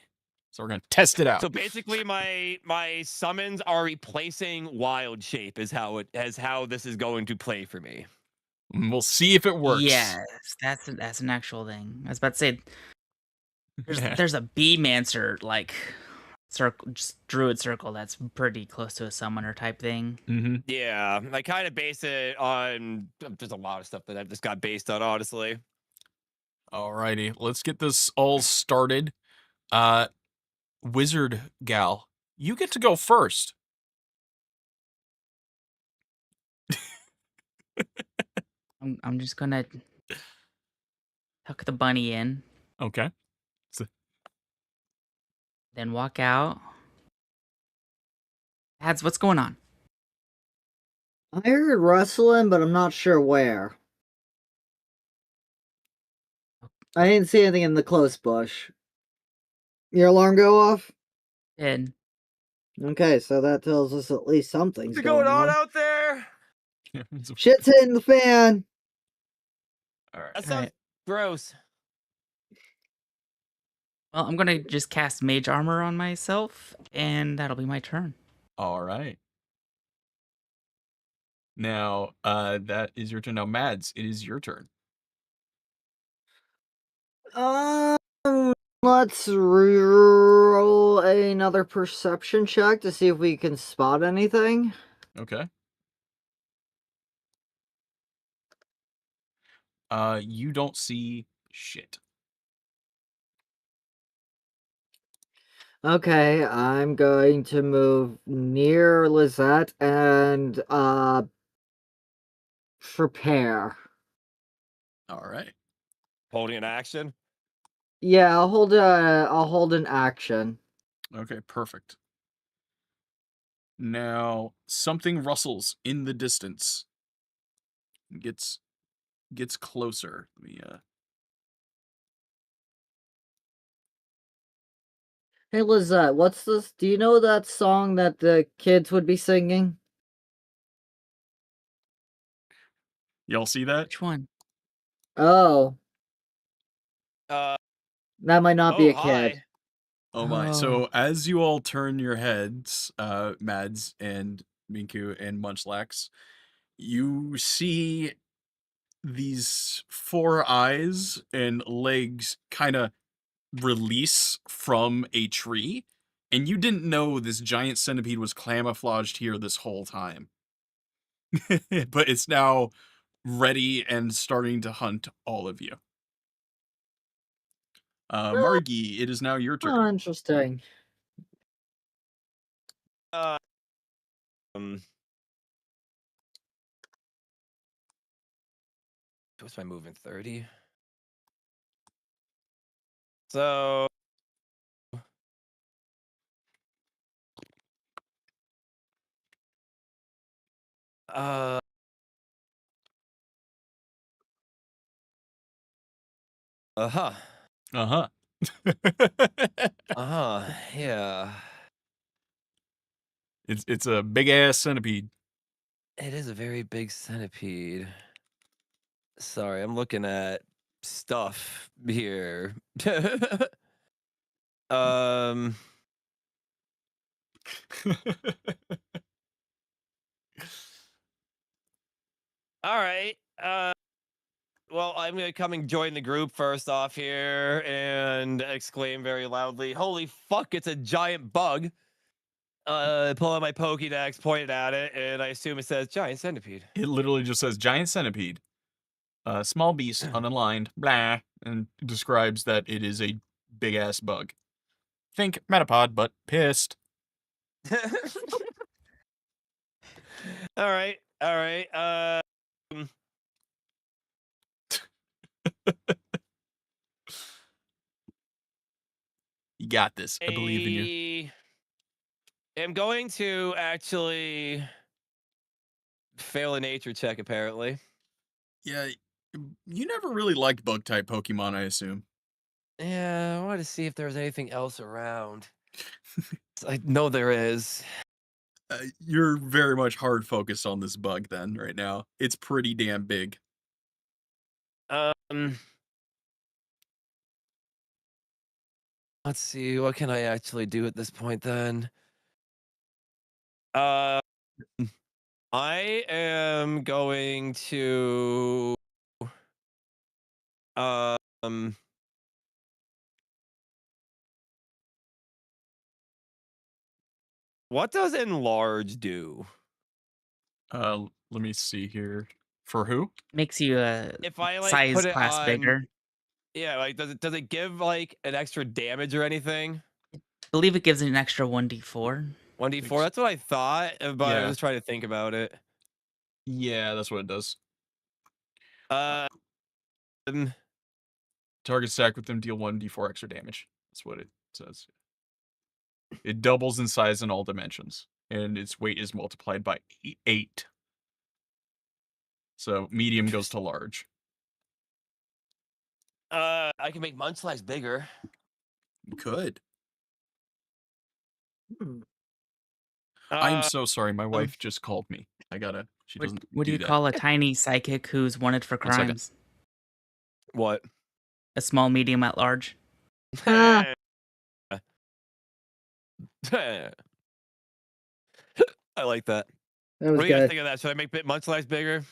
[SPEAKER 1] So we're gonna test it out.
[SPEAKER 6] So basically, my summons are replacing wild shape. Is how this is going to play for me.
[SPEAKER 1] And we'll see if it works.
[SPEAKER 4] Yes, that's an actual thing. I was about to say there's a Beemancer like circle, just druid circle that's pretty close to a summoner type thing.
[SPEAKER 1] Mm-hmm.
[SPEAKER 6] Yeah, I kind of base it on. There's a lot of stuff that I've just got based on, honestly.
[SPEAKER 1] Alrighty, let's get this all started. Wizard gal, you get to go first.
[SPEAKER 4] I'm just gonna tuck the bunny in,
[SPEAKER 1] Okay.
[SPEAKER 4] then walk out. Ads, what's going on?
[SPEAKER 5] I heard rustling, but I'm not sure where. I didn't see anything in the close bush. Your alarm go off?
[SPEAKER 4] Did
[SPEAKER 5] Okay, so that tells us at least something's
[SPEAKER 6] What's going on
[SPEAKER 5] on.
[SPEAKER 6] out there?
[SPEAKER 5] Shit's hitting the fan.
[SPEAKER 1] All right.
[SPEAKER 6] That sounds gross.
[SPEAKER 4] Well, I'm gonna just cast mage armor on myself, and that'll be my turn.
[SPEAKER 1] All right. Now, that is your turn. Now, Mads, it is your turn.
[SPEAKER 5] Let's roll another perception check to see if we can spot anything.
[SPEAKER 1] Okay. You don't see shit.
[SPEAKER 5] Okay, I'm going to move near Lizette and prepare.
[SPEAKER 1] All right.
[SPEAKER 6] Holding an action.
[SPEAKER 5] Yeah, I'll hold an action.
[SPEAKER 1] Okay, perfect. Now, something rustles in the distance. Gets closer. Let me
[SPEAKER 5] Hey Lizette, what's this? Do you know that song that the kids would be singing?
[SPEAKER 1] y'all see that?
[SPEAKER 4] Which one?
[SPEAKER 5] Oh,
[SPEAKER 6] Uh,
[SPEAKER 5] that might not be a
[SPEAKER 6] hi.
[SPEAKER 5] kid.
[SPEAKER 1] Oh my. So as you all turn your heads, Mads and Minku and Munchlax, you see these four eyes and legs kind of release from a tree, and you didn't know this giant centipede was camouflaged here this whole time. But it's now ready and starting to hunt all of you. Margie, it is now your
[SPEAKER 5] Oh,
[SPEAKER 1] turn.
[SPEAKER 5] interesting.
[SPEAKER 6] What's my movement? 30. So. Uh-huh.
[SPEAKER 1] Uh-huh.
[SPEAKER 6] Yeah.
[SPEAKER 1] It's a big ass centipede.
[SPEAKER 6] It is a very big centipede. Sorry, I'm looking at stuff here. um. All right. Well, I'm gonna come and join the group first off here and exclaim very loudly, "Holy fuck! It's a giant bug!" Pull out my Pokédex, pointed at it, and I assume it says giant centipede.
[SPEAKER 1] It literally just says giant centipede. Small beast, unaligned, blah, and describes that it is a big ass bug. Think Metapod, but pissed.
[SPEAKER 6] All right.
[SPEAKER 1] You got this. I believe in you.
[SPEAKER 6] I'm going to actually fail a nature check, apparently.
[SPEAKER 1] Yeah, you never really liked bug type Pokemon, I assume.
[SPEAKER 6] Yeah, I wanted to see if there was anything else around. I know there is.
[SPEAKER 1] You're very much hard focused on this bug then right now. It's pretty damn big.
[SPEAKER 6] Let's see, what can I actually do at this point then? I am going to um what does enlarge do?
[SPEAKER 1] Let me see here. For who?
[SPEAKER 4] Makes you a
[SPEAKER 6] If I like
[SPEAKER 4] size
[SPEAKER 6] put it
[SPEAKER 4] class
[SPEAKER 6] on,
[SPEAKER 4] bigger.
[SPEAKER 6] yeah, like does it give like an extra damage or anything?
[SPEAKER 4] I believe it gives it an extra 1d4.
[SPEAKER 6] 1d4. That's what I thought, but I
[SPEAKER 1] Yeah.
[SPEAKER 6] was trying to think about it.
[SPEAKER 1] Yeah, that's what it does.
[SPEAKER 6] Um,
[SPEAKER 1] Target stack with them deal 1d4 extra damage. That's what it says. It doubles in size in all dimensions, and its weight is multiplied by 8. So medium goes to large.
[SPEAKER 6] I can make Munchlax bigger.
[SPEAKER 1] You could.
[SPEAKER 5] Hmm.
[SPEAKER 1] I'm so sorry. My wife just called me. She
[SPEAKER 4] What,
[SPEAKER 1] doesn't
[SPEAKER 4] what do
[SPEAKER 1] do
[SPEAKER 4] you
[SPEAKER 1] that.
[SPEAKER 4] call a tiny psychic who's wanted for
[SPEAKER 1] 1 second.
[SPEAKER 4] crimes?
[SPEAKER 6] What?
[SPEAKER 4] A small, medium, at large.
[SPEAKER 5] Ah.
[SPEAKER 6] I like that.
[SPEAKER 5] That
[SPEAKER 6] What
[SPEAKER 5] was
[SPEAKER 6] do you guys
[SPEAKER 5] good.
[SPEAKER 6] think of that? Should I make Munchlax bigger?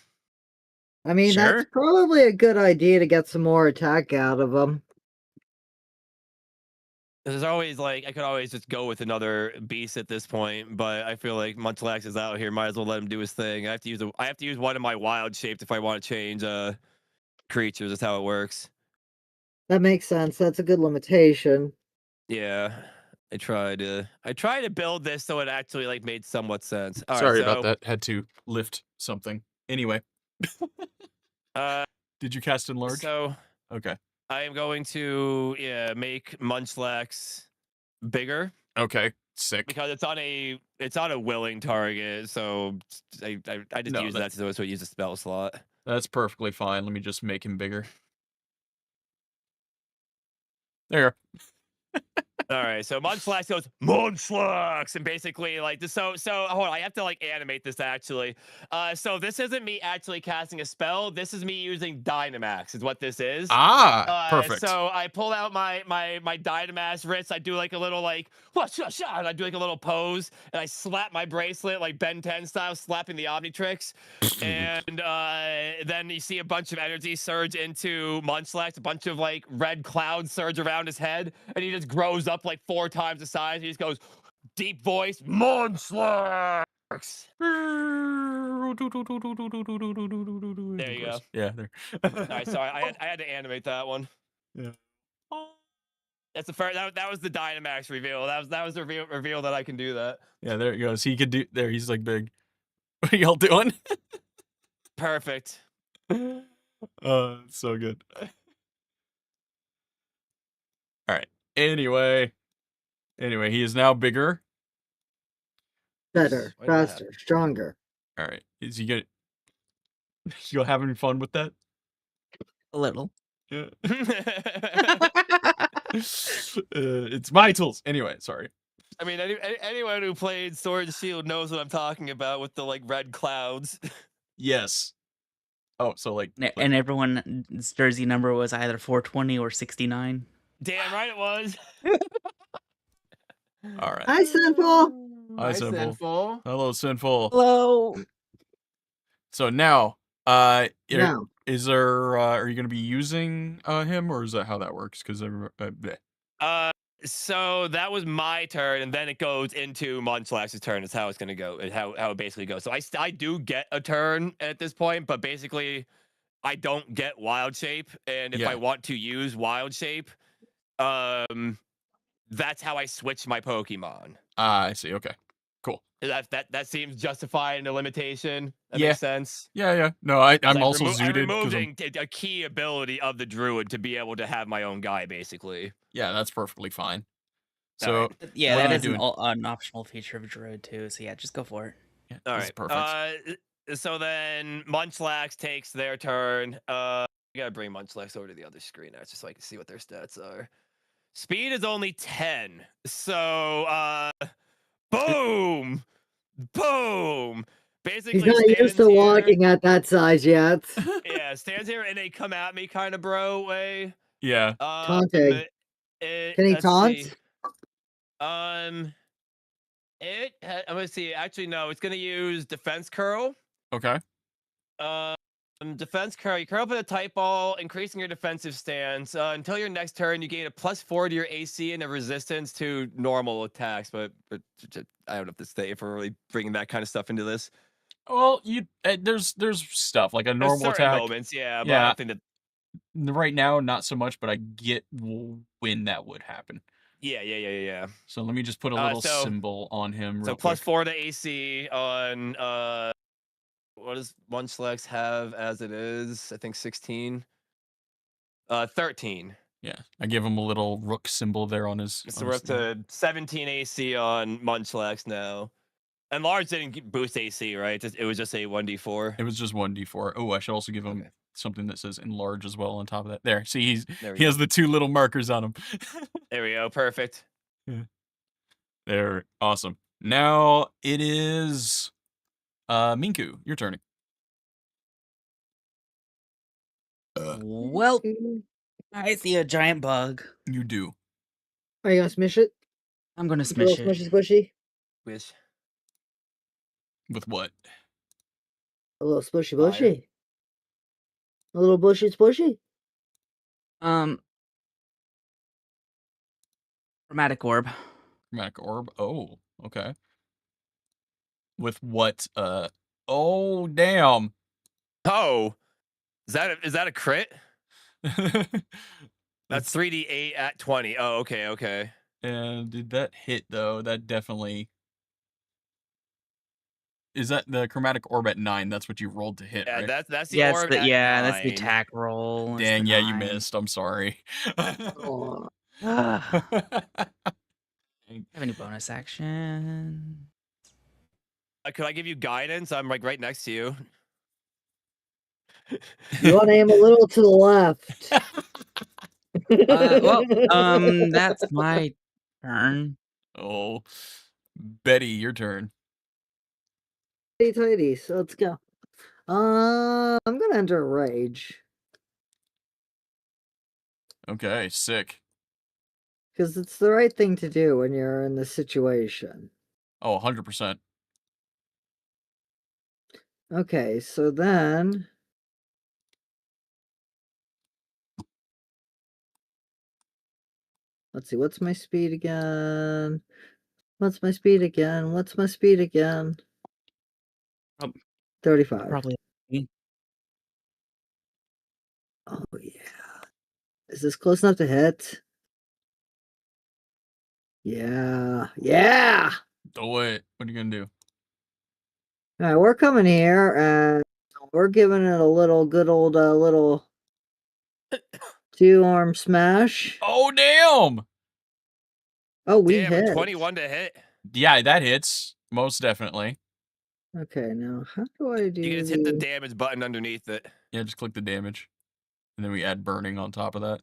[SPEAKER 5] I mean, that's
[SPEAKER 4] Sure.
[SPEAKER 5] probably a good idea to get some more attack out of them.
[SPEAKER 6] There's always like I could always just go with another beast at this point, but I feel like Munchlax is out here. Might as well let him do his thing. I have to use one of my wild shaped if I want to change creatures. That's how it works.
[SPEAKER 5] That makes sense. That's a good limitation.
[SPEAKER 6] Yeah. I try to build this so it actually like made somewhat sense. All right,
[SPEAKER 1] Sorry
[SPEAKER 6] so
[SPEAKER 1] about that. Had to lift something. Anyway, did you cast enlarge?
[SPEAKER 6] So
[SPEAKER 1] Okay.
[SPEAKER 6] I am going to make Munchlax bigger
[SPEAKER 1] Okay. Sick.
[SPEAKER 6] because it's on a willing target. So I just
[SPEAKER 1] No,
[SPEAKER 6] use that so it use a spell slot.
[SPEAKER 1] That's perfectly fine. Let me just make him bigger. There.
[SPEAKER 6] All right, so Munchlax goes Munchlax, and basically like this. So hold on, I have to like animate this actually. So this isn't me actually casting a spell. This is me using Dynamax. Is what this is.
[SPEAKER 1] Perfect.
[SPEAKER 6] So I pull out my Dynamax wrist. I do like a little like and I do like a little pose, and I slap my bracelet like Ben 10 style, slapping the Omnitrix. And then you see a bunch of energy surge into Munchlax, a bunch of like red clouds surge around his head, and he just grows up like 4 times the size. He just goes deep voice, Munchlax. There you go.
[SPEAKER 1] Yeah, there.
[SPEAKER 6] All right, so I had to animate that one.
[SPEAKER 1] Yeah.
[SPEAKER 6] That's the first. That was the Dynamax reveal. That was the reveal that I can do that.
[SPEAKER 1] Yeah, there it goes. He could do there. He's like big. What are y'all doing?
[SPEAKER 6] Perfect.
[SPEAKER 1] So good. All right. Anyway, he is now bigger.
[SPEAKER 5] Better,
[SPEAKER 6] Why did that
[SPEAKER 5] faster, stronger.
[SPEAKER 1] All right. Is he good? You having fun with that?
[SPEAKER 4] A little.
[SPEAKER 1] Yeah. It's my tools. Anyway, sorry.
[SPEAKER 6] I mean, anyone who played Sword and Shield knows what I'm talking about with the like red clouds.
[SPEAKER 1] Yes. Oh, so like
[SPEAKER 4] And everyone's jersey number was either 420 or 69.
[SPEAKER 6] Damn right it was.
[SPEAKER 1] all right.
[SPEAKER 5] Hi, Sinful.
[SPEAKER 1] Hi, Sinful. Hello, Sinful.
[SPEAKER 4] Hello.
[SPEAKER 1] So now,
[SPEAKER 5] Now.
[SPEAKER 1] is there? Are you going to be using him, or is that how that works? Because
[SPEAKER 6] So that was my turn, and then it goes into Munchlax's turn. Is how it's gonna go. How it basically goes. So I do get a turn at this point, but basically, I don't get Wild Shape, and if I want to use Wild Shape, that's how I switch my Pokemon.
[SPEAKER 1] I see. Okay, cool.
[SPEAKER 6] That seems justified in a limitation. That makes sense.
[SPEAKER 1] Yeah. No, I'm also zooted.
[SPEAKER 6] I'm removing a key ability of the Druid to be able to have my own guy, basically.
[SPEAKER 1] Yeah, that's perfectly fine. So
[SPEAKER 4] yeah,
[SPEAKER 1] what
[SPEAKER 4] that
[SPEAKER 1] are
[SPEAKER 4] is
[SPEAKER 1] you doing?
[SPEAKER 4] an optional feature of Druid too. So yeah, just go for it.
[SPEAKER 1] Yeah,
[SPEAKER 6] All
[SPEAKER 1] this is
[SPEAKER 6] right.
[SPEAKER 1] perfect.
[SPEAKER 6] So then Munchlax takes their turn. I gotta bring Munchlax over to the other screen now, just so I can see what their stats are. Speed is only 10. So boom. Basically,
[SPEAKER 5] He's not used to walking at that size yet.
[SPEAKER 6] Yeah, stands here and they come at me kind of bro way.
[SPEAKER 1] Yeah.
[SPEAKER 5] Taunting. Can he
[SPEAKER 6] Let's
[SPEAKER 5] taunt?
[SPEAKER 6] see. I'm gonna see. Actually, no. It's gonna use defense curl.
[SPEAKER 1] Okay.
[SPEAKER 6] Defense curl. You curl up in a tight ball, increasing your defensive stance until your next turn. You gain a +4 to your AC and a resistance to normal attacks. But I don't know if we're really bringing that kind of stuff into this.
[SPEAKER 1] Well, there's stuff like a
[SPEAKER 6] There's
[SPEAKER 1] normal
[SPEAKER 6] certain
[SPEAKER 1] attack.
[SPEAKER 6] moments, yeah, but I
[SPEAKER 1] Yeah,
[SPEAKER 6] don't think that.
[SPEAKER 1] right now not so much, but I get when that would happen.
[SPEAKER 6] Yeah.
[SPEAKER 1] So let me just put a little
[SPEAKER 6] So
[SPEAKER 1] symbol on him
[SPEAKER 6] so
[SPEAKER 1] real quick.
[SPEAKER 6] +4 to AC on what does Munchlax have as it is? I think 16. 13.
[SPEAKER 1] Yeah, I give him a little rook symbol there on his.
[SPEAKER 6] So we're up to 17 AC on Munchlax now. And Large didn't boost AC, right? It was just a 1d4.
[SPEAKER 1] It was just 1d4. Oh, I should also give him something that says enlarge as well on top of that. There, see, he has the 2 little markers on him.
[SPEAKER 6] There we go. Perfect.
[SPEAKER 1] Yeah. There, awesome. Now it is Minku, your turn.
[SPEAKER 4] Well, I see a giant bug.
[SPEAKER 1] You do.
[SPEAKER 5] Are you gonna smish it?
[SPEAKER 4] I'm gonna
[SPEAKER 5] A little
[SPEAKER 4] smish it.
[SPEAKER 5] smushy squishy?
[SPEAKER 6] Wish.
[SPEAKER 1] With what?
[SPEAKER 5] A little smushy
[SPEAKER 6] Fire.
[SPEAKER 5] bushy? A little bushy squishy?
[SPEAKER 4] Chromatic orb.
[SPEAKER 1] Chromatic orb. Oh, okay. With what? Oh, damn.
[SPEAKER 6] Oh, is that a crit? That's 3d8 at 20. Oh, okay.
[SPEAKER 1] And did that hit though? That definitely. Is that the chromatic orb at 9? That's what you rolled to hit,
[SPEAKER 6] Yeah,
[SPEAKER 1] right?
[SPEAKER 6] that's the orb.
[SPEAKER 4] That's the
[SPEAKER 6] 9.
[SPEAKER 4] attack roll. It's
[SPEAKER 1] Dang,
[SPEAKER 4] the
[SPEAKER 1] yeah, you
[SPEAKER 4] 9.
[SPEAKER 1] missed. I'm sorry.
[SPEAKER 5] Oh.
[SPEAKER 4] Have any bonus action?
[SPEAKER 6] Could I give you guidance? I'm like right next to you.
[SPEAKER 5] You want to aim a little to the left.
[SPEAKER 4] That's my turn.
[SPEAKER 1] Oh, Betty, your turn.
[SPEAKER 5] Tidy, so let's go. I'm gonna enter rage.
[SPEAKER 1] Okay, sick.
[SPEAKER 5] Because it's the right thing to do when you're in this situation.
[SPEAKER 1] Oh, 100%.
[SPEAKER 5] Okay, so then... Let's see, what's my speed again? What's my speed again? 35.
[SPEAKER 4] Probably.
[SPEAKER 5] Oh, yeah. Is this close enough to hit? Yeah. Yeah!
[SPEAKER 1] Do it. What are you gonna do?
[SPEAKER 5] Alright, we're coming here, and we're giving it a little good old little 2-arm smash.
[SPEAKER 1] Oh, damn!
[SPEAKER 5] Oh, we
[SPEAKER 6] Damn,
[SPEAKER 5] hit.
[SPEAKER 6] 21 to hit.
[SPEAKER 1] Yeah, that hits. Most definitely.
[SPEAKER 5] Okay, now how do I do?
[SPEAKER 6] You can just hit the damage button underneath it.
[SPEAKER 1] Yeah, just click the damage. And then we add burning on top of that.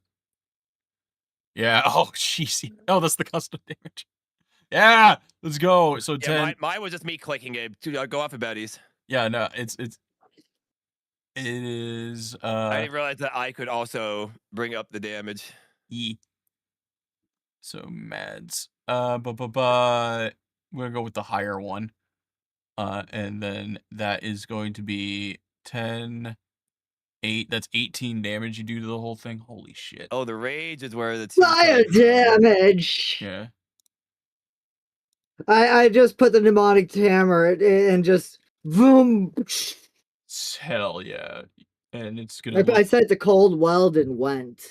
[SPEAKER 1] Yeah, oh, jeez. Oh, that's the custom damage. Yeah, let's go. So 10.
[SPEAKER 6] Yeah, mine was just me clicking it. Go off of Betty's.
[SPEAKER 1] Yeah, no, it is
[SPEAKER 6] I didn't realize that I could also bring up the damage.
[SPEAKER 1] E. So Mads. But we're gonna go with the higher one. And then that is going to be 10, 8. That's 18 damage you do to the whole thing. Holy shit.
[SPEAKER 6] Oh, the rage is where the
[SPEAKER 5] Fire damage.
[SPEAKER 1] Yeah.
[SPEAKER 5] I just put the mnemonic hammer and just boom.
[SPEAKER 1] Hell yeah. And it's gonna
[SPEAKER 5] I said it's a cold weld and went.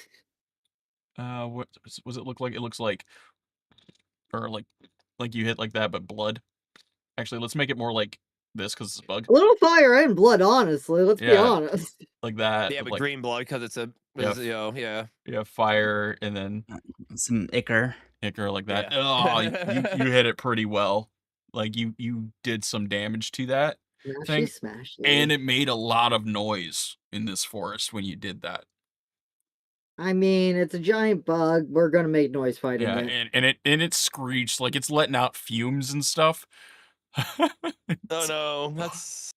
[SPEAKER 1] What was it look like? It looks like, or like you hit like that, but blood. Actually, let's make it more like this because it's a bug.
[SPEAKER 5] A little fire and blood, honestly. Let's be honest.
[SPEAKER 1] Like that.
[SPEAKER 6] Yeah, but
[SPEAKER 1] like,
[SPEAKER 6] green blood because it's a, yeah.
[SPEAKER 1] Yeah, fire and then
[SPEAKER 4] some ichor
[SPEAKER 1] like that.
[SPEAKER 6] Yeah.
[SPEAKER 1] Oh, you hit it pretty well. Like you did some damage to that thing,
[SPEAKER 5] Smashed
[SPEAKER 1] and it made a lot of noise in this forest when you did that.
[SPEAKER 5] I mean, it's a giant bug. We're gonna make noise fighting it.
[SPEAKER 1] and it screeched like it's letting out fumes and stuff.
[SPEAKER 6] Oh no, that's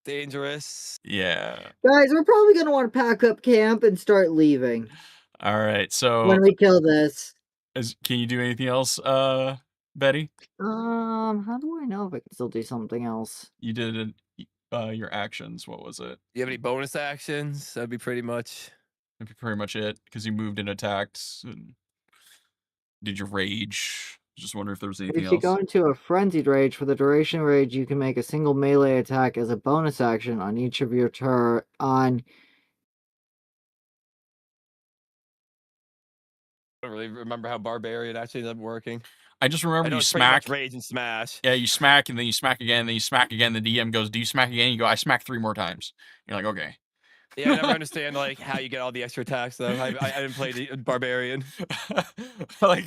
[SPEAKER 6] dangerous.
[SPEAKER 1] Yeah.
[SPEAKER 5] Guys, we're probably gonna want to pack up camp and start leaving.
[SPEAKER 1] All right, so
[SPEAKER 5] when we kill this.
[SPEAKER 1] Can you do anything else, Betty?
[SPEAKER 5] How do I know if I can still do something else?
[SPEAKER 1] You did your actions. What was it?
[SPEAKER 6] You have any bonus actions? That'd be pretty much.
[SPEAKER 1] That'd be pretty much it, because you moved and attacked and did your rage. Just wonder if there was anything
[SPEAKER 5] If you
[SPEAKER 1] else.
[SPEAKER 5] go into a frenzied rage, for the duration of rage, you can make a single melee attack as a bonus action on each of your turn.
[SPEAKER 6] I don't really remember how Barbarian actually ended up working.
[SPEAKER 1] I just
[SPEAKER 6] I
[SPEAKER 1] remember
[SPEAKER 6] know
[SPEAKER 1] you
[SPEAKER 6] it's pretty much
[SPEAKER 1] smack.
[SPEAKER 6] Rage and Smash.
[SPEAKER 1] Yeah, you smack, and then you smack again, and then you smack again. The DM goes, "Do you smack again?" You go, "I smack 3 more times." You're like, "Okay."
[SPEAKER 6] Yeah, I never understand like how you get all the extra attacks though. I didn't play the Barbarian.
[SPEAKER 1] Like,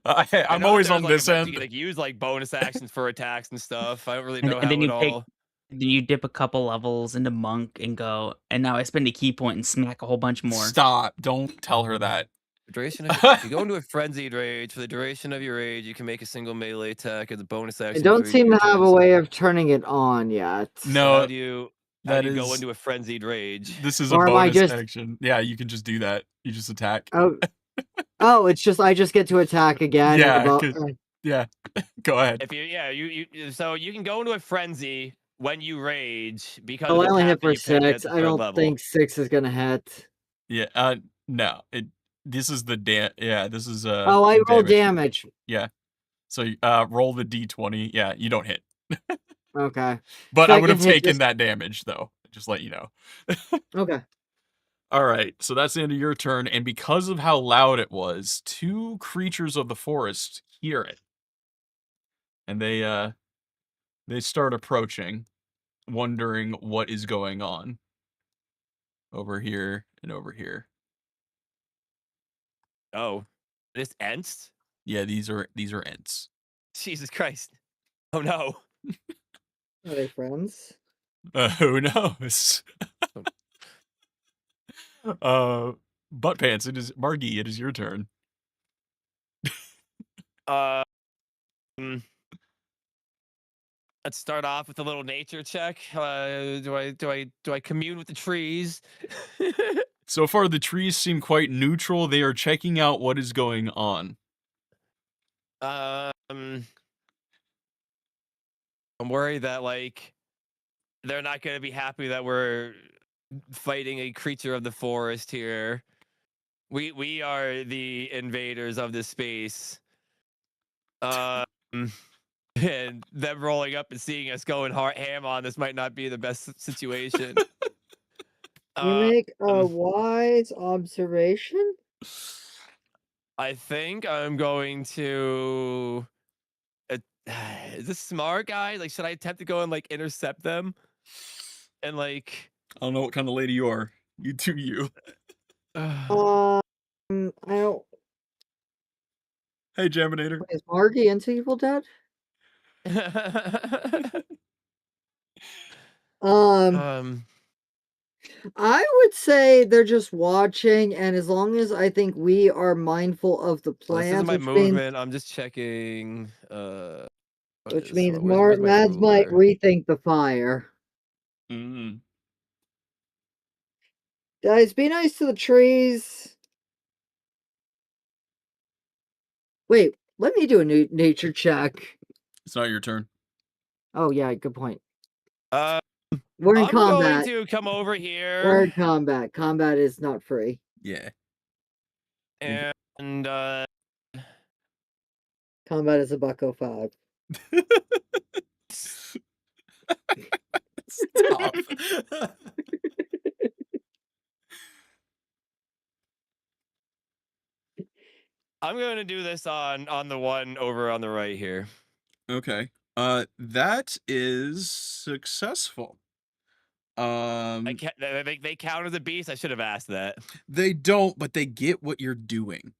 [SPEAKER 6] I
[SPEAKER 1] I'm
[SPEAKER 6] know
[SPEAKER 1] always
[SPEAKER 6] that
[SPEAKER 1] on
[SPEAKER 6] there's, like,
[SPEAKER 1] this
[SPEAKER 6] events
[SPEAKER 1] end.
[SPEAKER 6] You can like use like bonus actions for attacks and stuff. I don't really
[SPEAKER 4] And,
[SPEAKER 6] know
[SPEAKER 4] and then
[SPEAKER 6] how it
[SPEAKER 4] you take,
[SPEAKER 6] all.
[SPEAKER 4] then you dip a couple levels into monk and go, and now I spend a key point and smack a whole bunch more.
[SPEAKER 1] Stop! Don't tell her that.
[SPEAKER 6] The duration of if you go into a frenzied rage, for the duration of your rage, you can make a single melee attack as a bonus
[SPEAKER 5] I
[SPEAKER 6] action.
[SPEAKER 5] don't
[SPEAKER 6] for
[SPEAKER 5] seem
[SPEAKER 6] your
[SPEAKER 5] to have a
[SPEAKER 6] turns.
[SPEAKER 5] way of turning it on yet.
[SPEAKER 6] So
[SPEAKER 1] No,
[SPEAKER 6] how do you
[SPEAKER 1] that
[SPEAKER 6] go
[SPEAKER 1] is-
[SPEAKER 6] into a frenzied rage?
[SPEAKER 1] This is
[SPEAKER 5] Or
[SPEAKER 1] a
[SPEAKER 5] am I
[SPEAKER 1] bonus
[SPEAKER 5] just-
[SPEAKER 1] action. Yeah, you can just do that. You just attack.
[SPEAKER 5] Oh, it's just I just get to attack again.
[SPEAKER 1] Yeah,
[SPEAKER 5] about-
[SPEAKER 1] good. Yeah, go ahead.
[SPEAKER 6] If you so you can go into a frenzy when you rage because
[SPEAKER 5] Oh,
[SPEAKER 6] of
[SPEAKER 5] I
[SPEAKER 6] the
[SPEAKER 5] only hit
[SPEAKER 6] tap that
[SPEAKER 5] for
[SPEAKER 6] you picked at
[SPEAKER 5] 6.
[SPEAKER 6] the
[SPEAKER 5] I
[SPEAKER 6] third
[SPEAKER 5] don't
[SPEAKER 6] level.
[SPEAKER 5] think 6 is gonna hit.
[SPEAKER 1] Yeah, no. This is the this is
[SPEAKER 5] Oh, I
[SPEAKER 1] the
[SPEAKER 5] roll damage.
[SPEAKER 1] Yeah. So roll the d20. Yeah, you don't hit.
[SPEAKER 5] Okay.
[SPEAKER 1] But I would
[SPEAKER 5] Second
[SPEAKER 1] have
[SPEAKER 5] hit
[SPEAKER 1] taken
[SPEAKER 5] just-
[SPEAKER 1] that damage though. Just let you know.
[SPEAKER 5] Okay.
[SPEAKER 1] All right, so that's the end of your turn, and because of how loud it was, 2 creatures of the forest hear it, and they start approaching, wondering what is going on over here and over here.
[SPEAKER 6] Oh, this ends?
[SPEAKER 1] Yeah, these are Ents.
[SPEAKER 6] Jesus Christ! Oh no!
[SPEAKER 5] Are they friends?
[SPEAKER 1] Who knows? Butt pants. It is Margie. It is your turn.
[SPEAKER 6] Let's start off with a little nature check. Do I commune with the trees?
[SPEAKER 1] So far, the trees seem quite neutral. They are checking out what is going on.
[SPEAKER 6] I'm worried that like they're not going to be happy that we're fighting a creature of the forest here. We are the invaders of this space. And them rolling up and seeing us going ham on this might not be the best situation.
[SPEAKER 5] You make a wise observation.
[SPEAKER 6] I think I'm going to. Is this smart, guys? Like, should I attempt to go and like intercept them? And like,
[SPEAKER 1] I don't know what kind of lady you are. You do you.
[SPEAKER 5] I don't.
[SPEAKER 1] Hey, Jaminator.
[SPEAKER 5] Is Margie into Evil Dead? I would say they're just watching, and as long as I think we are mindful of the
[SPEAKER 6] Well, this
[SPEAKER 5] plans,
[SPEAKER 6] is my
[SPEAKER 5] which
[SPEAKER 6] movement. I'm just checking.
[SPEAKER 5] Which means
[SPEAKER 6] where's my
[SPEAKER 5] Mads might
[SPEAKER 6] ruler?
[SPEAKER 5] rethink the fire. Guys, be nice to the trees. Wait, let me do a nature check.
[SPEAKER 1] It's not your turn.
[SPEAKER 5] Oh yeah, good point.
[SPEAKER 6] We're
[SPEAKER 5] in
[SPEAKER 6] I'm
[SPEAKER 5] combat.
[SPEAKER 6] going to come over here.
[SPEAKER 5] We're in combat. Combat is not free.
[SPEAKER 1] Yeah.
[SPEAKER 6] And
[SPEAKER 5] Combat is a $1.05.
[SPEAKER 1] Stop.
[SPEAKER 6] I'm going to do this on the one over on the right here.
[SPEAKER 1] Okay. That is successful.
[SPEAKER 6] They count as a beast. I should have asked that.
[SPEAKER 1] They don't, but they get what you're doing.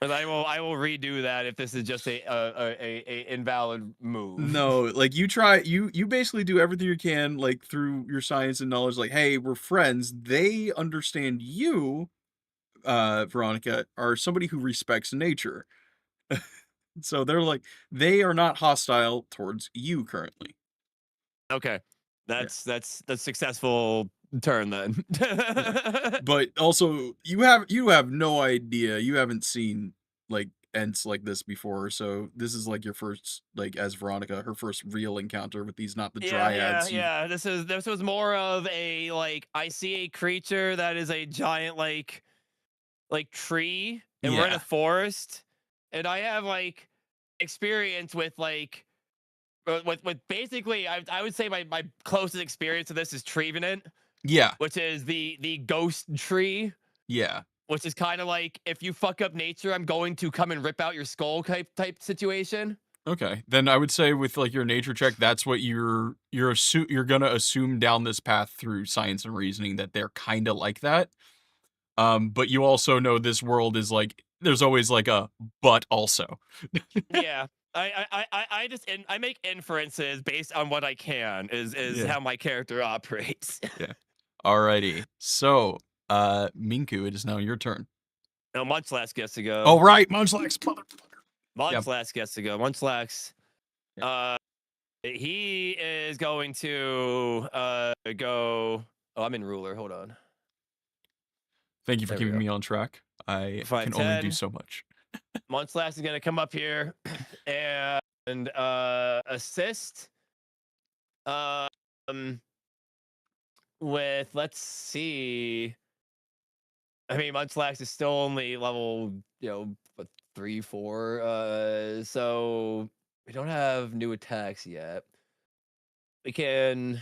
[SPEAKER 6] But I will redo that if this is just a invalid move.
[SPEAKER 1] No, like you basically do everything you can, like through your science and knowledge, like, hey, we're friends. They understand you, Veronica, are somebody who respects nature. So they're like, they are not hostile towards you currently.
[SPEAKER 6] Okay. That's successful turn then.
[SPEAKER 1] But also, you have no idea. You haven't seen like Ents like this before, so this is like your first, like, as Veronica, her first real encounter with these, not the dryads.
[SPEAKER 6] Yeah. This was more of a like I see a creature that is a giant like tree, and we're in a
[SPEAKER 1] Yeah.
[SPEAKER 6] forest, and I have like experience with like with basically I would say my closest experience to this is Trevenant,
[SPEAKER 1] Yeah.
[SPEAKER 6] which is the ghost tree,
[SPEAKER 1] Yeah.
[SPEAKER 6] which is kind of like if you fuck up nature, I'm going to come and rip out your skull type situation.
[SPEAKER 1] Okay. Then I would say with like your nature check, that's what you're gonna assume down this path through science and reasoning that they're kind of like that. But you also know this world is like there's always like a but also.
[SPEAKER 6] Yeah. I just I make inferences based on what I can is
[SPEAKER 1] Yeah.
[SPEAKER 6] how my character operates.
[SPEAKER 1] Yeah. Alrighty. So, Minku, it is now your turn.
[SPEAKER 6] No, Munchlax gets to go.
[SPEAKER 1] Oh right, Munchlax, motherfucker.
[SPEAKER 6] Munchlax gets to go. Munchlax. He is going to go. Oh, I'm in ruler. Hold on.
[SPEAKER 1] Thank you for
[SPEAKER 6] There we
[SPEAKER 1] keeping
[SPEAKER 6] go.
[SPEAKER 1] me on track. I
[SPEAKER 6] 5,
[SPEAKER 1] can only do
[SPEAKER 6] 10.
[SPEAKER 1] so much.
[SPEAKER 6] Munchlax is gonna come up here and assist. With let's see. I mean, Munchlax is still only level, 3, 4. So we don't have new attacks yet. We can.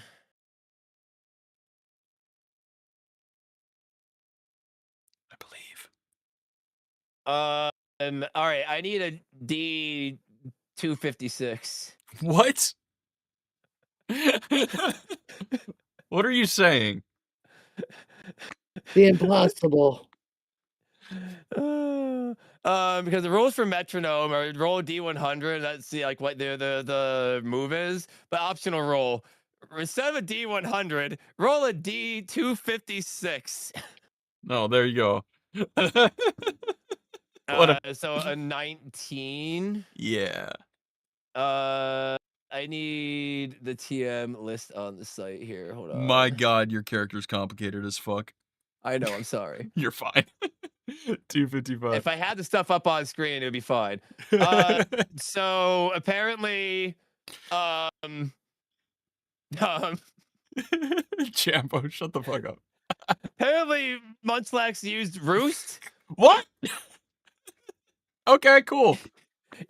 [SPEAKER 1] I believe.
[SPEAKER 6] All right. I need a D 256.
[SPEAKER 1] What? What are you saying?
[SPEAKER 5] The impossible.
[SPEAKER 6] Because the rules for metronome are roll a D100. That's like what the move is, but optional roll. Instead of a D100, roll a D256.
[SPEAKER 1] No, there you go. What a
[SPEAKER 6] So a 19.
[SPEAKER 1] yeah.
[SPEAKER 6] I need the TM list on the site here. Hold on.
[SPEAKER 1] My God, your character's complicated as fuck.
[SPEAKER 6] I know. I'm sorry.
[SPEAKER 1] You're fine. 255.
[SPEAKER 6] If I had the stuff up on screen, it would be fine. So apparently,
[SPEAKER 1] Champo, shut the fuck up.
[SPEAKER 6] apparently Munchlax used Roost.
[SPEAKER 1] What? Okay, cool.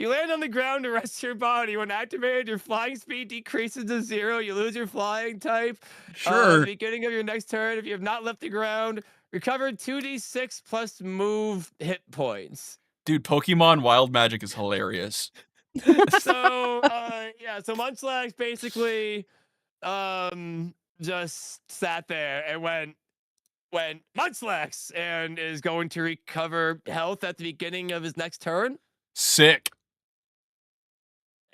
[SPEAKER 6] You land on the ground to rest your body. When activated, your flying speed decreases to 0. You lose your flying type. At
[SPEAKER 1] Sure.
[SPEAKER 6] the beginning of your next turn, if you have not left the ground, recover 2d6 plus move hit points.
[SPEAKER 1] Dude, Pokemon Wild Magic is hilarious.
[SPEAKER 6] So so Munchlax basically just sat there and went Munchlax and is going to recover health at the beginning of his next turn.
[SPEAKER 1] Sick.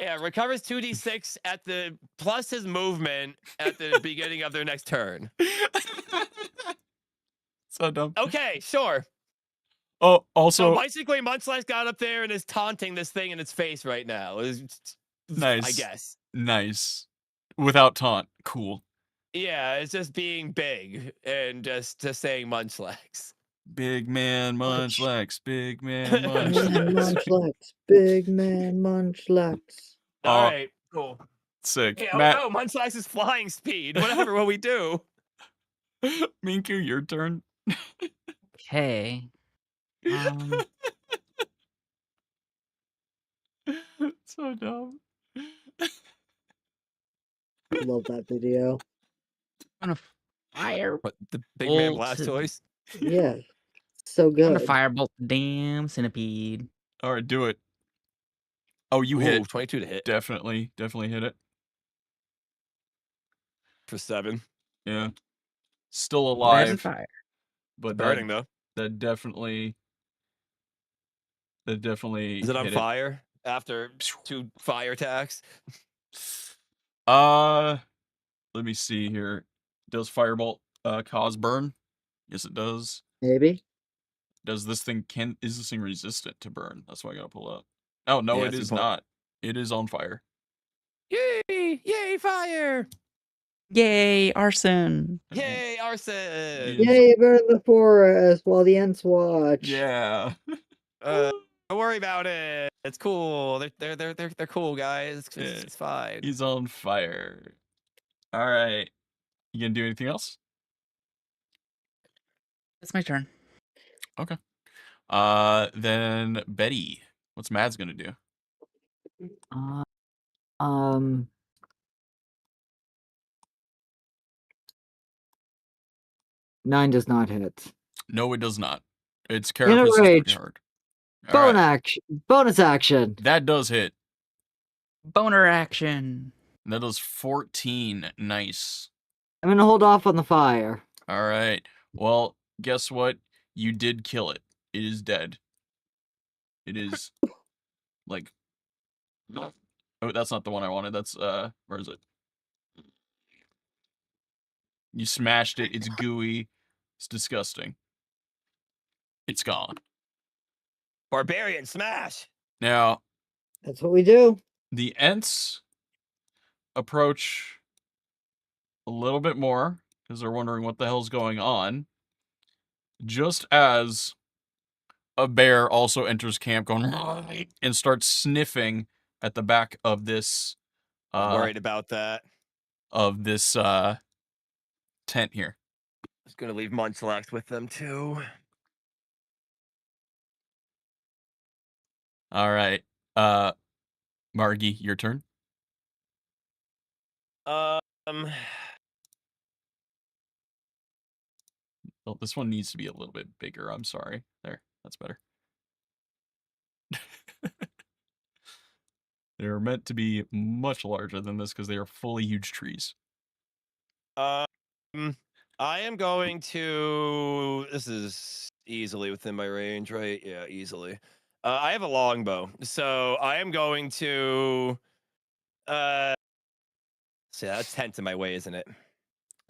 [SPEAKER 6] Yeah, recovers 2d6 at the plus his movement at the beginning of their next turn.
[SPEAKER 1] So dumb.
[SPEAKER 6] Okay, sure.
[SPEAKER 1] Oh, also
[SPEAKER 6] So basically, Munchlax got up there and is taunting this thing in its face right now.
[SPEAKER 1] nice.
[SPEAKER 6] I guess.
[SPEAKER 1] Nice. Without taunt. Cool.
[SPEAKER 6] Yeah, it's just being big and just saying Munchlax.
[SPEAKER 1] Big man Munchlax. Big man
[SPEAKER 5] Man,
[SPEAKER 1] Munchlax.
[SPEAKER 5] Munchlax. Big man Munchlax.
[SPEAKER 6] All right, cool.
[SPEAKER 1] Sick.
[SPEAKER 6] Yeah,
[SPEAKER 1] Matt.
[SPEAKER 6] oh no, Munchlax's flying speed. Whatever will we do?
[SPEAKER 1] Minku, your turn.
[SPEAKER 4] Okay.
[SPEAKER 1] So dumb.
[SPEAKER 5] Love that video.
[SPEAKER 4] I'm gonna fire.
[SPEAKER 6] What, the big man
[SPEAKER 4] Bolt.
[SPEAKER 6] Blastoise?
[SPEAKER 5] Yeah. So
[SPEAKER 4] I'm gonna
[SPEAKER 5] good.
[SPEAKER 4] firebolt the damn centipede.
[SPEAKER 1] All right, do it. Oh, you
[SPEAKER 6] Ooh,
[SPEAKER 1] hit.
[SPEAKER 6] 22 to hit
[SPEAKER 1] Definitely hit it.
[SPEAKER 6] for 7.
[SPEAKER 1] Yeah. Still
[SPEAKER 4] Rapid
[SPEAKER 1] alive,
[SPEAKER 4] fire.
[SPEAKER 1] but
[SPEAKER 6] Burning though.
[SPEAKER 1] that definitely
[SPEAKER 6] Is it on
[SPEAKER 1] hit
[SPEAKER 6] fire after 2 fire attacks?
[SPEAKER 1] Let me see here. Does Firebolt cause burn? Yes, it does.
[SPEAKER 5] Maybe.
[SPEAKER 1] Is this thing resistant to burn? That's what I gotta pull up. Oh no,
[SPEAKER 6] Yeah,
[SPEAKER 1] it
[SPEAKER 6] it's
[SPEAKER 1] is
[SPEAKER 6] important.
[SPEAKER 1] not. It is on fire.
[SPEAKER 6] Yay! Yay! Fire!
[SPEAKER 4] Yay, arson!
[SPEAKER 6] Yay, arson!
[SPEAKER 5] Yay, burn the forest while the Ents watch.
[SPEAKER 1] Yeah.
[SPEAKER 6] Don't worry about it. It's cool. They're cool, guys. It's fine.
[SPEAKER 1] He's on fire. All right. You gonna do anything else?
[SPEAKER 4] It's my turn.
[SPEAKER 1] Okay. Then Betty, what's Mads gonna do?
[SPEAKER 5] Um. 9 does not hit.
[SPEAKER 1] No, it does not. Its
[SPEAKER 5] In a
[SPEAKER 1] carapace is pretty
[SPEAKER 5] rage.
[SPEAKER 1] hard. All right.
[SPEAKER 5] Bonus action.
[SPEAKER 1] That does hit.
[SPEAKER 4] Boner action.
[SPEAKER 1] That does 14. Nice.
[SPEAKER 5] I'm gonna hold off on the fire.
[SPEAKER 1] All right. Well, guess what? You did kill it. It is dead. It is like. Oh, that's not the one I wanted. That's where is it? You smashed it. It's gooey. It's disgusting. It's gone.
[SPEAKER 6] Barbarian smash.
[SPEAKER 1] Now,
[SPEAKER 5] That's what we do.
[SPEAKER 1] the Ents approach a little bit more because they're wondering what the hell's going on. Just as a bear also enters camp going and starts sniffing at the back of this
[SPEAKER 6] Worried about that.
[SPEAKER 1] Tent here.
[SPEAKER 6] I was gonna leave Munchlax with them too.
[SPEAKER 1] All right. Margie, your turn.
[SPEAKER 6] Um,
[SPEAKER 1] Oh, this one needs to be a little bit bigger. I'm sorry. There, that's better. They're meant to be much larger than this because they are fully huge trees.
[SPEAKER 6] I am going to. This is easily within my range, right? Yeah, easily. I have a longbow, so I am going to. So yeah, that's 10 in my way, isn't it?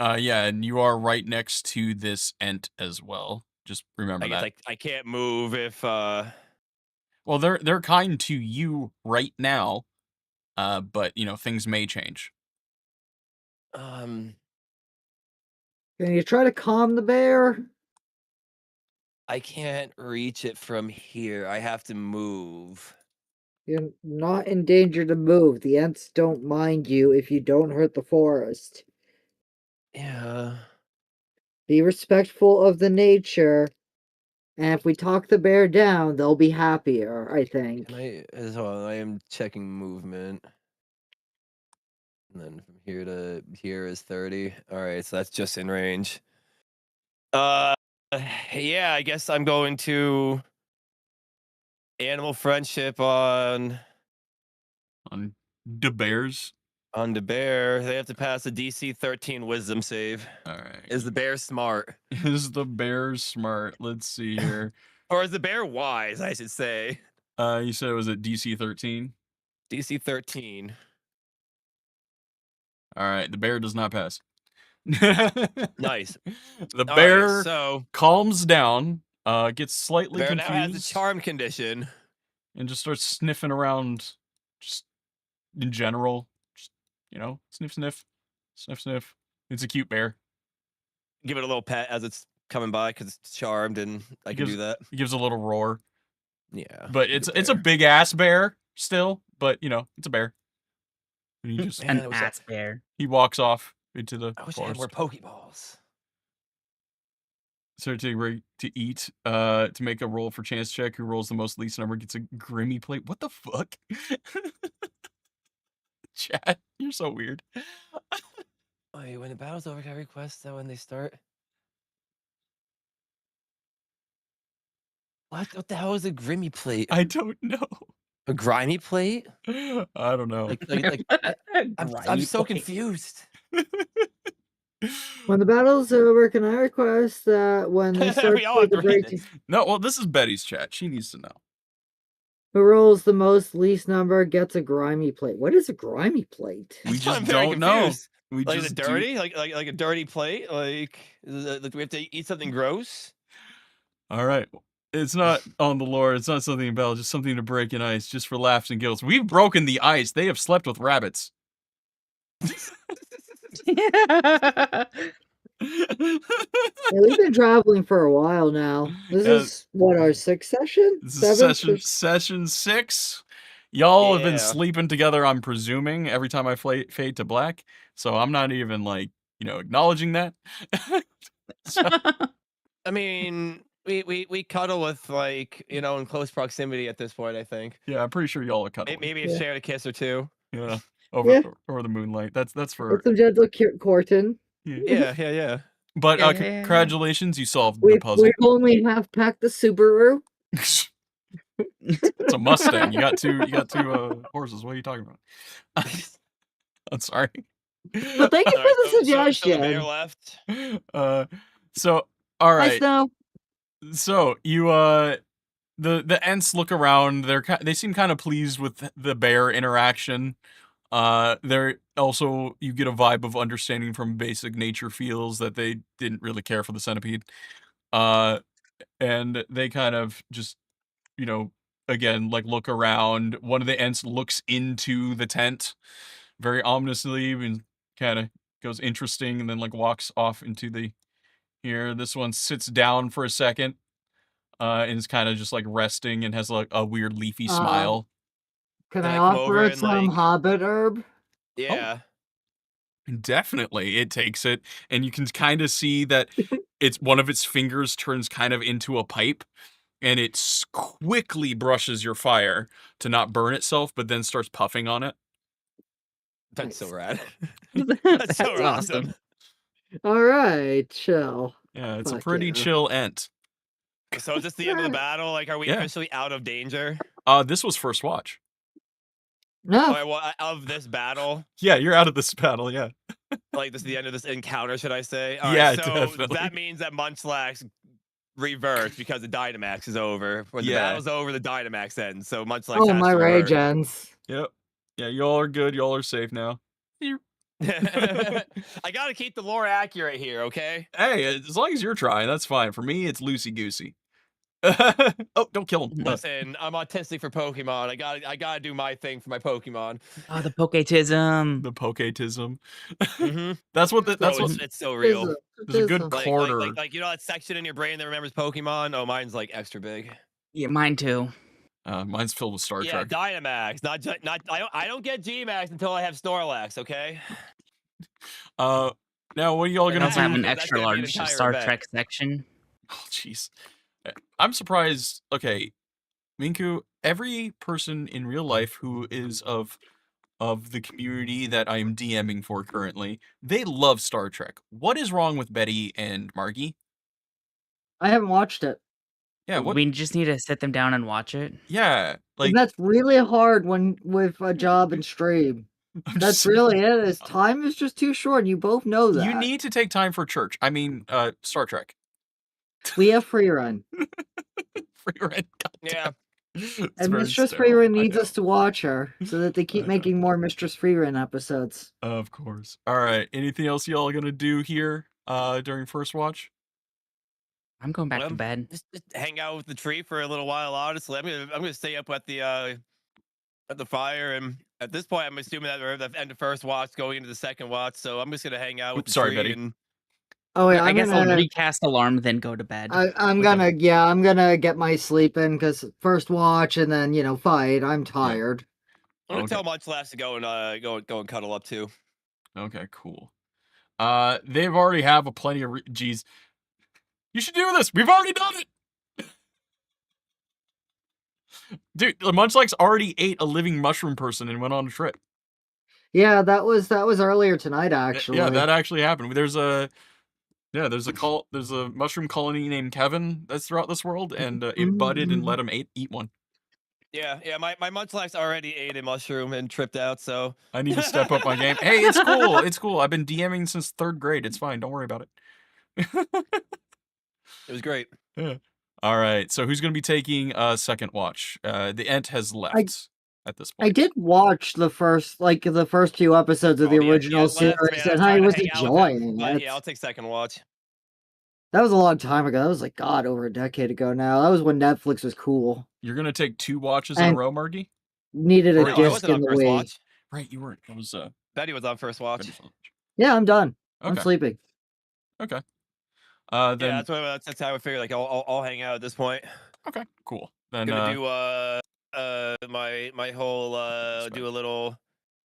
[SPEAKER 1] Yeah, and you are right next to this Ent as well. Just remember
[SPEAKER 6] I guess
[SPEAKER 1] that.
[SPEAKER 6] I can't move if.
[SPEAKER 1] Well, they're kind to you right now, but you know things may change.
[SPEAKER 5] Can you try to calm the bear?
[SPEAKER 6] I can't reach it from here. I have to move.
[SPEAKER 5] You're not in danger to move. The Ents don't mind you if you don't hurt the forest.
[SPEAKER 6] Yeah.
[SPEAKER 5] Be respectful of the nature. And if we talk the bear down, they'll be happier, I think.
[SPEAKER 6] I am checking movement. And then from here to here is 30. All right, so that's just in range. Yeah, I guess I'm going to animal friendship on
[SPEAKER 1] the bears.
[SPEAKER 6] On the bear. They have to pass a DC 13 wisdom save.
[SPEAKER 1] All right.
[SPEAKER 6] Is the bear smart?
[SPEAKER 1] Is the bear smart? Let's see here.
[SPEAKER 6] Or is the bear wise, I should say.
[SPEAKER 1] You said it was at DC 13?
[SPEAKER 6] DC 13.
[SPEAKER 1] All right, the bear does not pass.
[SPEAKER 6] Nice.
[SPEAKER 1] The bear
[SPEAKER 6] right, so
[SPEAKER 1] calms down, gets slightly
[SPEAKER 6] bear
[SPEAKER 1] confused.
[SPEAKER 6] now has a charm condition.
[SPEAKER 1] And just starts sniffing around, just in general. Just, you know, sniff, sniff, sniff, sniff. It's a cute bear.
[SPEAKER 6] Give it a little pet as it's coming by because it's charmed and I can do that.
[SPEAKER 1] He gives a little roar.
[SPEAKER 6] Yeah.
[SPEAKER 1] But it's a big ass bear still, but you know, it's a bear. And he just
[SPEAKER 4] An ass bear.
[SPEAKER 1] He walks off into the
[SPEAKER 6] I wish
[SPEAKER 1] forest.
[SPEAKER 6] I had more Pokeballs.
[SPEAKER 1] So to eat, to make a roll for chance check, who rolls the most least number gets a Grimmy plate. What the fuck? Chat, you're so weird.
[SPEAKER 6] Wait, when the battle's over, can I request that when they start? What the hell is a Grimmy plate?
[SPEAKER 1] I don't know.
[SPEAKER 6] A grimy plate?
[SPEAKER 1] I don't know.
[SPEAKER 6] I'm so confused.
[SPEAKER 5] When the battle's over, can I request that when they start
[SPEAKER 6] We all have to
[SPEAKER 5] the
[SPEAKER 6] read
[SPEAKER 5] break,
[SPEAKER 6] this.
[SPEAKER 1] No, well, this is Betty's chat. She needs to know.
[SPEAKER 5] who rolls the most least number gets a grimy plate. What is a grimy plate?
[SPEAKER 1] We
[SPEAKER 6] That's why
[SPEAKER 1] just
[SPEAKER 6] I'm very
[SPEAKER 1] don't know.
[SPEAKER 6] confused.
[SPEAKER 1] We
[SPEAKER 6] Like
[SPEAKER 1] just
[SPEAKER 6] the dirty, like a dirty plate. Like do we have to eat something gross?
[SPEAKER 1] All right. It's not on the lore. It's not something about just something to break in ice, just for laughs and giggles. We've broken the ice. They have slept with rabbits.
[SPEAKER 5] Yeah, we've been traveling for a while now. This is what, our sixth session?
[SPEAKER 1] This is session 6. Y'all have been
[SPEAKER 6] Yeah.
[SPEAKER 1] sleeping together, I'm presuming, every time I fade to black. So I'm not even like, acknowledging that. So,
[SPEAKER 6] I mean, we cuddle with like, in close proximity at this point, I think.
[SPEAKER 1] yeah, I'm pretty sure y'all are cuddling.
[SPEAKER 6] Maybe have shared a kiss or two.
[SPEAKER 1] Yeah. Over the moonlight. That's for
[SPEAKER 5] It's some gentle courting.
[SPEAKER 6] Yeah.
[SPEAKER 1] But
[SPEAKER 4] Yeah.
[SPEAKER 1] congratulations, you solved the puzzle.
[SPEAKER 5] We've only half packed the Subaru.
[SPEAKER 1] It's a Mustang. You got two horses. What are you talking about? I'm sorry.
[SPEAKER 5] But thank you for the
[SPEAKER 6] So the
[SPEAKER 5] suggestion.
[SPEAKER 6] bear left.
[SPEAKER 1] So all right.
[SPEAKER 5] Nice now.
[SPEAKER 1] So you the Ents look around. They seem kind of pleased with the bear interaction. They're also, you get a vibe of understanding from basic nature feels that they didn't really care for the centipede. And they kind of just, again, like look around. One of the Ents looks into the tent very ominously and kind of goes interesting and then like walks off into the here. This one sits down for a second. And is kind of just like resting and has like a weird leafy smile.
[SPEAKER 5] Can
[SPEAKER 6] And
[SPEAKER 5] I
[SPEAKER 6] I come
[SPEAKER 5] offer
[SPEAKER 6] over
[SPEAKER 5] it
[SPEAKER 6] and,
[SPEAKER 5] some
[SPEAKER 6] like-
[SPEAKER 5] hobbit herb?
[SPEAKER 6] Yeah.
[SPEAKER 1] Definitely, it takes it, and you can kind of see that it's one of its fingers turns kind of into a pipe, and it quickly brushes your fire to not burn itself, but then starts puffing on it.
[SPEAKER 6] That's so rad.
[SPEAKER 4] That's
[SPEAKER 6] so awesome.
[SPEAKER 5] All right, chill.
[SPEAKER 1] Yeah, it's a
[SPEAKER 5] Fuck
[SPEAKER 1] pretty
[SPEAKER 5] yeah.
[SPEAKER 1] chill Ent.
[SPEAKER 6] So is this the end of the battle? Like, are we
[SPEAKER 1] Yeah.
[SPEAKER 6] officially out of danger?
[SPEAKER 1] This was first watch.
[SPEAKER 5] No,
[SPEAKER 6] Of this battle?
[SPEAKER 1] Yeah, you're out of this battle. Yeah.
[SPEAKER 6] Like, this is the end of this encounter, should I say?
[SPEAKER 1] Yeah,
[SPEAKER 6] so
[SPEAKER 1] definitely.
[SPEAKER 6] that means that Munchlax reverts because the Dynamax is over. When the
[SPEAKER 1] Yeah.
[SPEAKER 6] battle's over, the Dynamax ends. So Munchlax
[SPEAKER 5] oh
[SPEAKER 6] has
[SPEAKER 5] my
[SPEAKER 6] to
[SPEAKER 5] rage
[SPEAKER 6] revert.
[SPEAKER 5] ends.
[SPEAKER 1] Yep. Yeah, y'all are good. Y'all are safe now.
[SPEAKER 6] I gotta keep the lore accurate here, okay?
[SPEAKER 1] Hey, as long as you're trying, that's fine. For me, it's loosey goosey. Oh, don't kill him.
[SPEAKER 6] Listen, I'm autistic for Pokemon. I gotta do my thing for my Pokemon.
[SPEAKER 4] Oh, the Poketism.
[SPEAKER 1] The Poketism.
[SPEAKER 6] Mm-hmm.
[SPEAKER 1] That's what.
[SPEAKER 6] It's so real.
[SPEAKER 1] There's a good
[SPEAKER 5] Tism.
[SPEAKER 1] quarter.
[SPEAKER 6] Like that section in your brain that remembers Pokemon. Oh, mine's like extra big.
[SPEAKER 4] Yeah, mine too.
[SPEAKER 1] Mine's filled with Star
[SPEAKER 6] Yeah,
[SPEAKER 1] Trek.
[SPEAKER 6] Dynamax. Not. I don't get G-Max until I have Snorlax. Okay.
[SPEAKER 1] Now what are y'all
[SPEAKER 4] I
[SPEAKER 1] gonna
[SPEAKER 4] also have
[SPEAKER 1] do?
[SPEAKER 4] an
[SPEAKER 6] That's
[SPEAKER 4] extra
[SPEAKER 6] gonna be an
[SPEAKER 4] large
[SPEAKER 6] entire
[SPEAKER 4] Star
[SPEAKER 6] event.
[SPEAKER 4] Trek section.
[SPEAKER 1] Oh, jeez. I'm surprised. Okay, Minku. Every person in real life who is of the community that I am DMing for currently, they love Star Trek. What is wrong with Betty and Margie?
[SPEAKER 5] I haven't watched it.
[SPEAKER 1] Yeah. What?
[SPEAKER 4] We just need to sit them down and watch it.
[SPEAKER 1] Yeah. Like
[SPEAKER 5] And that's really hard when with a job and stream.
[SPEAKER 1] I'm
[SPEAKER 5] That's
[SPEAKER 1] just-
[SPEAKER 5] really it. Is time is just too short. You both know that.
[SPEAKER 1] You need to take time for church. I mean, Star Trek.
[SPEAKER 5] We have free run,
[SPEAKER 1] Free rent.
[SPEAKER 6] Yeah.
[SPEAKER 5] and Mistress Free Run needs us to watch her so that they keep
[SPEAKER 1] I
[SPEAKER 5] making more Mistress Free Run episodes.
[SPEAKER 1] Of course. All right. Anything else y'all are gonna do here during first watch?
[SPEAKER 4] I'm going back
[SPEAKER 6] Well,
[SPEAKER 4] to bed.
[SPEAKER 6] Just hang out with the tree for a little while. Honestly, I'm gonna stay up at the fire, and at this point, I'm assuming that we're at the end of first watch, going into the second watch. So I'm just gonna hang out with the
[SPEAKER 1] Sorry,
[SPEAKER 6] tree.
[SPEAKER 1] Betty.
[SPEAKER 6] And
[SPEAKER 5] Oh wait,
[SPEAKER 4] I guess I'll
[SPEAKER 5] gonna,
[SPEAKER 4] recast alarm, then go to bed.
[SPEAKER 5] I'm gonna get my sleep in because first watch and then fight. I'm tired.
[SPEAKER 6] I'm gonna
[SPEAKER 1] Okay.
[SPEAKER 6] tell Munchlax to go and cuddle up too.
[SPEAKER 1] Okay, cool. They've already have a plenty of geez. You should do this. We've already done it. Dude, Munchlax already ate a living mushroom person and went on a trip.
[SPEAKER 5] Yeah, that was earlier tonight actually.
[SPEAKER 1] Yeah, that actually happened. There's a mushroom colony named Kevin that's throughout this world, and it budded and let him eat one.
[SPEAKER 6] Yeah. My Munchlax already ate a mushroom and tripped out. So
[SPEAKER 1] I need to step up my game. Hey, it's cool. It's cool. I've been DMing since 3rd grade. It's fine. Don't worry about it.
[SPEAKER 6] it was great.
[SPEAKER 1] Yeah. All right. So who's going to be taking second watch? The Ent has left at this point.
[SPEAKER 5] I did watch the first 2 episodes of the original series, and I was enjoying it.
[SPEAKER 6] Yeah, I'll take second watch.
[SPEAKER 5] That was a long time ago. That was like over a decade ago now. That was when Netflix was cool.
[SPEAKER 1] You're going to take 2 watches in a row, Margie?
[SPEAKER 5] Needed a
[SPEAKER 6] No, I
[SPEAKER 5] disc
[SPEAKER 6] wasn't
[SPEAKER 5] in
[SPEAKER 6] on
[SPEAKER 5] the
[SPEAKER 6] first
[SPEAKER 5] Wii.
[SPEAKER 6] watch.
[SPEAKER 1] Right, you weren't. It was
[SPEAKER 6] Betty was on first watch.
[SPEAKER 1] Betty's on.
[SPEAKER 5] Yeah, I'm done. I'm
[SPEAKER 1] Okay.
[SPEAKER 5] sleeping.
[SPEAKER 1] Okay.
[SPEAKER 6] Yeah,
[SPEAKER 1] Then
[SPEAKER 6] that's how I figure. Like, I'll hang out at this point.
[SPEAKER 1] okay, cool. Then
[SPEAKER 6] Gonna do my whole
[SPEAKER 1] Respect.
[SPEAKER 6] do a little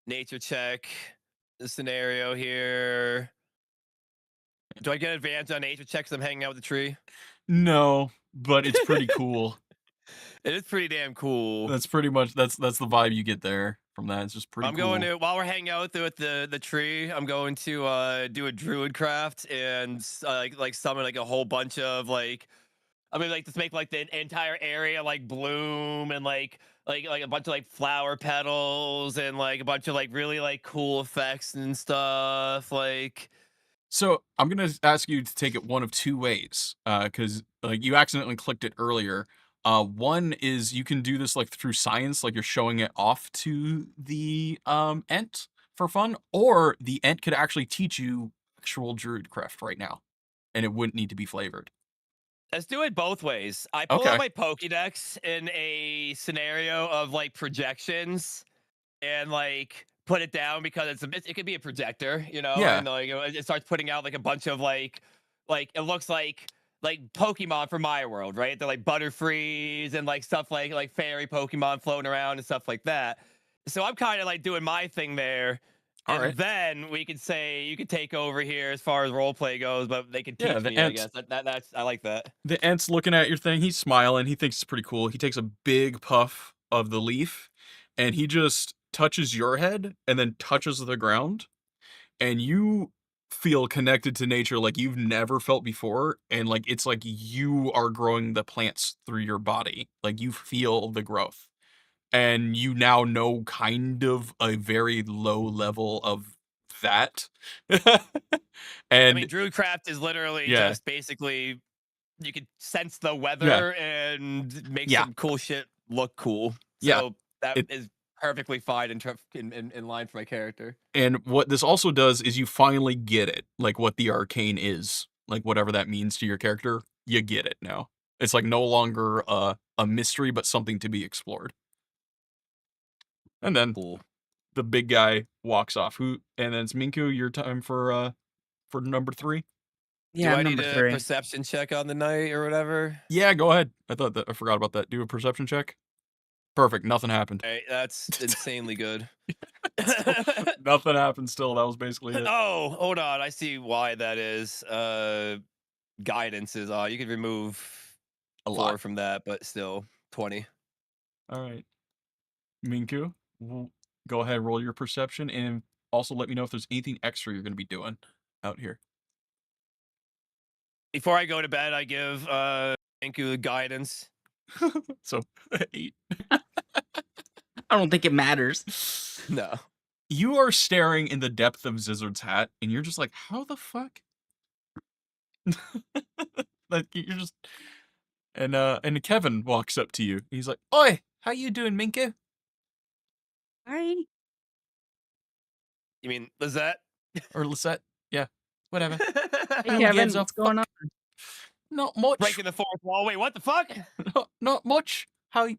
[SPEAKER 6] nature check scenario here. Do I get advantage on nature checks? I'm hanging out with the tree.
[SPEAKER 1] No, but it's pretty cool.
[SPEAKER 6] It is pretty damn cool.
[SPEAKER 1] That's pretty much that's the vibe you get there from that. It's just pretty
[SPEAKER 6] I'm
[SPEAKER 1] cool.
[SPEAKER 6] going to while we're hanging out with the tree. I'm going to do a druid craft and like summon like a whole bunch of like. I mean, like just make like the entire area like bloom and like a bunch of like flower petals and like a bunch of like really like cool effects and stuff. Like,
[SPEAKER 1] So I'm gonna ask you to take it one of two ways, because like you accidentally clicked it earlier. One is you can do this like through science, like you're showing it off to the ent for fun, or the ent could actually teach you actual druidcraft right now, and it wouldn't need to be flavored.
[SPEAKER 6] let's do it both ways. I pull out
[SPEAKER 1] Okay.
[SPEAKER 6] my Pokédex in a scenario of like projections and like put it down because it could be a projector, you know,
[SPEAKER 1] Yeah.
[SPEAKER 6] and like it starts putting out like a bunch of like it looks like Pokemon from my world, right? They're like Butterfrees and like stuff like fairy Pokemon floating around and stuff like that. So I'm kind of like doing my thing there.
[SPEAKER 1] All
[SPEAKER 6] And
[SPEAKER 1] right.
[SPEAKER 6] then we could say you could take over here as far as role play goes, but they could
[SPEAKER 1] Yeah.
[SPEAKER 6] teach
[SPEAKER 1] The
[SPEAKER 6] me, I
[SPEAKER 1] ent
[SPEAKER 6] guess. That's I like that.
[SPEAKER 1] the ent's looking at your thing. He's smiling. He thinks it's pretty cool. He takes a big puff of the leaf, and he just touches your head, and then touches the ground. And you feel connected to nature like you've never felt before, and like it's like you are growing the plants through your body, like you feel the growth, and you now know kind of a very low level of that.
[SPEAKER 6] I mean,
[SPEAKER 1] And
[SPEAKER 6] Druidcraft is literally
[SPEAKER 1] yeah,
[SPEAKER 6] just basically you can sense the
[SPEAKER 1] yeah,
[SPEAKER 6] weather and make
[SPEAKER 1] yeah,
[SPEAKER 6] some cool shit look cool.
[SPEAKER 1] yeah,
[SPEAKER 6] So that
[SPEAKER 1] it
[SPEAKER 6] is perfectly fine in line for my character.
[SPEAKER 1] and what this also does is you finally get it, like what the arcane is, like whatever that means to your character, you get it now. It's like no longer a mystery, but something to be explored. And then
[SPEAKER 6] Cool.
[SPEAKER 1] the big guy walks off. And then it's Minku, your time for number 3.
[SPEAKER 4] Yeah,
[SPEAKER 6] Do
[SPEAKER 4] I'm
[SPEAKER 6] I need
[SPEAKER 4] number
[SPEAKER 6] a
[SPEAKER 4] 3.
[SPEAKER 6] perception check on the night or whatever?
[SPEAKER 1] Yeah, go ahead. I forgot about that. Do a perception check. Perfect. Nothing happened.
[SPEAKER 6] All right, that's insanely good.
[SPEAKER 1] Still, nothing happened still. That was basically it.
[SPEAKER 6] Oh, hold on. I see why that is. Guidance is you could remove
[SPEAKER 1] A
[SPEAKER 6] 4
[SPEAKER 1] lot.
[SPEAKER 6] from that, but still 20.
[SPEAKER 1] All right. Minku, go ahead, roll your perception, and also let me know if there's anything extra you're going to be doing out here.
[SPEAKER 6] Before I go to bed, I give Anku guidance.
[SPEAKER 1] So 8.
[SPEAKER 4] I don't think it matters.
[SPEAKER 6] No.
[SPEAKER 1] You are staring in the depth of Zizzard's hat, and you're just like, how the fuck? Like you're just and Kevin walks up to you. He's like, "Oi, how you doing, Minku?"
[SPEAKER 4] Hi.
[SPEAKER 6] You mean Lizette?
[SPEAKER 1] Or Lisette? Yeah, whatever.
[SPEAKER 4] Hey,
[SPEAKER 1] Who
[SPEAKER 4] Kevin,
[SPEAKER 1] gives a
[SPEAKER 4] what's going on?
[SPEAKER 1] Not much.
[SPEAKER 6] Breaking the fourth wall. Wait, what the fuck?
[SPEAKER 1] Not much. And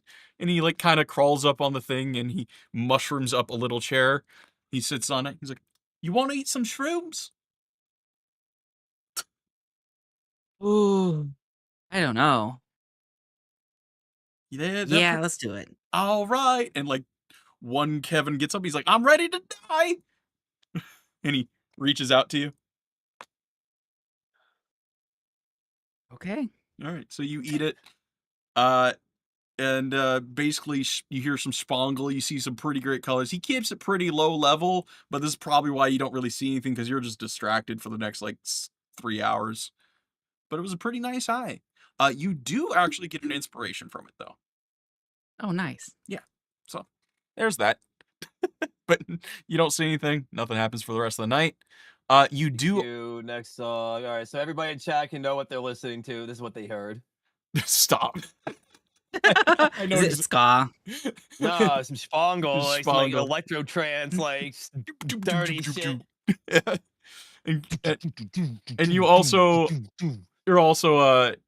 [SPEAKER 1] he like kind of crawls up on the thing and he mushrooms up a little chair. He sits on it. He's like, "You want to eat some shrooms?"
[SPEAKER 4] Ooh, I don't know.
[SPEAKER 1] Yeah,
[SPEAKER 4] Yeah, let's do it.
[SPEAKER 1] all right. And like one Kevin gets up. He's like, "I'm ready to die," and he reaches out to you.
[SPEAKER 4] Okay.
[SPEAKER 1] All right, so you eat it. And basically you hear some spangle, you see some pretty great colors. He keeps it pretty low level, but this is probably why you don't really see anything because you're just distracted for the next like 3 hours. But it was a pretty nice high. You do actually get an inspiration from it though.
[SPEAKER 4] Oh, nice.
[SPEAKER 1] Yeah, so there's that. But you don't see anything. Nothing happens for the rest of the night. You do
[SPEAKER 6] You next song. All right, so everybody in chat can know what they're listening to. This is what they heard.
[SPEAKER 1] stop. I know
[SPEAKER 4] Is it ska?
[SPEAKER 6] No, some spangle, like some like
[SPEAKER 1] Spangle.
[SPEAKER 6] electro trance, like dirty shit.
[SPEAKER 1] And you also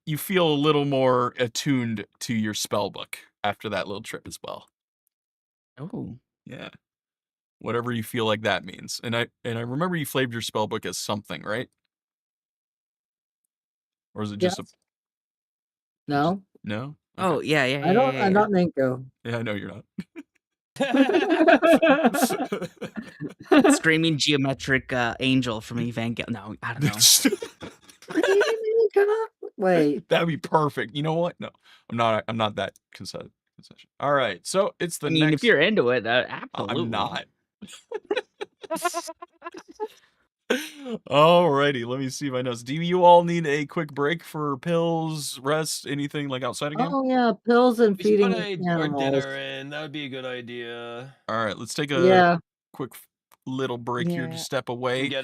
[SPEAKER 1] you feel a little more attuned to your spell book after that little trip as well.
[SPEAKER 4] Oh,
[SPEAKER 1] Yeah. Whatever you feel like that means. And I remember you flaved your spell book as something, right? Or is it just
[SPEAKER 5] Yes. No,
[SPEAKER 1] no?
[SPEAKER 4] Oh yeah, yeah,
[SPEAKER 5] I
[SPEAKER 4] yeah,
[SPEAKER 5] don't.
[SPEAKER 4] yeah,
[SPEAKER 5] I'm
[SPEAKER 4] yeah.
[SPEAKER 5] not Ninko.
[SPEAKER 1] Yeah, I know you're not.
[SPEAKER 4] Screaming geometric angel from Evangelion. No, I don't know.
[SPEAKER 5] Wait.
[SPEAKER 1] That'd be perfect. You know what? No, I'm not that concession. All right, so it's the
[SPEAKER 4] I mean,
[SPEAKER 1] next.
[SPEAKER 4] if you're into it, absolutely.
[SPEAKER 1] I'm not. Alrighty, let me see my notes. Do you all need a quick break for pills, rest, anything like outside again?
[SPEAKER 5] Oh yeah, pills and
[SPEAKER 6] We should put
[SPEAKER 5] feeding
[SPEAKER 6] our
[SPEAKER 5] animals.
[SPEAKER 6] dinner in. That would be a good idea.
[SPEAKER 1] All right, let's take a
[SPEAKER 5] Yeah.
[SPEAKER 1] quick little break here to
[SPEAKER 4] Yeah.
[SPEAKER 1] step away.
[SPEAKER 6] Get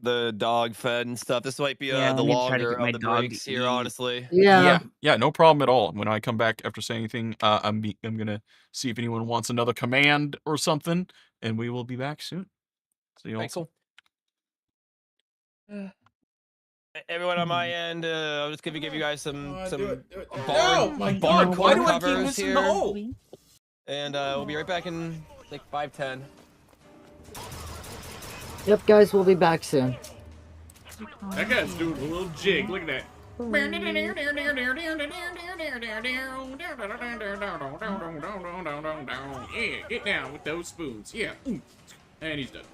[SPEAKER 6] the dog fed and stuff. This might be
[SPEAKER 4] Yeah,
[SPEAKER 6] the
[SPEAKER 4] let me try to
[SPEAKER 6] longer
[SPEAKER 4] get my
[SPEAKER 6] of the
[SPEAKER 4] dog to
[SPEAKER 6] breaks here,
[SPEAKER 4] eat.
[SPEAKER 6] honestly.
[SPEAKER 5] Yeah.
[SPEAKER 1] Yeah, no problem at all. When I come back after saying anything, I'm gonna see if anyone wants another command or something, and we will be back soon. See you all.
[SPEAKER 6] Alright, cool. Everyone on my end, I'll just give you guys some barn covers here, and we'll be right back in like 5-10.
[SPEAKER 5] Yep, guys, we'll be back soon.
[SPEAKER 8] That guy's doing a little jig. Look at that. Yeah, get down with those spoons. Yeah. And he's done.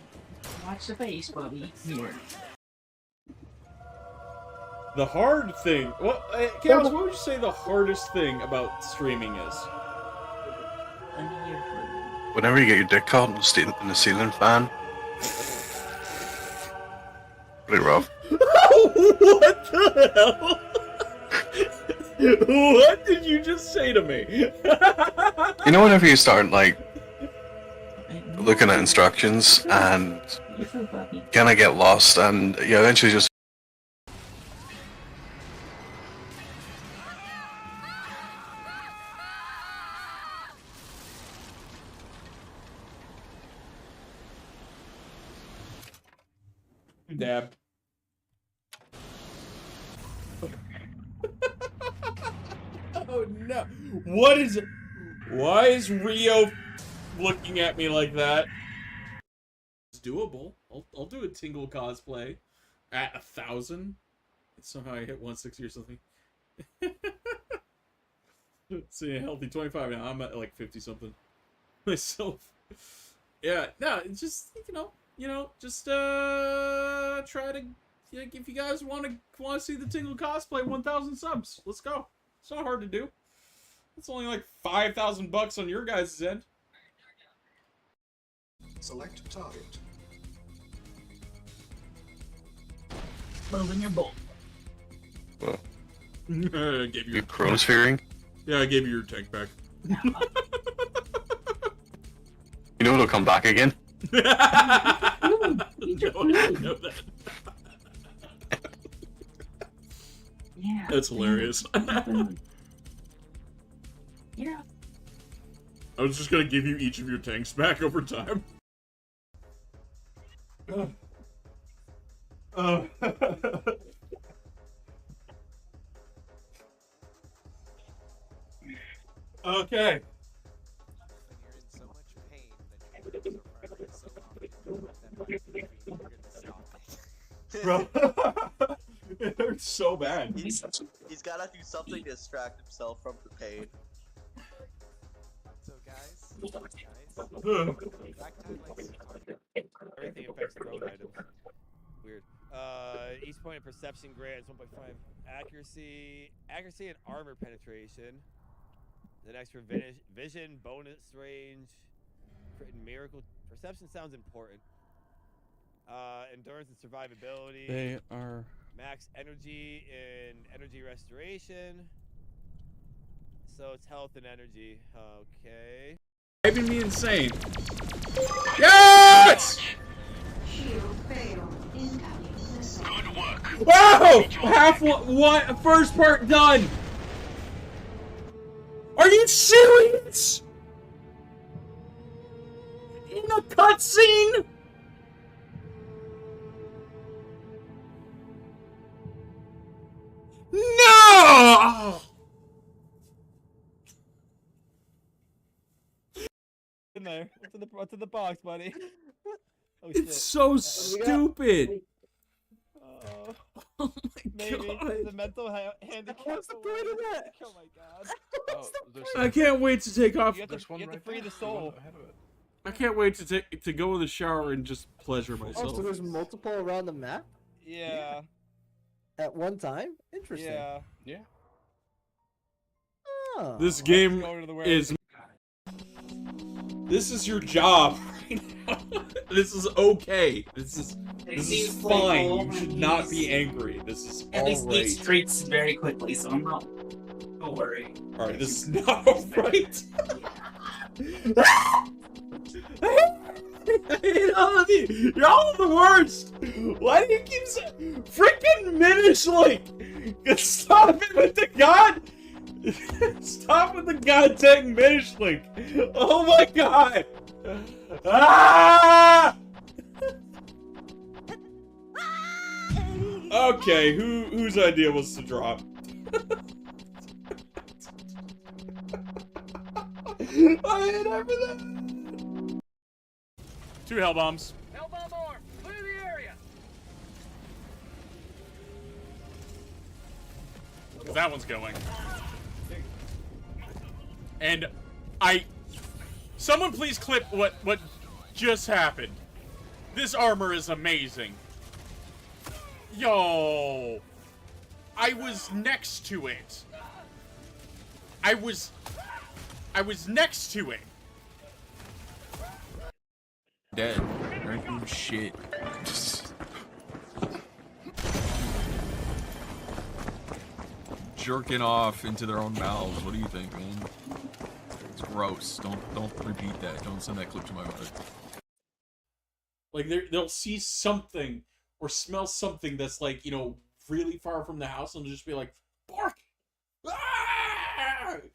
[SPEAKER 7] Watch the face, buddy. Here.
[SPEAKER 8] The hard thing. Chaos, what would you say the hardest thing about streaming is?
[SPEAKER 9] Whenever you get your dick caught in the ceiling fan. Pretty rough.
[SPEAKER 8] What the hell? What did you just say to me?
[SPEAKER 9] You know, whenever you start like looking at instructions and kind of get lost, and you eventually just.
[SPEAKER 8] Dab. Oh no. What is it? Why is Rio looking at me like that? It's doable. I'll do a Tingle cosplay at 1,000. Somehow I hit 160 or something. See, a healthy 25 now. I'm at like 50 something myself. Yeah, no, it's just just try to if you guys want to see the Tingle cosplay 1,000 subs. Let's go. It's not hard to do. It's only like $5,000 on your guys' end.
[SPEAKER 10] Select target.
[SPEAKER 7] Moving your bolt.
[SPEAKER 9] Well,
[SPEAKER 8] Gave you
[SPEAKER 9] chronosphering.
[SPEAKER 8] Yeah, I gave you your tank back.
[SPEAKER 9] You know it'll come back again.
[SPEAKER 8] No, I know that.
[SPEAKER 7] Yeah.
[SPEAKER 8] That's hilarious.
[SPEAKER 7] Yeah.
[SPEAKER 8] I was just gonna give you each of your tanks back over time. Okay. Bro, it hurts so bad.
[SPEAKER 11] He's gotta do something to distract himself from the pain.
[SPEAKER 6] So guys, everything affects their own items. Weird. Each point of perception grants 1.5 accuracy and armor penetration. The next for vision, bonus range, crit and miracle. Perception sounds important. Endurance and survivability.
[SPEAKER 1] They are
[SPEAKER 6] Max energy and energy restoration. So it's health and energy. Okay.
[SPEAKER 8] Driving me insane. Yes!
[SPEAKER 10] Good work.
[SPEAKER 8] Wow! First part done! Are you serious? In a cutscene? No!
[SPEAKER 6] there? What's in the box, buddy? Oh,
[SPEAKER 8] It's
[SPEAKER 6] shit.
[SPEAKER 8] so stupid.
[SPEAKER 6] Oh,
[SPEAKER 8] my
[SPEAKER 6] maybe the mental handicap.
[SPEAKER 12] What's the point of that?
[SPEAKER 6] Oh my god.
[SPEAKER 8] I can't wait to take off.
[SPEAKER 6] You have to free the soul.
[SPEAKER 8] I can't wait to go in the shower and just pleasure myself.
[SPEAKER 12] Oh, so there's multiple around the map
[SPEAKER 6] Yeah.
[SPEAKER 12] at one time? Interesting.
[SPEAKER 6] Yeah.
[SPEAKER 1] Yeah.
[SPEAKER 12] Oh.
[SPEAKER 8] This game
[SPEAKER 6] Go to the
[SPEAKER 8] is. This is your job right now. This is okay. This is fine. You should not be angry. This is
[SPEAKER 7] At least
[SPEAKER 8] alright.
[SPEAKER 7] eats treats very quickly, so I'm not. Don't worry.
[SPEAKER 8] Alright, this is not alright. I hate all of you. You're all the worst. Why do you keep saying freaking Minish Link? Stop it with the god. Stop with the goddamn Minish Link. Oh my god. Ah! Okay, whose idea was to drop? I hate everything. 2 hell bombs.
[SPEAKER 6] Hellbomb more. Clear the area.
[SPEAKER 8] That one's going. And someone please clip what just happened. This armor is amazing. Yo, I was next to it. I was next to it.
[SPEAKER 1] Dead. Oh shit. Jerking off into their own mouths. What do you think, man? It's gross. Don't repeat that. Don't send that clip to my mother.
[SPEAKER 8] Like they'll see something or smell something that's like, you know, really far from the house and they'll just be like, bark!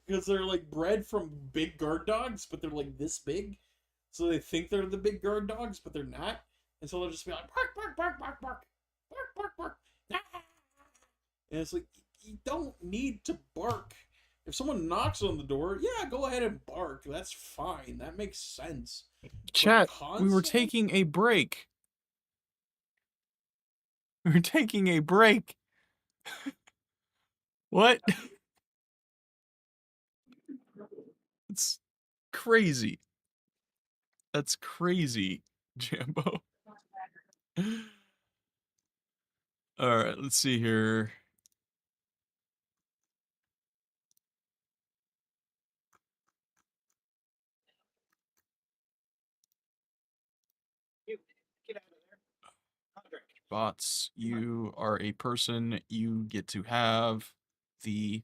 [SPEAKER 8] Because they're like bred from big guard dogs, but they're like this big. So they think they're the big guard dogs, but they're not. And so they'll just be like, bark, bark, bark, bark, bark, bark, bark, bark. And it's like, you don't need to bark. If someone knocks on the door, yeah, go ahead and bark. That's fine. That makes sense.
[SPEAKER 1] Chat, we were taking a break. We were taking a break. What? It's crazy. That's crazy, Jambo. Alright, let's see here. Bots, you are a person. You get to have the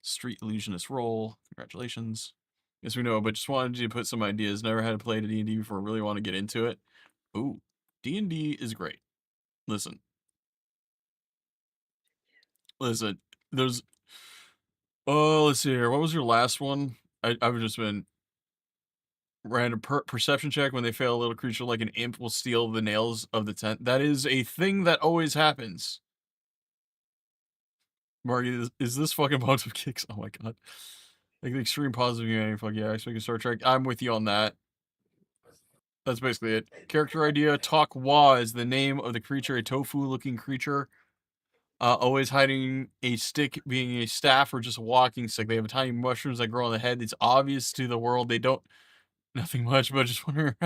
[SPEAKER 1] Street Illusionist role. Congratulations. Yes, we know, but just wanted you to put some ideas. Never had to play D&D before. Really want to get into it. Ooh, D&D is great. Listen. There's... Oh, let's see here. What was your last one? I've just been... Random perception check. When they fail, a little creature like an imp will steal the nails of the tent. That is a thing that always happens. Margie, is this fucking bunch of kicks? Oh my god. Like the extreme positive humanity. Fuck yeah, I expect a Star Trek. I'm with you on that. That's basically it. Character idea. Talk Wa is the name of the creature. A tofu-looking creature. Always hiding a stick, being a staff or just a walking stick. They have tiny mushrooms that grow on the head. It's obvious to the world. They don't... Nothing much, but just wonder.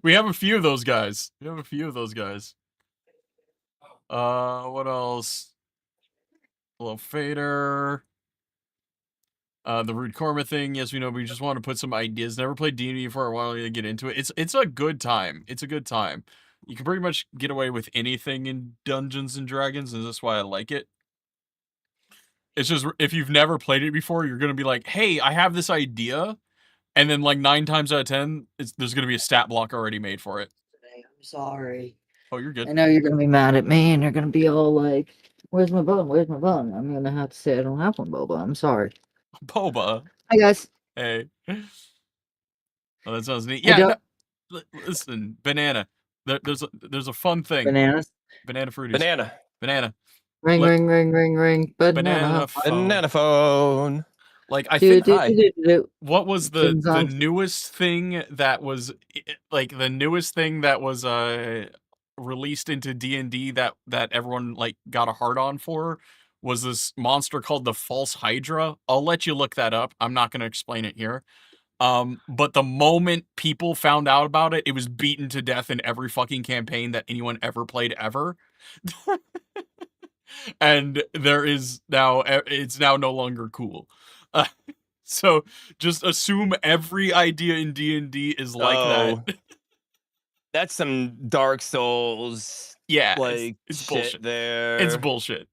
[SPEAKER 1] We have a few of those guys. What else? Hello, Fader. The Rude Korma thing. Yes, we know. We just want to put some ideas. Never played D&D before. I wanted to get into it. It's a good time. It's a good time. You can pretty much get away with anything in Dungeons and Dragons, and that's why I like it. It's just if you've never played it before, you're gonna be like, "Hey, I have this idea." And then, like, 9 times out of 10, there's going to be a stat block already made for it.
[SPEAKER 5] I'm sorry.
[SPEAKER 1] Oh, you're good.
[SPEAKER 5] I know you're going to be mad at me, and you're going to be all like, where's my bone? Where's my bone? I'm going to have to say I don't have one, Boba. I'm sorry.
[SPEAKER 1] Boba?
[SPEAKER 5] Hi, guys.
[SPEAKER 1] Hey. Oh, that sounds neat. Yeah, no, listen, banana. There's a fun thing.
[SPEAKER 5] Bananas?
[SPEAKER 1] Banana fruities.
[SPEAKER 6] Banana.
[SPEAKER 5] Ring, ring, ring, ring, ring. Banana.
[SPEAKER 6] Banana phone.
[SPEAKER 1] Like I
[SPEAKER 5] Do,
[SPEAKER 1] think
[SPEAKER 5] do, do, do, do.
[SPEAKER 1] what was the newest thing that was like the newest thing that was released into D&D that everyone like got a hard on for was this monster called the False Hydra. I'll let you look that up. I'm not going to explain it here. But the moment people found out about it, it was beaten to death in every fucking campaign that anyone ever played ever. And there is now, it's now no longer cool. So just assume every idea in D&D is like that.
[SPEAKER 6] That's some Dark Souls.
[SPEAKER 1] Yeah,
[SPEAKER 6] like
[SPEAKER 1] it's
[SPEAKER 6] shit
[SPEAKER 1] bullshit.
[SPEAKER 6] there.
[SPEAKER 1] It's bullshit.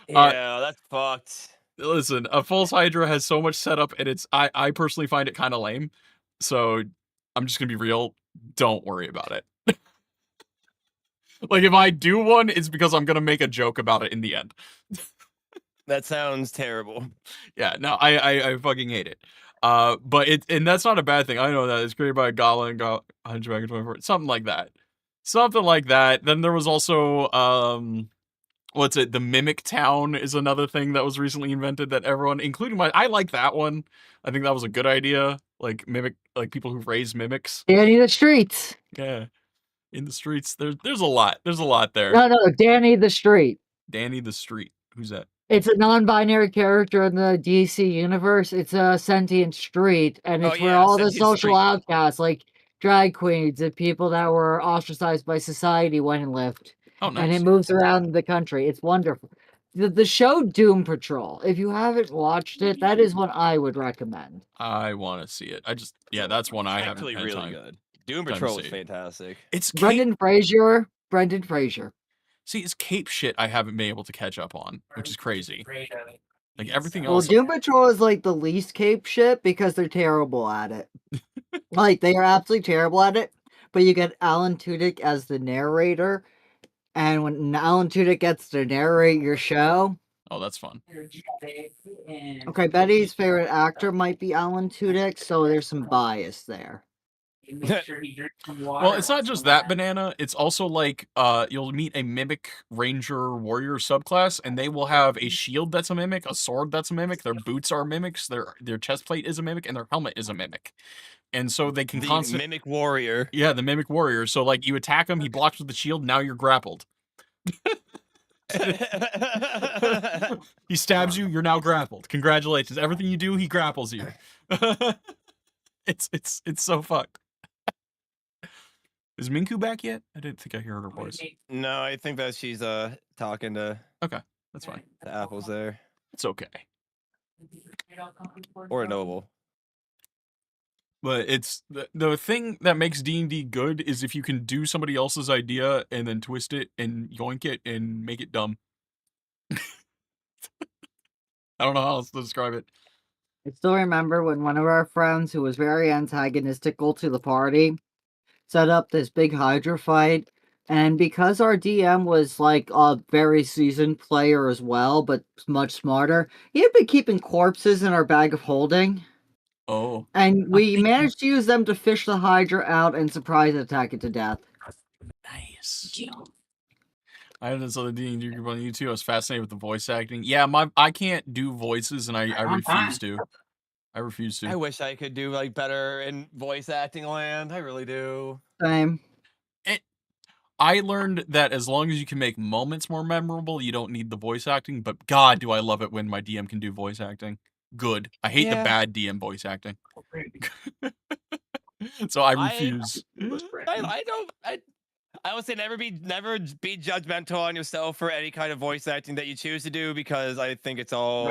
[SPEAKER 6] Yeah, that's fucked.
[SPEAKER 1] Listen, a False Hydra has so much setup, and I personally find it kind of lame. So I'm just gonna be real. Don't worry about it. Like if I do one, it's because I'm gonna make a joke about it in the end.
[SPEAKER 6] That sounds terrible.
[SPEAKER 1] Yeah, no, I fucking hate it. But and that's not a bad thing. I know that it's created by a Goblin, Hunchback, 24, something like that. Something like that. Then there was also what's it? The Mimic Town is another thing that was recently invented that everyone, including I like that one. I think that was a good idea. Like mimic, like people who raise mimics.
[SPEAKER 5] Danny the Streets.
[SPEAKER 1] Yeah, in the streets. There's a lot. There's a lot there.
[SPEAKER 5] No, Danny the Street.
[SPEAKER 1] Danny the Street. Who's that?
[SPEAKER 5] It's a non-binary character in the DC universe. It's a sentient street, and it's where all the social outcasts, like drag queens and people that were ostracized by society, went and lived.
[SPEAKER 1] Oh, nice.
[SPEAKER 5] And it moves around the country. It's wonderful. The show Doom Patrol, if you haven't watched it, that is what I would recommend.
[SPEAKER 1] I want to see it. That's one I haven't
[SPEAKER 6] actually
[SPEAKER 1] had
[SPEAKER 6] really
[SPEAKER 1] time.
[SPEAKER 6] good. Doom Patrol is fantastic.
[SPEAKER 1] It's
[SPEAKER 5] Brendan Fraser.
[SPEAKER 1] See, it's Cape shit I haven't been able to catch up on, which is crazy. Like everything
[SPEAKER 5] Well,
[SPEAKER 1] else.
[SPEAKER 5] Doom Patrol is like the least Cape shit because they're terrible at it. Like they are absolutely terrible at it. But you get Alan Tudyk as the narrator, and when Alan Tudyk gets to narrate your show,
[SPEAKER 1] oh, that's fun.
[SPEAKER 5] Okay, Betty's favorite actor might be Alan Tudyk, so there's some bias there.
[SPEAKER 1] Well, it's not just that banana. It's also like you'll meet a mimic ranger warrior subclass, and they will have a shield that's a mimic, a sword that's a mimic, their boots are mimics, their chest plate is a mimic, and their helmet is a mimic. And so they can
[SPEAKER 6] mimic warrior.
[SPEAKER 1] Yeah, the mimic warrior. So like you attack him, he blocks with the shield, now you're grappled. He stabs you, you're now grappled. Congratulations. Everything you do, he grapples you. It's so fucked. Is Minku back yet? I didn't think I heard her voice.
[SPEAKER 6] No, I think that she's talking to
[SPEAKER 1] Okay, that's fine.
[SPEAKER 6] The apples there.
[SPEAKER 1] It's okay.
[SPEAKER 6] Or a noble.
[SPEAKER 1] But it's the thing that makes D&D good is if you can do somebody else's idea and then twist it and yoink it and make it dumb. I don't know how else to describe it.
[SPEAKER 5] I still remember when one of our friends who was very antagonistical to the party set up this big Hydra fight, and because our DM was like a very seasoned player as well, but much smarter, he had been keeping corpses in our bag of holding.
[SPEAKER 1] Oh.
[SPEAKER 5] And we managed to use them to fish the Hydra out and surprise attack it to death.
[SPEAKER 1] Nice. I had this other D&D group on YouTube. I was fascinated with the voice acting. Yeah, I can't do voices, and I refuse to. I refuse to.
[SPEAKER 6] I wish I could do like better in voice acting land. I really do.
[SPEAKER 5] Same.
[SPEAKER 1] I learned that as long as you can make moments more memorable, you don't need the voice acting. But God, do I love it when my DM can do voice acting. Good. I hate the bad DM voice acting. So I refuse.
[SPEAKER 6] I would say never be judgmental on yourself for any kind of voice acting that you choose to do, because I think it's all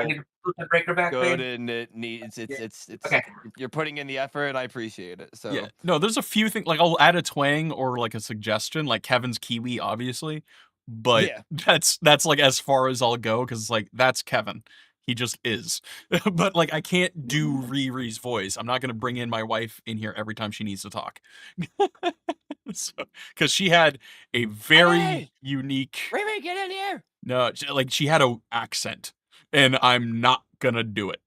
[SPEAKER 6] good and it needs it's okay. You're putting in the effort and I appreciate it. So
[SPEAKER 1] yeah, no, there's a few things like I'll add a twang or like a suggestion, like Kevin's Kiwi, obviously, but that's like as far as I'll go because it's like that's Kevin. He just is. But like I can't do Riri's voice. I'm not gonna bring in my wife in here every time she needs to talk. Because she had a very unique
[SPEAKER 6] Riri, get in here.
[SPEAKER 1] No, like she had a accent, and I'm not gonna do it.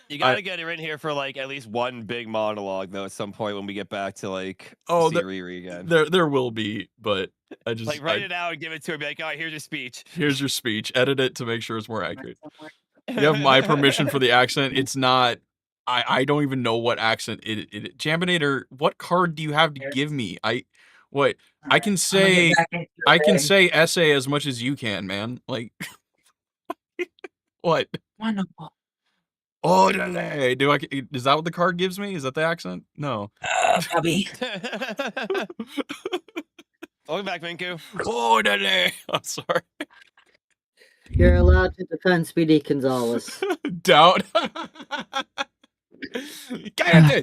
[SPEAKER 6] You gotta get her in here for like at least one big monologue though at some point when we get back to like
[SPEAKER 1] see
[SPEAKER 6] Riri again.
[SPEAKER 1] There will be, but I just
[SPEAKER 6] Like write it out and give it to her. Be like, all right, here's your speech.
[SPEAKER 1] here's your speech. Edit it to make sure it's more accurate. You have my permission for the accent. It's not. I don't even know what accent it. Jambinator, what card do you have to give me? I can say essay as much as you can, man. Like what?
[SPEAKER 4] Wonderful.
[SPEAKER 1] Oh, is that what the card gives me? Is that the accent? No.
[SPEAKER 4] Bobby.
[SPEAKER 6] Welcome back, Minku.
[SPEAKER 1] Oh, I'm sorry.
[SPEAKER 5] You're allowed to defend Speedy Gonzalez.
[SPEAKER 1] Doubt.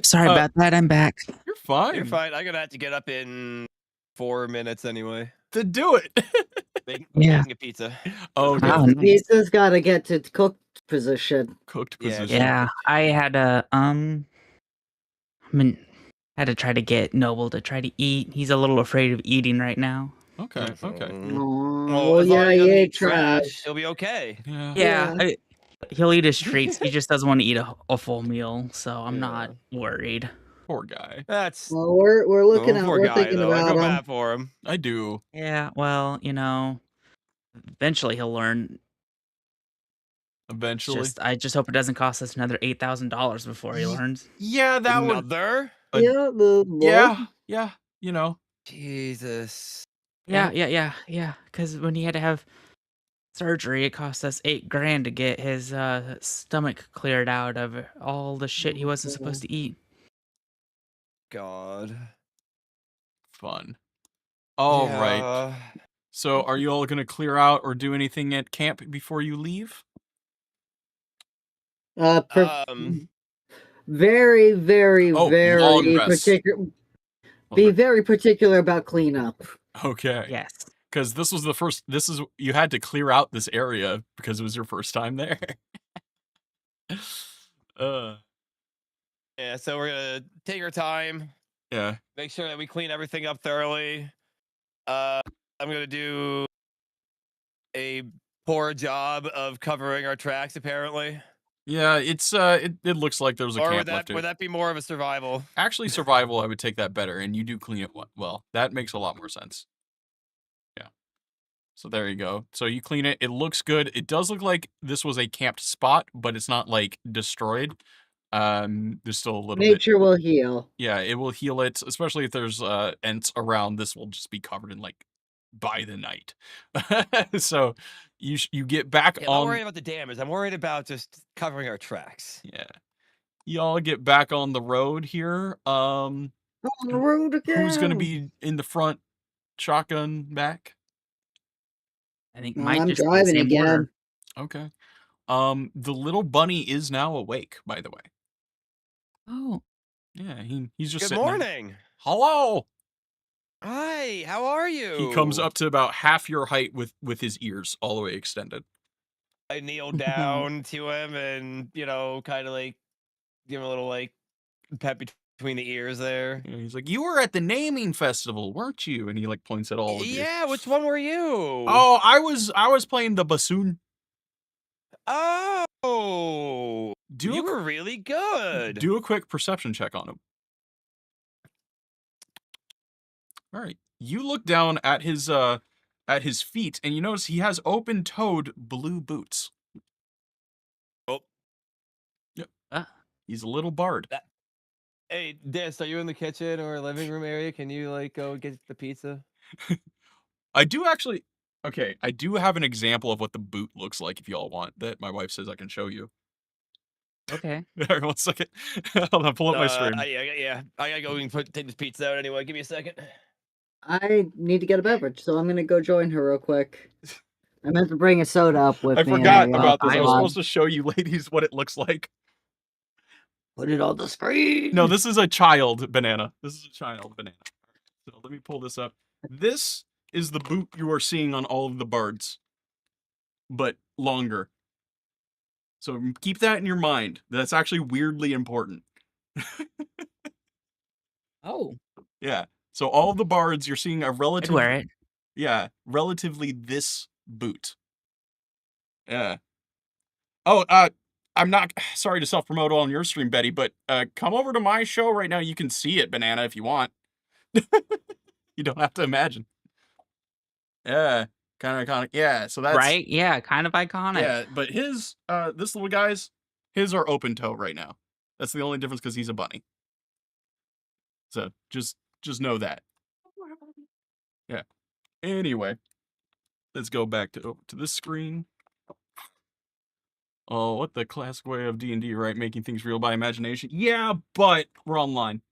[SPEAKER 4] Sorry about that. I'm back.
[SPEAKER 1] You're fine.
[SPEAKER 6] You're fine. I'm gonna have to get up in 4 minutes anyway.
[SPEAKER 1] To do it.
[SPEAKER 6] Making a pizza.
[SPEAKER 1] Oh, okay.
[SPEAKER 4] Wow, nice.
[SPEAKER 5] Pizza's got to get to cooked position.
[SPEAKER 1] Cooked
[SPEAKER 6] Yeah,
[SPEAKER 1] position.
[SPEAKER 4] Yeah, I had to had to try to get Noble to try to eat. He's a little afraid of eating right now.
[SPEAKER 1] Okay.
[SPEAKER 5] Oh,
[SPEAKER 6] as long
[SPEAKER 5] yeah,
[SPEAKER 6] as he doesn't
[SPEAKER 5] yeah,
[SPEAKER 6] eat trash, he'll be okay.
[SPEAKER 1] Yeah.
[SPEAKER 4] He'll eat his treats. He just doesn't want to eat a full meal, so I'm not worried.
[SPEAKER 1] Poor guy.
[SPEAKER 6] That's
[SPEAKER 5] Well, we're looking out.
[SPEAKER 6] poor
[SPEAKER 5] We're
[SPEAKER 6] guy,
[SPEAKER 5] thinking
[SPEAKER 6] though. I
[SPEAKER 5] about
[SPEAKER 6] feel
[SPEAKER 5] him.
[SPEAKER 6] bad for him.
[SPEAKER 1] I do.
[SPEAKER 4] Yeah, well, eventually he'll learn.
[SPEAKER 1] Eventually.
[SPEAKER 4] I just hope it doesn't cost us another $8,000 before he learns.
[SPEAKER 1] Yeah, that would.
[SPEAKER 6] Another?
[SPEAKER 1] Yeah. You know.
[SPEAKER 6] Jesus.
[SPEAKER 4] Yeah. Because when he had to have surgery, it cost us $8,000 to get his stomach cleared out of all the shit he wasn't supposed to eat.
[SPEAKER 6] God.
[SPEAKER 1] Fun. All right.
[SPEAKER 6] Yeah.
[SPEAKER 1] So, are you all gonna clear out or do anything at camp before you leave?
[SPEAKER 5] Very, very,
[SPEAKER 1] long
[SPEAKER 5] very
[SPEAKER 1] rest.
[SPEAKER 5] particular. Be very particular about cleanup.
[SPEAKER 1] Okay.
[SPEAKER 4] Yes.
[SPEAKER 1] Because this was the first. You had to clear out this area because it was your first time there.
[SPEAKER 6] Yeah, so we're gonna take our time.
[SPEAKER 1] Yeah.
[SPEAKER 6] Make sure that we clean everything up thoroughly. I'm gonna do a poor job of covering our tracks, apparently.
[SPEAKER 1] Yeah, it's it looks like there was a
[SPEAKER 6] Or
[SPEAKER 1] camp
[SPEAKER 6] would that
[SPEAKER 1] left here.
[SPEAKER 6] would that be more of a survival?
[SPEAKER 1] Actually, survival, I would take that better, and you do clean it well. That makes a lot more sense. Yeah. So there you go. So you clean it. It looks good. It does look like this was a camped spot, but it's not like destroyed. There's still a little bit.
[SPEAKER 5] Nature will heal.
[SPEAKER 1] Yeah, it will heal it, especially if there's ents around. This will just be covered in like by the night. So you get back
[SPEAKER 6] Yeah, I'm not
[SPEAKER 1] on.
[SPEAKER 6] worried about the damage. I'm worried about just covering our tracks.
[SPEAKER 1] Yeah. Y'all get back on the road here.
[SPEAKER 5] On the road again.
[SPEAKER 1] Who's gonna be in the front, shotgun back?
[SPEAKER 4] I think
[SPEAKER 5] I'm driving again.
[SPEAKER 1] Okay. The little bunny is now awake, by the way.
[SPEAKER 4] Oh.
[SPEAKER 1] Yeah, he's just
[SPEAKER 6] Good
[SPEAKER 1] sitting there.
[SPEAKER 6] morning.
[SPEAKER 1] Hello.
[SPEAKER 6] Hi, how are you?
[SPEAKER 1] He comes up to about half your height with his ears all the way extended.
[SPEAKER 6] I kneel down to him and, kind of like give him a little like pet between the ears there.
[SPEAKER 1] And he's like, "You were at the naming festival, weren't you?" And he like points at all of you.
[SPEAKER 6] Yeah, which one were you?
[SPEAKER 1] Oh, I was playing the bassoon.
[SPEAKER 6] Oh, you were really good.
[SPEAKER 1] Do a quick perception check on him. All right. You look down at his feet and you notice he has open-toed blue boots.
[SPEAKER 6] Oh.
[SPEAKER 1] Yep. He's a little bard.
[SPEAKER 6] Hey, Dis, are you in the kitchen or living room area? Can you like go get the pizza?
[SPEAKER 1] I do actually. Okay, I do have an example of what the boot looks like if y'all want that my wife says I can show you.
[SPEAKER 4] Okay.
[SPEAKER 1] All right, 1 second. Hold on, pull up my stream.
[SPEAKER 6] Yeah, I gotta go and take this pizza out anyway. Give me a second.
[SPEAKER 5] I need to get a beverage, so I'm gonna go join her real quick. I meant to bring a soda up with
[SPEAKER 1] I
[SPEAKER 5] me.
[SPEAKER 1] forgot about this. I was supposed to show you ladies what it looks like.
[SPEAKER 5] Put it on the screen.
[SPEAKER 1] No, this is a child banana. This is a child banana. So let me pull this up. This is the boot you are seeing on all of the bards, but longer. So keep that in your mind. That's actually weirdly important.
[SPEAKER 4] Oh.
[SPEAKER 1] Yeah. So all of the bards you're seeing a relative.
[SPEAKER 4] I'd wear it.
[SPEAKER 1] Yeah, relatively this boot. Yeah. Oh, I'm not sorry to self-promote on your stream, Betty, but come over to my show right now. You can see it, Banana, if you want. You don't have to imagine. Yeah, kind of iconic. Yeah, so that's
[SPEAKER 4] Right? Yeah, kind of iconic.
[SPEAKER 1] yeah. But his this little guy's his are open toe right now. That's the only difference because he's a bunny. So just know that. Yeah. Anyway, let's go back to this screen. Oh, what the classic way of D&D, right? Making things real by imagination. Yeah, but we're online.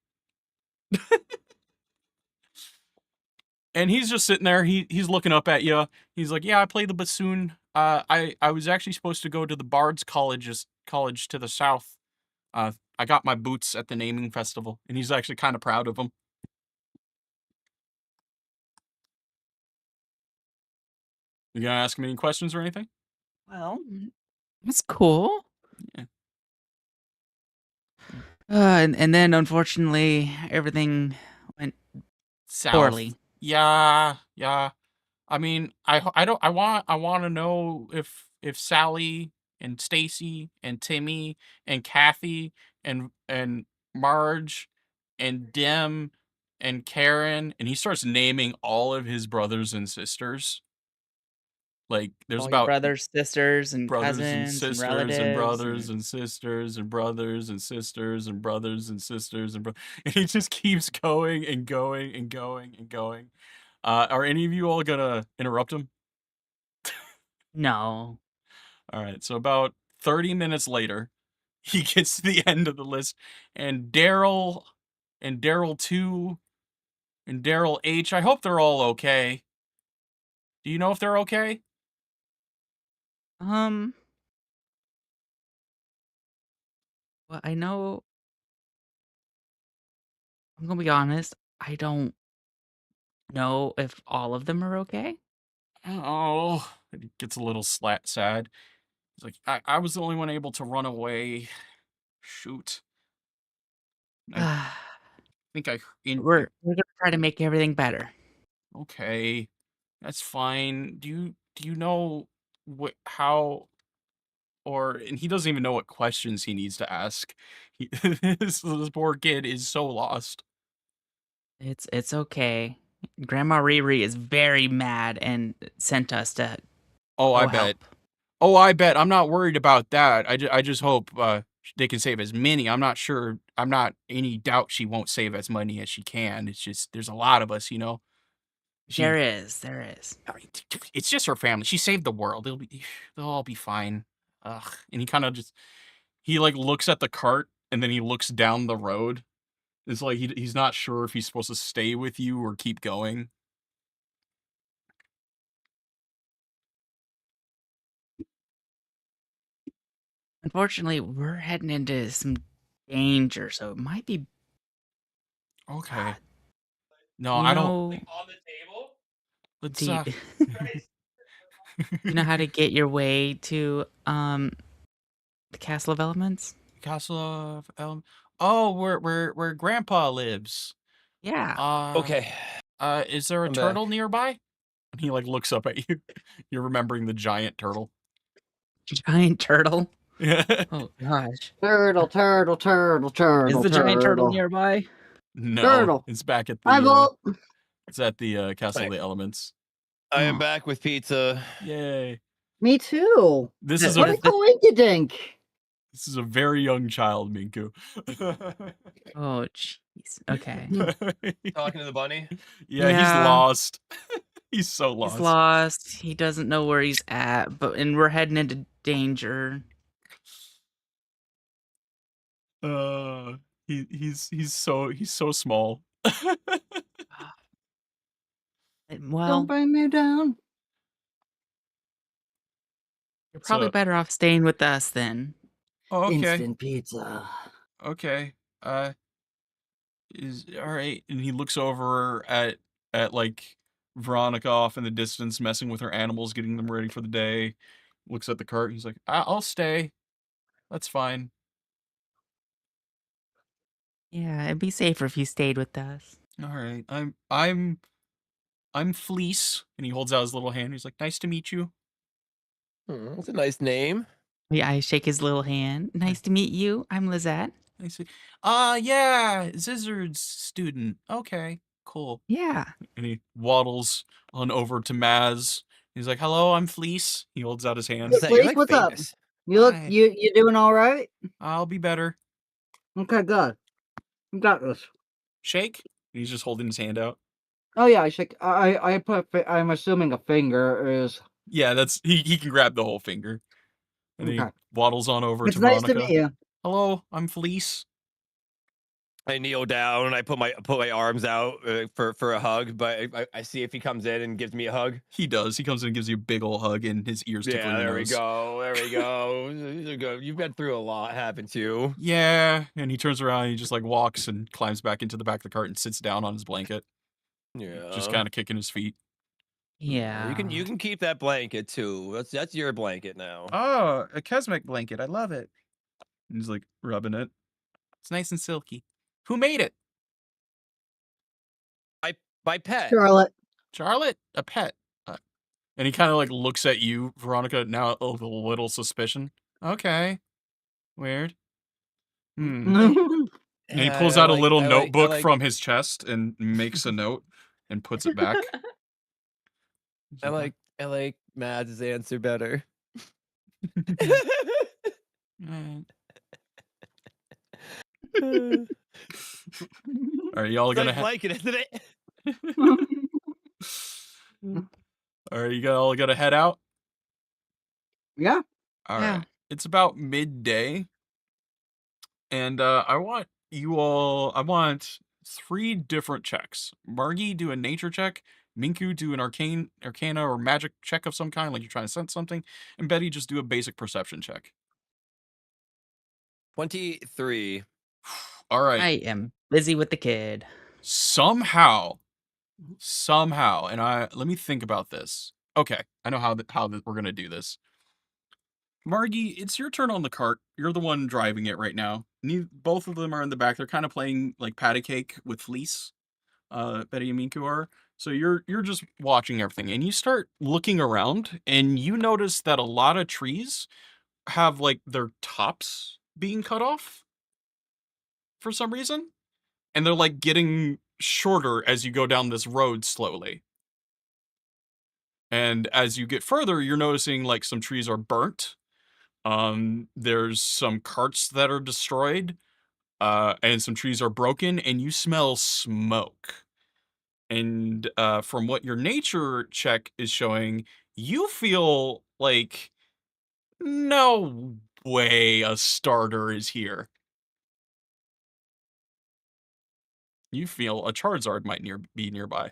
[SPEAKER 1] And he's just sitting there. He's looking up at you. He's like, "Yeah, I play the bassoon. I was actually supposed to go to the Bard's college to the south. I got my boots at the naming festival." And he's actually kind of proud of them. You gonna ask him any questions or anything?
[SPEAKER 4] Well, that's cool.
[SPEAKER 1] Yeah.
[SPEAKER 4] And then unfortunately everything went
[SPEAKER 1] South.
[SPEAKER 4] poorly.
[SPEAKER 1] Yeah. I mean, I want to know if Sally and Stacy and Timmy and Kathy and Marge and Dim and Karen, and he starts naming all of his brothers and sisters. Like there's
[SPEAKER 4] All your
[SPEAKER 1] about
[SPEAKER 4] brothers, sisters, and
[SPEAKER 1] brothers and
[SPEAKER 4] cousins, and
[SPEAKER 1] sisters
[SPEAKER 4] relatives,
[SPEAKER 1] and brothers and sisters and brothers and sisters and brothers and sisters and and he just keeps going and going and going and going. Are any of you all gonna interrupt him?
[SPEAKER 4] No.
[SPEAKER 1] All right, so about 30 minutes later, he gets to the end of the list, and Daryl 2 and Daryl H, I hope they're all okay. Do you know if they're okay?
[SPEAKER 4] Well, I know. I'm gonna be honest. I don't know if all of them are okay.
[SPEAKER 1] Oh, it gets a little sad. He's like, I was the only one able to run away. Shoot. I think
[SPEAKER 4] We're gonna try to make everything better.
[SPEAKER 1] okay. That's fine. Do you know how or and he doesn't even know what questions he needs to ask. This poor kid is so lost.
[SPEAKER 4] It's okay. Grandma Riri is very mad and sent us to
[SPEAKER 1] Oh, I
[SPEAKER 4] go
[SPEAKER 1] bet.
[SPEAKER 4] help.
[SPEAKER 1] Oh, I bet. I'm not worried about that. I just hope they can save as many. I'm not sure. I'm not any doubt she won't save as many as she can. It's just there's a lot of us, you know.
[SPEAKER 4] There is.
[SPEAKER 1] I mean, it's just her family. She saved the world. They'll all be fine. Ugh. And he kind of just he like looks at the cart and then he looks down the road. It's like he's not sure if he's supposed to stay with you or keep going.
[SPEAKER 4] Unfortunately, we're heading into some danger, so it might be.
[SPEAKER 1] Okay. No,
[SPEAKER 4] You
[SPEAKER 1] I don't.
[SPEAKER 4] know,
[SPEAKER 6] On the table?
[SPEAKER 1] Let's
[SPEAKER 4] do you know how to get your way to the Castle of Elements?
[SPEAKER 1] Castle of Elm. Oh, where Grandpa lives.
[SPEAKER 4] Yeah.
[SPEAKER 6] Okay.
[SPEAKER 1] Is there a
[SPEAKER 6] I'm
[SPEAKER 1] turtle
[SPEAKER 6] back.
[SPEAKER 1] nearby? And he like looks up at you. You're remembering the giant turtle.
[SPEAKER 4] Giant turtle.
[SPEAKER 1] Yeah.
[SPEAKER 4] Oh gosh.
[SPEAKER 5] Turtle.
[SPEAKER 4] Is the giant turtle nearby?
[SPEAKER 1] No,
[SPEAKER 5] Turtle.
[SPEAKER 1] it's back at
[SPEAKER 5] Hi,
[SPEAKER 1] the
[SPEAKER 5] Bolt.
[SPEAKER 1] it's at the Castle of the Elements.
[SPEAKER 6] I am back with pizza.
[SPEAKER 1] Yay.
[SPEAKER 5] Me too.
[SPEAKER 1] This is
[SPEAKER 5] What
[SPEAKER 1] a
[SPEAKER 5] a coinkydink.
[SPEAKER 1] this is a very young child, Minku.
[SPEAKER 4] Oh jeez. Okay.
[SPEAKER 6] Talking to the bunny.
[SPEAKER 1] Yeah, he's
[SPEAKER 4] Yeah.
[SPEAKER 1] lost. He's so lost.
[SPEAKER 4] He's lost. He doesn't know where he's at, and we're heading into danger.
[SPEAKER 1] He's so small.
[SPEAKER 4] Well,
[SPEAKER 5] Don't bring me down.
[SPEAKER 4] you're probably
[SPEAKER 1] So-
[SPEAKER 4] better off staying with us then.
[SPEAKER 1] Oh, okay.
[SPEAKER 5] Instant pizza.
[SPEAKER 1] Okay. Is all right. And he looks over at like Veronica off in the distance, messing with her animals, getting them ready for the day. Looks at the cart. He's like, I'll stay. That's fine.
[SPEAKER 4] Yeah, it'd be safer if you stayed with us.
[SPEAKER 1] All right. I'm Fleece, and he holds out his little hand. He's like, nice to meet you.
[SPEAKER 6] That's a nice name.
[SPEAKER 4] Yeah, I shake his little hand. Nice to meet you. I'm Lizette.
[SPEAKER 1] I say, yeah, Zizzard's student. Okay, cool.
[SPEAKER 4] Yeah.
[SPEAKER 1] And he waddles on over to Maz. He's like, hello, I'm Fleece. He holds out his hand.
[SPEAKER 12] What's that?
[SPEAKER 5] Fleece,
[SPEAKER 12] You're like
[SPEAKER 5] what's up?
[SPEAKER 12] famous.
[SPEAKER 5] You look,
[SPEAKER 1] Hi.
[SPEAKER 5] you doing all right?
[SPEAKER 1] I'll be better.
[SPEAKER 5] Okay, good. You got this.
[SPEAKER 1] Shake? And he's just holding his hand out.
[SPEAKER 5] Oh yeah, I should. I put. I'm assuming a finger is.
[SPEAKER 1] Yeah, that's he can grab the whole finger. And he
[SPEAKER 5] Okay.
[SPEAKER 1] waddles on over
[SPEAKER 5] It's
[SPEAKER 1] to
[SPEAKER 5] nice to
[SPEAKER 1] Veronica.
[SPEAKER 5] meet you.
[SPEAKER 1] Hello, I'm Fleece.
[SPEAKER 6] I kneel down and I put my arms out for a hug, but I see if he comes in and gives me a hug.
[SPEAKER 1] He does. He comes in and gives you a big ol' hug, and his ears tickle
[SPEAKER 6] Yeah,
[SPEAKER 1] your
[SPEAKER 6] there we
[SPEAKER 1] nose.
[SPEAKER 6] go. There we go. You've been through a lot, haven't you?
[SPEAKER 1] Yeah, and he turns around and he just like walks and climbs back into the back of the cart and sits down on his blanket,
[SPEAKER 6] Yeah.
[SPEAKER 1] just kind of kicking his feet.
[SPEAKER 4] Yeah.
[SPEAKER 6] You can keep that blanket too. That's your blanket now.
[SPEAKER 1] Oh, a Kesmek blanket. I love it. And he's like rubbing it. It's nice and silky. Who made it?
[SPEAKER 6] My pet.
[SPEAKER 5] Charlotte.
[SPEAKER 1] Charlotte, a pet. And he kind of like looks at you, Veronica, now with a little suspicion. Okay. Weird. And he pulls out a little notebook from his chest and makes a note and puts it back.
[SPEAKER 6] I like Mads' answer better.
[SPEAKER 1] Are y'all gonna
[SPEAKER 6] like it, isn't it?
[SPEAKER 1] Are you all gonna head out?
[SPEAKER 5] Yeah.
[SPEAKER 1] All right. It's about midday. And I want 3 different checks. Margie, do a nature check. Minku, do an arcana or magic check of some kind, like you're trying to sense something. And Betty, just do a basic perception check.
[SPEAKER 6] 23.
[SPEAKER 1] All right.
[SPEAKER 4] I am busy with the kid.
[SPEAKER 1] Somehow, and let me think about this. Okay, I know how we're gonna do this. Margie, it's your turn on the cart. You're the one driving it right now. Both of them are in the back. They're kind of playing like patty cake with Fleece. Betty and Miku are. So you're just watching everything, and you start looking around, and you notice that a lot of trees have like their tops being cut off for some reason, and they're like getting shorter as you go down this road slowly. And as you get further, you're noticing like some trees are burnt. There's some carts that are destroyed, and some trees are broken, and you smell smoke. And from what your nature check is showing, you feel like no way a starter is here. You feel a Charizard might be nearby.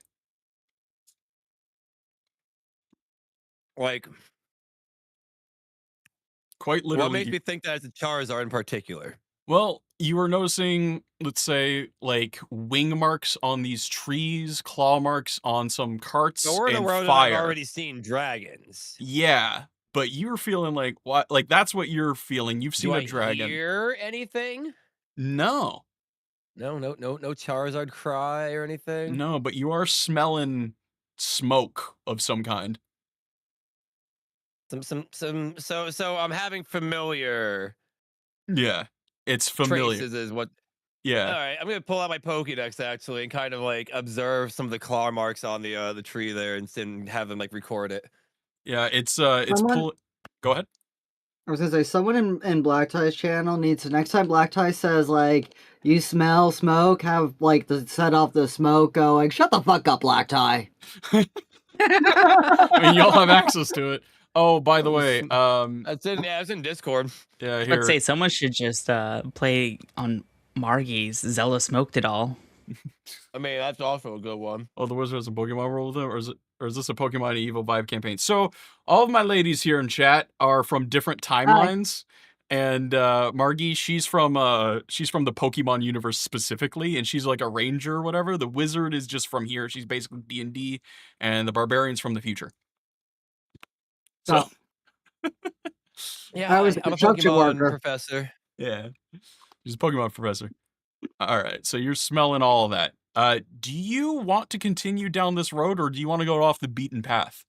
[SPEAKER 6] Like,
[SPEAKER 1] quite
[SPEAKER 6] what
[SPEAKER 1] literally.
[SPEAKER 6] makes me think that it's a Charizard in particular?
[SPEAKER 1] Well, you were noticing, let's say, like wing marks on these trees, claw marks on some carts,
[SPEAKER 6] So we're in a
[SPEAKER 1] and
[SPEAKER 6] world that
[SPEAKER 1] fire.
[SPEAKER 6] I've already seen dragons.
[SPEAKER 1] Yeah, but you're feeling like what? Like that's what you're feeling. You've seen
[SPEAKER 6] Do
[SPEAKER 1] a
[SPEAKER 6] I
[SPEAKER 1] dragon.
[SPEAKER 6] hear anything?
[SPEAKER 1] No,
[SPEAKER 6] No Charizard cry or anything.
[SPEAKER 1] no, but you are smelling smoke of some kind.
[SPEAKER 6] So I'm having familiar.
[SPEAKER 1] Yeah, it's familiar.
[SPEAKER 6] Traces is what.
[SPEAKER 1] Yeah.
[SPEAKER 6] All right, I'm gonna pull out my Pokédex actually and kind of like observe some of the claw marks on the tree there and have them like record it.
[SPEAKER 1] Yeah, it's
[SPEAKER 5] Someone-
[SPEAKER 1] Go ahead.
[SPEAKER 5] I was gonna say someone in Black Tie's channel needs to next time Black Tie says like you smell smoke, have like the set off the smoke going, shut the fuck up, Black Tie.
[SPEAKER 1] I mean, y'all have access to it. Oh, by the way,
[SPEAKER 6] it's in Discord.
[SPEAKER 1] Yeah, here.
[SPEAKER 4] Let's say someone should just play on Margie's Zelda Smoked It All.
[SPEAKER 6] I mean, that's also a good one.
[SPEAKER 1] Oh, the Wizard has a Pokemon World with it, or is this a Pokemon Evil Vibe campaign? So all of my ladies here in chat are from different timelines. And Margie, she's from the Pokemon universe specifically, and she's like a ranger or whatever. The Wizard is just from here. She's basically D&D, and the Barbarian's from the future. So
[SPEAKER 6] yeah, I'm a Pokemon professor.
[SPEAKER 1] Yeah, she's a Pokemon professor. All right, so you're smelling all of that. Do you want to continue down this road, or do you want to go off the beaten path?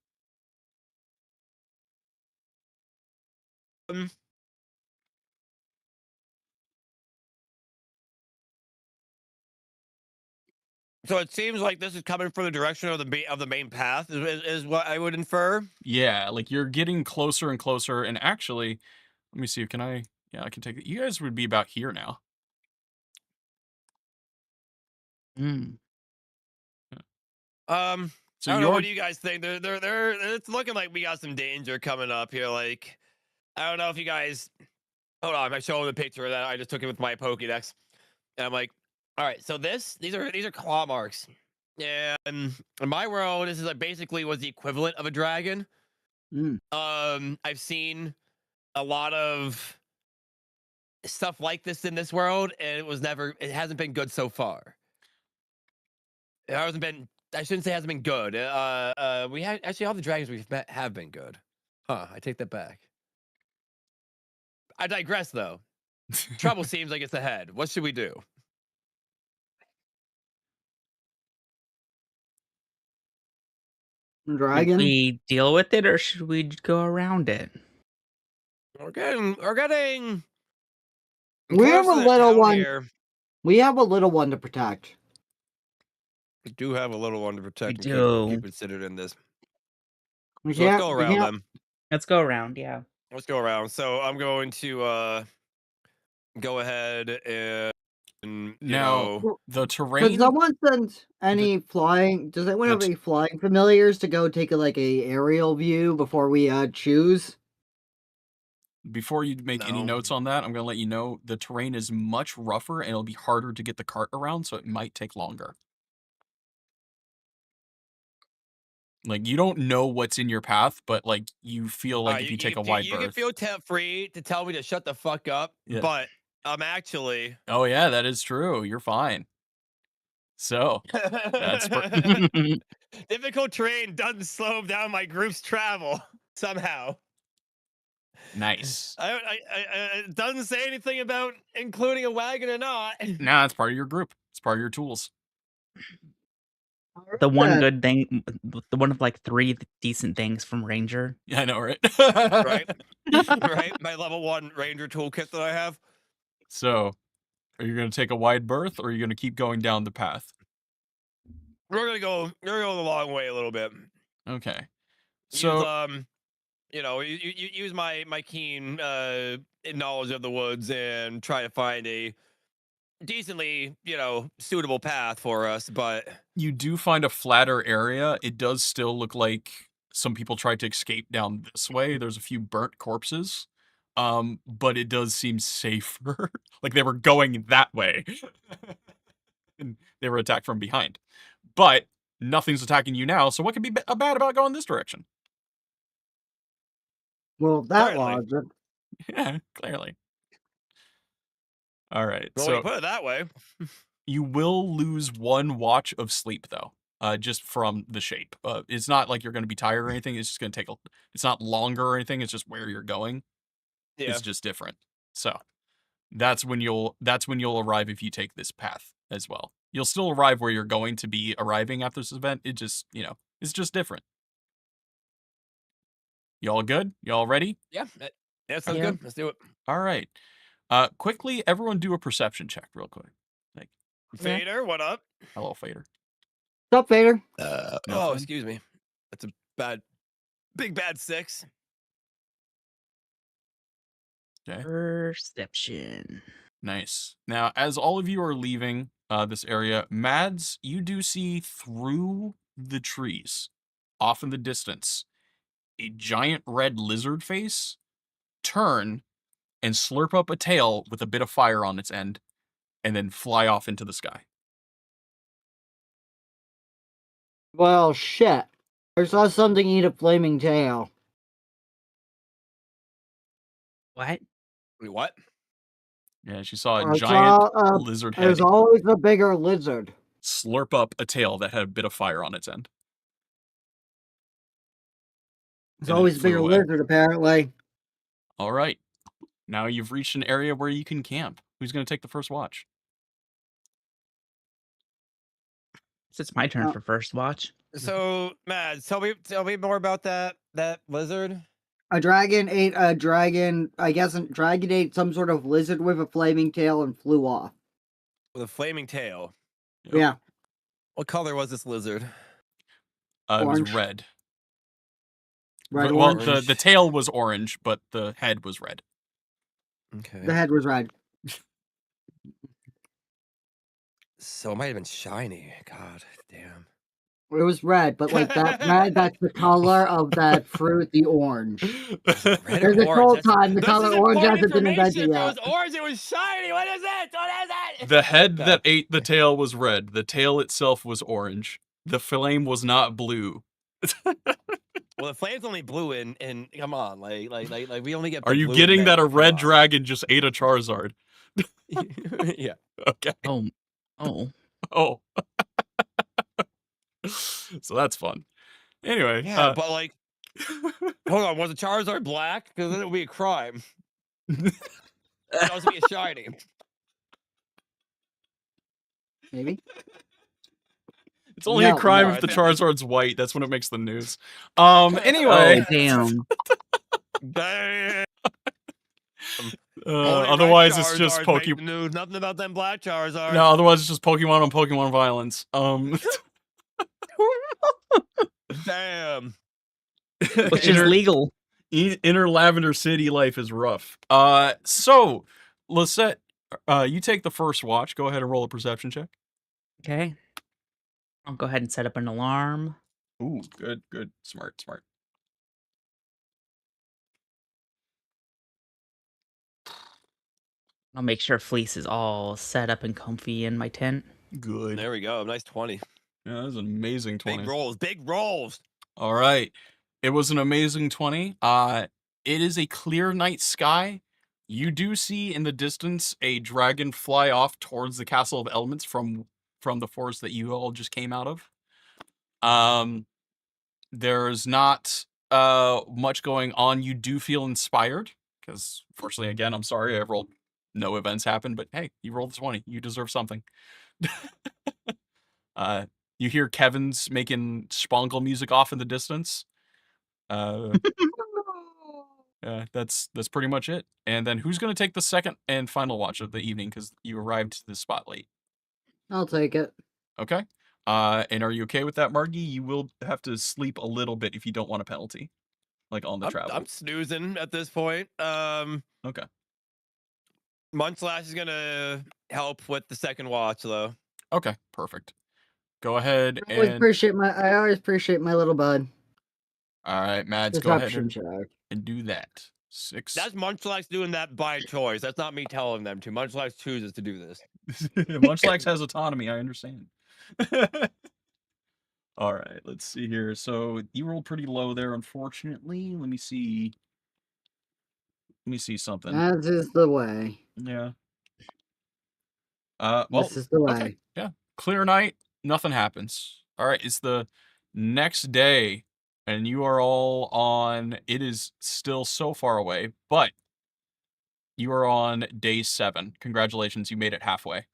[SPEAKER 6] So it seems like this is coming from the direction of the main path. Is what I would infer.
[SPEAKER 1] Yeah, like you're getting closer and closer. And actually, let me see. Can I? Yeah, I can take it. You guys would be about here now.
[SPEAKER 4] Mm.
[SPEAKER 1] So
[SPEAKER 6] I don't know. What do you guys think? It's looking like we got some danger coming up here. Like, I don't know if you guys. Hold on, I'm showing the picture of that I just took it with my Pokédex, and I'm like, all right. So these are claw marks, and in my world, this is like basically was the equivalent of a dragon.
[SPEAKER 5] Mm.
[SPEAKER 6] I've seen a lot of stuff like this in this world, and it hasn't been good so far. It hasn't been. I shouldn't say it hasn't been good. We had actually all the dragons we've met have been good. Huh? I take that back. I digress, though. Trouble seems like it's ahead. What should we do?
[SPEAKER 4] Should
[SPEAKER 5] Dragon.
[SPEAKER 4] we deal with it or should we go around it?
[SPEAKER 6] We're getting.
[SPEAKER 5] We have a
[SPEAKER 6] close to the
[SPEAKER 5] little
[SPEAKER 6] town
[SPEAKER 5] one.
[SPEAKER 6] here.
[SPEAKER 5] We have a little one to protect.
[SPEAKER 6] We do have a little one to protect.
[SPEAKER 4] We
[SPEAKER 6] and
[SPEAKER 4] do.
[SPEAKER 6] keep considered in this.
[SPEAKER 5] We
[SPEAKER 6] So let's
[SPEAKER 5] can't-
[SPEAKER 6] go
[SPEAKER 5] we
[SPEAKER 6] around
[SPEAKER 5] can't-
[SPEAKER 6] them.
[SPEAKER 4] Let's go around, yeah.
[SPEAKER 6] Let's go around. So I'm going to go ahead and
[SPEAKER 1] Now, the
[SPEAKER 5] Could
[SPEAKER 1] terrain.
[SPEAKER 5] someone send any flying? Does anyone have any flying familiars to go take a aerial view before we choose?
[SPEAKER 1] Before you make any notes on that, I'm going to let you know the terrain is much rougher and it'll be harder to get the cart around, so it might take longer. Like, you don't know what's in your path, but, like, you feel like if you take a wide
[SPEAKER 6] you can
[SPEAKER 1] berth.
[SPEAKER 6] feel free to tell me to shut the fuck up,
[SPEAKER 1] Yeah.
[SPEAKER 6] but I'm actually.
[SPEAKER 1] Oh, yeah, that is true. You're fine. So, that's...
[SPEAKER 6] Difficult terrain doesn't slow down my group's travel, somehow.
[SPEAKER 1] Nice.
[SPEAKER 6] It doesn't say anything about including a wagon or not.
[SPEAKER 1] Nah, it's part of your group. It's part of your tools.
[SPEAKER 4] The one good thing, the one of like 3 decent things from Ranger.
[SPEAKER 1] Yeah, I know, right?
[SPEAKER 6] Right? Right? My level 1 Ranger toolkit that I have.
[SPEAKER 1] So, are you going to take a wide berth, or are you going to keep going down the path?
[SPEAKER 6] We're gonna go the long way a little bit.
[SPEAKER 1] Okay. So,
[SPEAKER 6] use my keen knowledge of the woods and try to find a decently, suitable path for us, but
[SPEAKER 1] you do find a flatter area. It does still look like some people tried to escape down this way. There's a few burnt corpses. But it does seem safer. Like they were going that way. And they were attacked from behind. But nothing's attacking you now, so what could be bad about going this direction?
[SPEAKER 5] Well, that
[SPEAKER 6] Clearly.
[SPEAKER 5] logic.
[SPEAKER 1] Yeah, clearly. All right.
[SPEAKER 6] Well,
[SPEAKER 1] so
[SPEAKER 6] when you put it that way.
[SPEAKER 1] You will lose 1 watch of sleep, though, just from the shape. It's not like you're going to be tired or anything. It's just going to take it's not longer or anything. It's just where you're going.
[SPEAKER 6] Yeah.
[SPEAKER 1] It's just different. So that's when you'll arrive if you take this path as well. You'll still arrive where you're going to be arriving after this event. It just, it's just different. Y'all good? Y'all ready?
[SPEAKER 6] Yeah. That sounds good. Let's do it.
[SPEAKER 1] All right. Quickly, everyone do a perception check real quick. Like,
[SPEAKER 6] Fader, what up?
[SPEAKER 1] Hello, Fader.
[SPEAKER 5] What's up, Fader?
[SPEAKER 6] Excuse me. That's a big bad 6.
[SPEAKER 1] Okay.
[SPEAKER 4] Perception.
[SPEAKER 1] Nice. Now, as all of you are leaving this area, Mads, you do see through the trees, off in the distance, a giant red lizard face turn and slurp up a tail with a bit of fire on its end, and then fly off into the sky.
[SPEAKER 5] Well, shit. I saw something eat a flaming tail.
[SPEAKER 4] What?
[SPEAKER 6] Wait, what?
[SPEAKER 1] Yeah, she saw a
[SPEAKER 5] I
[SPEAKER 1] giant
[SPEAKER 5] saw,
[SPEAKER 1] lizard head
[SPEAKER 5] There's always a bigger lizard.
[SPEAKER 1] slurp up a tail that had a bit of fire on its end.
[SPEAKER 5] There's
[SPEAKER 1] And it
[SPEAKER 5] always a
[SPEAKER 1] flew
[SPEAKER 5] bigger
[SPEAKER 1] away.
[SPEAKER 5] lizard, apparently.
[SPEAKER 1] All right. Now you've reached an area where you can camp. Who's going to take the first watch?
[SPEAKER 4] So it's my turn for first watch.
[SPEAKER 6] So, Mads, tell me more about that lizard.
[SPEAKER 5] A dragon ate a dragon. I guess a dragon ate some sort of lizard with a flaming tail and flew off.
[SPEAKER 6] With a flaming tail.
[SPEAKER 1] Yep.
[SPEAKER 5] Yeah.
[SPEAKER 6] What color was this lizard?
[SPEAKER 1] It was
[SPEAKER 5] Orange.
[SPEAKER 1] red.
[SPEAKER 5] Red,
[SPEAKER 1] Well,
[SPEAKER 5] orange.
[SPEAKER 1] the tail was orange, but the head was red.
[SPEAKER 6] Okay.
[SPEAKER 5] The head was red.
[SPEAKER 6] So it might have been shiny. God damn.
[SPEAKER 5] It was red, but like that red, that's the color of that fruit, the orange.
[SPEAKER 6] Red
[SPEAKER 5] There's
[SPEAKER 6] or
[SPEAKER 5] a
[SPEAKER 6] orange?
[SPEAKER 5] whole
[SPEAKER 6] That's-
[SPEAKER 5] time the
[SPEAKER 6] this
[SPEAKER 5] color
[SPEAKER 6] is
[SPEAKER 5] orange
[SPEAKER 6] important
[SPEAKER 5] hasn't been
[SPEAKER 6] information.
[SPEAKER 5] invented
[SPEAKER 6] If it
[SPEAKER 5] yet.
[SPEAKER 6] was orange, it was shiny. What is it? What is it?
[SPEAKER 1] The head
[SPEAKER 6] Okay.
[SPEAKER 1] that ate the tail was red. The tail itself was orange. The flame was not blue.
[SPEAKER 6] Well, the flame's only blue and come on, like we only get.
[SPEAKER 1] Are
[SPEAKER 6] the
[SPEAKER 1] you
[SPEAKER 6] blue
[SPEAKER 1] getting
[SPEAKER 6] and
[SPEAKER 1] that a
[SPEAKER 6] red, come
[SPEAKER 1] red
[SPEAKER 6] on.
[SPEAKER 1] dragon just ate a Charizard?
[SPEAKER 6] Yeah.
[SPEAKER 1] Okay.
[SPEAKER 4] Oh.
[SPEAKER 1] Oh. So that's fun. Anyway.
[SPEAKER 6] Yeah, but like, hold on, was the Charizard black? Because then it would be a crime. It would also be a shiny.
[SPEAKER 5] Maybe.
[SPEAKER 1] It's only a
[SPEAKER 5] No,
[SPEAKER 1] crime
[SPEAKER 5] no.
[SPEAKER 1] if the Charizard's white. That's when it makes the news. Anyway.
[SPEAKER 4] Oh, damn.
[SPEAKER 6] Damn.
[SPEAKER 1] Otherwise, it's just
[SPEAKER 6] Pokemon. News. Nothing about them black Charizards.
[SPEAKER 1] No, otherwise it's just Pokemon on Pokemon violence.
[SPEAKER 6] Damn.
[SPEAKER 4] Which is legal.
[SPEAKER 1] Inner Lavender City life is rough. So, Lisette, you take the first watch. Go ahead and roll a perception check.
[SPEAKER 4] Okay. I'll go ahead and set up an alarm.
[SPEAKER 1] Ooh, good. Smart.
[SPEAKER 4] I'll make sure Fleece is all set up and comfy in my tent.
[SPEAKER 1] Good.
[SPEAKER 6] There we go. Nice 20.
[SPEAKER 1] Yeah, that was an amazing 20.
[SPEAKER 6] Big rolls.
[SPEAKER 1] All right. It was an amazing 20. It is a clear night sky. You do see in the distance a dragon fly off towards the Castle of Elements from the forest that you all just came out of. There's not much going on. You do feel inspired because, fortunately, again, I'm sorry, I rolled no events happened, but hey, you rolled 20. You deserve something. You hear Kevin's making sponkle music off in the distance. Yeah, that's pretty much it. And then who's going to take the second and final watch of the evening because you arrived to the spot late?
[SPEAKER 5] I'll take it.
[SPEAKER 1] Okay. And are you okay with that, Margie? You will have to sleep a little bit if you don't want a penalty, like on the travel.
[SPEAKER 6] I'm snoozing at this point.
[SPEAKER 1] Okay.
[SPEAKER 6] Munchlash is gonna help with the second watch, though.
[SPEAKER 1] Okay, perfect. Go ahead
[SPEAKER 5] I always
[SPEAKER 1] and
[SPEAKER 5] appreciate my little bud.
[SPEAKER 1] all right, Mads, go ahead
[SPEAKER 5] Perception check.
[SPEAKER 1] and do that. 6.
[SPEAKER 6] That's Munchlax doing that by choice. That's not me telling them to. Munchlax chooses to do this.
[SPEAKER 1] Munchlax has autonomy. I understand. All right, let's see here. So you rolled pretty low there, unfortunately. Let me see something.
[SPEAKER 5] As is the way.
[SPEAKER 1] Yeah. Well,
[SPEAKER 5] This is the way.
[SPEAKER 1] okay. Yeah. Clear night. Nothing happens. All right. It's the next day, and you are all on. It is still so far away, but you are on day 7. Congratulations, you made it halfway.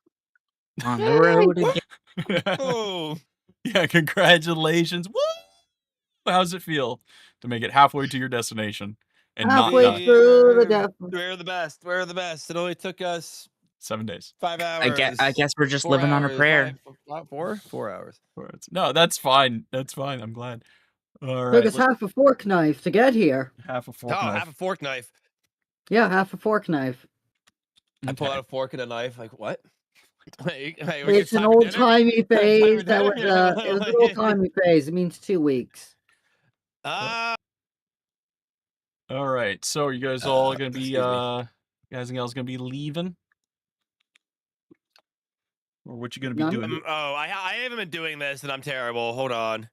[SPEAKER 4] On the road again.
[SPEAKER 6] Oh.
[SPEAKER 1] Yeah, congratulations. Woo! How's it feel to make it halfway to your destination and
[SPEAKER 5] Halfway
[SPEAKER 1] not die?
[SPEAKER 5] through the death.
[SPEAKER 6] We're the best. We're the best. It only took us
[SPEAKER 1] 7 days.
[SPEAKER 6] 5 hours.
[SPEAKER 4] I guess we're just
[SPEAKER 6] 4
[SPEAKER 4] living on a
[SPEAKER 6] hours,
[SPEAKER 4] prayer.
[SPEAKER 6] 4 hours.
[SPEAKER 1] No, that's fine. That's fine. I'm glad. All
[SPEAKER 5] Took
[SPEAKER 1] right.
[SPEAKER 5] us half a fork knife to get here.
[SPEAKER 1] Half a fork
[SPEAKER 6] Oh,
[SPEAKER 1] knife.
[SPEAKER 6] half a fork knife.
[SPEAKER 5] Yeah, half a fork knife.
[SPEAKER 6] I pull out a fork and a knife. Like what?
[SPEAKER 5] It's an old timey phase. That was it was an old timey phase. It means 2 weeks.
[SPEAKER 6] Ah.
[SPEAKER 1] All right. So you guys all gonna be guys and gals gonna be leaving? Or what you gonna be doing?
[SPEAKER 6] I haven't been doing this, and I'm terrible. Hold on.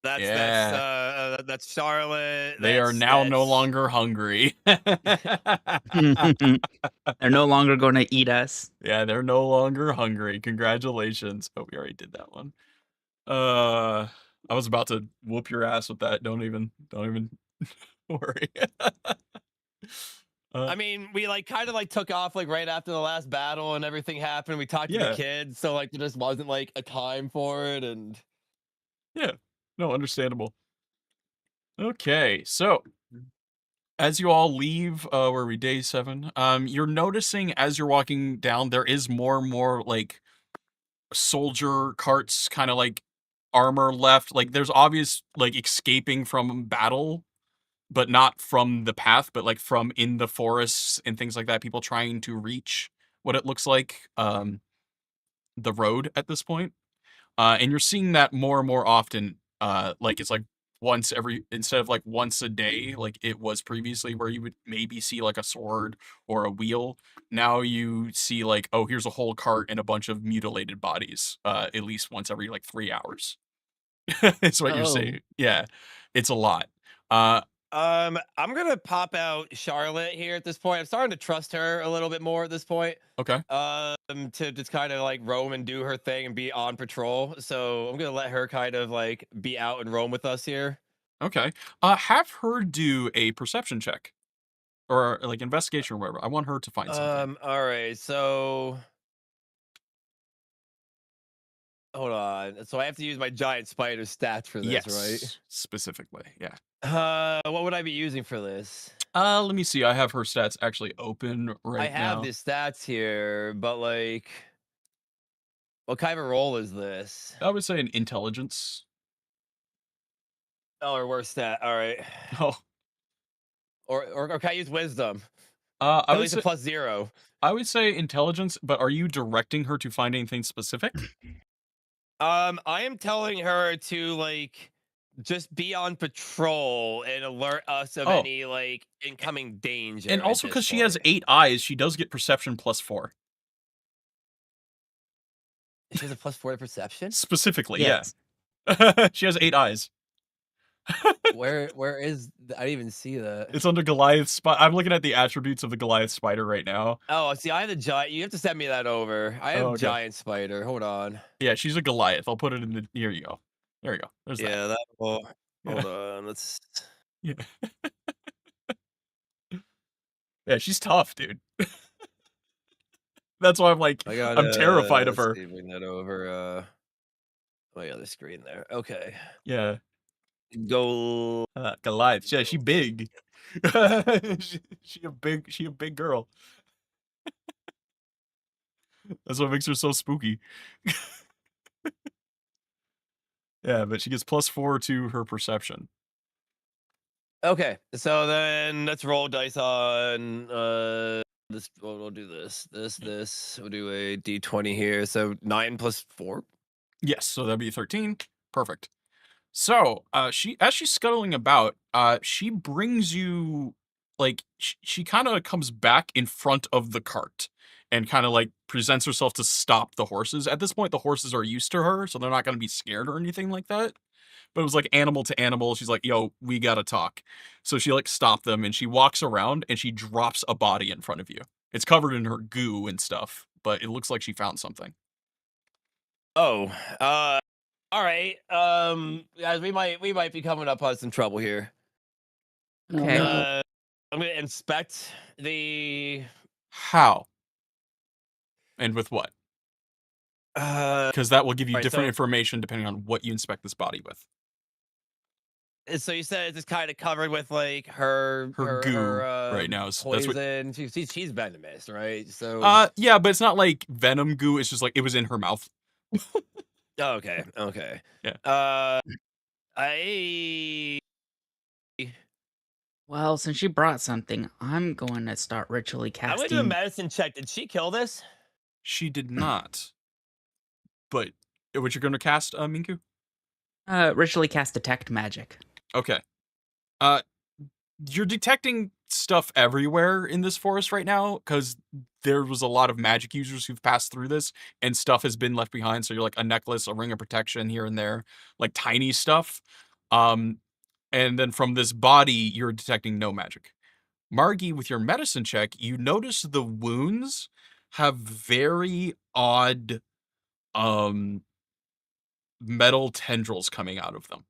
[SPEAKER 6] That's Charlotte.
[SPEAKER 1] They are now no longer hungry.
[SPEAKER 4] They're no longer going to eat us.
[SPEAKER 1] Yeah, they're no longer hungry. Congratulations. Oh, we already did that one. I was about to whoop your ass with that. Don't even worry.
[SPEAKER 6] I mean, we kind of took off right after the last battle and everything happened. We talked to the kids, so there just wasn't a time for it, and
[SPEAKER 1] yeah, no, understandable. Okay, so as you all leave, where are we, day 7? You're noticing as you're walking down, there is more and more soldier carts, kind of like armor left. Like there's obvious like escaping from battle, but not from the path, but like from in the forests and things like that. People trying to reach what it looks like the road at this point. And you're seeing that more and more often. Like it's like once every instead of like once a day, like it was previously, where you would maybe see like a sword or a wheel. Now you see like, oh, here's a whole cart and a bunch of mutilated bodies. At least once every like 3 hours. It's what you're
[SPEAKER 4] Oh.
[SPEAKER 1] saying. Yeah, it's a lot. Uh,
[SPEAKER 6] I'm gonna pop out Charlotte here at this point. I'm starting to trust her a little bit more at this point.
[SPEAKER 1] okay.
[SPEAKER 6] To just kind of like roam and do her thing and be on patrol. So I'm gonna let her kind of like be out and roam with us here.
[SPEAKER 1] Okay. Have her do a perception check or like investigation or whatever. I want her to find something.
[SPEAKER 6] All right. So hold on. So I have to use my giant spider stats for this,
[SPEAKER 1] Yes, specifically. Yeah.
[SPEAKER 6] right? What would I be using for this?
[SPEAKER 1] Let me see. I have her stats actually open right
[SPEAKER 6] I have
[SPEAKER 1] now.
[SPEAKER 6] the stats here, but like, what kind of a roll is this?
[SPEAKER 1] I would say an intelligence.
[SPEAKER 6] Oh, or worse stat. All right.
[SPEAKER 1] Oh.
[SPEAKER 6] Or can I use wisdom?
[SPEAKER 1] I
[SPEAKER 6] At
[SPEAKER 1] would
[SPEAKER 6] least
[SPEAKER 1] say
[SPEAKER 6] a +0.
[SPEAKER 1] I would say intelligence, but are you directing her to find anything specific?
[SPEAKER 6] I am telling her to like just be on patrol and alert us of
[SPEAKER 1] Oh.
[SPEAKER 6] any like incoming danger.
[SPEAKER 1] And
[SPEAKER 6] at
[SPEAKER 1] also
[SPEAKER 6] this
[SPEAKER 1] because she has
[SPEAKER 6] point.
[SPEAKER 1] 8 eyes, she does get perception +4.
[SPEAKER 6] She has a +4 to perception.
[SPEAKER 1] Specifically,
[SPEAKER 4] Yes.
[SPEAKER 1] yeah. She has 8 eyes.
[SPEAKER 6] Where is I didn't even see that.
[SPEAKER 1] It's under Goliath spider. I'm looking at the attributes of the Goliath spider right now.
[SPEAKER 6] Oh, see, I have the giant. You have to send me that over. I have
[SPEAKER 1] Oh, okay.
[SPEAKER 6] giant spider. Hold on.
[SPEAKER 1] Yeah, she's a Goliath. I'll put it in the. Here you go. There you go. There's that.
[SPEAKER 6] Yeah, that will.
[SPEAKER 1] Yeah.
[SPEAKER 6] Hold on. Let's.
[SPEAKER 1] Yeah. Yeah, she's tough, dude. That's why I'm like,
[SPEAKER 6] I got.
[SPEAKER 1] I'm terrified of her.
[SPEAKER 6] Bring that over. Oh yeah, the screen there. Okay.
[SPEAKER 1] Yeah.
[SPEAKER 6] Go.
[SPEAKER 1] Goliath. Yeah, she big. she a big girl. That's what makes her so spooky. Yeah, but she gets +4 to her perception.
[SPEAKER 6] Okay, so then let's roll dice on this. We'll do this. We'll do a d20 here. So 9 + 4.
[SPEAKER 1] Yes, so that'd be 13. Perfect. So, as she's scuttling about, she brings you like she kind of comes back in front of the cart and kind of like presents herself to stop the horses. At this point, the horses are used to her, so they're not going to be scared or anything like that. But it was like animal to animal. She's like, "Yo, we gotta talk." So she like stopped them and she walks around and she drops a body in front of you. It's covered in her goo and stuff, but it looks like she found something.
[SPEAKER 6] Oh, all right. Guys, we might be coming up on some trouble here.
[SPEAKER 4] Okay.
[SPEAKER 6] I'm gonna inspect the.
[SPEAKER 1] How? And with what? Because that will give you
[SPEAKER 6] right,
[SPEAKER 1] different
[SPEAKER 6] so-
[SPEAKER 1] information depending on what you inspect this body with.
[SPEAKER 6] So you said it's just kind of covered with like her
[SPEAKER 1] goo right now. That's what.
[SPEAKER 6] poison. She's venomous, right? So.
[SPEAKER 1] Yeah, but it's not like venom goo. It's just like it was in her mouth.
[SPEAKER 6] Okay. Okay.
[SPEAKER 1] Yeah.
[SPEAKER 4] Well, since you brought something, I'm going to start ritually
[SPEAKER 6] I'm gonna
[SPEAKER 4] casting.
[SPEAKER 6] do a medicine check. Did she kill this?
[SPEAKER 1] She did not. But what you're going to cast, Minku?
[SPEAKER 4] Ritually cast detect magic.
[SPEAKER 1] Okay. You're detecting stuff everywhere in this forest right now because there was a lot of magic users who've passed through this and stuff has been left behind. So you're like a necklace, a ring of protection here and there, like tiny stuff. And then from this body, you're detecting no magic. Margie, with your medicine check, you notice the wounds have very odd metal tendrils coming out of them.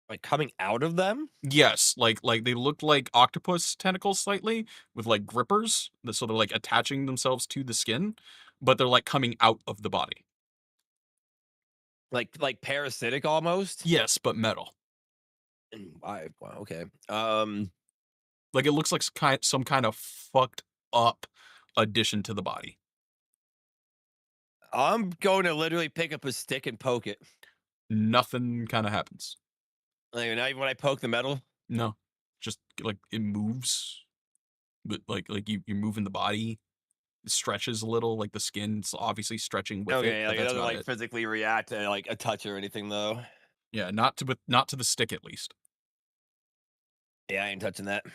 [SPEAKER 6] Like coming out of them?
[SPEAKER 1] Yes, like they look like octopus tentacles slightly with like grippers, so they're like attaching themselves to the skin, but they're like coming out of the body.
[SPEAKER 6] Like parasitic almost?
[SPEAKER 1] Yes, but metal.
[SPEAKER 6] Wow, okay.
[SPEAKER 1] Like it looks like some kind of fucked up addition to the body.
[SPEAKER 6] I'm going to literally pick up a stick and poke it.
[SPEAKER 1] Nothing kind of happens.
[SPEAKER 6] Like, not even when I poke the metal.
[SPEAKER 1] No, just like it moves, but like you're moving the body. It stretches a little, like the skin's obviously stretching with it.
[SPEAKER 6] Okay,
[SPEAKER 1] But
[SPEAKER 6] like it
[SPEAKER 1] that's
[SPEAKER 6] doesn't
[SPEAKER 1] about
[SPEAKER 6] like
[SPEAKER 1] it.
[SPEAKER 6] physically react to like a touch or anything though.
[SPEAKER 1] Yeah, not to the stick at least.
[SPEAKER 6] Yeah, I ain't touching that.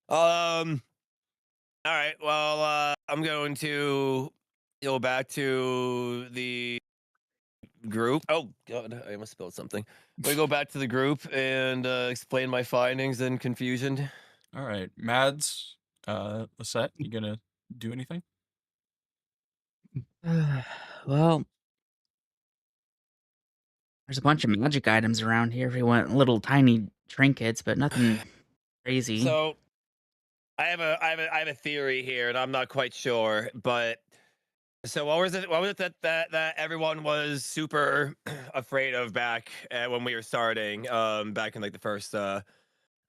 [SPEAKER 6] All right. Well, I'm going to go back to the group. Oh God, I must spelled something. I'm gonna go back to the group and explain my findings and confusion.
[SPEAKER 1] All right, Mads, Lisette, you gonna do anything?
[SPEAKER 4] Well, there's a bunch of magic items around here if we want little tiny trinkets, but nothing crazy.
[SPEAKER 6] So, I have a theory here, and I'm not quite sure, but so what was it? What was it that everyone was super afraid of back when we were starting? Back in like the first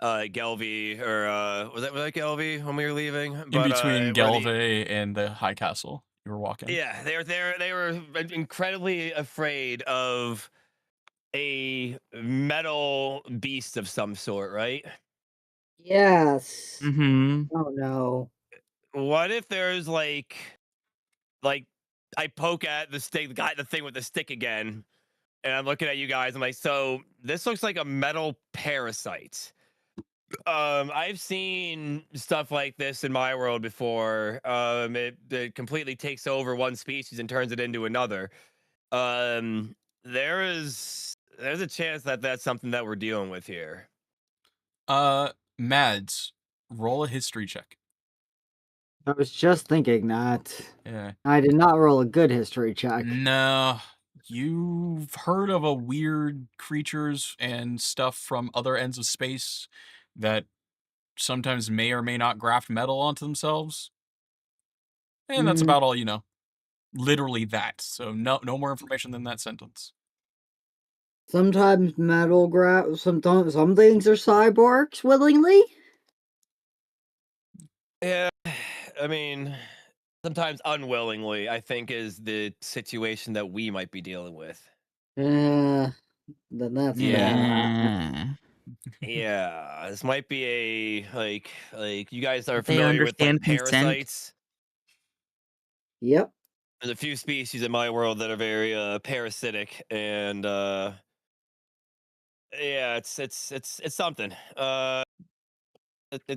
[SPEAKER 6] Gelby or was that Gelby when we were leaving?
[SPEAKER 1] In between
[SPEAKER 6] one of the
[SPEAKER 1] Gelve and the High Castle, you were walking.
[SPEAKER 6] yeah, they were incredibly afraid of a metal beast of some sort, right?
[SPEAKER 5] Yes.
[SPEAKER 4] Mm-hmm.
[SPEAKER 5] Oh no.
[SPEAKER 6] What if there's like I poke at the stick, the thing with the stick again, and I'm looking at you guys. I'm like, so this looks like a metal parasite. I've seen stuff like this in my world before. It completely takes over one species and turns it into another. There's a chance that that's something that we're dealing with here.
[SPEAKER 1] Mads, roll a history check.
[SPEAKER 5] I was just thinking that.
[SPEAKER 1] Yeah.
[SPEAKER 5] I did not roll a good history check.
[SPEAKER 1] No, you've heard of a weird creatures and stuff from other ends of space that sometimes may or may not graft metal onto themselves. And that's about all you know. Literally that. So no more information than that sentence.
[SPEAKER 5] Sometimes metal some things are cyborgs willingly.
[SPEAKER 6] Yeah, I mean, sometimes unwillingly, I think is the situation that we might be dealing with.
[SPEAKER 5] Then that's bad.
[SPEAKER 4] Yeah.
[SPEAKER 6] Yeah, this might be a like you guys are
[SPEAKER 4] They
[SPEAKER 6] familiar with like
[SPEAKER 4] understand consent.
[SPEAKER 6] parasites.
[SPEAKER 5] Yep.
[SPEAKER 6] There's a few species in my world that are very parasitic, and yeah, it's something.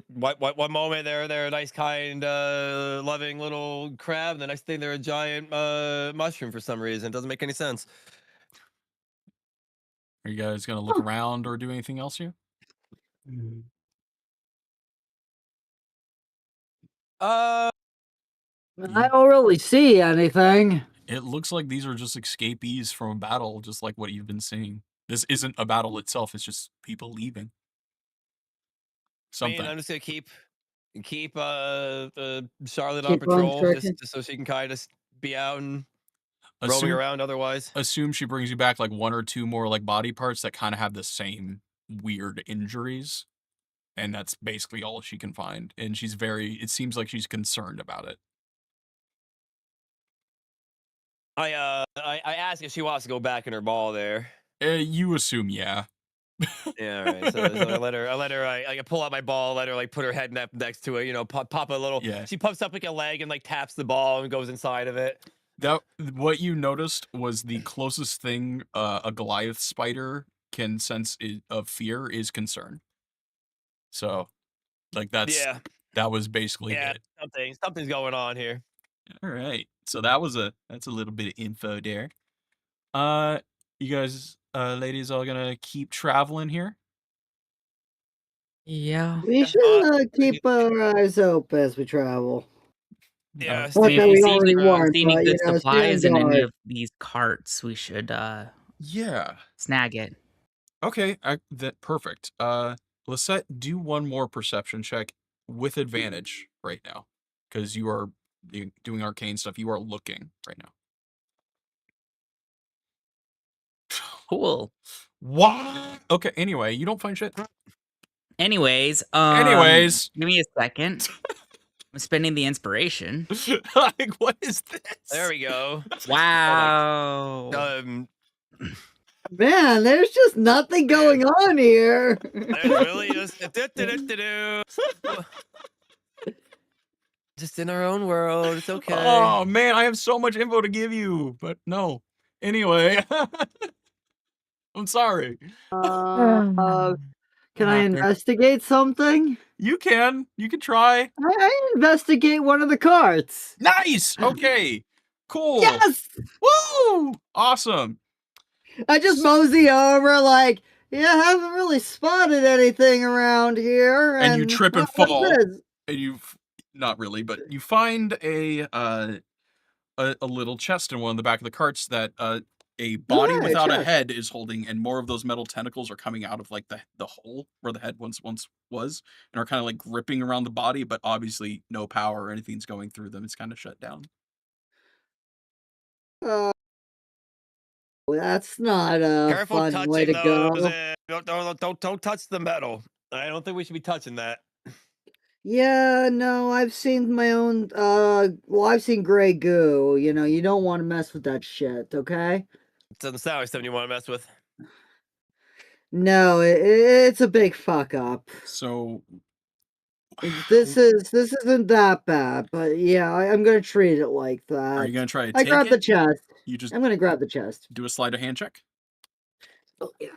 [SPEAKER 6] One moment they're a nice, kind, loving little crab. The next thing they're a giant mushroom for some reason. It doesn't make any sense.
[SPEAKER 1] Are you guys gonna look around or do anything else here?
[SPEAKER 6] Uh,
[SPEAKER 5] I don't really see anything.
[SPEAKER 1] It looks like these are just escapees from a battle, just like what you've been seeing. This isn't a battle itself, it's just people leaving.
[SPEAKER 6] I mean,
[SPEAKER 1] Something.
[SPEAKER 6] I'm just gonna keep Charlotte on
[SPEAKER 5] Keep on
[SPEAKER 6] patrol
[SPEAKER 5] searching.
[SPEAKER 6] just so she can kind of be out and roaming
[SPEAKER 1] Assume,
[SPEAKER 6] around otherwise.
[SPEAKER 1] assume she brings you back like one or two more like body parts that kind of have the same weird injuries. And that's basically all she can find. And she's it seems like she's concerned about it.
[SPEAKER 6] I ask if she wants to go back in her ball there.
[SPEAKER 1] You assume, yeah.
[SPEAKER 6] Yeah, right. So I let her. I pull out my ball, let her like put her head next to it. You know, pop a little.
[SPEAKER 1] Yeah.
[SPEAKER 6] She puffs up like a leg and like taps the ball and goes inside of it.
[SPEAKER 1] What you noticed was the closest thing a Goliath spider can sense of fear is concern. So, like that was basically it.
[SPEAKER 6] Something's going on here.
[SPEAKER 1] All right. So that's a little bit of info there. You guys, ladies, all gonna keep traveling here?
[SPEAKER 4] Yeah.
[SPEAKER 5] We should keep our eyes open as we travel.
[SPEAKER 6] Yeah.
[SPEAKER 5] Not that we already weren't,
[SPEAKER 4] see any
[SPEAKER 5] but
[SPEAKER 4] good supplies
[SPEAKER 5] stand
[SPEAKER 4] in any
[SPEAKER 5] guard.
[SPEAKER 4] of these carts, we should
[SPEAKER 1] Yeah.
[SPEAKER 4] snag it.
[SPEAKER 1] Okay, perfect. Lisette, do one more perception check with advantage right now, because you are doing arcane stuff. You are looking right now.
[SPEAKER 4] Cool.
[SPEAKER 1] What? Okay. Anyway, you don't find shit.
[SPEAKER 4] Anyways,
[SPEAKER 1] Anyways.
[SPEAKER 4] give me a second. I'm spending the inspiration.
[SPEAKER 1] Like, what is this?
[SPEAKER 6] There we go.
[SPEAKER 4] Wow.
[SPEAKER 5] Man, there's just nothing going on here.
[SPEAKER 6] There's really just just in our own world. It's okay.
[SPEAKER 1] Oh man, I have so much info to give you, but no. Anyway, I'm sorry.
[SPEAKER 5] Can I investigate something?
[SPEAKER 1] You can try.
[SPEAKER 5] I investigate one of the carts.
[SPEAKER 1] Nice. Okay. Cool.
[SPEAKER 5] Yes.
[SPEAKER 1] Woo! Awesome.
[SPEAKER 5] I just mosey over like, yeah, I haven't really spotted anything around here.
[SPEAKER 1] And you trip and
[SPEAKER 5] what's
[SPEAKER 1] fall.
[SPEAKER 5] this?
[SPEAKER 1] And you not really, but you find a little chest in one of the back of the carts that a body without a head is holding, and more of those metal tentacles are coming out of like the hole where the head once was, and are kind of like gripping around the body, but obviously no power or anything's going through them. It's kind of shut down.
[SPEAKER 5] That's not a
[SPEAKER 6] Careful
[SPEAKER 5] fun
[SPEAKER 6] touching
[SPEAKER 5] way to go.
[SPEAKER 6] those. Don't touch the metal. I don't think we should be touching that.
[SPEAKER 5] Yeah, no, I've seen my own, well, I've seen gray goo, you know, you don't want to mess with that shit, okay?
[SPEAKER 6] It doesn't sound like something you want to mess with.
[SPEAKER 5] No, it's a big fuck up.
[SPEAKER 1] So
[SPEAKER 5] This isn't that bad, but yeah, I'm gonna treat it like that.
[SPEAKER 1] Are you gonna try to
[SPEAKER 5] I
[SPEAKER 1] take
[SPEAKER 5] grab
[SPEAKER 1] it?
[SPEAKER 5] the chest.
[SPEAKER 1] I'm
[SPEAKER 5] gonna grab the chest.
[SPEAKER 1] Do a sleight of hand check.
[SPEAKER 5] Oh yeah.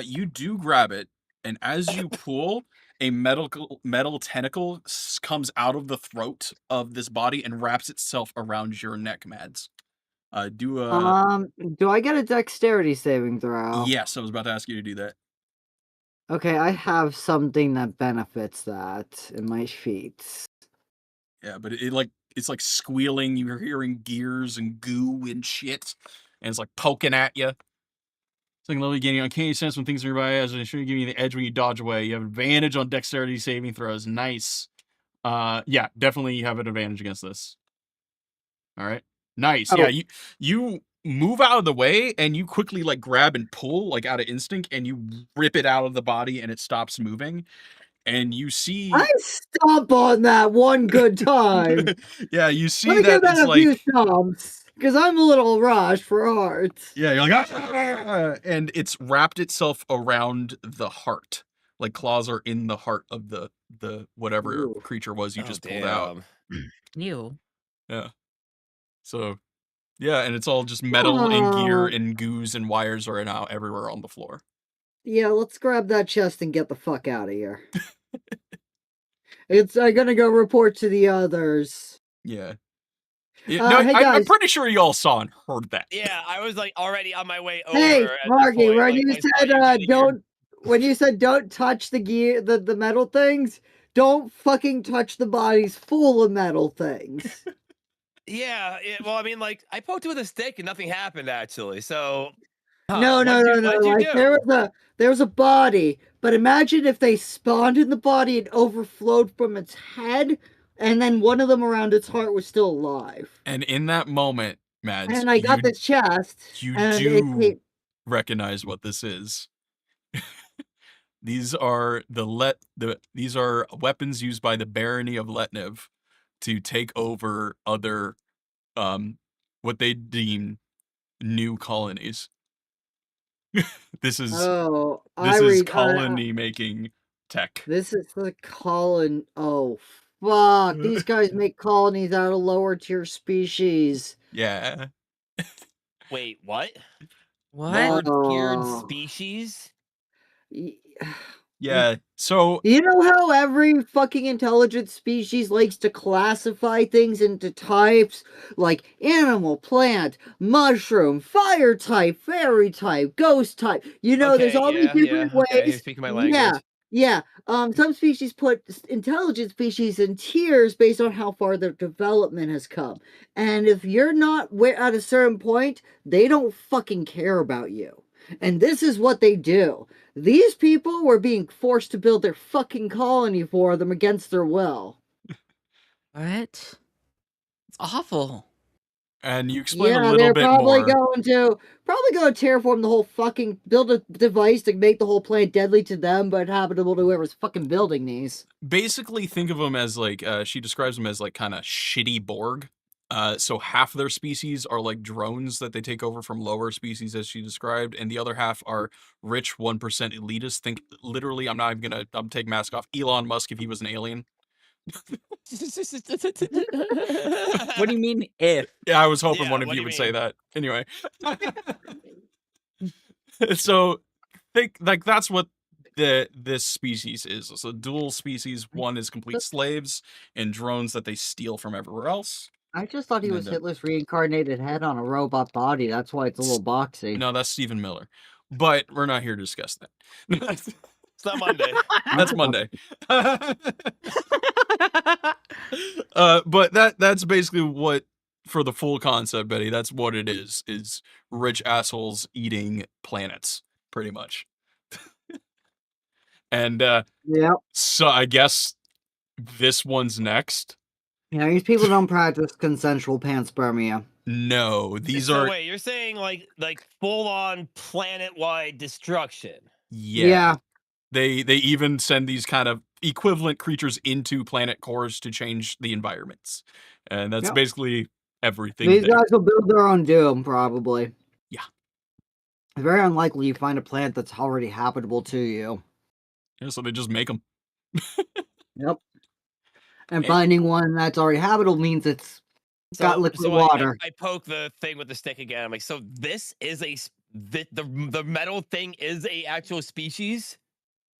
[SPEAKER 1] You do grab it, and as you pull, a metal tentacle comes out of the throat of this body and wraps itself around your neck, Mads. Do
[SPEAKER 5] I get a dexterity saving throw?
[SPEAKER 1] Yes, I was about to ask you to do that.
[SPEAKER 5] Okay, I have something that benefits that in my feet.
[SPEAKER 1] Yeah, but it's like squealing. You're hearing gears and goo and shit, and it's like poking at you. It's like a little getting uncanny sense when things are nearby, as it should give you the edge when you dodge away. You have advantage on dexterity saving throws. Nice. Yeah, definitely you have an advantage against this. All right. Nice.
[SPEAKER 5] Oh.
[SPEAKER 1] Yeah, you move out of the way and you quickly like grab and pull like out of instinct, and you rip it out of the body and it stops moving. And you see
[SPEAKER 5] I stomp on that one good time.
[SPEAKER 1] Yeah, you see
[SPEAKER 5] Let me
[SPEAKER 1] that
[SPEAKER 5] give that
[SPEAKER 1] it's
[SPEAKER 5] a few
[SPEAKER 1] like
[SPEAKER 5] stomps, because I'm a little rushed for hearts.
[SPEAKER 1] yeah, you're like and it's wrapped itself around the heart. Like claws are in the heart of the whatever
[SPEAKER 5] Ooh.
[SPEAKER 1] creature was you just pulled out.
[SPEAKER 4] Ew.
[SPEAKER 1] Yeah. So yeah, and it's all just metal and gear and goos and wires are now everywhere on the floor.
[SPEAKER 5] Yeah, let's grab that chest and get the fuck out of here. I'm gonna go report to the others.
[SPEAKER 1] Yeah.
[SPEAKER 5] Hey,
[SPEAKER 1] I'm
[SPEAKER 5] guys.
[SPEAKER 1] pretty sure you all saw and heard that.
[SPEAKER 6] Yeah, I was like already on my way over.
[SPEAKER 5] Hey,
[SPEAKER 6] at that
[SPEAKER 5] Marky,
[SPEAKER 6] point,
[SPEAKER 5] when
[SPEAKER 6] like,
[SPEAKER 5] you
[SPEAKER 6] I saw
[SPEAKER 5] said
[SPEAKER 6] getting here.
[SPEAKER 5] when you said don't touch the gear, the metal things, don't fucking touch the bodies full of metal things.
[SPEAKER 6] Yeah, well, I mean, like I poked it with a stick and nothing happened actually. So
[SPEAKER 5] No.
[SPEAKER 6] what'd you
[SPEAKER 5] Like
[SPEAKER 6] do?
[SPEAKER 5] there was a body, but imagine if they spawned in the body and overflowed from its head, and then one of them around its heart was still alive.
[SPEAKER 1] And in that moment, Mads,
[SPEAKER 5] And I got this chest.
[SPEAKER 1] you
[SPEAKER 5] and
[SPEAKER 1] do recognize what this is. These are these are weapons used by the barony of Letnev to take over other what they deem new colonies. This is colony making tech.
[SPEAKER 5] This is the colon. Oh fuck! These guys make colonies out of lower tier species.
[SPEAKER 1] Yeah.
[SPEAKER 6] Wait, what?
[SPEAKER 4] What?
[SPEAKER 6] Lower-tiered
[SPEAKER 5] Oh.
[SPEAKER 6] species?
[SPEAKER 1] Yeah. So
[SPEAKER 5] You know how every fucking intelligent species likes to classify things into types? Like animal, plant, mushroom, fire type, fairy type, ghost type. You know, there's all these different ways.
[SPEAKER 6] Okay, you're speaking my language.
[SPEAKER 5] Yeah. Some species put intelligent species in tiers based on how far their development has come. And if you're not at a certain point, they don't fucking care about you. And this is what they do. These people were being forced to build their fucking colony for them against their will.
[SPEAKER 4] What? It's awful.
[SPEAKER 1] And you explain a
[SPEAKER 5] Yeah,
[SPEAKER 1] little
[SPEAKER 5] they're
[SPEAKER 1] bit
[SPEAKER 5] probably
[SPEAKER 1] more.
[SPEAKER 5] going to terraform the whole fucking build a device to make the whole planet deadly to them, but habitable to whoever's fucking building these.
[SPEAKER 1] Basically, think of them as like she describes them as like kind of shitty Borg. So half their species are like drones that they take over from lower species, as she described, and the other half are rich 1% elitists. Think literally, I'm taking mask off. Elon Musk if he was an alien.
[SPEAKER 4] What do you mean if?
[SPEAKER 1] Yeah, I was hoping
[SPEAKER 6] Yeah,
[SPEAKER 1] one of
[SPEAKER 6] what do
[SPEAKER 1] you
[SPEAKER 6] you
[SPEAKER 1] would say
[SPEAKER 6] mean?
[SPEAKER 1] that. Anyway. So think like that's what this species is. So dual species. One is complete slaves and drones that they steal from everywhere else.
[SPEAKER 5] I just thought he
[SPEAKER 1] And
[SPEAKER 5] was
[SPEAKER 1] then
[SPEAKER 5] Hitler's reincarnated head on a robot body. That's why it's a little boxy.
[SPEAKER 1] no, that's Stephen Miller. But we're not here to discuss that.
[SPEAKER 6] It's not Monday.
[SPEAKER 1] That's Monday. But that's basically what, for the full concept, Betty, that's what it is rich assholes eating planets, pretty much. And
[SPEAKER 5] Yep.
[SPEAKER 1] so I guess this one's next.
[SPEAKER 5] Yeah, these people don't practice consensual panspermia.
[SPEAKER 1] No, these
[SPEAKER 6] So
[SPEAKER 1] are
[SPEAKER 6] wait, you're saying like full on planet wide destruction?
[SPEAKER 1] yeah. They even send these kind of equivalent creatures into planet cores to change the environments. And that's
[SPEAKER 5] Yep.
[SPEAKER 1] basically everything
[SPEAKER 5] These
[SPEAKER 1] there.
[SPEAKER 5] guys will build their own doom, probably.
[SPEAKER 1] Yeah.
[SPEAKER 5] It's very unlikely you find a planet that's already habitable to you.
[SPEAKER 1] Yeah, so they just make them.
[SPEAKER 5] Yep. And finding one that's already habitable means it's got liquid water.
[SPEAKER 6] I poke the thing with the stick again. I'm like, so this is the metal thing is a actual species?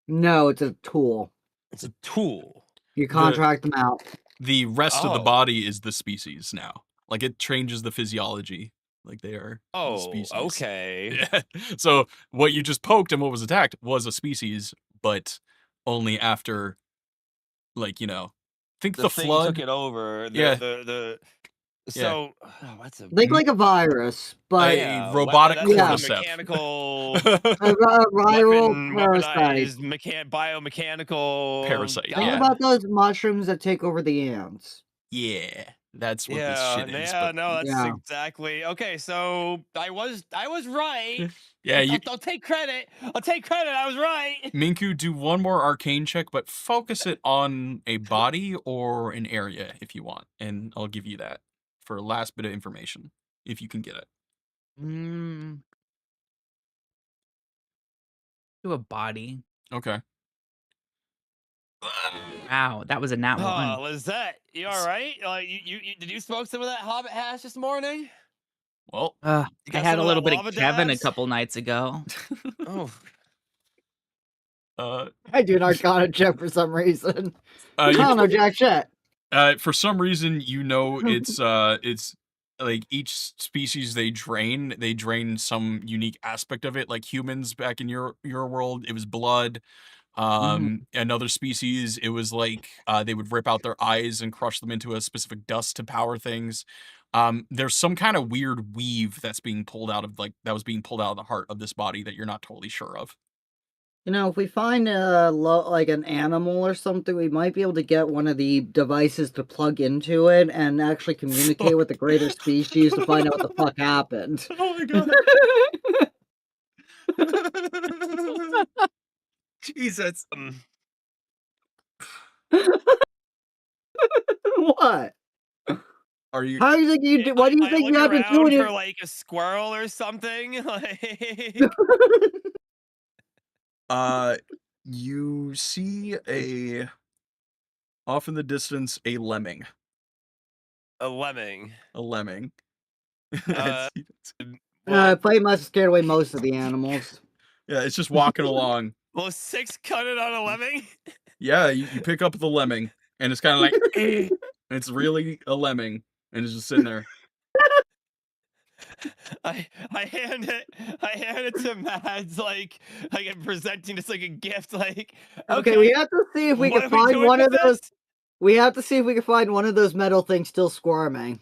[SPEAKER 5] No, it's a tool.
[SPEAKER 6] It's a tool.
[SPEAKER 5] You contract them out.
[SPEAKER 1] The rest of the
[SPEAKER 6] Oh.
[SPEAKER 1] body is the species now. Like it changes the physiology. Like they are the
[SPEAKER 6] Oh,
[SPEAKER 1] species.
[SPEAKER 6] okay.
[SPEAKER 1] Yeah. So what you just poked and what was attacked was a species, but only after, like, you know, think the
[SPEAKER 6] thing
[SPEAKER 1] flood
[SPEAKER 6] took it over.
[SPEAKER 1] Yeah.
[SPEAKER 6] So what's a
[SPEAKER 5] Think like a virus, but
[SPEAKER 1] a robotic cordyceps.
[SPEAKER 6] mechanical
[SPEAKER 5] a viral parasite.
[SPEAKER 6] weaponized biomechanical
[SPEAKER 1] Parasite,
[SPEAKER 5] Think about those mushrooms that take over the ants.
[SPEAKER 1] Yeah, that's what this
[SPEAKER 6] Yeah,
[SPEAKER 1] shit is.
[SPEAKER 6] yeah,
[SPEAKER 1] But
[SPEAKER 6] no, that's
[SPEAKER 5] Yeah.
[SPEAKER 6] exactly okay. So I was right.
[SPEAKER 1] yeah,
[SPEAKER 6] I'll take credit. I'll take credit. I was right.
[SPEAKER 1] Minku, do one more arcane check, but focus it on a body or an area if you want, and I'll give you that for a last bit of information if you can get it.
[SPEAKER 4] Do a body.
[SPEAKER 1] Okay.
[SPEAKER 4] Wow, that was a nat one.
[SPEAKER 6] Oh, Lizette, you all right? Like you did you smoke some of that Hobbit hash this morning?
[SPEAKER 1] Well,
[SPEAKER 6] You
[SPEAKER 4] I
[SPEAKER 6] got
[SPEAKER 4] had
[SPEAKER 6] some
[SPEAKER 4] a
[SPEAKER 6] of
[SPEAKER 4] little
[SPEAKER 6] that
[SPEAKER 4] bit
[SPEAKER 6] lava
[SPEAKER 4] of Kevin a
[SPEAKER 6] dabs?
[SPEAKER 4] couple nights ago.
[SPEAKER 6] Oh,
[SPEAKER 5] I do an arcana check for some reason. I
[SPEAKER 1] you,
[SPEAKER 5] don't know jack shit.
[SPEAKER 1] for some reason, you know, it's like each species they drain some unique aspect of it. Like humans back in your world, it was blood. Another species, it was like they would rip out their eyes and crush them into a specific dust to power things. There's some kind of weird weave that's being pulled out of that was being pulled out of the heart of this body that you're not totally sure of.
[SPEAKER 5] You know, if we find like an animal or something, we might be able to get one of the devices to plug into it and actually communicate with the greater species to find out what the fuck happened.
[SPEAKER 1] Oh my god. Jesus.
[SPEAKER 5] What?
[SPEAKER 1] Are you?
[SPEAKER 5] How do you think you do? What do you think you have to do
[SPEAKER 6] around
[SPEAKER 5] it?
[SPEAKER 6] for like a squirrel or something? Like
[SPEAKER 1] You see off in the distance a lemming.
[SPEAKER 6] a lemming.
[SPEAKER 1] A lemming.
[SPEAKER 5] Play must have scared away most of the animals.
[SPEAKER 1] Yeah, it's just walking along.
[SPEAKER 6] Well, 6 cut it on a lemming.
[SPEAKER 1] Yeah, you pick up the lemming, and it's kind of like, and it's really a lemming, and it's just sitting there.
[SPEAKER 6] I hand it to Mads like I'm presenting this like a gift. Like,
[SPEAKER 5] Okay, we have to see if we
[SPEAKER 6] what
[SPEAKER 5] can
[SPEAKER 6] are we
[SPEAKER 5] find
[SPEAKER 6] doing
[SPEAKER 5] one of
[SPEAKER 6] with
[SPEAKER 5] those.
[SPEAKER 6] this?
[SPEAKER 5] We have to see if we can find one of those metal things still squirming.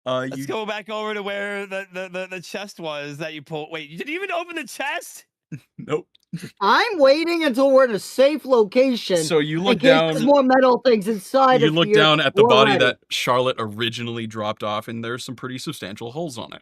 [SPEAKER 6] Let's go back over to where the chest was that you pulled. Wait, you didn't even open the chest?
[SPEAKER 1] Nope.
[SPEAKER 5] I'm waiting until we're in a safe location.
[SPEAKER 1] So you
[SPEAKER 5] in
[SPEAKER 1] look
[SPEAKER 5] case there's
[SPEAKER 1] down.
[SPEAKER 5] more metal things inside
[SPEAKER 1] You
[SPEAKER 5] of
[SPEAKER 1] look
[SPEAKER 5] here.
[SPEAKER 1] down at the
[SPEAKER 5] we're
[SPEAKER 1] body
[SPEAKER 5] ready.
[SPEAKER 1] that Charlotte originally dropped off, and there's some pretty substantial holes on it.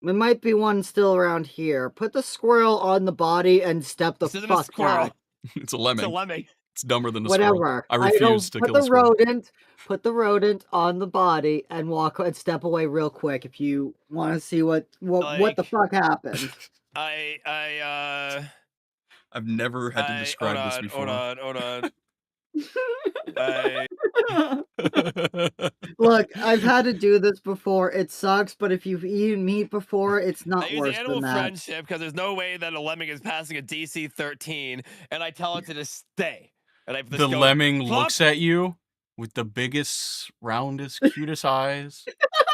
[SPEAKER 5] There might be one still around here. Put the squirrel on the body and step the
[SPEAKER 6] This isn't a
[SPEAKER 5] fuck
[SPEAKER 6] squirrel.
[SPEAKER 5] back.
[SPEAKER 1] It's a lemming.
[SPEAKER 6] It's a lemming.
[SPEAKER 1] It's dumber than a squirrel.
[SPEAKER 5] Whatever.
[SPEAKER 1] I refuse to
[SPEAKER 5] put
[SPEAKER 1] kill
[SPEAKER 5] the
[SPEAKER 1] a squirrel.
[SPEAKER 5] rodent. Put the rodent on the body and walk and step away real quick if you want to see what the fuck happened.
[SPEAKER 6] I've
[SPEAKER 1] never had to describe this before.
[SPEAKER 6] Hold on.
[SPEAKER 5] Look, I've had to do this before. It sucks, but if you've eaten meat before, it's
[SPEAKER 6] I
[SPEAKER 5] not
[SPEAKER 6] use
[SPEAKER 5] worse
[SPEAKER 6] animal
[SPEAKER 5] than that.
[SPEAKER 6] friendship because there's no way that a lemming is passing a DC 13, and I tell it to just stay. And I
[SPEAKER 1] The lemming looks at you with the biggest, roundest, cutest eyes,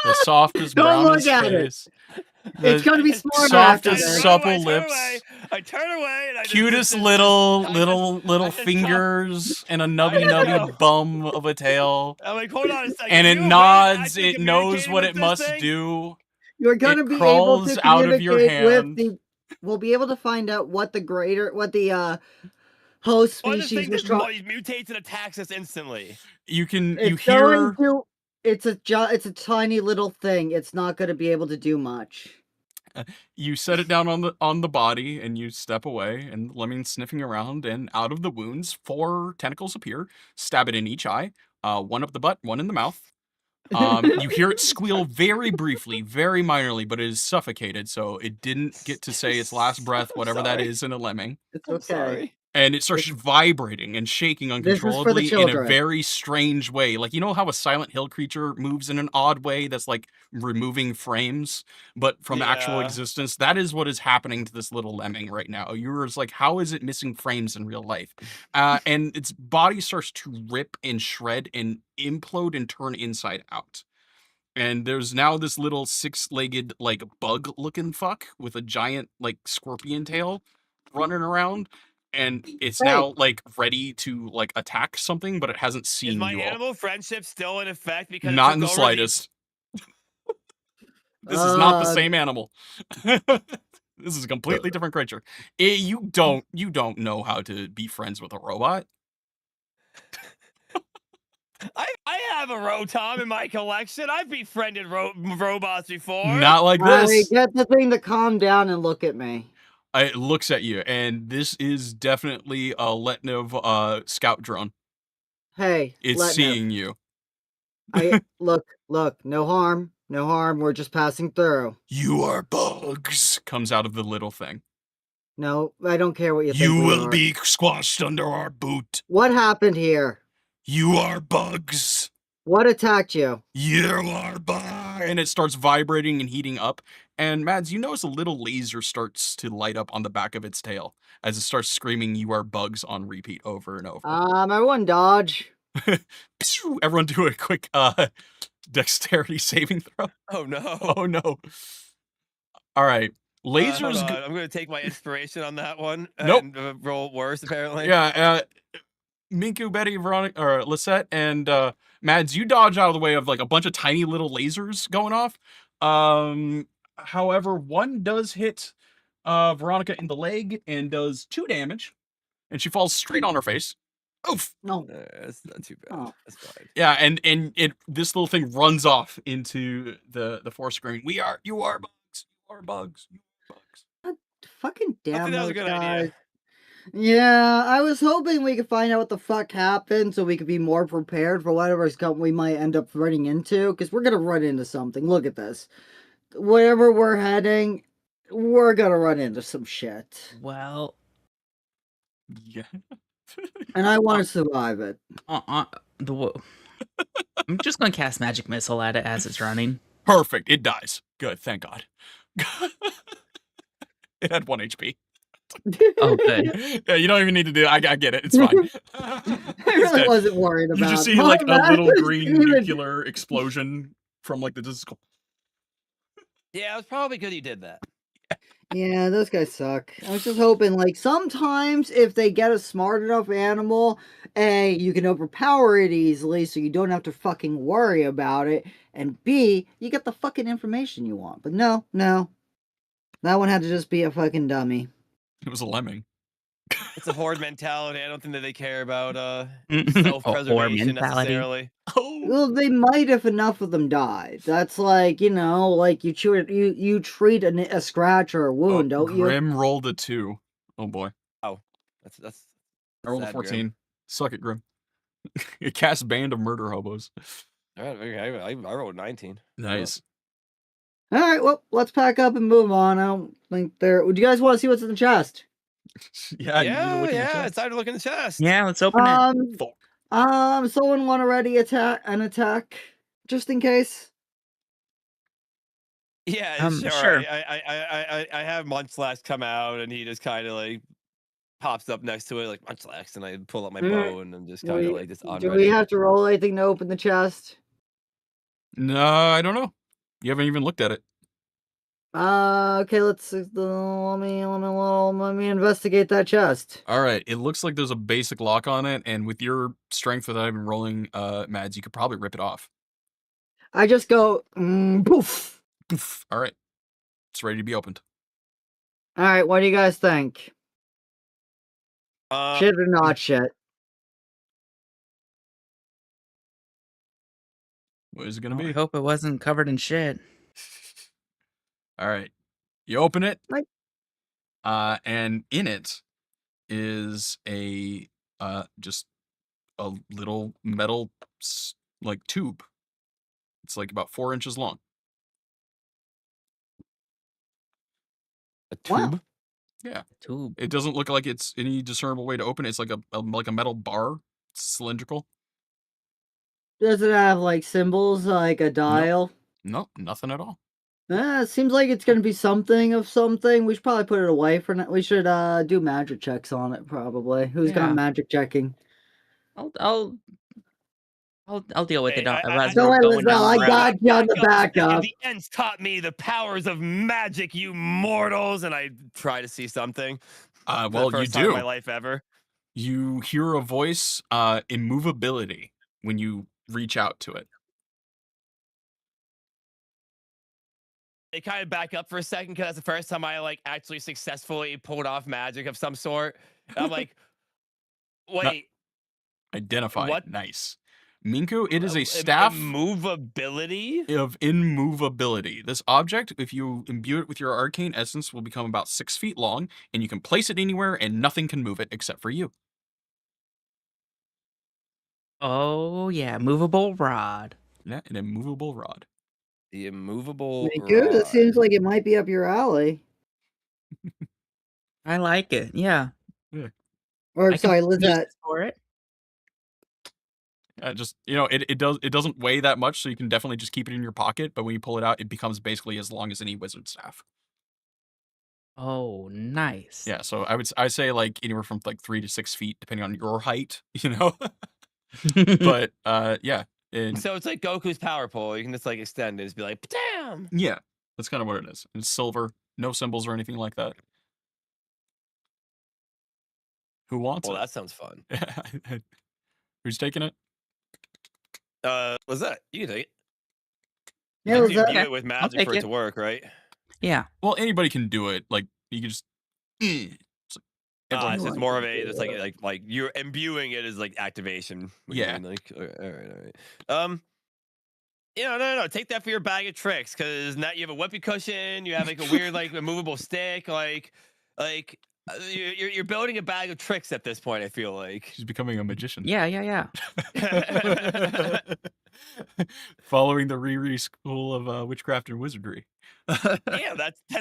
[SPEAKER 1] the softest,
[SPEAKER 5] Don't look
[SPEAKER 1] brownest
[SPEAKER 5] at
[SPEAKER 1] face.
[SPEAKER 5] It's gonna be smart
[SPEAKER 1] softest,
[SPEAKER 5] after this.
[SPEAKER 1] supple lips.
[SPEAKER 6] I turn away and I
[SPEAKER 1] Cutest little fingers and a nubby bum of a tail.
[SPEAKER 6] I'm like, hold on a second.
[SPEAKER 1] And it nods. It knows what it must do.
[SPEAKER 5] You're gonna
[SPEAKER 1] It
[SPEAKER 5] be able
[SPEAKER 1] crawls
[SPEAKER 5] to
[SPEAKER 1] out of your
[SPEAKER 5] communicate
[SPEAKER 1] hand.
[SPEAKER 5] with the. We'll be able to find out what the host
[SPEAKER 6] Well, the
[SPEAKER 5] species
[SPEAKER 6] thing
[SPEAKER 5] was
[SPEAKER 6] that
[SPEAKER 5] trying.
[SPEAKER 6] mutates and attacks us instantly.
[SPEAKER 1] You
[SPEAKER 5] It's
[SPEAKER 1] hear.
[SPEAKER 5] It's a tiny little thing. It's not going to be able to do much.
[SPEAKER 1] You set it down on the body, and you step away, and Lemming's sniffing around, and out of the wounds, 4 tentacles appear. Stab it in each eye, one up the butt, one in the mouth. You hear it squeal very briefly, very minorly, but it is suffocated, so it didn't get to say its last breath, whatever that is in a lemming.
[SPEAKER 5] It's okay.
[SPEAKER 1] And it starts vibrating and shaking
[SPEAKER 5] This is for the
[SPEAKER 1] uncontrollably in a
[SPEAKER 5] children.
[SPEAKER 1] very strange way. Like, you know how a Silent Hill creature moves in an odd way that's like removing frames, but from actual existence? That is what is happening to this little lemming right now. You're just like, how is it missing frames in real life? And its body starts to rip and shred and implode and turn inside out. And there's now this little 6-legged, like, bug-looking fuck with a giant, like, scorpion tail running around. And it's now, like, ready to, like, attack something, but it hasn't seen
[SPEAKER 6] Is my
[SPEAKER 1] you all.
[SPEAKER 6] animal friendship still in effect? Because
[SPEAKER 1] Not in the slightest. This is not the same animal. This is a completely different creature. You don't know how to be friends with a robot.
[SPEAKER 6] I have a Rotom in my collection. I've befriended robots before.
[SPEAKER 1] Not like this.
[SPEAKER 5] Get the thing to calm down and look at me.
[SPEAKER 1] It looks at you, and this is definitely a Letnev scout drone.
[SPEAKER 5] Hey,
[SPEAKER 1] It's
[SPEAKER 5] Letnev.
[SPEAKER 1] seeing you.
[SPEAKER 5] Look, no harm. We're just passing through.
[SPEAKER 1] You are bugs, comes out of the little thing.
[SPEAKER 5] No, I don't care what you think.
[SPEAKER 1] You
[SPEAKER 5] we
[SPEAKER 1] will
[SPEAKER 5] are.
[SPEAKER 1] be squashed under our boot.
[SPEAKER 5] What happened here?
[SPEAKER 1] You are bugs.
[SPEAKER 5] What attacked you?
[SPEAKER 1] You are bugs. And it starts vibrating and heating up. And Mads, you notice a little laser starts to light up on the back of its tail as it starts screaming, "You are bugs," on repeat over and over.
[SPEAKER 5] Everyone dodge.
[SPEAKER 1] Everyone do a quick dexterity saving throw.
[SPEAKER 6] Oh no.
[SPEAKER 1] Oh no. All right. Lasers.
[SPEAKER 6] I'm going to take my inspiration on that one.
[SPEAKER 1] Nope.
[SPEAKER 6] And roll worse, apparently.
[SPEAKER 1] Yeah. Minku, Betty, Veronica, or Lisette, and Mads, you dodge out of the way of like a bunch of tiny little lasers going off. However, one does hit Veronica in the leg and does 2 damage, and she falls straight on her face. Oof.
[SPEAKER 5] No,
[SPEAKER 6] that's not too bad.
[SPEAKER 5] Oh.
[SPEAKER 6] That's fine.
[SPEAKER 1] Yeah, and this little thing runs off into the forest screen. You are bugs. You are bugs. You are bugs.
[SPEAKER 5] Fucking damn
[SPEAKER 6] I think that was
[SPEAKER 5] those
[SPEAKER 6] a good
[SPEAKER 5] guys.
[SPEAKER 6] idea.
[SPEAKER 5] Yeah, I was hoping we could find out what the fuck happened so we could be more prepared for whatever's coming we might end up running into, because we're gonna run into something. Look at this. Wherever we're heading, we're gonna run into some shit.
[SPEAKER 4] Well,
[SPEAKER 1] yeah.
[SPEAKER 5] And I want to survive it.
[SPEAKER 4] I'm just going to cast Magic Missile at it as it's running.
[SPEAKER 1] Perfect. It dies. Good. Thank God. It had 1 HP.
[SPEAKER 4] Oh, good.
[SPEAKER 1] Yeah, you don't even need to do it. I get it. It's fine.
[SPEAKER 5] I really wasn't worried about it.
[SPEAKER 1] You just see like a little green nuclear explosion from like the disc.
[SPEAKER 6] Yeah, it was probably good you did that.
[SPEAKER 5] Yeah, those guys suck. I was just hoping, like, sometimes if they get a smart enough animal, A, you can overpower it easily so you don't have to fucking worry about it, and B, you get the fucking information you want. But no. That one had to just be a fucking dummy.
[SPEAKER 1] It was a lemming.
[SPEAKER 6] It's a horde mentality. I don't think that they care about
[SPEAKER 4] Horde
[SPEAKER 6] self-preservation
[SPEAKER 4] mentality.
[SPEAKER 6] necessarily.
[SPEAKER 1] Oh,
[SPEAKER 5] Well, they might if enough of them died. That's like, you know, like you treat a scratch or a wound, don't you?
[SPEAKER 1] Grim rolled a 2. Oh boy.
[SPEAKER 6] Oh, that's
[SPEAKER 1] I rolled a
[SPEAKER 6] sad,
[SPEAKER 1] 14.
[SPEAKER 6] Grim.
[SPEAKER 1] Suck it, Grim. It cast Band of Murder Hobos.
[SPEAKER 6] All right, okay, I rolled 19.
[SPEAKER 1] Nice.
[SPEAKER 5] All right, well, let's pack up and move on. I don't think there. Would you guys want to see what's in the chest?
[SPEAKER 1] Yeah, you need to
[SPEAKER 6] Yeah,
[SPEAKER 1] look in the
[SPEAKER 6] yeah.
[SPEAKER 1] chest.
[SPEAKER 6] It's time to look in the chest.
[SPEAKER 4] Yeah, let's open it.
[SPEAKER 5] Someone want to ready attack, just in case.
[SPEAKER 6] Yeah, sure.
[SPEAKER 4] Sure.
[SPEAKER 6] I have Munchlax come out, and he just kind of like pops up next to it, like Munchlax, and I pull up my bow, and I'm just kind of like just on
[SPEAKER 5] Do
[SPEAKER 6] ready.
[SPEAKER 5] we have to roll anything to open the chest?
[SPEAKER 1] No, I don't know. You haven't even looked at it.
[SPEAKER 5] Okay, let me investigate that chest.
[SPEAKER 1] All right. It looks like there's a basic lock on it, and with your strength without even rolling, Mads, you could probably rip it off.
[SPEAKER 5] I just go poof.
[SPEAKER 1] Poof. All right. It's ready to be opened.
[SPEAKER 5] All right, what do you guys think? Shit or not shit?
[SPEAKER 1] What is it gonna
[SPEAKER 4] I
[SPEAKER 1] be?
[SPEAKER 4] hope it wasn't covered in shit.
[SPEAKER 1] All right. You open it.
[SPEAKER 5] Like-
[SPEAKER 1] And in it is a just a little metal like tube. It's like about 4 inches long.
[SPEAKER 6] A tube?
[SPEAKER 5] Wow.
[SPEAKER 1] Yeah.
[SPEAKER 4] Tube.
[SPEAKER 1] It doesn't look like it's any discernible way to open it. It's like a metal bar. It's cylindrical.
[SPEAKER 5] Does it have like symbols, like a dial?
[SPEAKER 1] Nope, nothing at all.
[SPEAKER 5] It seems like it's gonna be something of something. We should probably put it away for now. We should do magic checks on it, probably. Who's got
[SPEAKER 4] Yeah.
[SPEAKER 5] magic checking?
[SPEAKER 4] I'll deal with
[SPEAKER 6] Hey,
[SPEAKER 4] it
[SPEAKER 6] I
[SPEAKER 4] as
[SPEAKER 5] Don't
[SPEAKER 4] we're
[SPEAKER 5] worry,
[SPEAKER 4] going
[SPEAKER 5] Lizelle, I
[SPEAKER 4] down.
[SPEAKER 5] got you on the backup.
[SPEAKER 6] The ends taught me the powers of magic, you mortals, and I try to see something. For
[SPEAKER 1] Well,
[SPEAKER 6] the
[SPEAKER 1] you
[SPEAKER 6] first time in
[SPEAKER 1] do.
[SPEAKER 6] my life ever.
[SPEAKER 1] You hear a voice, immovability, when you reach out to it.
[SPEAKER 6] They kind of back up for a second because that's the first time I like actually successfully pulled off magic of some sort. And I'm like, wait,
[SPEAKER 1] Identify.
[SPEAKER 6] What?
[SPEAKER 1] Nice. Minku, it is a staff
[SPEAKER 6] immovability
[SPEAKER 1] of immovability. This object, if you imbue it with your arcane essence, will become about 6 feet long, and you can place it anywhere, and nothing can move it except for you.
[SPEAKER 4] Oh yeah, movable rod.
[SPEAKER 1] Yeah, an immovable rod.
[SPEAKER 6] The immovable
[SPEAKER 5] Good. It seems
[SPEAKER 6] rod.
[SPEAKER 5] like it might be up your alley.
[SPEAKER 4] I like it. Yeah.
[SPEAKER 5] Or
[SPEAKER 4] I can
[SPEAKER 5] sorry,
[SPEAKER 4] use
[SPEAKER 5] Lizette.
[SPEAKER 4] this for it.
[SPEAKER 1] Just, it doesn't weigh that much, so you can definitely just keep it in your pocket, but when you pull it out, it becomes basically as long as any wizard staff.
[SPEAKER 4] Oh, nice.
[SPEAKER 1] Yeah, so I say like anywhere from like 3 to 6 feet, depending on your height, But yeah.
[SPEAKER 6] So it's like Goku's power pole. You can just like extend it and just be like, damn.
[SPEAKER 1] Yeah, that's kind of what it is. It's silver, no symbols or anything like that. Who wants
[SPEAKER 6] Well,
[SPEAKER 1] it?
[SPEAKER 6] that sounds fun.
[SPEAKER 1] Who's taking it?
[SPEAKER 6] What's that? You can take it.
[SPEAKER 5] Yeah,
[SPEAKER 6] You
[SPEAKER 5] was
[SPEAKER 6] have to
[SPEAKER 5] that-
[SPEAKER 6] imbue it with magic
[SPEAKER 4] take
[SPEAKER 6] for it
[SPEAKER 4] it.
[SPEAKER 6] to work, right?
[SPEAKER 4] Yeah.
[SPEAKER 1] Well, anybody can do it. Like you can just. It's
[SPEAKER 6] It's just more of a. It's like you're imbuing it as like activation.
[SPEAKER 1] Yeah.
[SPEAKER 6] Like, all right. No. Take that for your bag of tricks, because now you have a whoopee cushion. You have like a weird like immovable stick. You're building a bag of tricks at this point. I feel like
[SPEAKER 1] She's becoming a magician.
[SPEAKER 4] Yeah.
[SPEAKER 1] Following the Riri school of witchcraft and wizardry.
[SPEAKER 6] Yeah,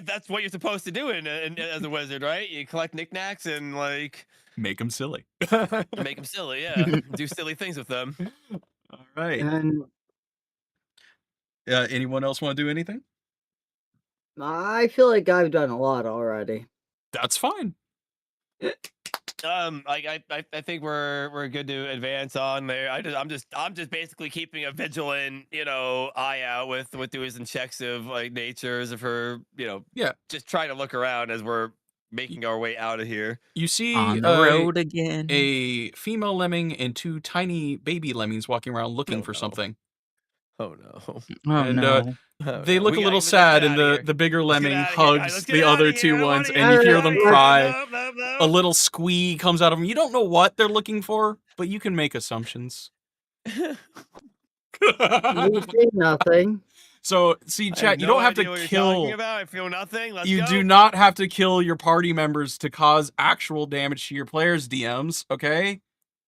[SPEAKER 6] that's what you're supposed to do as a wizard, right? You collect knickknacks and like
[SPEAKER 1] make them silly.
[SPEAKER 6] Make them silly, yeah. Do silly things with them.
[SPEAKER 1] All right.
[SPEAKER 5] And
[SPEAKER 1] anyone else want to do anything?
[SPEAKER 5] I feel like I've done a lot already.
[SPEAKER 1] That's fine.
[SPEAKER 6] I think we're good to advance on there. I'm just basically keeping a vigilant, eye out with doing some checks of like natures of her, just trying to look around as we're making our way out of here.
[SPEAKER 1] You see
[SPEAKER 4] On the road again.
[SPEAKER 1] A female lemming and 2 tiny baby lemmings walking around looking for something.
[SPEAKER 6] Oh no.
[SPEAKER 4] Oh
[SPEAKER 1] And
[SPEAKER 4] no.
[SPEAKER 1] they look a little
[SPEAKER 6] let's get
[SPEAKER 1] sad, and
[SPEAKER 6] outta here.
[SPEAKER 1] the bigger
[SPEAKER 6] Let's get
[SPEAKER 1] lemming
[SPEAKER 6] outta here.
[SPEAKER 1] hugs
[SPEAKER 6] Let's
[SPEAKER 1] the
[SPEAKER 6] get
[SPEAKER 1] other
[SPEAKER 6] outta
[SPEAKER 1] two
[SPEAKER 6] here. I
[SPEAKER 1] ones,
[SPEAKER 6] wanna
[SPEAKER 1] and
[SPEAKER 6] get
[SPEAKER 1] you hear
[SPEAKER 6] outta
[SPEAKER 1] them
[SPEAKER 6] here.
[SPEAKER 1] cry.
[SPEAKER 6] No.
[SPEAKER 1] A little squee comes out of them. You don't know what they're looking for, but you can make assumptions.
[SPEAKER 5] You see nothing.
[SPEAKER 1] So, see,
[SPEAKER 6] I have
[SPEAKER 1] chat, you
[SPEAKER 6] no
[SPEAKER 1] don't have
[SPEAKER 6] idea
[SPEAKER 1] to
[SPEAKER 6] what you're talking
[SPEAKER 1] kill.
[SPEAKER 6] about. I feel nothing. Let's
[SPEAKER 1] You
[SPEAKER 6] go.
[SPEAKER 1] do not have to kill your party members to cause actual damage to your players' DMs, okay?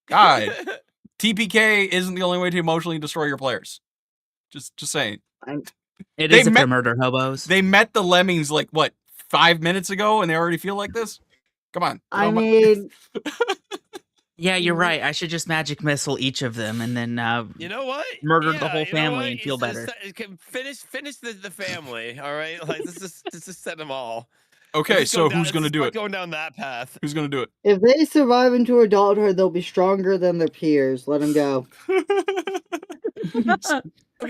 [SPEAKER 1] God. TPK isn't the only way to emotionally destroy your players. Just saying.
[SPEAKER 4] It
[SPEAKER 1] They
[SPEAKER 4] is if
[SPEAKER 1] met-
[SPEAKER 4] they're murder hobos.
[SPEAKER 1] They met the lemmings like what, 5 minutes ago, and they already feel like this? Come on.
[SPEAKER 5] I mean,
[SPEAKER 4] Yeah, you're right. I should just magic missile each of them and then
[SPEAKER 6] You know what?
[SPEAKER 4] murder the
[SPEAKER 6] Yeah,
[SPEAKER 4] whole
[SPEAKER 6] you know
[SPEAKER 4] family
[SPEAKER 6] what?
[SPEAKER 4] and feel
[SPEAKER 6] It's-
[SPEAKER 4] better.
[SPEAKER 6] Finish the family. All right, like let's just set them all.
[SPEAKER 1] Okay,
[SPEAKER 6] Let's
[SPEAKER 1] so
[SPEAKER 6] go down-
[SPEAKER 1] who's gonna
[SPEAKER 6] let's
[SPEAKER 1] do
[SPEAKER 6] start
[SPEAKER 1] it?
[SPEAKER 6] Going down that path.
[SPEAKER 1] Who's gonna do it?
[SPEAKER 5] if they survive into adulthood, they'll be stronger than their peers. Let them go.
[SPEAKER 6] Be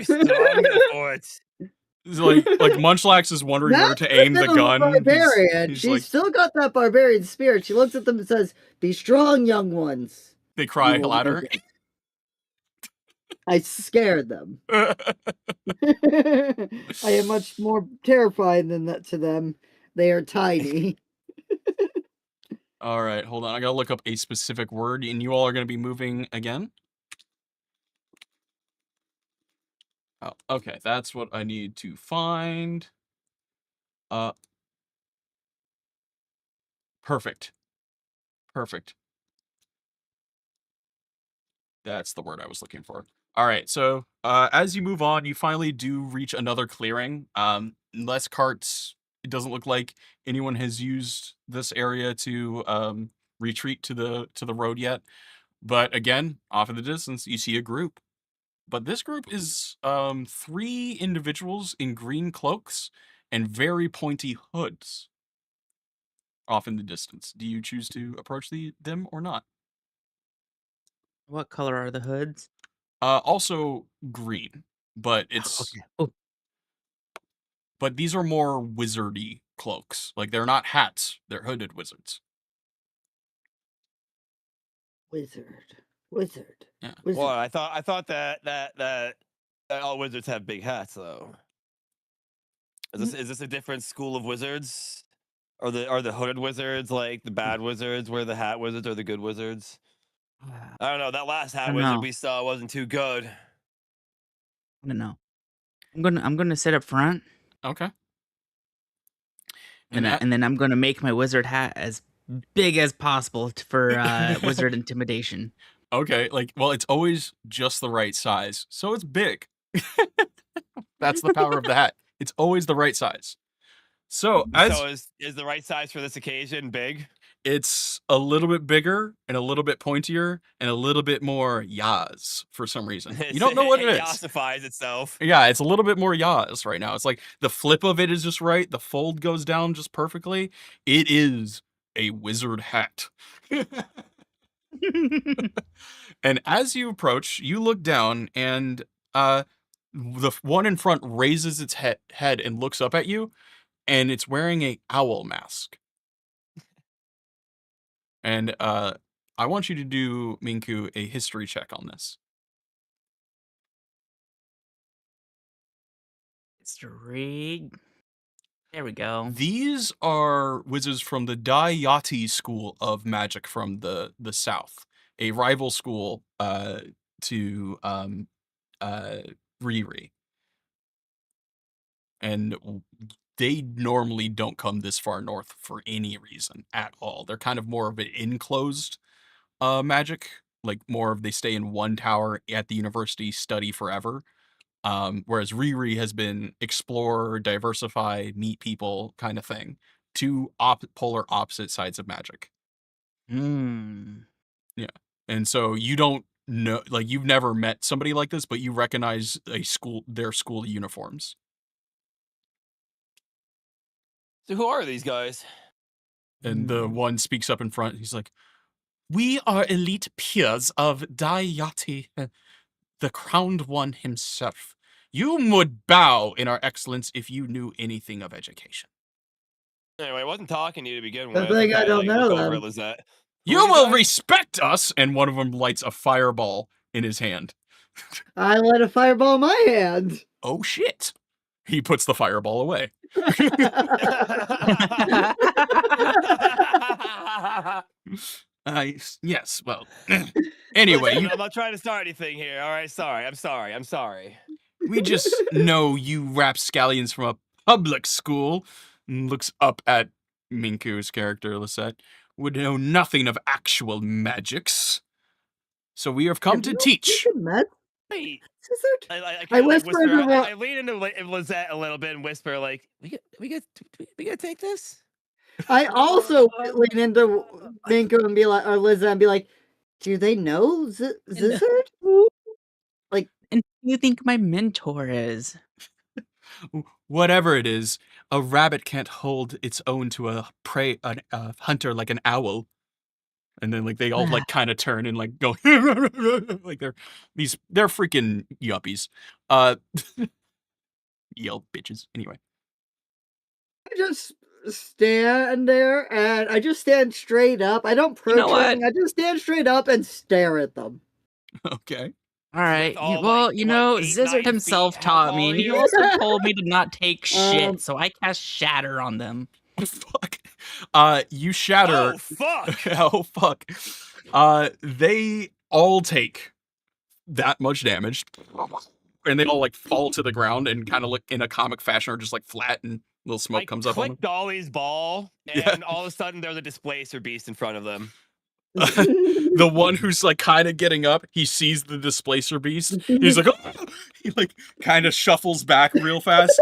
[SPEAKER 6] stronger for it.
[SPEAKER 1] It's like Munchlax is wondering where
[SPEAKER 5] That's
[SPEAKER 1] to aim the
[SPEAKER 5] still a
[SPEAKER 1] gun.
[SPEAKER 5] Barbarian.
[SPEAKER 1] He's
[SPEAKER 5] She's
[SPEAKER 1] like,
[SPEAKER 5] still got that barbarian spirit. She looks at them and says, "Be strong, young ones."
[SPEAKER 1] they cry
[SPEAKER 5] You will
[SPEAKER 1] louder.
[SPEAKER 5] make it. I scared them. I am much more terrifying than that to them. They are tiny.
[SPEAKER 1] All right, hold on. I gotta look up a specific word, and you all are gonna be moving again. Oh, okay. That's what I need to find. Perfect. Perfect. That's the word I was looking for. All right, so as you move on, you finally do reach another clearing. Less carts. It doesn't look like anyone has used this area to retreat to the road yet. But again, off in the distance, you see a group. But this group is 3 individuals in green cloaks and very pointy hoods. Off in the distance. Do you choose to approach them or not?
[SPEAKER 4] What color are the hoods?
[SPEAKER 1] Also green, but it's
[SPEAKER 4] Okay. Oh,
[SPEAKER 1] but these are more wizardy cloaks. Like they're not hats; they're hooded wizards.
[SPEAKER 5] Wizard.
[SPEAKER 1] Yeah.
[SPEAKER 6] Well, I thought that all wizards have big hats though. Is this a different school of wizards? Are the hooded wizards like the bad wizards, where the hat wizards are the good wizards? I don't know. That last hat
[SPEAKER 4] don't
[SPEAKER 6] wizard
[SPEAKER 4] know.
[SPEAKER 6] we saw wasn't too good.
[SPEAKER 4] I don't know. I'm gonna sit up front
[SPEAKER 1] Okay.
[SPEAKER 4] and then I'm gonna make my wizard hat as big as possible for wizard intimidation.
[SPEAKER 1] Okay, well, it's always just the right size, so it's big. That's the power of the hat. It's always the right size. So
[SPEAKER 6] is the right size for this occasion big?
[SPEAKER 1] It's a little bit bigger and a little bit pointier and a little bit more yas for some reason. You don't know what it is.
[SPEAKER 6] It yassifies itself.
[SPEAKER 1] Yeah, it's a little bit more yas right now. It's like the flip of it is just right. The fold goes down just perfectly. It is a wizard hat. And as you approach, you look down and the one in front raises its head and looks up at you, and it's wearing a owl mask. And I want you to do, Minku, a history check on this.
[SPEAKER 4] History. There we go.
[SPEAKER 1] These are wizards from the Dayati school of magic from the south, a rival school to Riri. And they normally don't come this far north for any reason at all. They're kind of more of an enclosed magic, like more of they stay in one tower at the university, study forever. Whereas Riri has been explore, diversify, meet people kind of thing. 2 polar opposite sides of magic. Yeah. And so you don't know, like you've never met somebody like this, but you recognize their school uniforms.
[SPEAKER 6] So who are these guys?
[SPEAKER 1] And the one speaks up in front. He's like, "We are elite peers of Dayati, the crowned one himself. You would bow in our excellence if you knew anything of education."
[SPEAKER 6] Anyway, I wasn't talking to you to begin
[SPEAKER 5] I
[SPEAKER 6] with.
[SPEAKER 5] think I don't know
[SPEAKER 6] look over
[SPEAKER 5] them.
[SPEAKER 6] at Lizette.
[SPEAKER 1] You will respect us! And one of them lights a fireball in his hand.
[SPEAKER 5] I let a fireball in my hand.
[SPEAKER 1] Oh shit. He puts the fireball away. Yes, well. Anyway,
[SPEAKER 6] Listen, I'm not trying to start anything here. All right, sorry. I'm sorry.
[SPEAKER 1] we just know you rapscallions from a public school, and looks up at Minku's character, Lisette, would know nothing of actual magics. So we have come to teach.
[SPEAKER 6] Wait.
[SPEAKER 5] Scissor?
[SPEAKER 6] I
[SPEAKER 5] I
[SPEAKER 6] kinda, like,
[SPEAKER 5] whisper
[SPEAKER 6] whisper.
[SPEAKER 5] into
[SPEAKER 6] I lean into Lizette a little bit and whisper, like, we gonna take this?
[SPEAKER 5] I also lean into Minko and be like, or Liza and be like, do they know Zizzard? Like,
[SPEAKER 4] and who you think my mentor is?
[SPEAKER 1] Whatever it is, a rabbit can't hold its own to a hunter like an owl. And then like they all like kind of turn and like go like they're freaking yuppies. Yell bitches. Anyway.
[SPEAKER 5] I just stand there and I just stand straight up. I don't protrude. I just stand straight up and stare at them.
[SPEAKER 1] Okay.
[SPEAKER 4] All right.
[SPEAKER 6] all,
[SPEAKER 4] Well,
[SPEAKER 6] like,
[SPEAKER 4] you
[SPEAKER 6] what,
[SPEAKER 4] know,
[SPEAKER 6] 8,
[SPEAKER 4] Zizzard
[SPEAKER 6] 9
[SPEAKER 4] himself
[SPEAKER 6] feet? How
[SPEAKER 4] taught
[SPEAKER 6] tall
[SPEAKER 4] me,
[SPEAKER 6] are
[SPEAKER 4] and he
[SPEAKER 6] you?
[SPEAKER 4] also told me to not take shit, so I cast Shatter on them.
[SPEAKER 1] Fuck. You shatter.
[SPEAKER 6] Oh fuck.
[SPEAKER 1] Oh fuck. They all take that much damage, and they all like fall to the ground and kind of look in a comic fashion, or just like flat, and little smoke comes up on them.
[SPEAKER 6] Click Dolly's ball, and all of a sudden there's a displacer beast in front of them.
[SPEAKER 1] The one who's like kind of getting up, he sees the displacer beast. He's like, oh! He like kind of shuffles back real fast,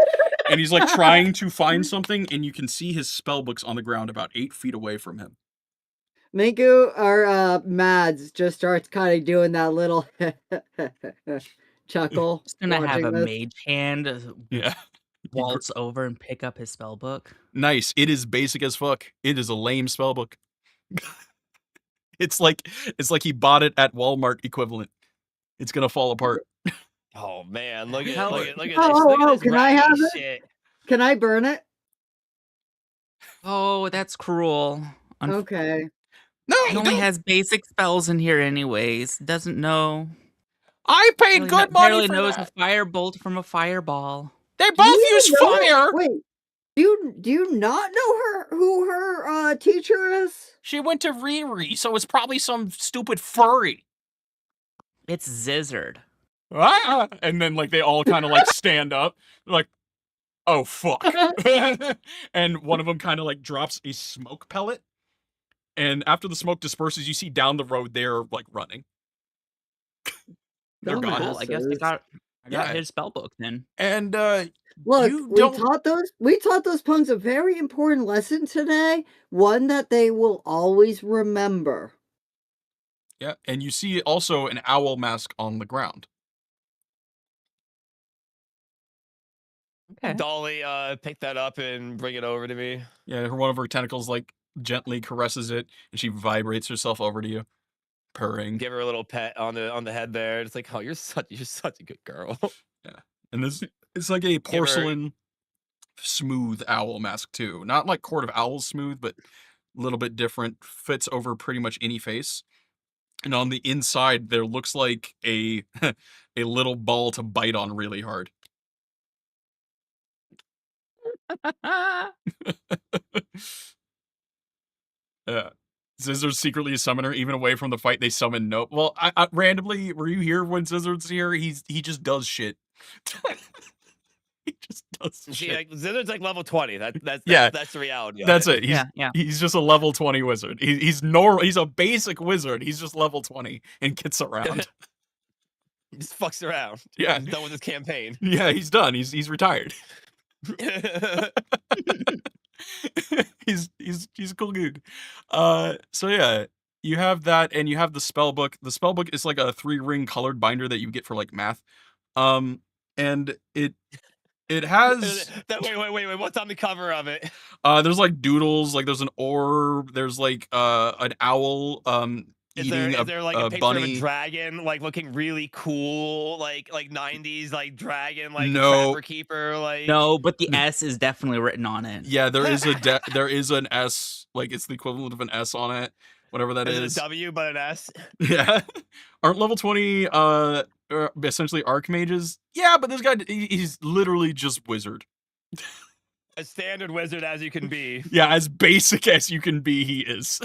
[SPEAKER 1] and he's like trying to find something, and you can see his spell books on the ground about 8 feet away from him.
[SPEAKER 5] Minko or Mads just starts kind of doing that little chuckle.
[SPEAKER 4] Just gonna have a
[SPEAKER 5] this.
[SPEAKER 4] mage hand
[SPEAKER 1] Yeah.
[SPEAKER 4] waltz over and pick up his spell book.
[SPEAKER 1] Nice. It is basic as fuck. It is a lame spell book. It's like he bought it at Walmart equivalent. It's gonna fall apart.
[SPEAKER 6] Oh man, look at
[SPEAKER 5] Oh,
[SPEAKER 6] this. Look at
[SPEAKER 5] oh,
[SPEAKER 6] this
[SPEAKER 5] can I have
[SPEAKER 6] ratty
[SPEAKER 5] it?
[SPEAKER 6] shit.
[SPEAKER 5] Can I burn it?
[SPEAKER 4] Oh, that's cruel.
[SPEAKER 5] Okay.
[SPEAKER 1] No,
[SPEAKER 4] He only has basic spells in here anyways. Doesn't know.
[SPEAKER 1] I paid good money
[SPEAKER 4] Barely
[SPEAKER 1] for
[SPEAKER 4] knows
[SPEAKER 1] that.
[SPEAKER 4] a firebolt from a fireball.
[SPEAKER 1] They both use fire.
[SPEAKER 5] Wait, do you not know who her teacher is?
[SPEAKER 1] She went to Riri, so it's probably some stupid furry.
[SPEAKER 4] It's Zizzard.
[SPEAKER 1] Ah! And then like they all kind of like stand up, like, oh fuck. And one of them kind of like drops a smoke pellet. And after the smoke disperses, you see down the road they're like running. They're gone.
[SPEAKER 4] Cool. I guess I got his spell book then.
[SPEAKER 1] And
[SPEAKER 5] look, we taught those punks a very important lesson today, one that they will always remember.
[SPEAKER 1] Yeah, and you see also an owl mask on the ground.
[SPEAKER 4] Okay.
[SPEAKER 6] Dolly, pick that up and bring it over to me.
[SPEAKER 1] Yeah, one of her tentacles like gently caresses it, and she vibrates herself over to you, purring.
[SPEAKER 6] Give her a little pet on the head there. It's like, oh, you're such a good girl.
[SPEAKER 1] Yeah, and this it's like a porcelain smooth owl mask too. Not like Court of Owls smooth, but a little bit different. Fits over pretty much any face. And on the inside, there looks like a a little ball to bite on really hard. Yeah. Zizzard's secretly a summoner, even away from the fight. They summon no. Well, I randomly, were you here when Zizzard's here? He just does shit. He just does shit.
[SPEAKER 6] Like, Zizzard's like level 20. That's the reality.
[SPEAKER 1] That's it.
[SPEAKER 4] Yeah.
[SPEAKER 1] He's just a level 20 wizard. He's normal. He's a basic wizard. He's just level 20 and gets around.
[SPEAKER 6] He just fucks around.
[SPEAKER 1] Yeah.
[SPEAKER 6] He's done with his campaign.
[SPEAKER 1] Yeah, he's done. He's retired. He's a cool dude. So yeah, you have that, and you have the spell book. The spell book is like a 3-ring colored binder that you get for like math. And it has
[SPEAKER 6] wait, what's on the cover of it?
[SPEAKER 1] There's like doodles, like there's an orb, there's like an owl eating
[SPEAKER 6] is there like a picture
[SPEAKER 1] bunny.
[SPEAKER 6] of a dragon, like looking really cool, like 90s, like dragon, like
[SPEAKER 1] No.
[SPEAKER 6] Trapper Keeper, like
[SPEAKER 4] No, but the S is definitely written on it.
[SPEAKER 1] Yeah, there is there is an S, like it's the equivalent of an S on it, whatever that is.
[SPEAKER 6] Is it a W but an S?
[SPEAKER 1] Yeah. Aren't level 20 essentially archmages. Yeah, but this guy, he's literally just wizard.
[SPEAKER 6] As standard wizard as you can be.
[SPEAKER 1] Yeah, as basic as you can be, he is.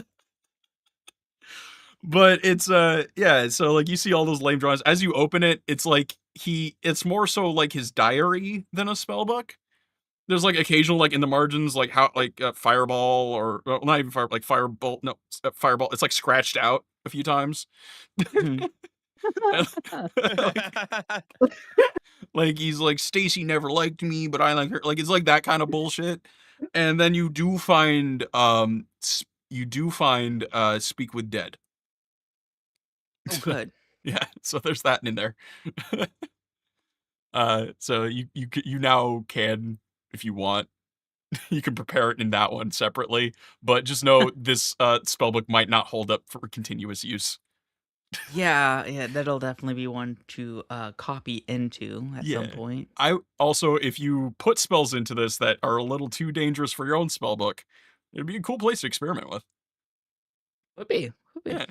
[SPEAKER 1] But it's yeah, so like you see all those lame drawings. As you open it, it's like it's more so like his diary than a spell book. There's like occasional like in the margins like how like fireball or well, not even fire like firebolt. No, fireball. It's like scratched out a few times. Like he's like Stacy never liked me, but I like her. Like it's like that kind of bullshit. And then you do find Speak with Dead.
[SPEAKER 4] Oh, good.
[SPEAKER 1] Yeah, so there's that in there. So you now can, if you want, you can prepare it in that one separately. But just know this spellbook might not hold up for continuous use.
[SPEAKER 4] Yeah, that'll definitely be one to copy into at some point.
[SPEAKER 1] I also, if you put spells into this that are a little too dangerous for your own spellbook, it'd be a cool place to experiment with.
[SPEAKER 4] Would be.
[SPEAKER 1] Yeah.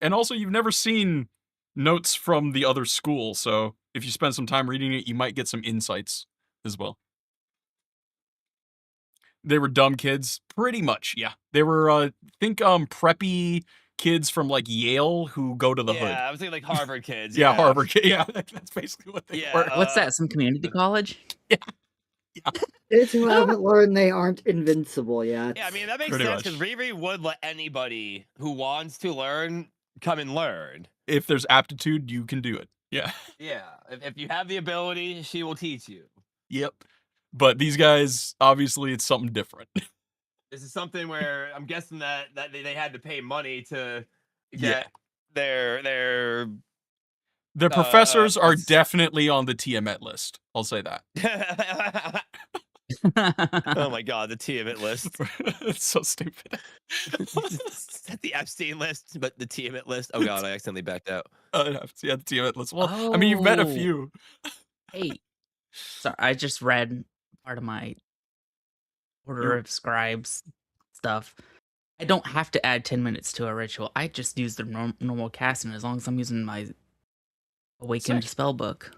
[SPEAKER 1] And also, you've never seen notes from the other school, so if you spend some time reading it, you might get some insights as well. They were dumb kids, pretty much, yeah. They were, think, preppy kids from, like, Yale who go to the hood.
[SPEAKER 6] Yeah, I was thinking, like, Harvard kids.
[SPEAKER 1] Yeah, Harvard kids, yeah, that's basically what they were.
[SPEAKER 4] What's that, some community college?
[SPEAKER 1] Yeah.
[SPEAKER 5] Kids who haven't learned they aren't invincible yet.
[SPEAKER 6] Yeah, I mean, that makes
[SPEAKER 1] Pretty
[SPEAKER 6] sense,
[SPEAKER 1] much.
[SPEAKER 6] because Riri would let anybody who wants to learn come and learn.
[SPEAKER 1] If there's aptitude, you can do it. Yeah.
[SPEAKER 6] Yeah, if you have the ability, she will teach you.
[SPEAKER 1] Yep. But these guys, obviously, it's something different.
[SPEAKER 6] This is something where I'm guessing that they had to pay money to get their
[SPEAKER 1] professors are definitely on the Tiamat list. I'll say that.
[SPEAKER 6] Oh my god, the Tiamat list.
[SPEAKER 1] It's so stupid.
[SPEAKER 6] The Epstein list, but the Tiamat list. Oh god, I accidentally backed out.
[SPEAKER 1] Yeah, the Tiamat list. Well, I mean, you've met a few.
[SPEAKER 4] Hey, sorry, I just read part of my Order of Scribes stuff. I don't have to add 10 minutes to a ritual. I just use the normal casting as long as I'm using my Awakened spellbook.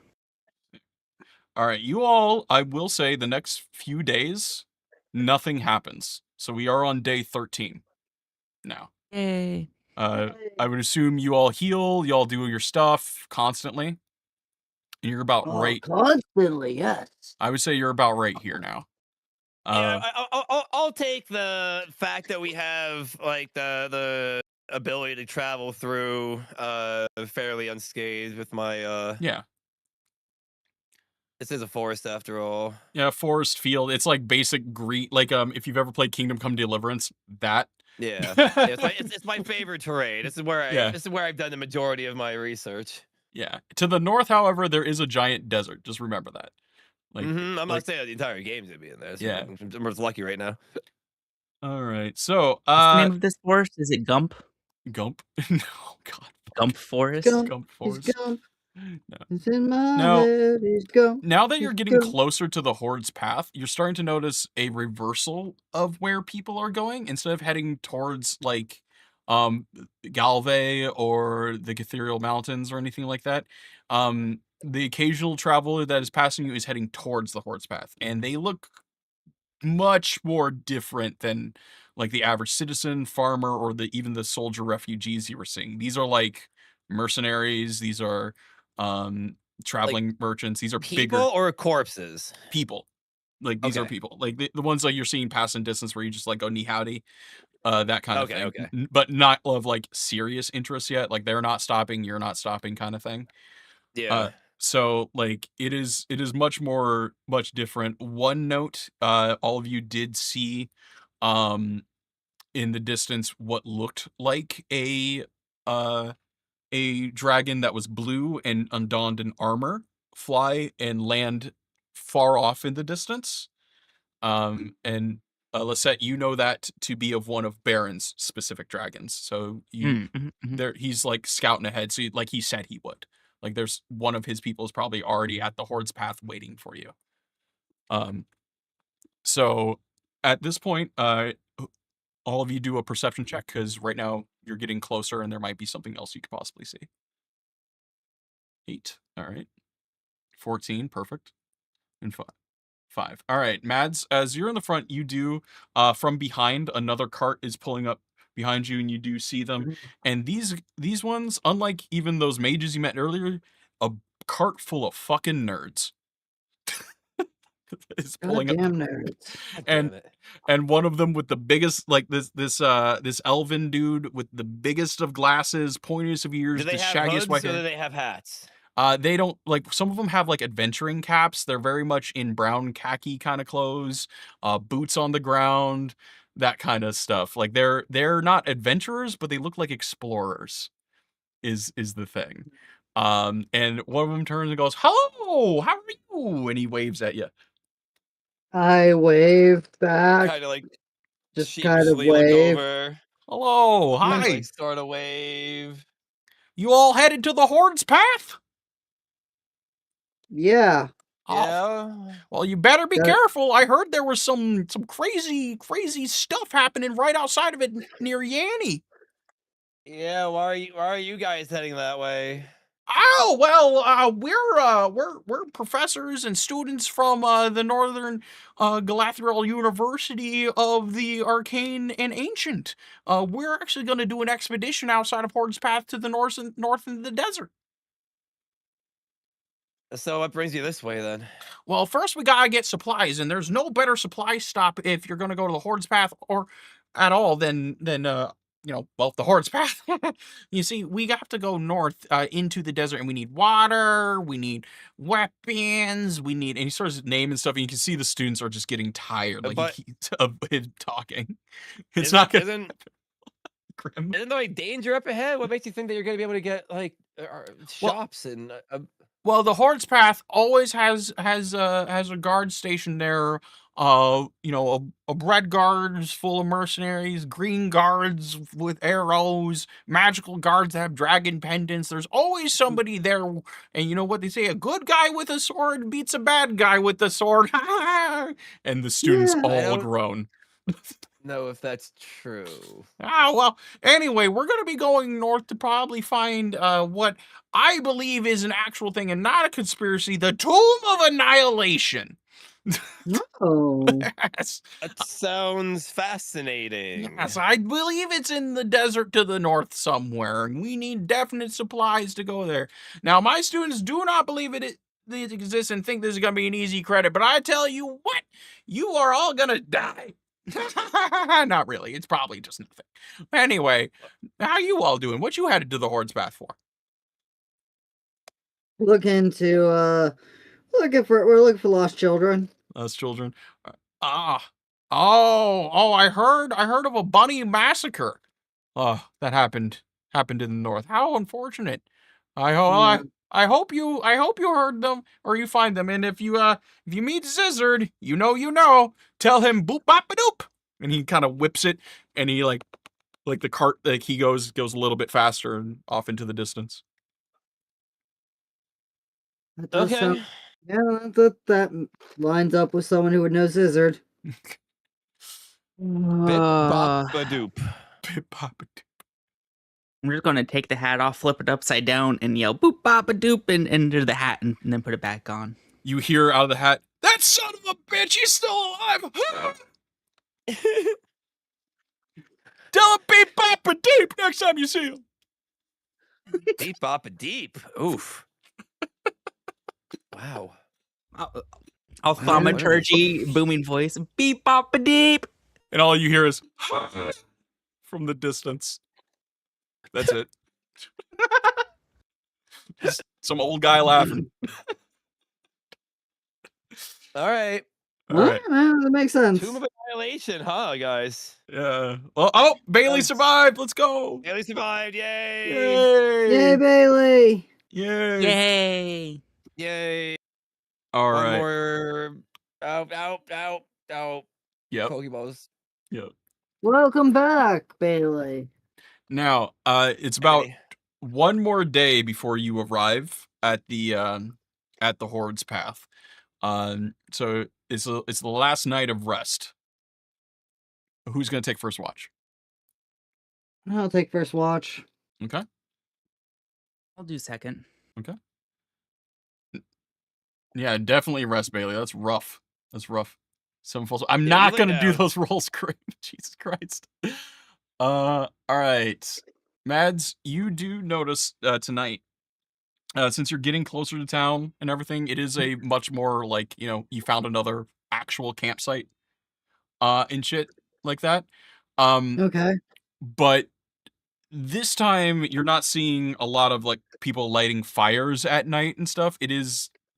[SPEAKER 1] All right, you all, I will say the next few days, nothing happens. So we are on day 13 now.
[SPEAKER 4] Yay.
[SPEAKER 1] I would assume you all heal, you all do your stuff constantly. And you're about right.
[SPEAKER 5] Constantly, yes.
[SPEAKER 1] I would say you're about right here now.
[SPEAKER 6] Yeah, I'll take the fact that we have like the ability to travel through fairly unscathed with my
[SPEAKER 1] yeah.
[SPEAKER 6] This is a forest after all.
[SPEAKER 1] Yeah, forest field. It's like basic green. Like if you've ever played Kingdom Come Deliverance, that.
[SPEAKER 6] Yeah, it's my favorite terrain. This is where I've done the majority of my research.
[SPEAKER 1] Yeah. To the north, however, there is a giant desert. Just remember that. Like,
[SPEAKER 6] I'm not saying the entire game's gonna be in there. So
[SPEAKER 1] yeah,
[SPEAKER 6] I'm just lucky right now.
[SPEAKER 1] All right, so
[SPEAKER 4] what's the name of this forest? Is it Gump?
[SPEAKER 1] Gump? No, God.
[SPEAKER 4] Gump Forest.
[SPEAKER 1] Gump Forest.
[SPEAKER 5] Gump.
[SPEAKER 1] No.
[SPEAKER 5] It's in my
[SPEAKER 1] Now,
[SPEAKER 5] head. He's Gump.
[SPEAKER 1] Now that you're getting closer to the Horde's path, you're starting to notice a reversal of where people are going. Instead of heading towards like Galve or the Cathedral Mountains or anything like that, the occasional traveler that is passing you is heading towards the Horde's path, and they look much more different than like the average citizen, farmer, or even the soldier refugees you were seeing. These are like mercenaries. These are traveling merchants. These are
[SPEAKER 6] people
[SPEAKER 1] bigger
[SPEAKER 6] or corpses.
[SPEAKER 1] people. Like these are people. Like the ones that you're seeing pass in distance where you just like go knee howdy. That kind of thing.
[SPEAKER 6] Okay.
[SPEAKER 1] But not of like serious interest yet. Like they're not stopping, you're not stopping kind of thing.
[SPEAKER 6] Yeah.
[SPEAKER 1] So like it is much different. One note, all of you did see in the distance what looked like a dragon that was blue and undonned in armor fly and land far off in the distance. And Lisette, you know that to be of one of Baron's specific dragons. So he's like scouting ahead. So like he said he would. Like there's one of his people is probably already at the Horde's path waiting for you. So at this point, all of you do a perception check because right now you're getting closer and there might be something else you could possibly see. 8. All right. 14. Perfect. And 5. 5. All right, Mads, as you're in the front, you do from behind another cart is pulling up behind you, and you do see them. And these ones, unlike even those mages you met earlier, a cart full of fucking nerds is pulling up,
[SPEAKER 5] Goddamn nerds.
[SPEAKER 1] and one of them with the biggest, like this elven dude with the biggest of glasses, pointiest of ears,
[SPEAKER 6] Do they
[SPEAKER 1] the
[SPEAKER 6] have
[SPEAKER 1] shaggiest
[SPEAKER 6] hoods
[SPEAKER 1] white
[SPEAKER 6] or
[SPEAKER 1] hair.
[SPEAKER 6] do they have hats?
[SPEAKER 1] They don't, like, some of them have like adventuring caps. They're very much in brown khaki kind of clothes, boots on the ground, that kind of stuff. Like they're not adventurers, but they look like explorers. Is the thing. And one of them turns and goes, "Hello, how are you?" And he waves at you.
[SPEAKER 5] I waved back.
[SPEAKER 6] Kind of like
[SPEAKER 5] Just kind of
[SPEAKER 6] sheepishly look
[SPEAKER 5] wave.
[SPEAKER 6] over.
[SPEAKER 1] Hello, hi.
[SPEAKER 6] Like sort of wave.
[SPEAKER 1] You all headed to the Horde's path?
[SPEAKER 5] Yeah.
[SPEAKER 6] Yeah.
[SPEAKER 1] Well, you better be
[SPEAKER 5] That-
[SPEAKER 1] careful. I heard there was some crazy stuff happening right outside of it near Yanny.
[SPEAKER 6] Yeah, why are you guys heading that way?
[SPEAKER 1] Oh, well, we're professors and students from the Northern Galathril University of the Arcane and Ancient. We're actually going to do an expedition outside of Horde's Path to the north in the desert.
[SPEAKER 6] So what brings you this way then?
[SPEAKER 1] Well, first we gotta get supplies, and there's no better supply stop if you're gonna go to the Horde's Path or at all than well, the Horde's Path. You see, we have to go north into the desert, and we need water, we need weapons, we need, and he starts naming stuff, and you can see the students are just getting tired, like
[SPEAKER 6] But-
[SPEAKER 1] of him talking. It's not gonna grim.
[SPEAKER 6] Isn't there like danger up ahead? What makes you think that you're gonna be able to get like shops and
[SPEAKER 1] Well, the Horde's Path always has a guard station there. A red guards full of mercenaries, green guards with arrows, magical guards that have dragon pendants. There's always somebody there, and you know what they say: a good guy with a sword beats a bad guy with a sword. And the students
[SPEAKER 5] Yeah.
[SPEAKER 6] I
[SPEAKER 1] all
[SPEAKER 6] don't-
[SPEAKER 1] groan.
[SPEAKER 6] know if that's true.
[SPEAKER 1] Well, anyway, we're going to be going north to probably find what I believe is an actual thing and not a conspiracy, the Tomb of Annihilation.
[SPEAKER 5] Oh.
[SPEAKER 1] Yes.
[SPEAKER 6] That sounds fascinating.
[SPEAKER 1] Yes, I believe it's in the desert to the north somewhere, and we need definite supplies to go there. Now, my students do not believe it exists and think this is going to be an easy credit, but I tell you what, you are all going to die. Not really. It's probably just nothing. Anyway, how you all doing? What you headed to the Horde's Path for?
[SPEAKER 5] We're looking for lost children.
[SPEAKER 1] Lost children. Oh! I heard of a bunny massacre. Oh, that happened in the north. How unfortunate. I hope you heard them or you find them. And if you meet Zizzard, you know. Tell him boop bop a doop, and he kind of whips it, and he like the cart, like he goes a little bit faster and off into the distance.
[SPEAKER 5] That does
[SPEAKER 6] Okay.
[SPEAKER 5] sound- that lines up with someone who would know Zizzard.
[SPEAKER 6] Bip bop a doop.
[SPEAKER 1] Bip bop a doop.
[SPEAKER 4] I'm just gonna take the hat off, flip it upside down, and yell boop bop a doop and into the hat and then put it back on.
[SPEAKER 1] You hear out of the hat, "That son of a bitch, he's still alive!" Tell him beep bop a deep next time you see him.
[SPEAKER 6] Deep bop a deep. Oof. Wow.
[SPEAKER 4] All thaumaturgy, booming voice, beep bop a deep.
[SPEAKER 1] And all you hear is from the distance. That's it. Just some old guy laughing.
[SPEAKER 6] All right.
[SPEAKER 1] All right.
[SPEAKER 5] That makes sense.
[SPEAKER 6] Tomb of Annihilation, huh, guys?
[SPEAKER 1] Yeah. Well, Bailey survived. Let's go.
[SPEAKER 6] Bailey survived. Yay!
[SPEAKER 1] Yay.
[SPEAKER 5] Yay, Bailey!
[SPEAKER 1] Yay.
[SPEAKER 4] Yay!
[SPEAKER 6] Yay!
[SPEAKER 1] All
[SPEAKER 6] One
[SPEAKER 1] right.
[SPEAKER 6] more. Out.
[SPEAKER 1] Yep.
[SPEAKER 6] Pokeballs.
[SPEAKER 1] Yep.
[SPEAKER 5] Welcome back, Bailey.
[SPEAKER 1] Now, it's about one more day before you arrive at the Horde's Path. So it's the last night of rest. Who's gonna take first watch?
[SPEAKER 5] I'll take first watch.
[SPEAKER 1] Okay.
[SPEAKER 4] I'll do second.
[SPEAKER 1] Okay. Yeah, definitely rest, Bailey. That's rough. That's rough. 7 falls. I'm
[SPEAKER 6] Yeah,
[SPEAKER 1] not
[SPEAKER 6] you lay
[SPEAKER 1] gonna do
[SPEAKER 6] down.
[SPEAKER 1] those rolls great. Jesus Christ. All right. Mads, you do notice tonight, since you're getting closer to town and everything, it is a much more like, you found another actual campsite and shit like that.
[SPEAKER 5] Okay.
[SPEAKER 1] But this time you're not seeing a lot of like people lighting fires at night and stuff.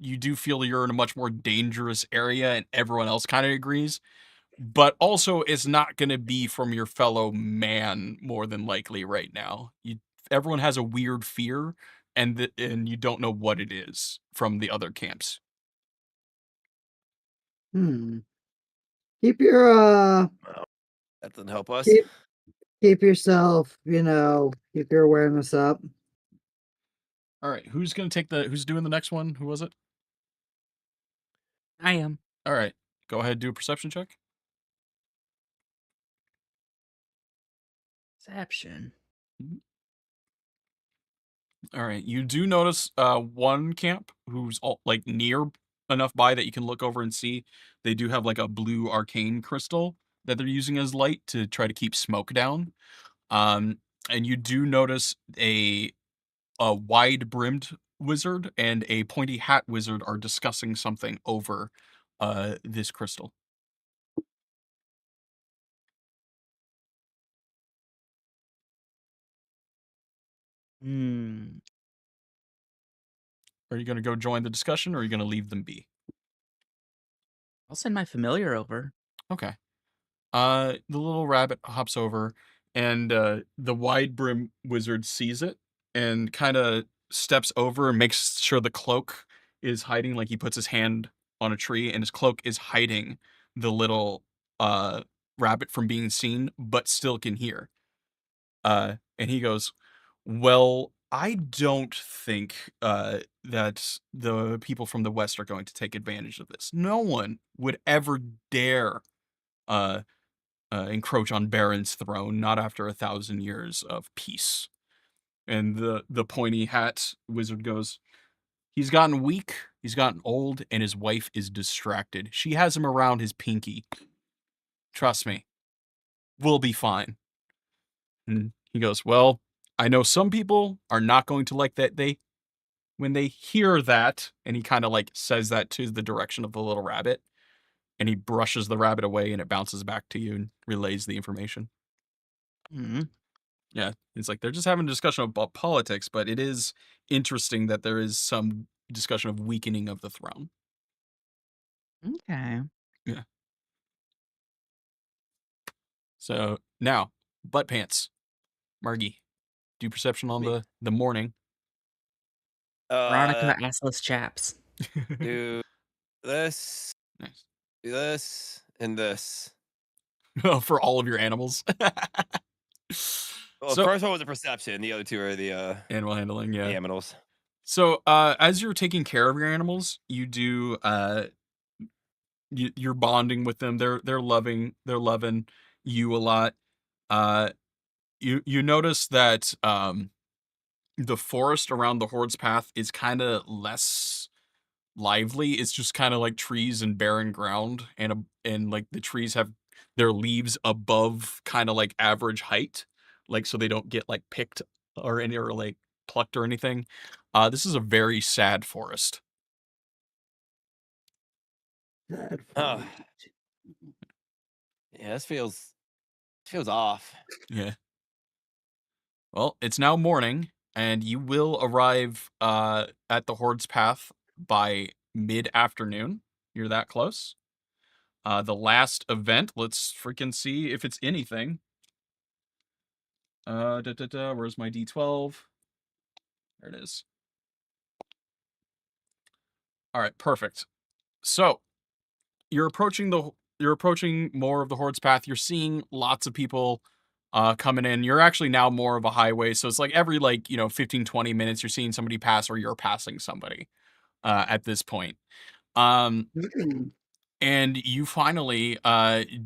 [SPEAKER 1] You do feel you're in a much more dangerous area, and everyone else kind of agrees. But also, it's not going to be from your fellow man more than likely right now. Everyone has a weird fear, and you don't know what it is from the other camps.
[SPEAKER 5] Keep your
[SPEAKER 6] That doesn't help us.
[SPEAKER 5] keep yourself, keep your awareness up.
[SPEAKER 1] All right, who's doing the next one? Who was it?
[SPEAKER 4] I am.
[SPEAKER 1] All right, go ahead, do a perception check.
[SPEAKER 4] Perception.
[SPEAKER 1] All right, you do notice one camp who's like near enough by that you can look over and see. They do have like a blue arcane crystal that they're using as light to try to keep smoke down. And you do notice a wide-brimmed wizard and a pointy hat wizard are discussing something over this crystal. Are you going to go join the discussion, or are you going to leave them be?
[SPEAKER 4] I'll send my familiar over.
[SPEAKER 1] Okay. The little rabbit hops over, and the wide brim wizard sees it and kind of steps over and makes sure the cloak is hiding. Like, he puts his hand on a tree, and his cloak is hiding the little rabbit from being seen, but still can hear. And he goes, "Well, I don't think that the people from the West are going to take advantage of this. No one would ever dare encroach on Baron's throne, not after 1,000 years of peace." And the pointy hat wizard goes, "He's gotten weak, he's gotten old, and his wife is distracted. She has him around his pinky. Trust me, we'll be fine." And he goes, "Well, I know some people are not going to like that. When they hear that," and he kind of like says that to the direction of the little rabbit, and he brushes the rabbit away, and it bounces back to you and relays the information. Yeah, it's like they're just having a discussion about politics, but it is interesting that there is some discussion of weakening of the throne.
[SPEAKER 4] Okay.
[SPEAKER 1] Yeah. So now, butt pants. Margie, do perception on the morning.
[SPEAKER 4] Veronica assless chaps.
[SPEAKER 6] Do this.
[SPEAKER 1] Nice.
[SPEAKER 6] Do this and this.
[SPEAKER 1] For all of your animals.
[SPEAKER 6] Well, the first one was a perception. The other two are the
[SPEAKER 1] animal handling. Yeah,
[SPEAKER 6] animals.
[SPEAKER 1] So as you're taking care of your animals, you do you're bonding with them. They're loving you a lot. You notice that the forest around the Horde's path is kind of less lively. It's just kind of like trees and barren ground, and like the trees have their leaves above kind of like average height, like so they don't get like picked or like plucked or anything. This is a very sad forest.
[SPEAKER 6] Oh. Yeah, this feels off.
[SPEAKER 1] Yeah. Well, it's now morning, and you will arrive at the Horde's path by mid-afternoon. You're that close. The last event, let's freaking see if it's anything. Where's my D12? There it is. All right, perfect. So, you're approaching more of the Horde's path. You're seeing lots of people coming in. You're actually now more of a highway, so it's like every 15 20 minutes you're seeing somebody pass, or you're passing somebody at this point. And you finally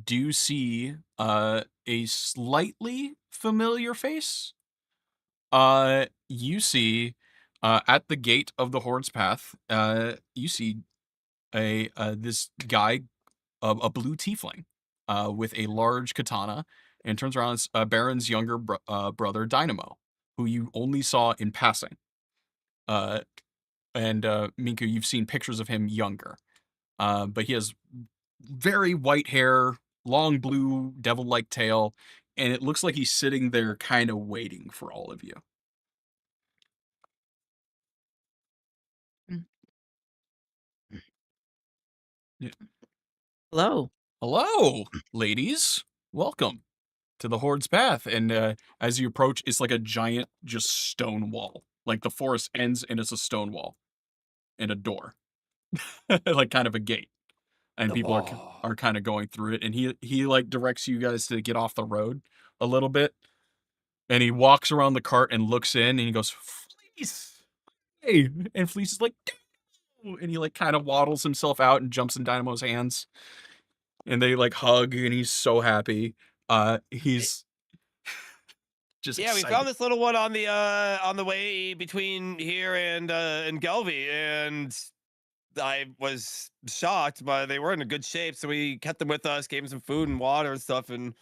[SPEAKER 1] do see a slightly familiar face. You see at the gate of the Horde's path, you see this guy, a blue tiefling, with a large katana, and turns around. It's Baron's younger brother, Dynamo, who you only saw in passing. And Minku, you've seen pictures of him younger, but he has very white hair, long blue devil-like tail, and it looks like he's sitting there kind of waiting for all of you. Yeah.
[SPEAKER 4] Hello.
[SPEAKER 1] Hello, ladies. Welcome to the Horde's Path. And as you approach, it's like a giant, just stone wall. Like the forest ends and it's a stone wall and a door, like kind of a gate. And people are kind of going through it. And he like directs you guys to get off the road a little bit. And he walks around the cart and looks in and he goes, Fleece! Hey! And Fleece is like, "No!" And he like kind of waddles himself out and jumps in Dynamo's hands. And they like hug and he's so happy. He's just
[SPEAKER 6] Yeah,
[SPEAKER 1] excited.
[SPEAKER 6] we found this little one on the way between here and Gelvy, and I was shocked, but they were in a good shape, so we kept them with us, gave them some food and water and stuff, and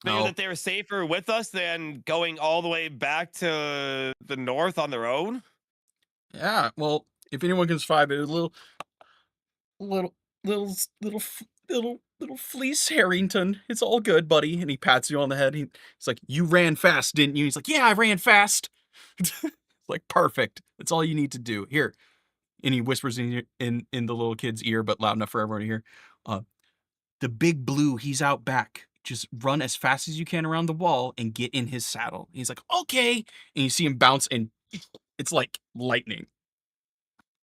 [SPEAKER 6] figured that they were safer with us than going all the way back to the north on their own.
[SPEAKER 1] Yeah, well, if anyone can survive it, a little Fleece Harrington. It's all good, buddy. And he pats you on the head. He's like, "You ran fast, didn't you?" He's like, "Yeah, I ran fast." Like, perfect. That's all you need to do. Here. And he whispers in the little kid's ear, but loud enough for everyone to hear. The big blue, he's out back. Just run as fast as you can around the wall and get in his saddle. He's like, "Okay." And you see him bounce, and it's like lightning.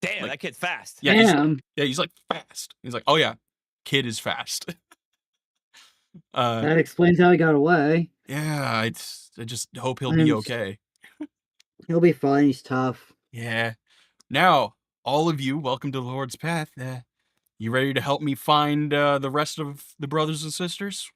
[SPEAKER 6] Damn,
[SPEAKER 1] Like,
[SPEAKER 6] that kid's fast.
[SPEAKER 1] Yeah, he's like fast. He's like, "Oh yeah, kid is fast."
[SPEAKER 5] That explains how he got away.
[SPEAKER 1] Yeah, I just hope he'll be okay.
[SPEAKER 5] He'll be fine. He's tough.
[SPEAKER 1] Yeah. Now, all of you, welcome to the Lord's Path. You ready to help me find the rest of the brothers and sisters?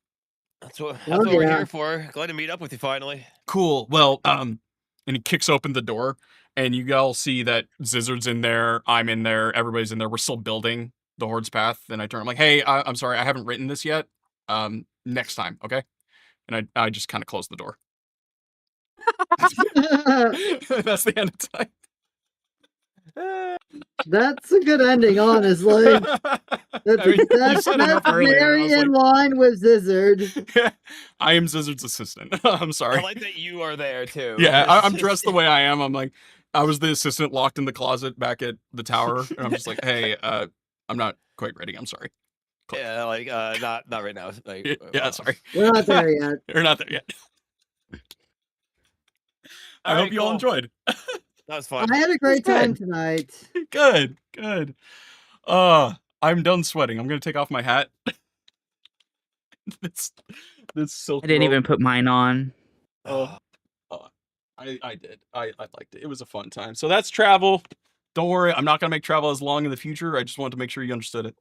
[SPEAKER 6] That's what we're here for. Glad to meet up with you finally.
[SPEAKER 1] Cool. Well, and he kicks open the door, and you all see that Zizzard's in there, I'm in there, everybody's in there. We're still building the Horde's Path. And I turn, I'm like, "Hey, I'm sorry, I haven't written this yet. Next time, okay?" And I just kind of close the door. That's the end of time.
[SPEAKER 5] That's a good ending, honestly. That's very in line with Zizzard.
[SPEAKER 1] I am Zizzard's assistant. I'm sorry.
[SPEAKER 6] I like that you are there too.
[SPEAKER 1] Yeah, I'm dressed the way I am. I'm like, I was the assistant locked in the closet back at the tower, and I'm just like, "Hey, I'm not quite ready. I'm sorry."
[SPEAKER 6] Yeah, like not right now. Like,
[SPEAKER 1] yeah, sorry.
[SPEAKER 5] We're not there yet.
[SPEAKER 1] We're not there yet. I hope you all enjoyed.
[SPEAKER 6] That was fun.
[SPEAKER 5] I had a great time tonight.
[SPEAKER 1] Good. I'm done sweating. I'm gonna take off my hat. this silk.
[SPEAKER 4] I didn't even put mine on.
[SPEAKER 1] I did. I liked it. It was a fun time. So that's travel. Don't worry, I'm not gonna make travel as long in the future. I just wanted to make sure you understood it.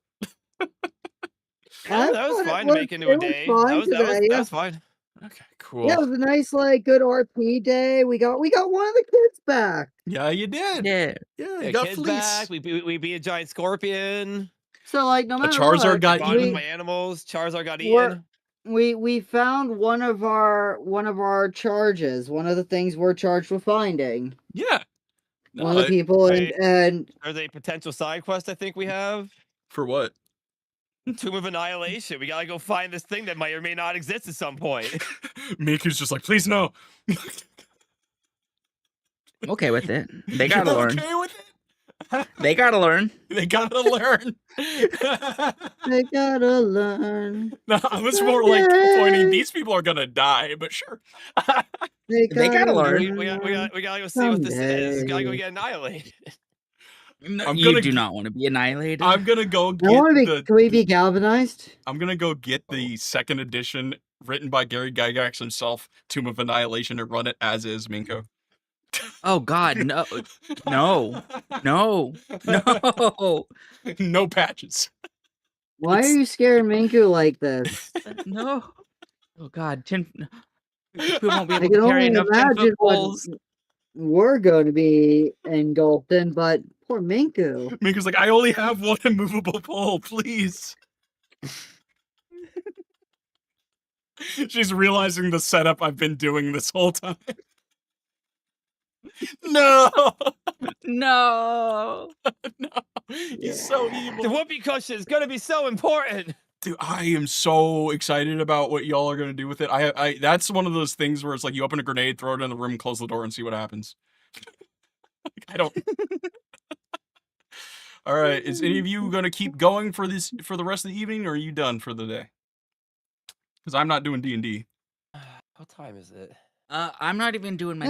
[SPEAKER 6] That was fine to make into a day. That was fine.
[SPEAKER 1] Okay, cool.
[SPEAKER 5] Yeah, it was a nice, like, good RP day. We got one of the kids back.
[SPEAKER 1] Yeah, you did.
[SPEAKER 4] Yeah,
[SPEAKER 1] you got
[SPEAKER 6] kids
[SPEAKER 1] Fleece
[SPEAKER 6] back. We beat a giant scorpion.
[SPEAKER 5] So, like, no matter
[SPEAKER 1] Charizard
[SPEAKER 5] what,
[SPEAKER 1] got
[SPEAKER 6] eaten. My animals. Charizard got eaten.
[SPEAKER 5] We found one of our charges. One of the things we're charged with finding.
[SPEAKER 1] Yeah.
[SPEAKER 5] One of the people, and
[SPEAKER 6] there's a potential side quest I think we have.
[SPEAKER 1] For what?
[SPEAKER 6] Tomb of Annihilation. We gotta go find this thing that might or may not exist at some point.
[SPEAKER 1] Miku's just like, "Please no."
[SPEAKER 4] I'm okay with it. They gotta learn.
[SPEAKER 1] Okay with it?
[SPEAKER 4] They gotta learn.
[SPEAKER 1] They gotta learn.
[SPEAKER 5] They gotta learn.
[SPEAKER 1] No, I was more like pointing. These people are gonna die, but sure.
[SPEAKER 4] They gotta learn.
[SPEAKER 6] We gotta go see what this is. We gotta go get annihilated.
[SPEAKER 4] No, you do not want to be annihilated.
[SPEAKER 1] I'm gonna go get
[SPEAKER 5] Can we be galvanized?
[SPEAKER 1] I'm gonna go get the second edition written by Gary Gygax himself, Tomb of Annihilation, and run it as is, Minko.
[SPEAKER 4] Oh God, no, no, no, no,
[SPEAKER 1] no patches.
[SPEAKER 5] Why are you scaring Minku like this?
[SPEAKER 4] No. Oh God, we won't be
[SPEAKER 5] I
[SPEAKER 4] able
[SPEAKER 5] can
[SPEAKER 4] to carry
[SPEAKER 5] only
[SPEAKER 4] enough
[SPEAKER 5] imagine
[SPEAKER 4] 10-foot poles.
[SPEAKER 5] were going to be engulfed in, but poor Minku.
[SPEAKER 1] Minku's like, I only have one immovable pole, please. She's realizing the setup I've been doing this whole time. No!
[SPEAKER 4] No!
[SPEAKER 1] No! He's so evil.
[SPEAKER 6] The whoopee cushion is gonna be so important.
[SPEAKER 1] Dude, I am so excited about what y'all are gonna do with it. I that's one of those things where it's like you open a grenade, throw it in the room, close the door, and see what happens. I don't. All right, is any of you gonna keep going for the rest of the evening, or are you done for the day? Because I'm not doing D&D.
[SPEAKER 6] What time is it?
[SPEAKER 4] I'm not even doing my